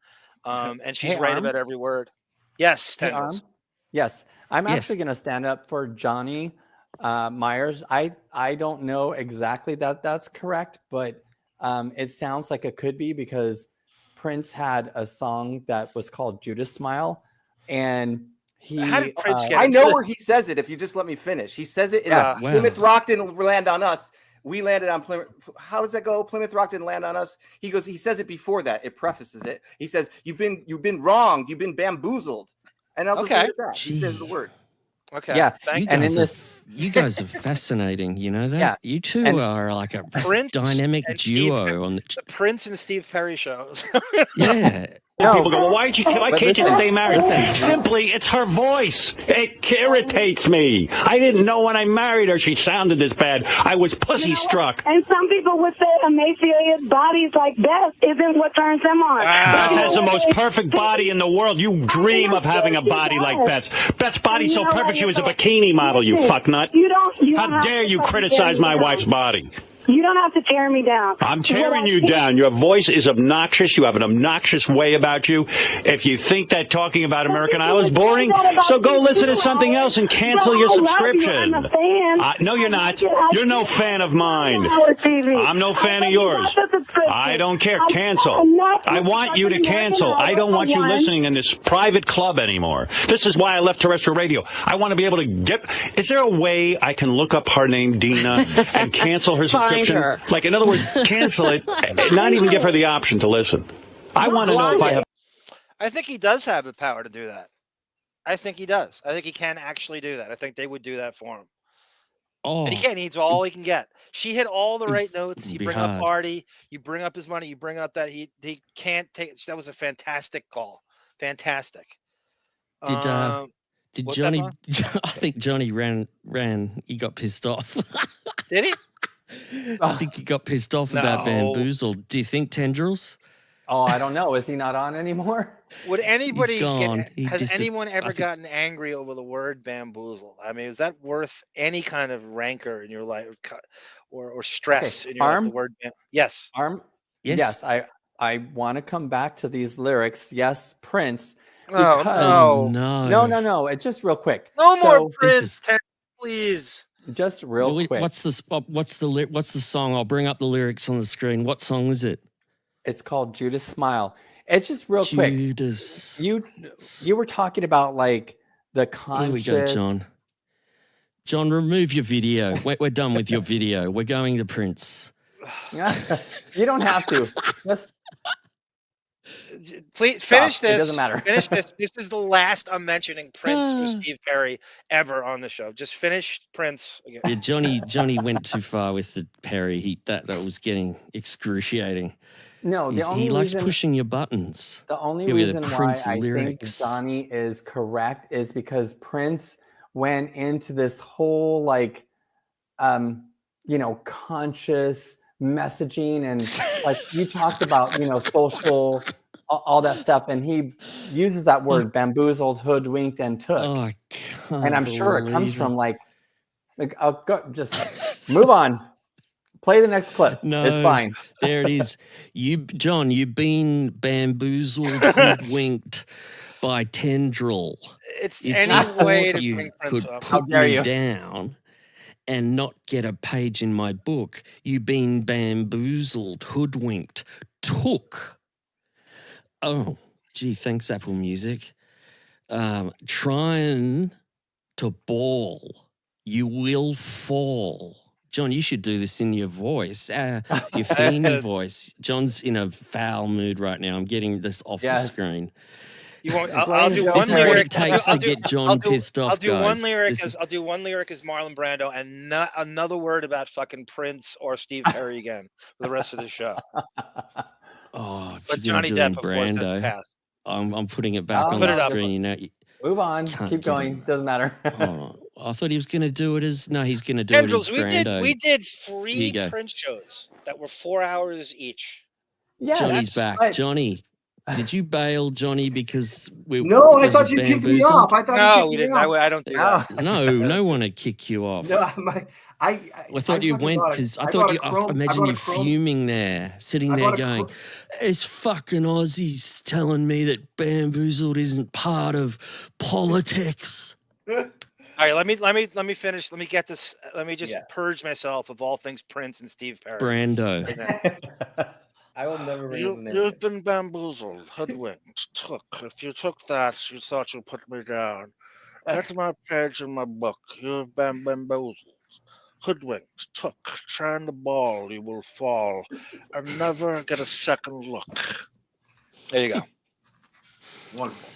and she's Hey, right Arm? about every word. Yes, Hey, Tendrils. Arm? Yes, I'm Yes. actually going to stand up for Johnny Myers. I don't know exactly that's correct, but it sounds like it could be, because Prince had a song that was called Judas Smile, and he. How did Prince get I know where he says it. If you just let me finish, he says it in Plymouth Rock didn't land on us. We landed on Plymouth. How does that go? Plymouth Rock didn't land on us. He goes. He says it before that. It prefaces it. He says, "You've been wronged. You've been bamboozled." And I'll just leave it at that. He says the word. Okay. Yeah, You and in guys, this, you guys are fascinating. You know that. Yeah. You two And- are like a Prince dynamic and Steve duo on the. The Prince and Steve Perry shows. Yeah. People go, well, why but can't you listen, stay married? listen. Simply, it's her voice. It irritates me. I didn't know when I married her she sounded this bad. I was pussy struck. And some people would say emaciated bodies like Beth isn't what turns them on. Beth has the most perfect body in the world. You dream of having a body like Beth's. Beth's body's so perfect she was a bikini model, you fucknut. How dare you criticize my wife's body? You don't have to tear me down. I'm tearing you down. Your voice is obnoxious. You have an obnoxious way about you. If you think that talking about American Idol is boring, so go listen to something else and cancel your subscription. No, you're not. You're no fan of mine. I'm no fan of yours. I don't care. Cancel. I want you to cancel. I don't want you listening in this private club anymore. This is why I left terrestrial radio. I want to be able to get... Is there a way I can look up her name, Dina, and cancel her subscription? her. Like, in other words, cancel it, not even give her the option to listen. I want to know if I have... I think he does have the power to do that. I think he does. I think he can actually do that. I think they would do that for him. Oh, And he can. He needs all he can get. She hit all the right notes. it'd You be bring hard. up Artie. You bring up his money. You bring up that he can't take. That was a fantastic call. Fantastic. Did What's that, Johnny? Bob? I think Johnny ran. He got pissed off. Did he? I think he got pissed off about No. bamboozled. Do you think tendrils? Oh, I don't know. Is he not on anymore? Would anybody He's gone. has anyone I ever think- gotten angry over the word bamboozled? I mean, is that worth any kind of rancor in your life or stress in your life? The word yes. Yes. I want to come back to these lyrics. Yes, Prince. Oh, because- no. No. It's just real quick. No more So- Prince, please. Just real quick. What's the song? I'll bring up the lyrics on the screen. What song is it? It's called Judas Smile. It's just real Judas. quick. You were talking about like the Here conscious. we go, John. John, remove your video. We're done with your video. We're going to Prince. You don't have to. Just Please Stop. finish this. It doesn't matter. Finish this. This is the last I'm mentioning Prince or Steve Perry ever on the show. Just finish Prince again. Yeah, Johnny went too far with the Perry. That was getting excruciating. No, the only he likes reason- pushing your buttons. The only Here we go, reason the why Prince I lyrics. think Johnny is correct is because Prince went into this whole like conscious messaging and like you talked about, social all that stuff, and he uses that word bamboozled, hoodwinked, and took. Oh, I can't and I'm sure it comes believe from like I'll go, just move on. Play the next clip. No, It's fine. There it is. John, you've been bamboozled, hoodwinked by tendril. It's If any you way thought to you bring Prince could up. How put dare me you. down and not get a page in my book, you've been bamboozled, hoodwinked, took. Oh, gee, thanks, Apple Music. Trying to ball, you will fall. John, you should do this in your voice, your Feeny voice. John's in a foul mood right now. I'm getting this off the screen. You want? I'll do This one is what it lyric. takes to get John pissed off, I'll do one guys. lyric This as is- I'll do one lyric as Marlon Brando, and not another word about fucking Prince or Steve Perry again for the rest of the show. Oh, if But you're gonna Johnny do Depp, in of course, has to Brando, pass. I'm putting it back Oh, on put the it up. screen. You know, Move on. Can't Keep get going. Doesn't matter. hold on. I thought he was going to do it as he's going to do it as Tendrils, Brando. we did Here 3 you go. Prince shows that were 4 hours each. Yes, Johnny's back. but- Johnny, did you bail Johnny because we? No, I because thought of you kicked me bamboozled? off. I thought No, you we kicked didn't. me off. I don't do that. No one would kick you off. No, I thought you fucking went bought a- because I I thought bought a you. I Chrome- I imagine bought you a Chrome- fuming there, sitting I there bought a going, "It's fucking Aussies telling me that bamboozled isn't part of politics." All right, let me finish. Let me get this. Let me just purge myself of all things Prince and Steve Perry. Brando. I will never bring up the name. You've been bamboozled, hoodwinked, took. If you took that, you thought you put me down. Get my page in my book. You've been bamboozled, hoodwinked, took. Trying to ball, you will fall, and never get a second look. There you go. Wonderful.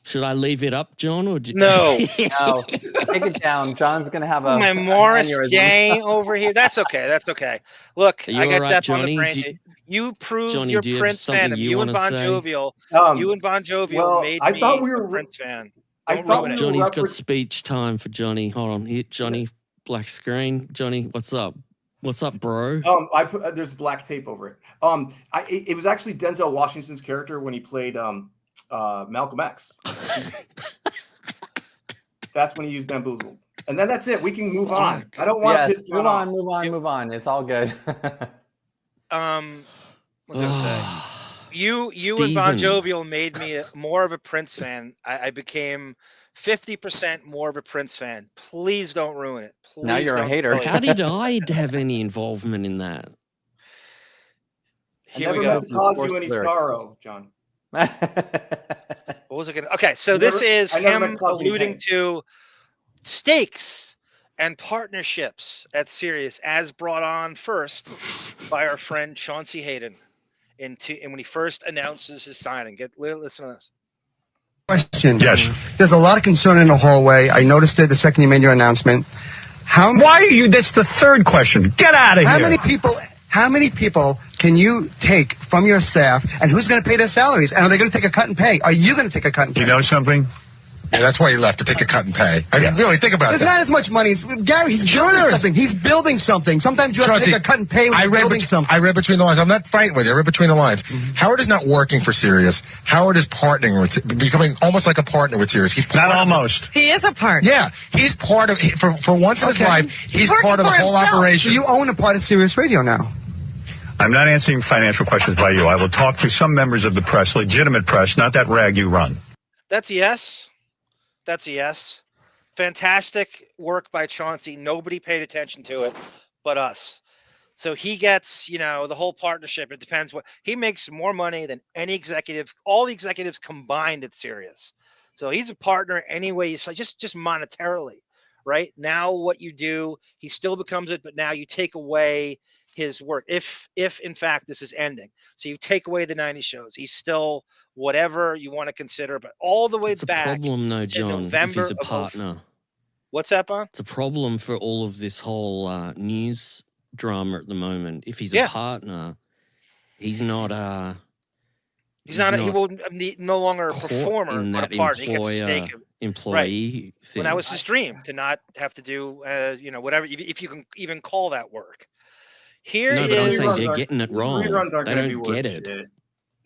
Should I leave it up, John? Or No. No, take it down. John's gonna have a My Morris aneurysm. gang over here. That's okay. That's okay. Look, Are you I got all right, that on Johnny? the brain. Do you- You proved Johnny, your do you have Prince something fandom. you You and wanna Bon say? Jovial. You and Bon Jovial well, made I me thought we a were- Prince fan. I Don't thought ruin we it. were- Johnny's got refer- speech time for Johnny. Hold on, here, Johnny. Black screen. Johnny, what's up? What's up, bro? I put there's black tape over it. It was actually Denzel Washington's character when he played Malcolm X. That's when he used bamboozled, and then that's it. We can move on. I don't want to Yes, piss move John on, off. move on. It's all good. What's I say? You and Bon Steven. Jovial made me more of a Prince fan. I became 50% more of a Prince fan. Please don't ruin it. Please Now you're a don't hater. spoil it. How did I have any involvement in that? I Here we never go. meant to cause you Forced any lyric. sorrow, John. What was it going to? Okay, so I this never- is I never meant him to cause any alluding pain. to stakes and partnerships at Sirius, as brought on first by our friend Chaunce Hayden, and when he first announces his signing. Listen to this. Question. Yes. There's a lot of concern in the hallway. I noticed it the second you made your announcement. Why are you? That's the third question. Get out of here. How many people can you take from your staff, and who's going to pay their salaries? And are they going to take a cut in pay? Are you going to take a cut in pay? You know something? Yeah, that's why you left, to take a cut and pay. I mean, really, think about There's that. not as much money. Gary, he's building something. He's building something. Sometimes you have to take a cut and pay when you're building something. I read between the lines. I'm not fighting with you. I read between the lines. Howard is not working for Sirius. Howard is partnering with, becoming almost like a partner with Sirius. He's not almost. He is a partner. Yeah, he's part of, for once in his life, he's part of the whole operation. So you own a part of Sirius Radio now. I'm not answering financial questions by you. I will talk to some members of the press, legitimate press, not that rag you run. That's a yes. That's a yes. Fantastic work by Chauncey. Nobody paid attention to it but us. So he gets, the whole partnership. It depends what he makes more money than any executive, all the executives combined at Sirius. So he's a partner anyway. So just monetarily, right? Now what you do, he still becomes it, but now you take away his work. If in fact this is ending, so you take away the 90 shows, he's still whatever you want to consider, but all the way it's back. It's a problem, though, John. November if he's a partner. What's that, Bon? It's a problem for all of this whole news drama at the moment. If he's a partner, he's not. He's not. He will no longer a performer, but a partner. He gets a stake. Employee thing. Well, that was his dream, to not have to do, whatever, if you can even call that work. Here no, but I'm saying they're getting it wrong. They don't get it.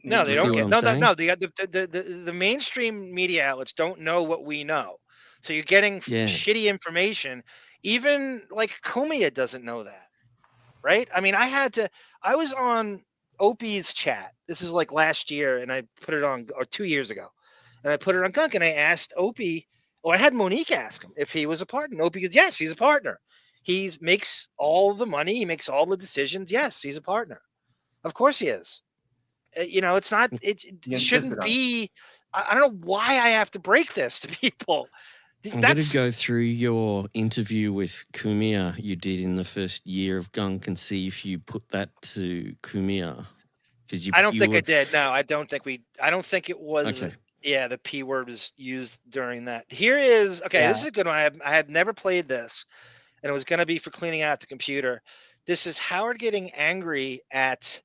No, they don't get. No. The mainstream media outlets don't know what we know. So you're getting shitty information. Even like Cumia doesn't know that, right? I mean, I was on Opie's chat. This is like last year, and I put it on, or 2 years ago, and I put it on Gunk, and I asked Opie, or I had Monique ask him if he was a partner. And Opie goes, yes, he's a partner. He makes all the money. He makes all the decisions. Yes, he's a partner. Of course he is. It's not, it shouldn't be, I don't know why I have to break this to people. I'm going to go through your interview with Cumia you did in the first year of Gunk and see if you put that to Cumia. I don't think I did. No, I don't think it was. Okay. Yeah, the P word was used during that. Here is, this is a good one. I had never played this, and it was going to be for cleaning out the computer. This is Howard getting angry at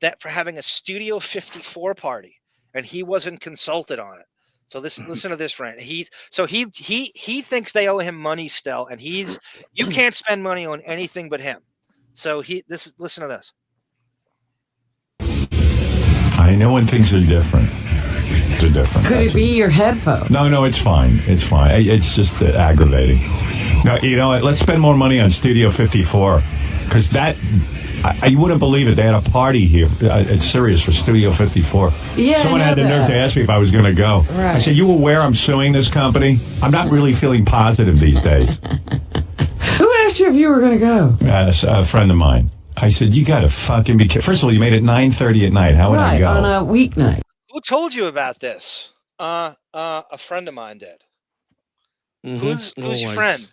that for having a Studio 54 party, and he wasn't consulted on it. So listen to this rant. He thinks they owe him money still, and you can't spend money on anything but him. So listen to this. I know when things are different. Could it be your headphones? No, it's fine. It's fine. It's just aggravating. No, you know what? Let's spend more money on Studio 54, because you wouldn't believe it. They had a party here at Sirius for Studio 54. Yeah, someone had the nerve to ask me if I was going to go. Right. I said, "You aware I'm suing this company? I'm not really feeling positive these days." Who asked you if you were going to go? A friend of mine. I said, "You got to fucking be kidding." First of all, you made it 9:30 at night. How would I go on a weeknight? Who told you about this? A friend of mine did. Mm-hmm. Who's your friend?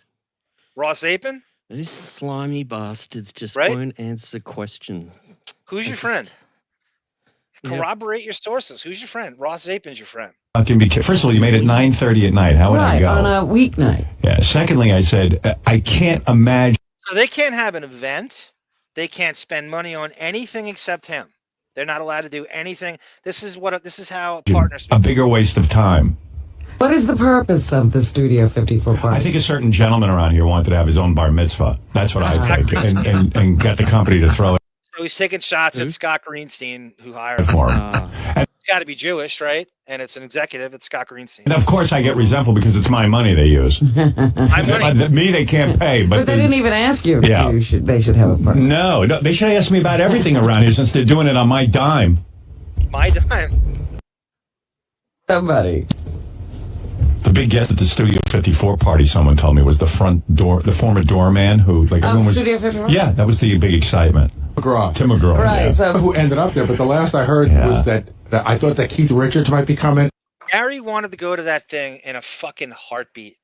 Ross Apin? These slimy bastards just won't answer the question. Who's your friend? Corroborate your sources. Who's your friend? Ross Apin's your friend. First of all, you made it 9:30 at night. How would I go on a weeknight? Yeah. Secondly, I said I can't imagine. So they can't have an event. They can't spend money on anything except him. They're not allowed to do anything. This is how partners. A bigger waste of time. What is the purpose of the Studio 54 party? I think a certain gentleman around here wanted to have his own bar mitzvah. That's what I think, and get the company to throw it. So he's taking shots at Scott Greenstein, who hired him. It's got to be Jewish, right? And it's an executive. It's Scott Greenstein. And of course, I get resentful because it's my money they use. Me, they can't pay. But they didn't even ask you. Yeah. They should have a party. No, they should ask me about everything around here since they're doing it on my dime. My dime. Somebody. The big guest at the Studio 54 party, someone told me, was the former doorman who, everyone was. Studio 54? Yeah, that was the big excitement. Tim McGraw. Right. Yeah. Who ended up there, but the last I heard was that I thought that Keith Richards might be coming. Gary wanted to go to that thing in a fucking heartbeat.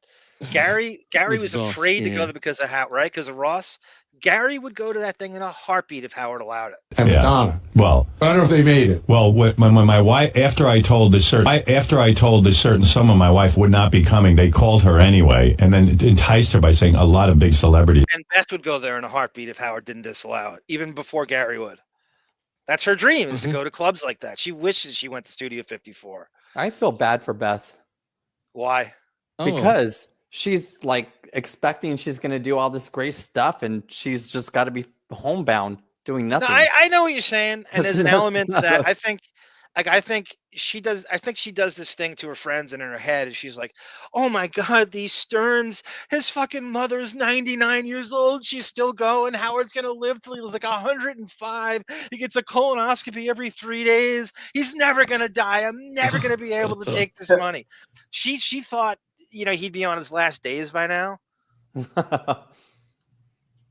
Gary was Ross, afraid to go yeah. there because of because of Ross. Gary would go to that thing in a heartbeat if Howard allowed it. And Madonna. Well, But I don't know if they made it. well, when my wife, after I told this certain someone, my wife would not be coming. They called her anyway, and then enticed her by saying a lot of big celebrities. And Beth would go there in a heartbeat if Howard didn't disallow it, even before Gary would. That's her dream, is to go to clubs like that. She wishes she went to Studio 54. I feel bad for Beth Why? because she's like expecting she's going to do all this great stuff, and she's just got to be homebound doing nothing. No, I know what you're saying, and there's an That's element to not that. a- I think she does. I think she does this thing to her friends and in her head, and she's like, "Oh my God, these Sterns! His fucking mother's 99 years old. She's still going. Howard's gonna live till he's like 105. He gets a colonoscopy every 3 days. He's never gonna die. I'm never gonna be able to take this money." She thought, he'd be on his last days by now.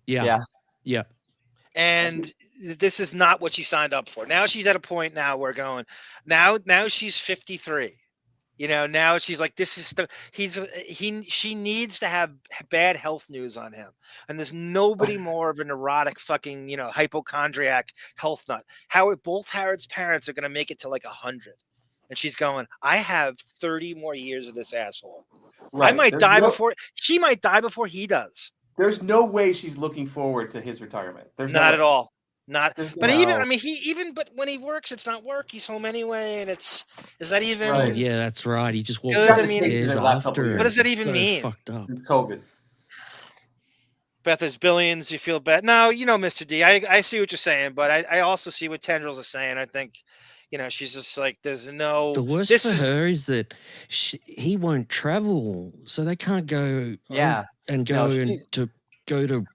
Yeah. And this is not what she signed up for. Now she's at a point now where now she's 53. Now she's like, this is she needs to have bad health news on him. And there's nobody more of a neurotic fucking, hypochondriac health nut. Both Howard's parents are going to make it to like 100. And she's going, I have 30 more years of this asshole. Right. I might die before she might die before he does. There's no way she's looking forward to his retirement. There's Not no at way. all. Not, There's but no- but when he works, it's not work. He's home anyway, and is that even? Oh, yeah, that's right. He just walks Good, I mean, upstairs the last couple after. years. What does that It's even so mean? Fucked up. It's COVID. Beth, there's billions. You feel bad. No, Mr. D. I see what you're saying, but I also see what Tendrils is saying. I think, she's just like, there's no. The worst for her is that he won't travel, so they can't go. Yeah. and No, go to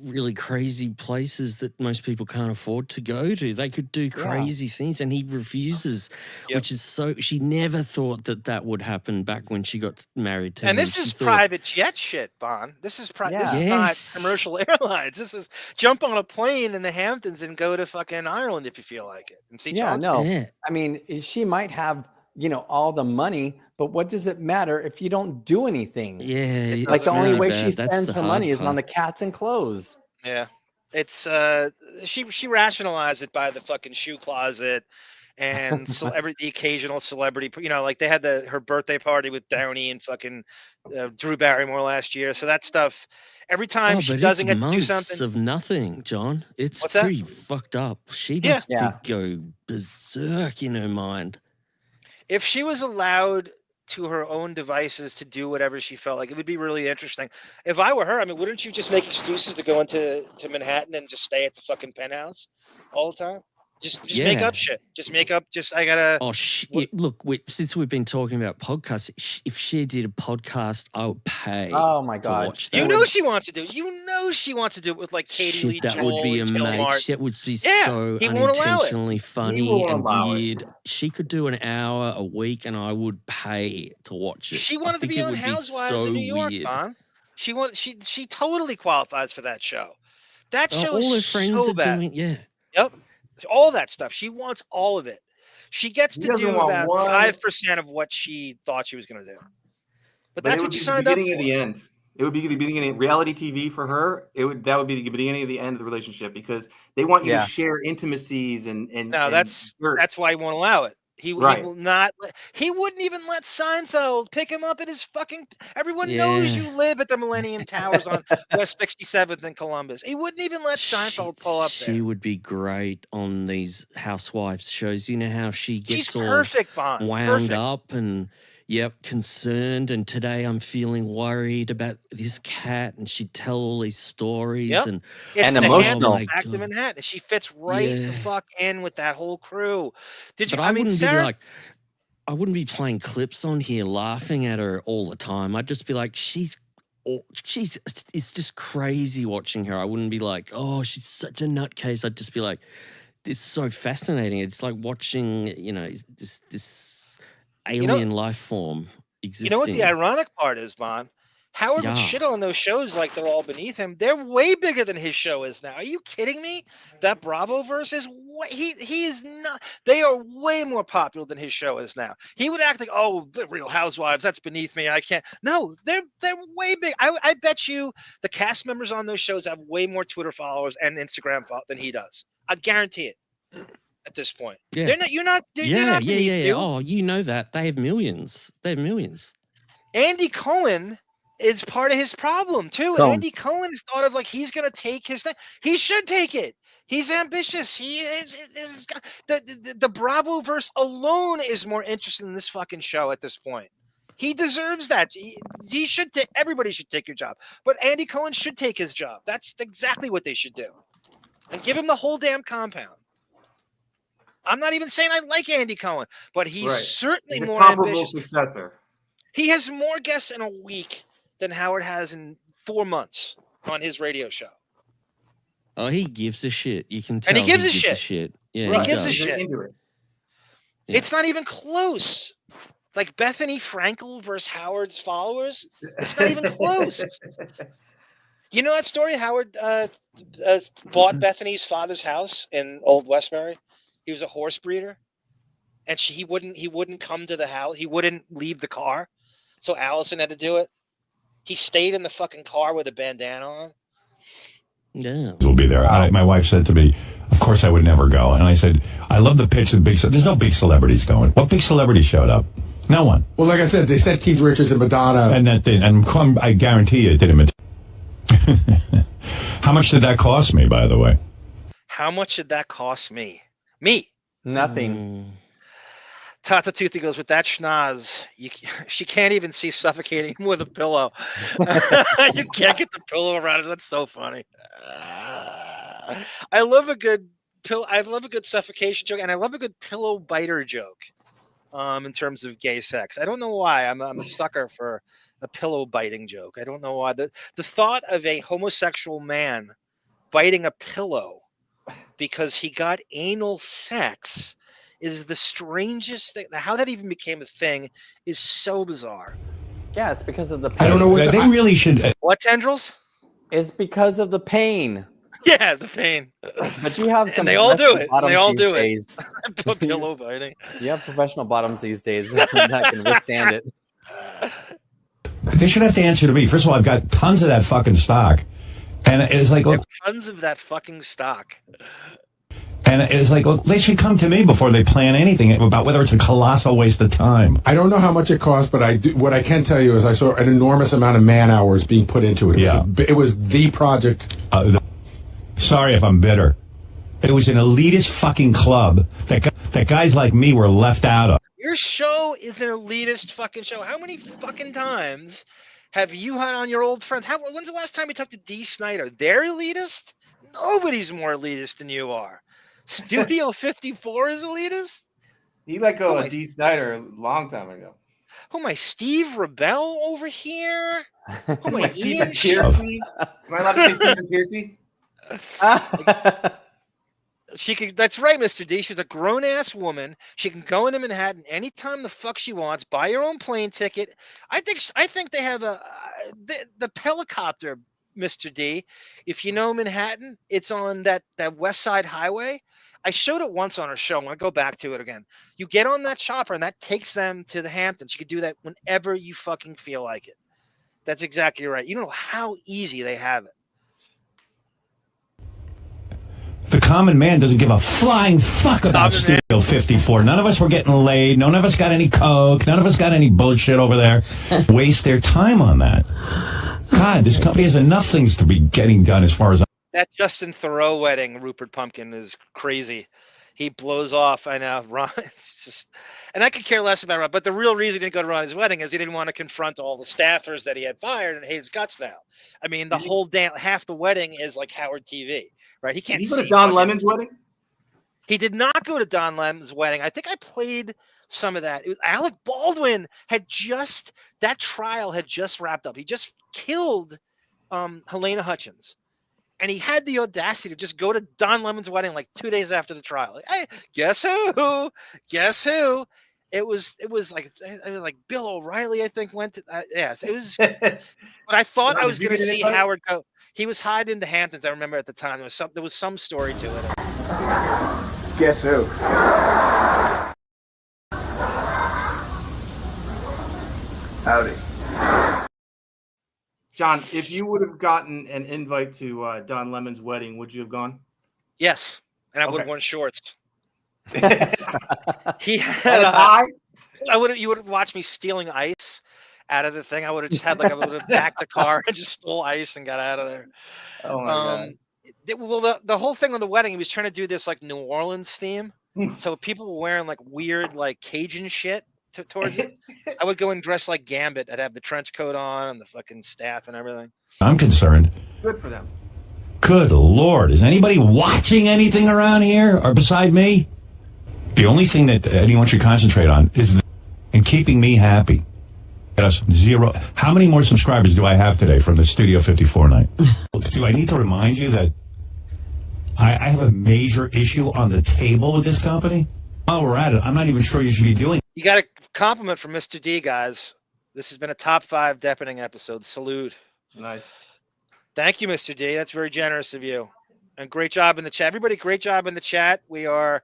really crazy places that most people can't afford to go to. They could do crazy things, and he refuses, which is so. She never thought that would happen back when she got married to him. And this She is thought- private jet shit, Bon. This is This is Yes. not commercial airlines. This is jump on a plane in the Hamptons and go to fucking Ireland if you feel like it and see. Yeah, Chaunce. no. Yeah. I mean, she might have, all the money, but what does it matter if you don't do anything? Yeah, Like the only really way bad. she That's spends the her hard money is part. on the cats and clothes. Yeah, it's she rationalized it by the fucking shoe closet and the occasional celebrity. Like they had her birthday party with Downey and fucking Drew Barrymore last year. So that stuff. Every time she but doesn't it's get to do months something, of nothing, John. It's What's that? pretty fucked up. She Yeah. must go berserk in her mind. if she was allowed to her own devices to do whatever she felt like, it would be really interesting. If I were her, wouldn't you just make excuses to go into Manhattan and just stay at the fucking penthouse all the time? Just make Yeah. up shit. Just make up. I gotta. Oh shit! Look, since we've been talking about podcasts, if she did a podcast, I would pay. Oh my to God. watch that. You know she wants to do. You know she wants to do it with like Katie Lee Shit, that Joel would be and Jill amazing. Martin. That would be Yeah, so he won't allow it. unintentionally funny won't and allow it. weird. She could do an hour a week, and I would pay to watch it. She I wanted to think be it on would Housewives so of New York, weird. Bon. She totally qualifies for that show. That show All her is friends so are bad. doing, yeah. Yep. All that stuff. She wants all of it. She gets She to doesn't do want about one- 5% of what she thought she was going to do. But But that's it would what be you the signed up beginning for. of the end. It would be the beginning of reality TV for her. That would be the beginning of the end of the relationship because they want you Yeah. to share intimacies and No, and that's why he won't allow it. He Right. will not. He wouldn't even let Seinfeld pick him up at his fucking. Everyone knows Yeah. you live at the Millennium Towers on West 67th and Columbus. He wouldn't even let Seinfeld pull up She there. would be great on these housewives shows. You know how she gets She's all perfect, Bond. wound Perfect. up and concerned. And today I'm feeling worried about this cat, and she'd tell all these stories Yep. and It's the emotional. Hamptons back to Manhattan. She fits right the Yeah. fuck in with that whole crew. Did you? But I wouldn't Sarah, be like, I wouldn't be playing clips on here laughing at her all the time. I'd just be like, it's just crazy watching her. I wouldn't be like, oh, she's such a nutcase. I'd just be like, this is so fascinating. It's like watching, this alien life form existing. You know what the ironic part is, Bon? Howard would Yeah. shit on those shows like they're all beneath him. They're way bigger than his show is now. Are you kidding me? That Bravoverse is he is not. They are way more popular than his show is now. He would act like, oh, the Real Housewives, that's beneath me. I can't. No, they're way big. I bet you the cast members on those shows have way more Twitter followers and Instagram than he does. I guarantee it. At this point, Yeah. they're not. You're not. They're Yeah, not yeah, beneath yeah. you. Oh, you know that. They have millions. They have millions. Andy Cohen is part of his problem too. Cohen. Andy Cohen is thought of like he's going to take his thing. He should take it. He's ambitious. He is the Bravoverse alone is more interesting than this fucking show at this point. He deserves that. He should take. Everybody should take your job, but Andy Cohen should take his job. That's exactly what they should do, and give him the whole damn compound. I'm not even saying I like Andy Cohen, but he's certainly He's a more comparable ambitious. successor. He has more guests in a week than Howard has in 4 months on his radio show. Oh, he gives a shit. You can tell. And he gives a shit. Yeah, He he gives a does. shit. It's not even close. Like Bethany Frankel versus Howard's followers. It's not even close. You know that story? Howard bought Bethany's father's house in Old Westbury. He was a horse breeder, and he wouldn't come to the house. He wouldn't leave the car, so Allison had to do it. He stayed in the fucking car with a bandana on. Yeah, will be there. My wife said to me, of course I would never go. And I said, I love the pitch of there's no big celebrities going. What big celebrity showed up? No one. Well, like I said, they said Keith Richards and Madonna. And I guarantee you it didn't. How much did that cost me, by the way? How much did that cost me? Me. Nothing. Tata Toothy goes, with that schnoz, she can't even see suffocating him with a pillow. You can't get the pillow around it. That's so funny. I love a good suffocation joke, and I love a good pillow biter joke. In terms of gay sex, I don't know why. I'm a sucker for a pillow biting joke. I don't know why. The thought of a homosexual man biting a pillow because he got anal sex is the strangest thing. How that even became a thing is so bizarre. Yeah, it's because of the pain. I don't know what they really should. What tendrils? It's because of the pain. Yeah, the pain. But you have some. And they all do it. bottoms They all these do days. it. Pillow biting. You have professional bottoms these days that can withstand it. They should have to answer to me. First of all, I've got tons of that fucking stock. And it's like, look, Tons of that fucking stock. and it's like, look, they should come to me before they plan anything about whether it's a colossal waste of time. I don't know how much it cost, but what I can tell you is I saw an enormous amount of man hours being put into it. It was the project. Sorry if I'm bitter. It was an elitist fucking club that guys like me were left out of. Your show is an elitist fucking show. How many fucking times have you had on your old friends? When's the last time you talked to Dee Snider? They're elitist? Nobody's more elitist than you are. Studio 54 is elitist? He let go of Dee Snider a long time ago. Oh my, Steve Rebel over here? Oh my, Stephen Ian Piercy? Am I allowed to say Stephen Piercy? She could. That's right, Mr. D. She's a grown-ass woman. She can go into Manhattan anytime the fuck she wants. Buy her own plane ticket. I think they have the helicopter, Mr. D. If you know Manhattan, it's on that West Side Highway. I showed it once on her show. I'm gonna go back to it again. You get on that chopper, and that takes them to the Hamptons. You could do that whenever you fucking feel like it. That's exactly right. You know how easy they have it. The common man doesn't give a flying fuck about Studio 54. None of us were getting laid. None of us got any coke. None of us got any bullshit over there. Waste their time on that. God, this company has enough things to be getting done as far as... That Justin Theroux wedding, Rupert Pumpkin, is crazy. He blows off. I know, Ron. It's just, and I could care less about Ron. But the real reason he didn't go to Ron's wedding is he didn't want to confront all the staffers that he had fired and hate his guts now. I mean, the whole half the wedding is like Howard TV, right? He can't. Did he go to Don Lemon's wedding? He did not go to Don Lemon's wedding. I think I played some of that. It was Alec Baldwin that trial had just wrapped up. He just killed Helena Hutchins. And he had the audacity to just go to Don Lemon's wedding like 2 days after the trial. Like, hey, guess who? Guess who? It was like Bill O'Reilly, I think, went to yes, it was. But I thought John, I was did you going to get see anybody? Howard go. He was hiding in the Hamptons. I remember at the time there was some story to it. Guess who? Howdy. John, if you would have gotten an invite to Don Lemon's wedding, would you have gone? Yes, and I would have Okay. worn shorts. He had. You would have watched me stealing ice out of the thing. I would have just had I would have backed the car and just stole ice and got out of there. Oh my God. Well, the whole thing on the wedding, he was trying to do this like New Orleans theme. So people were wearing like weird like Cajun shit towards it. I would go and dress like Gambit. I'd have the trench coat on and the fucking staff and everything. I'm concerned. Good for them. Good Lord. Is anybody watching anything around here or beside me? The only thing that anyone should concentrate on is and keeping me happy. Get us 0. How many more subscribers do I have today from the Studio 54 night? Do I need to remind you that I have a major issue on the table with this company? While we're at it, I'm not even sure you should be doing. You got a compliment from Mr. D, guys. This has been a top 5 Deppening episode. Salute. Nice. Thank you, Mr. D. That's very generous of you. And great job in the chat. Everybody, great job in the chat. We are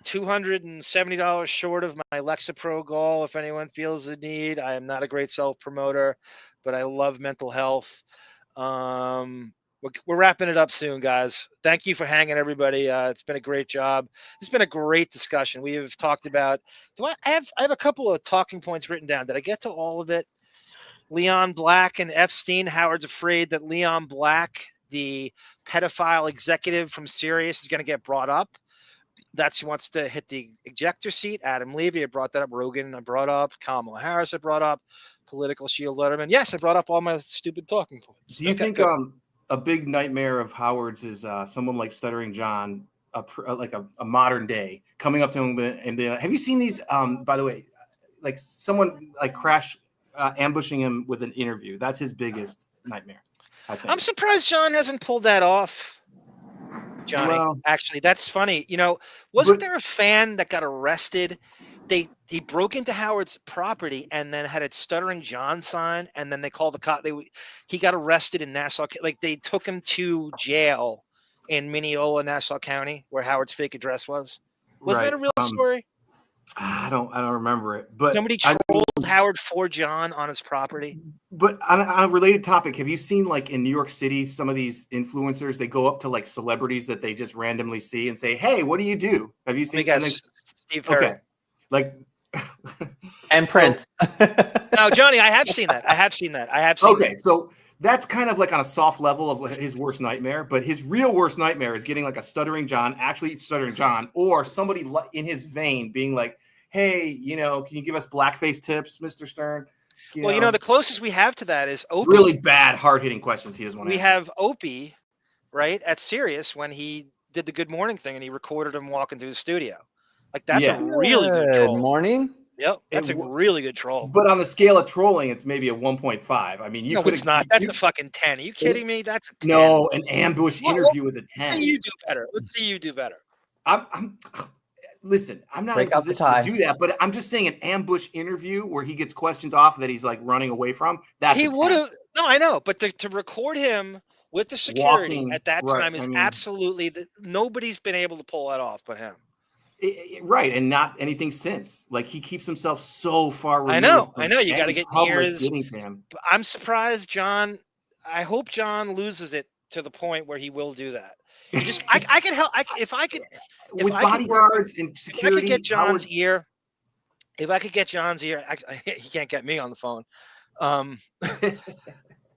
$270 short of my Lexapro goal. If anyone feels the need, I am not a great self-promoter, but I love mental health. We're wrapping it up soon, guys. Thank you for hanging, everybody. It's been a great job. It's been a great discussion. We have talked about. I have a couple of talking points written down. Did I get to all of it? Leon Black and Epstein. Howard's afraid that Leon Black, the pedophile executive from Sirius, is going to get brought up. He wants to hit the ejector seat. Adam Levy, I brought that up. Rogan, I brought up. Kamala Harris, I brought up. Political Shield Letterman. Yes, I brought up all my stupid talking points. Do you think a big nightmare of Howard's is someone like Stuttering John, like a modern day, coming up to him and being like, have you seen these? By the way, like someone like ambushing him with an interview. That's his biggest nightmare, I think. I'm surprised John hasn't pulled that off. Johnny, Well, actually, that's funny. Wasn't there a fan that got arrested? He broke into Howard's property and then had a Stuttering John sign, and then they called the cop. He got arrested in Nassau. Like they took him to jail in Mineola, Nassau County, where Howard's fake address was. Wasn't that a real story? I don't remember it, but somebody trolled Howard for John on his property. But on a related topic, have you seen like in New York City, some of these influencers, they go up to like celebrities that they just randomly see and say, "Hey, what do you do?" Have you seen? Steve Perry. Okay, like and Prince. No, Johnny, I have seen that. Okay, so that's kind of like on a soft level of his worst nightmare, but his real worst nightmare is getting like a Stuttering John, actually Stuttering John, or somebody in his vein being like, "Hey, can you give us blackface tips, Mr. Stern?" The closest we have to that is Opie. Really bad, hard-hitting questions he doesn't want to answer. We have Opie, right, at Sirius when he did the Good Morning thing and he recorded him walking through the studio. Like that's a really good troll. Good morning. Yep, that's a really good troll. But on the scale of trolling, it's maybe a 1.5. I mean, it's not. That's a fucking 10. Are you kidding me? That's a 10. No, an ambush interview is a 10. Let's see you do better. Listen, I'm not in a position to do that, but I'm just saying an ambush interview where he gets questions off that he's like running away from. He would have. No, I know, but to record him with the security at that time is absolutely nobody's been able to pull that off but him. Right, and not anything since. Like he keeps himself so far removed. I know. You got to get near his. Him. I'm surprised, John. I hope John loses it to the point where he will do that. I can help. If I could, with bodyguards and security. If I could get John's ear. If I could get John's ear, he can't get me on the phone.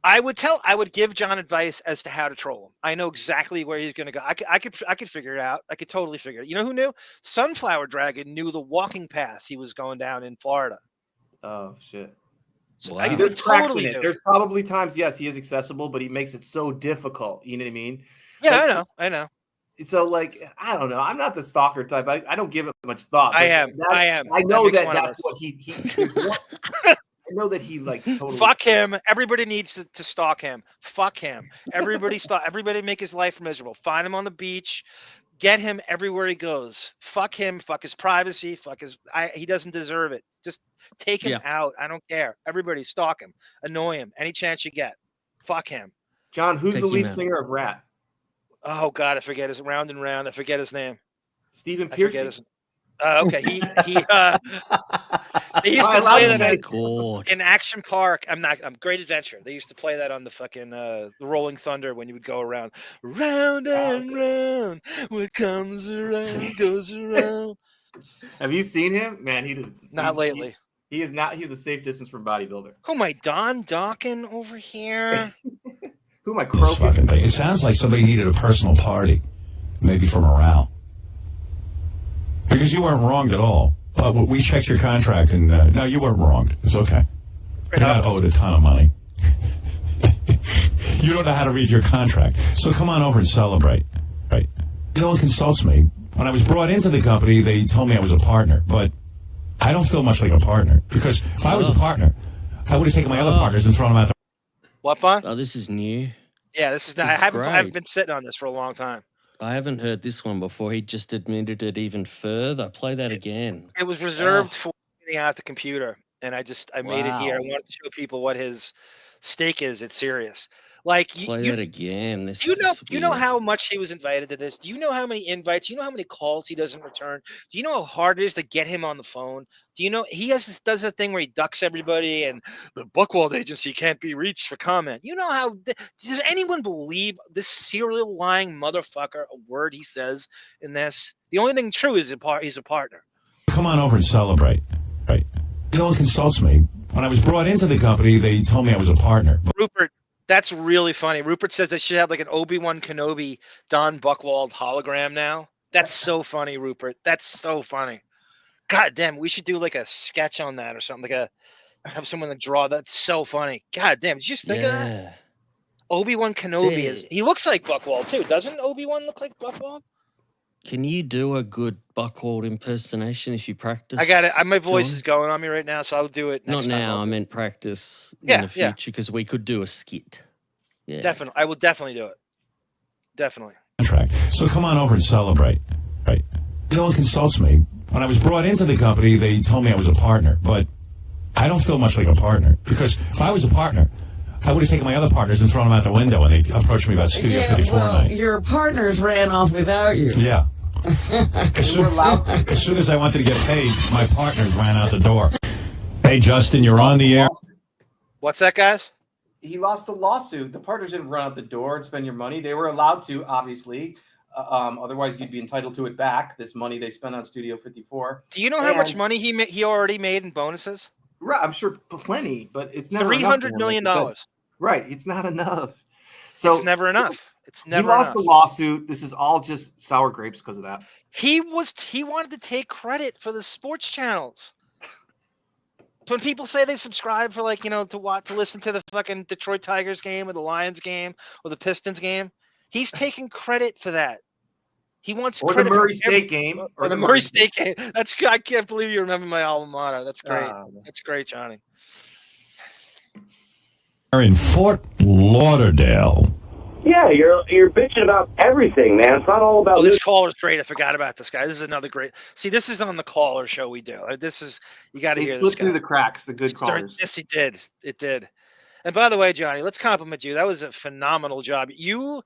I would give John advice as to how to troll him. I know exactly where he's going to go. I could figure it out. I could totally figure it. You know who knew? Sunflower Dragon knew the walking path he was going down in Florida. Oh shit. So wow. There's cracks in it. There's probably times, yes, he is accessible, but he makes it so difficult. You know what I mean? Yeah, I know. So, like, I don't know. I'm not the stalker type. I don't give it much thought. I am. I know that's what he I know that he like totally. Fuck him. Everybody needs to stalk him. Fuck him. Everybody make his life miserable. Find him on the beach. Get him everywhere he goes. Fuck him. Fuck his privacy. He doesn't deserve it. Just take him out. I don't care. Everybody stalk him. Annoy him. Any chance you get. Fuck him. John, who's the lead singer of Rat? Oh God, I forget his Round and Round. I forget his name. Stephen Pierce. Okay, he they used to play that in Action Park. I'm Great Adventure. They used to play that on the fucking the Rolling Thunder when you would go around and round. What comes around goes around. Have you seen him? Man, he does not lately. He is not. He's a safe distance from bodybuilder. Oh my, Don Dawkin over here. Who am I? Crowe Chizek? It sounds like somebody needed a personal party, maybe for morale. Because you weren't wronged at all. We checked your contract, and no, you weren't wronged. It's okay. You're not owed a ton of money. You don't know how to read your contract. So come on over and celebrate. Right? No one consults me. When I was brought into the company, they told me I was a partner, but I don't feel much like a partner. Because if I was a partner, I would have taken my other partners and thrown them out the... What, Bon? Oh, this is new. Yeah, this is not. I haven't been sitting on this for a long time. I haven't heard this one before. He just admitted it even further. Play that again. It was reserved for getting out the computer, and I made it here. I wanted to show people what his stake is at Sirius. Like, play that again. Do you know how much he was invited to this? Do you know how many invites? Do you know how many calls he doesn't return? Do you know how hard it is to get him on the phone? Do you know he does a thing where he ducks everybody, and the Buchwald agency can't be reached for comment? You know how does anyone believe this serial lying motherfucker a word he says in this? The only thing true is he's a partner. Come on over and celebrate. Right? No one consults me. When I was brought into the company, they told me I was a partner. Rupert. That's really funny. Rupert says they should have like an Obi-Wan Kenobi Don Buchwald hologram now. That's so funny, Rupert. That's so funny. God damn, we should do like a sketch on that or something. Have someone to draw. That's so funny. God damn, did you just think of that? Obi-Wan Kenobi he looks like Buchwald too. Doesn't Obi-Wan look like Buchwald? Can you do a good Buchwald impersonation if you practice? I got it. My voice is going on me right now, so I'll do it next time. Not now. I meant practice in the future because we could do a skit. Yeah. Definitely. I will definitely do it. Definitely. Contract. So come on over and celebrate. Right? No one consults me. When I was brought into the company, they told me I was a partner, but I don't feel much like a partner because if I was a partner, I would have taken my other partners and thrown them out the window when they approached me about Studio 54 night. Your partners ran off without you. Yeah. As soon as I wanted to get paid, my partners ran out the door. Hey, Justin, you're on the air. What's that, guys? He lost a lawsuit. The partners didn't run out the door and spend your money. They were allowed to, obviously. Otherwise, you'd be entitled to it back, this money they spent on Studio 54. Do you know how much money he already made in bonuses? Right, I'm sure plenty, but it's never $300 million. Right, it's not enough. So it's never enough. It's never He lost enough. the lawsuit. This is all just sour grapes because of that. He wanted to take credit for the sports channels. When people say they subscribe for to listen to the fucking Detroit Tigers game or the Lions game or the Pistons game, he's taking credit for that. He wants or credit the Murray State game. Or the Murray State game. I can't believe you remember my alma mater. That's great. That's great, Johnny. In Fort Lauderdale. Yeah, you're bitching about everything, man. It's not all about. Oh, this caller's great. I forgot about this guy. This is another great. See, this is on the caller show we do. This is you got to hear this guy. He slipped through the cracks. The good callers. Yes, he did. It did. And by the way, Johnny, let's compliment you. That was a phenomenal job. You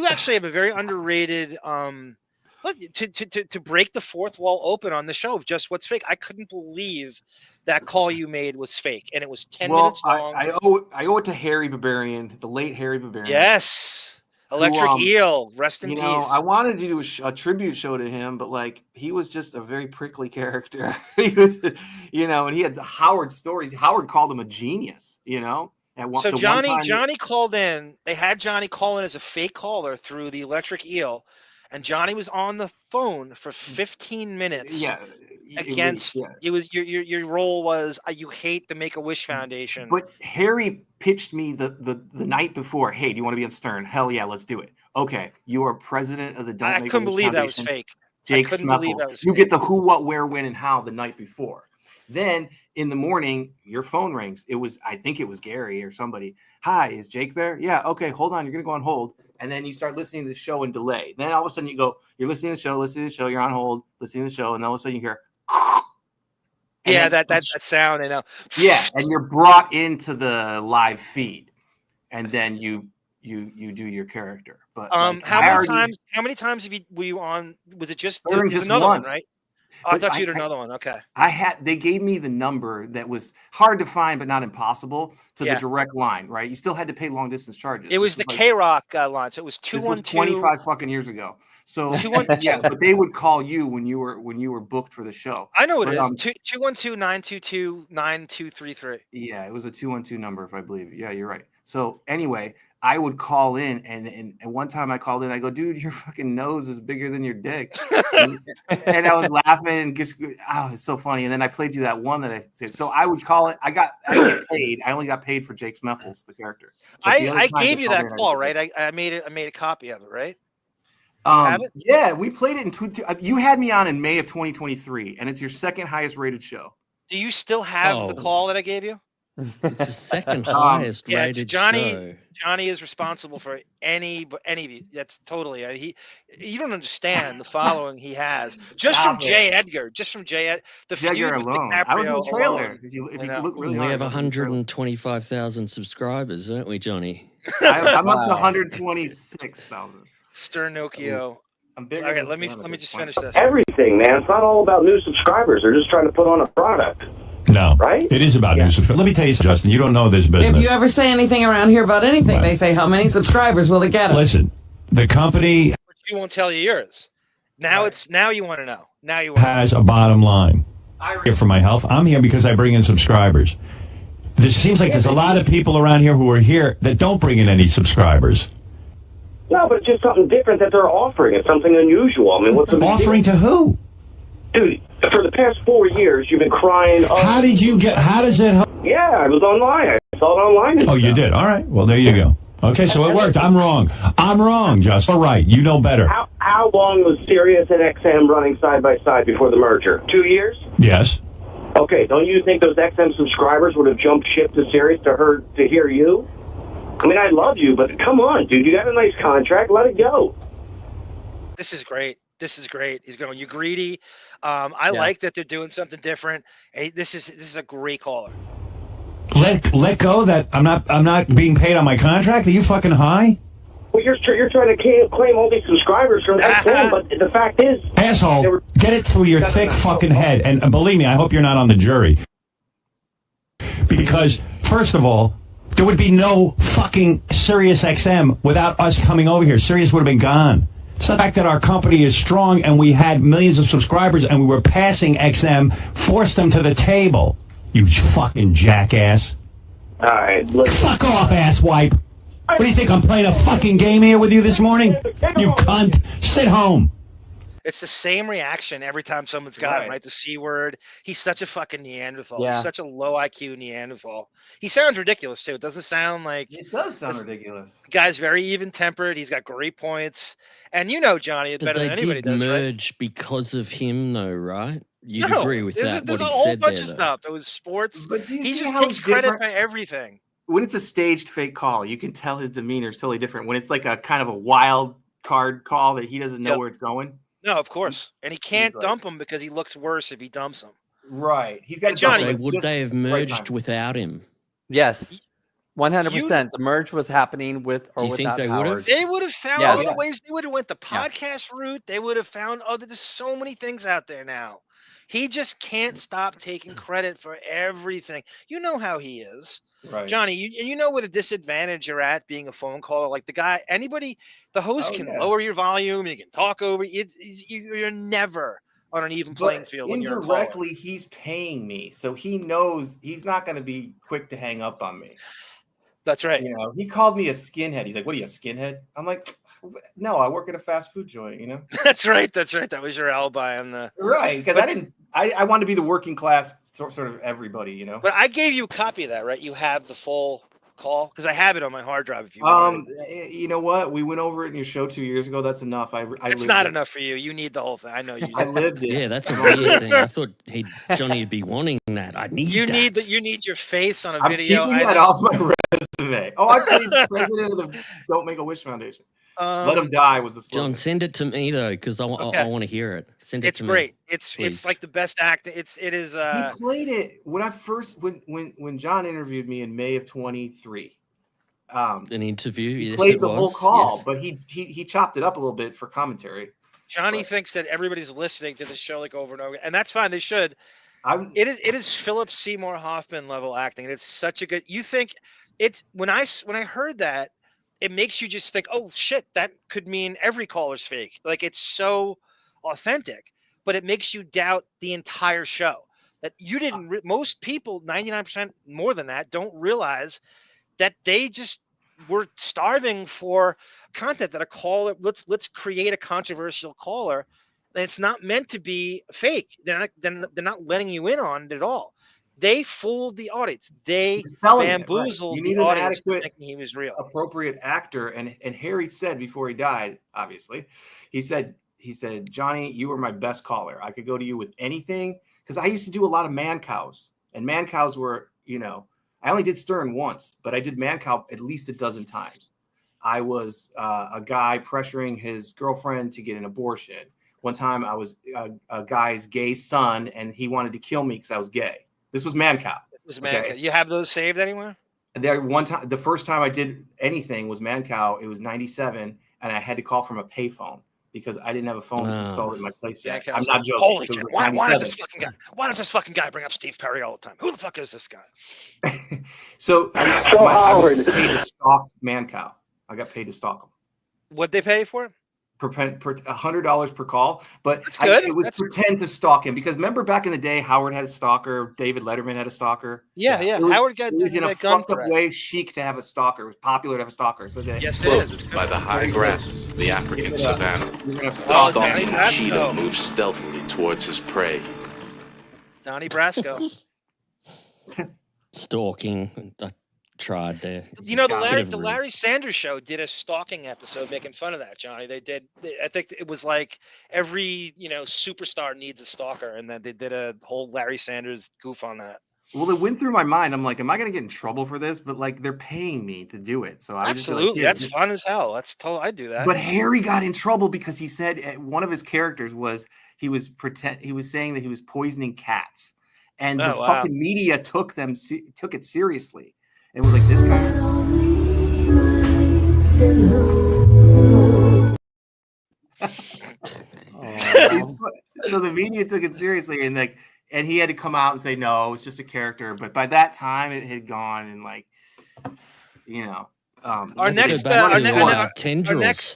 actually have a very underrated. To break the fourth wall open on the show of just what's fake. I couldn't believe that call you made was fake, and it was 10 minutes long. I owe it to Harry Barbarian, the late Harry Barbarian. Yes, Electric Eel, rest in peace. I wanted to do a tribute show to him, but he was just a very prickly character. He was, and he had the Howard stories. Howard called him a genius. So Johnny called in. They had Johnny call in as a fake caller through the Electric Eel. And Johnny was on the phone for 15 minutes. Yeah, it was your role was you hate the Make-A-Wish Foundation. But Harry pitched me the night before. Hey, do you want to be on Stern? Hell yeah, let's do it. Okay, you are president of the Don't Make-A-Wish Foundation. I couldn't believe that was fake. Jake Snuffles. You get the who, what, where, when, and how the night before. Then in the morning, your phone rings. I think it was Gary or somebody. Hi, is Jake there? Yeah. Okay, hold on. You're gonna go on hold. and then you start listening to the show in delay. Then all of a sudden you're listening to the show, you're on hold, listening to the show, and all of a sudden you hear. Yeah, that sound, I know. Yeah, and you're brought into the live feed, and then you do your character. But how many times were you on? Was it just another once. one, right? Oh, I thought you had another one. Okay. They gave me the number that was hard to find, but not impossible, to the direct line, right? You still had to pay long distance charges. It was the K-Rock line. So it was 212. 25 fucking years ago. So yeah, but they would call you when you were booked for the show. I know it is 212-922-9233. Yeah, it was a 212 number, if I believe. Yeah, you're right. So anyway, I would call in, and one time I called in, I go, dude, your fucking nose is bigger than your dick. And I was laughing and just, it's so funny. And then I played you that one that I did. So I would call it, I get paid. I only got paid for Jake Smeffels, the character. I gave you that call, right? I made a copy of it, right? Have it? Yeah, we played it in you had me on in May of 2023, and it's your second highest rated show. Do you still have the call that I gave you? It's the second highest rated show. Johnny is responsible for any of you. That's totally you don't understand the following he has just from J. Edgar. The feud with alone. DiCaprio. I was in the trailer. If you look really hard, we have 125,000 subscribers, don't we, Johnny? I'm up to 126,000. Sternocchio. I'm big. Okay, let me just finish this. Everything, man. It's not all about new subscribers. They're just trying to put on a product. No, right? It is about new subscribers. Let me tell you, Justin, you don't know this business. If you ever say anything around here about anything, they say, how many subscribers will it get us? Listen, the company You won't tell you yours. Now you want to know. Now you has a bottom line. I'm here for my health. I'm here because I bring in subscribers. There seems like there's a lot of people around here who are here that don't bring in any subscribers. No, but it's just something different that they're offering. It's something unusual. I mean, what's the offering to who? Dude, for the past 4 years, you've been crying. How does it help? Yeah, I was online. I saw it online. Oh, you did? All right. Well, there you go. Okay, so it worked. I'm wrong. Justin. All right. You know better. How long was Sirius and XM running side by side before the merger? 2 years? Yes. Okay, don't you think those XM subscribers would have jumped ship to Sirius to hear you? I mean, I love you, but come on, dude. You got a nice contract. Let it go. This is great. He's going, you greedy. I like that they're doing something different. Hey, this is a great caller. Let go that I'm not being paid on my contract. Are you fucking high? Well, you're trying to claim all these subscribers from XM, but the fact is, asshole, get it through your thick fucking head. And believe me, I hope you're not on the jury. Because first of all, there would be no fucking Sirius XM without us coming over here. Sirius would have been gone. It's the fact that our company is strong and we had millions of subscribers and we were passing XM, forced them to the table. You fucking jackass. All right, fuck off, asswipe. What do you think, I'm playing a fucking game here with you this morning? You cunt. Sit home. It's the same reaction every time someone's got him, right? The C word. He's such a fucking Neanderthal. Yeah. He's such a low IQ Neanderthal. He sounds ridiculous, too. It doesn't sound like... It does sound ridiculous. The guy's very even-tempered. He's got great points. And you know Johnny better than anybody does, right? They did merge because of him, though, right? You'd agree with that, There's what a he whole said bunch there, of though. stuff. It was sports. But do you He see just how takes credit different- for everything. When it's a staged fake call, you can tell his demeanor is totally different. When it's like a kind of a wild card call that he doesn't know where it's going. No, of course. And he can't dump him because he looks worse if he dumps him. Right. He's got Johnny. Would they have merged without him? Yes. 100%. The merge was happening with or Do you think without they would Howard. have? They would have found Yes. other ways. They would have went the podcast route. They would have found there's so many things out there now. He just can't stop taking credit for everything. You know how he is. Right. Johnny, you know what a disadvantage you're at being a phone caller. Like the host can lower your volume. You can talk over. You're never on an even playing field. When you're a caller. Indirectly, he's paying me, so he knows he's not going to be quick to hang up on me. That's right. You know, he called me a skinhead. He's like, "What are you, a skinhead?" I'm like, "No, I work at a fast food joint." You know. That's right. That was your alibi on the right because I wanted to be the working class sort of everybody, you know. But I gave you a copy of that, right? You have the full call because I have it on my hard drive. If you want. You know what? We went over it in your show 2 years ago. That's enough. It's not enough for you. You need the whole thing. I know you. I lived it. Yeah, that's a weird thing. I thought Johnny would be wanting that. I need you that. You need your face on a I'm video. keeping that off my resume. Oh, I played president of the Don't Make a Wish Foundation. Let him die was the slogan. John, send it to me though, because I want to hear it. Send it It's to great. me. It's like the best acting. It is. He played it when John interviewed me in May of 23. An interview. He Yes, played it the was. whole call, Yes. but he chopped it up a little bit for commentary. Johnny thinks that everybody's listening to the show like over and over, and that's fine. They should. It is Philip Seymour Hoffman level acting. It's such a good. You think it's when I heard that, it makes you just think, oh shit, that could mean every caller's fake. Like it's so authentic, but it makes you doubt the entire show. That you didn't. Most people, 99% more than that, don't realize that they just were starving for content. That a caller, let's create a controversial caller, and it's not meant to be fake. They're not letting you in on it at all. They fooled the audience. They bamboozled the audience into thinking he was real. Appropriate actor, and Harry said before he died, obviously, he said, Johnny, you were my best caller. I could go to you with anything because I used to do a lot of man cows, and man cows were, I only did Stern once, but I did man cow at least a dozen times. I was a guy pressuring his girlfriend to get an abortion. One time I was a guy's gay son, and he wanted to kill me because I was gay. This was man cow. You have those saved anywhere? There one time, the first time I did anything was man cow. It was 97, and I had to call from a payphone because I didn't have a phone installed in my place yet. I'm not joking. Holy So shit. it was Why does 97. this fucking guy bring up Steve Perry all the time? Who the fuck is this guy? So I was paid to stalk man cow. I got paid to stalk him. What'd they pay for? Per $100 per call, but good. It was pretend to stalk him because remember back in the day, Howard had a stalker, David Letterman had a stalker. Yeah. Howard got it was in a gun fucked up way chic to have a stalker. It was popular to have a stalker. So yes, it is. By the high grasses of the African savannah, Donnie the cheetah moves stealthily towards his prey. Donnie Brasco. Stalking. I tried there. The Larry Sanders Show did a stalking episode making fun of that, Johnny. I think it was like every superstar needs a stalker, and then they did a whole Larry Sanders goof on that. Well, it went through my mind. I'm like, am I going to get in trouble for this? But like, they're paying me to do it, so I absolutely that's fun as hell. That's total. I do that. But Harry got in trouble because he said one of his characters was he was saying that he was poisoning cats, and the fucking media took it seriously. It was like this guy. So the media took it seriously, and he had to come out and say no, it's just a character. But by that time, it had gone, and our next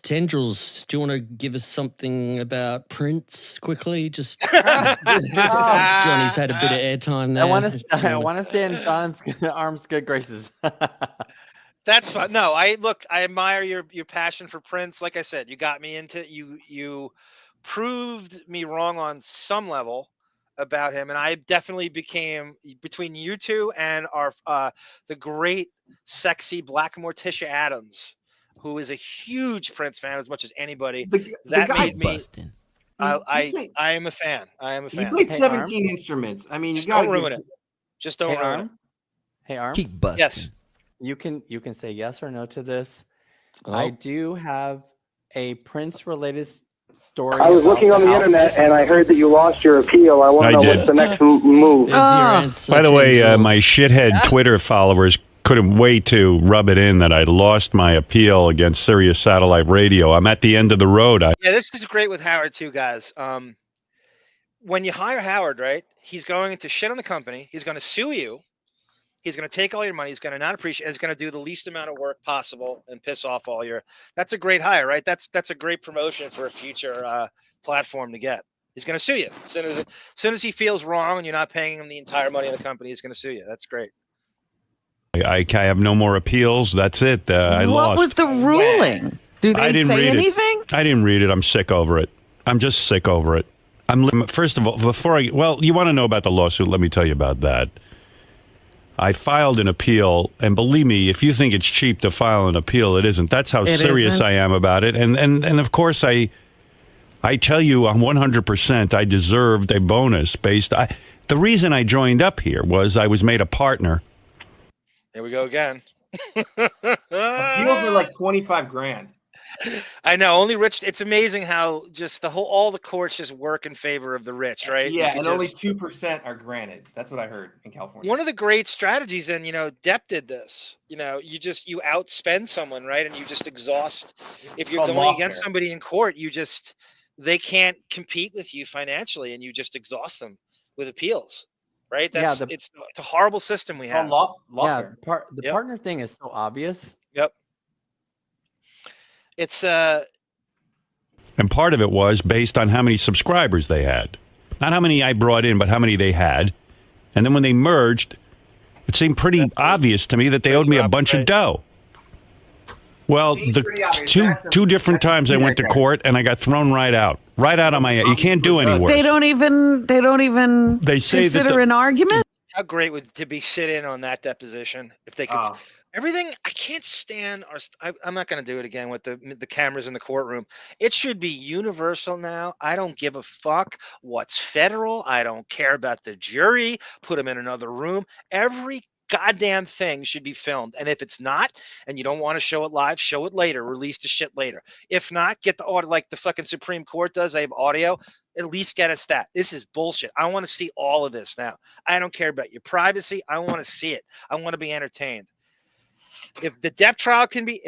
tendrils. Do you want to give us something about Prince quickly? Just Johnny's had a bit of airtime there. I want to stay in John's arms, good graces. That's fun. No, I admire your passion for Prince. Like I said, you got me into you proved me wrong on some level about him, and I definitely became, between you two and our the great sexy Black Morticia Adams, who is a huge Prince fan as much as anybody. That made me busting. I am a fan. He played 17 instruments. I mean, you got to ruin it. Just don't ruin it. Hey, Arm. Keep busting. Yes. You can say yes or no to this. Oh. I do have a Prince-related story. I was looking on the internet and I heard that you lost your appeal. I want to know what's the next move. By the way, my shithead Twitter followers couldn't wait to rub it in that I lost my appeal against Sirius Satellite Radio. I'm at the end of the road. Yeah, this is great with Howard too, guys. When you hire Howard, right, he's going to shit on the company. He's going to sue you. He's going to take all your money. He's going to not appreciate. He's going to do the least amount of work possible and piss off all your. That's a great hire, right? That's a great promotion for a future platform to get. He's going to sue you as soon as he feels wrong and you're not paying him the entire money of the company. He's going to sue you. That's great. I have no more appeals. That's it. I lost. What was the ruling? Do they say anything? I didn't read it. I'm sick over it. I'm just sick over it. First of all, you want to know about the lawsuit? Let me tell you about that. I filed an appeal, and believe me, if you think it's cheap to file an appeal, it isn't. That's how serious I am about it. And of course, I tell you, I'm 100%. I deserved a bonus based. The reason I joined up here was I was made a partner. Here we go again. Appeals are like $25,000. I know, only rich. It's amazing how just all the courts just work in favor of the rich, right? Yeah, and only 2% are granted. That's what I heard in California. One of the great strategies, and Depp did this. You you outspend someone, right? And you just exhaust. If you're going against somebody in court, they can't compete with you financially, and you just exhaust them with appeals, right? It's a horrible system we have. The partner thing is so obvious. Yep. It's And part of it was based on how many subscribers they had. Not how many I brought in, but how many they had. And then when they merged, it seemed pretty obvious to me that they owed me a bunch of dough. Well, the two different times I went to court and I got thrown right out on my. You can't do any worse. They don't even. They say consider an argument. How great would to be sit in on that deposition if they could. Everything I can't stand. I'm not going to do it again with the cameras in the courtroom. It should be universal now. I don't give a fuck what's federal. I don't care about the jury. Put them in another room. Every goddamn thing should be filmed. And if it's not, and you don't want to show it live, show it later. Release the shit later. If not, get the audio like the fucking Supreme Court does. They have audio. At least get us that. This is bullshit. I want to see all of this now. I don't care about your privacy. I want to see it. I want to be entertained. If the Depp trial can be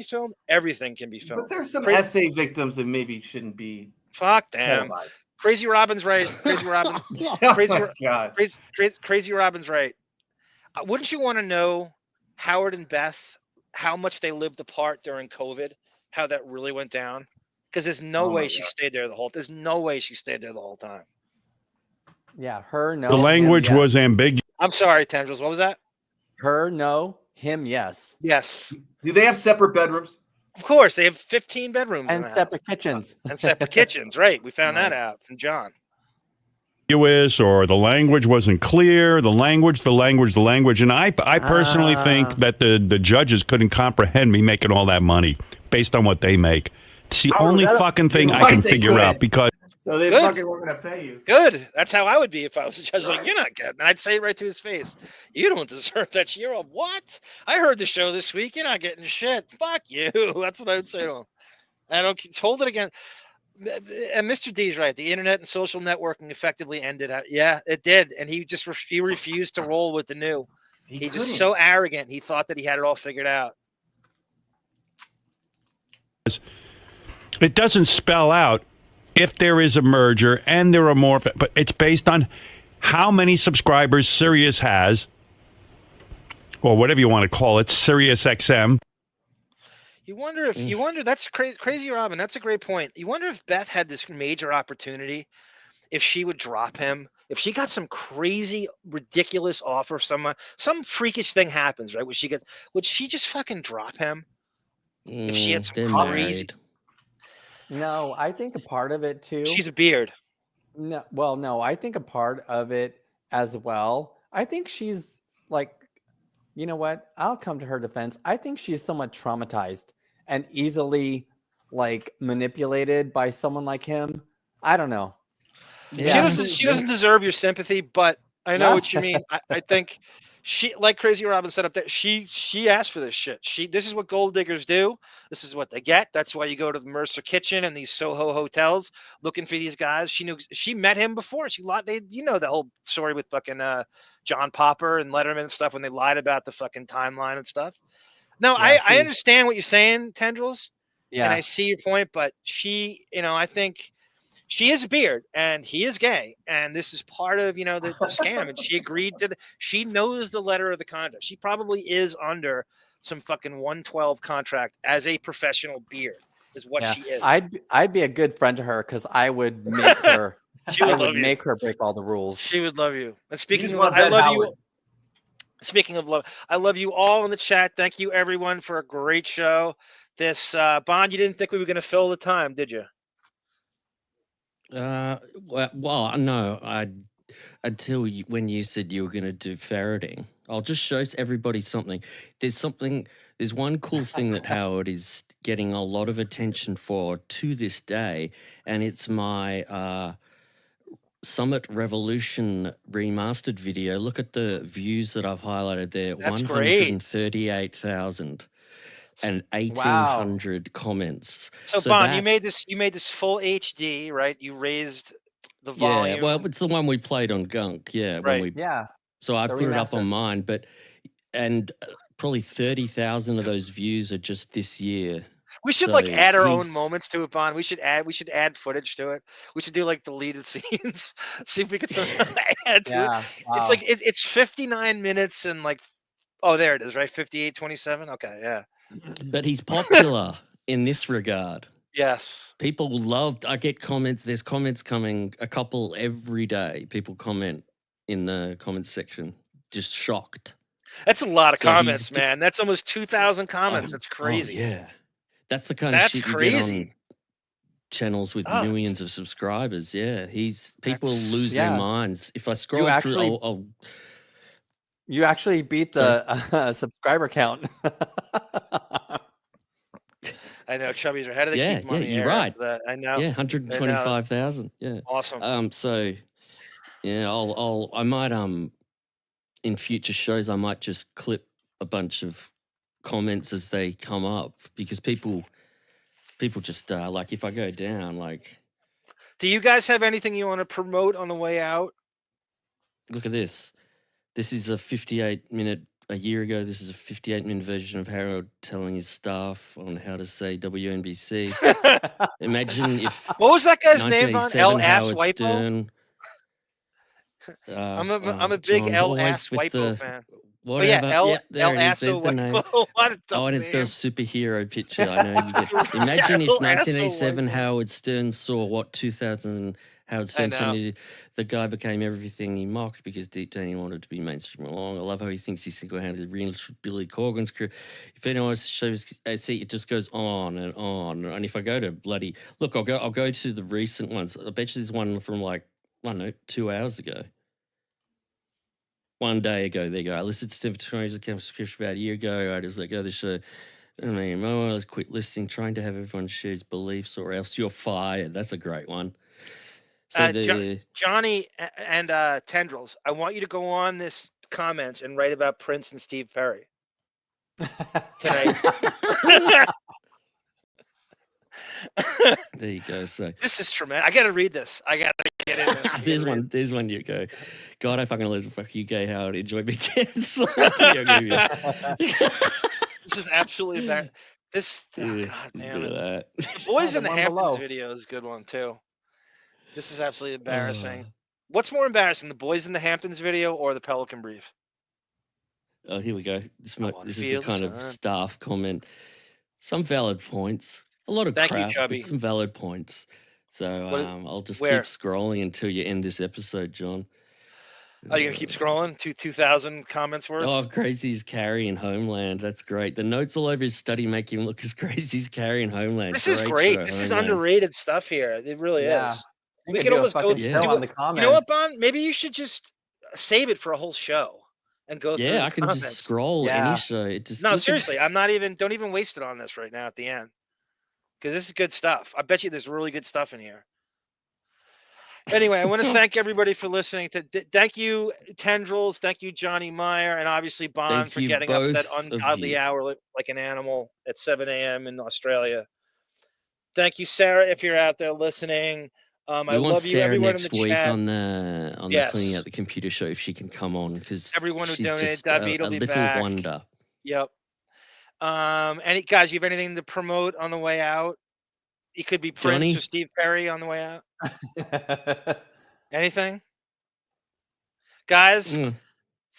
filmed, everything can be filmed. But there's some essay victims that maybe shouldn't be. Fuck them. Televised. Crazy Robin's right. Crazy Robin. Crazy Robin's right. Wouldn't you want to know Howard and Beth, how much they lived apart during COVID, how that really went down? Because there's no way she stayed there the whole. There's no way she stayed there the whole time. Yeah, her no. The language was ambiguous. I'm sorry, Tendrils. What was that? Her no. Him yes. Yes. Do they have separate bedrooms? Of course, they have 15 bedrooms and separate kitchens. And separate kitchens, right? We found that out from John. Or the language wasn't clear. The language, and I personally think that the judges couldn't comprehend me making all that money based on what they make. It's the only fucking thing I can figure out because. So they fucking weren't going to pay you. Good. That's how I would be if I was a judge. Like, you're not getting. I'd say it right to his face. You don't deserve that. You're a what? I heard the show this week. You're not getting shit. Fuck you. That's what I would say to him. I don't hold it again. And Mr. D's right. The internet and social networking effectively ended. Yeah, it did. And he just he refused to roll with the new. He just so arrogant. He thought that he had it all figured out. It doesn't spell out if there is a merger and there are more, but it's based on how many subscribers Sirius has, or whatever you want to call it, Sirius XM. You wonder, that's crazy, Robin. That's a great point. You wonder if Beth had this major opportunity, if she would drop him, if she got some crazy, ridiculous offer, some freakish thing happens, right? Would she just fucking drop him? If she had some crazy. No, I think a part of it too. She's a beard. No, I think a part of it as well. I think she's like, you know what? I'll come to her defense. I think she's somewhat traumatized and easily like manipulated by someone like him. I don't know. Yeah. She doesn't deserve your sympathy, but I know what you mean. I think she, like Crazy Robin said up there, she asked for this shit. This is what gold diggers do. This is what they get. That's why you go to the Mercer Kitchen and these Soho hotels looking for these guys. She met him before. The whole story with fucking John Popper and Letterman and stuff when they lied about the fucking timeline and stuff. No, yeah, I understand what you're saying, Tendrils. Yeah. And I see your point, but I think she is a beard and he is gay. And this is part of, the scam. And she agreed to she knows the letter of the contract. She probably is under some fucking 112 contract as a professional beard is what she is. I'd be a good friend to her because I would make her. I would make her break all the rules. She would love you. And speaking of love, I love you. Speaking of love, I love you all in the chat. Thank you, everyone, for a great show. This Bond, you didn't think we were going to fill the time, did you? Well, no. Until when you said you were going to do ferreting. I'll just show everybody something. There's one cool thing that Howard is getting a lot of attention for to this day, and it's my Summit Revolution remastered video. Look at the views that I've highlighted there. That's 138,000. and 1,800 comments. So Bon, you made this full HD, right? You raised the volume. Yeah, well, it's the one we played on Gunk. Yeah, right. So I put it up on mine, and probably 30,000 of those views are just this year. We should add our own moments to it, Bon. We should add footage to it. We should do deleted scenes. See if we could add to it. Wow. It's 59 minutes and there it is, right? 58:27. Okay, yeah. But he's popular in this regard. Yes. People loved. I get comments. There's comments coming, a couple every day. People comment in the comments section, just shocked. That's a lot of comments, man. That's almost 2,000 comments. That's crazy. Oh, yeah. That's the kind of shit you get on channels with millions of subscribers. Yeah, people lose their minds. If I scroll through, you actually beat the subscriber count. I know, Chubbies are how do they keep money? Yeah, you're right. I know. Yeah, 125,000. Yeah, awesome. So, yeah, I might in future shows I might just clip a bunch of comments as they come up, because people just if I go down, do you guys have anything you want to promote on the way out? Look at this. This is a 58-minute. A year ago, this is a 58-minute version of Harold telling his staff on how to say WNBC. Imagine if what was that guy's name on Howard Stern. I'm a big L Ass Wipo fan. Whatever. L Ass Wipo. And it's got a superhero picture. I know. Imagine if 1987 Howard Stern saw what 2000 Howard Stern did. The guy became everything he mocked because deep down he wanted to be mainstream along. I love how he thinks he single-handedly reached Billy Corgan's career. If anyone shows, see, it just goes on and on. And if I go to I'll go to the recent ones. I bet you there's one from I don't know, 2 hours ago. 1 day ago, there you go. I listened to Stephen Tony's account subscription about a year ago. I just let go of the show. I mean, I was quit listening, trying to have everyone share his beliefs or else you're fired. That's a great one. So Johnny and Tendrils, I want you to go on this comments and write about Prince and Steve Perry tonight. There you go. So this is tremendous. I got to read this. I got to get in this. There's one you go. God, I fucking love fuck you, gay Howard. Enjoy me cancelled. This is absolutely embarrassing. God damn it. That. The Boys in the Hamptons video is a good one too. This is absolutely embarrassing. What's more embarrassing, the Boys in the Hamptons video or the Pelican Brief? Oh, here we go. This is the kind of staff comment. Some valid points. A lot of crap, but some valid points. So I'll just keep scrolling until you end this episode, John. Are you going to keep scrolling? 2,000 comments worth? Oh, crazy's Carrie in Homeland. That's great. The notes all over his study make him look as crazy as Carrie in Homeland. This is great. This is underrated stuff here. It really is. We can almost go through on the comments. You know what, Bon? Maybe you should just save it for a whole show and go through the I can comments. just scroll any show. Seriously, don't even waste it on this right now at the end. Because this is good stuff. I bet you there's really good stuff in here. Anyway, I want to thank everybody for listening. Thank you, Tendrils. Thank you, Johnny Meyer. And obviously, Bon, for getting up at that ungodly hour like an animal at 7 a.m. in Australia. Thank you, Sarah, if you're out there listening. I love you, Sarah, everyone next in the week chat. on the cleaning out the computer show if she can come on, because everyone who she's donated, just David a will be little back. wonder. Yep. Any guys, you have anything to promote on the way out? It could be Prince Johnny? or Steve Perry on the way out. Anything? Guys,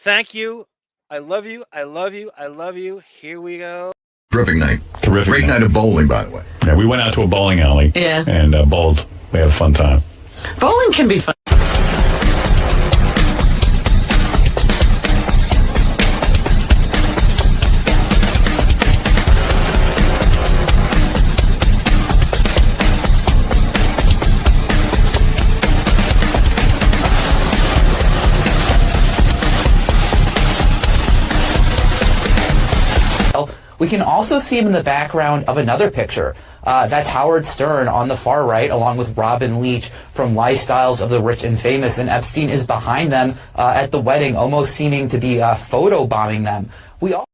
thank you. I love you. I love you. I love you. Here we go. Terrific night. Terrific Great night of bowling, by the way. Yeah, we went out to a bowling alley. Yeah. And bowled. We had a fun time. Bowling can be fun. We can also see him in the background of another picture. That's Howard Stern on the far right, along with Robin Leach from Lifestyles of the Rich and Famous, and Epstein is behind them at the wedding, almost seeming to be photobombing them. We all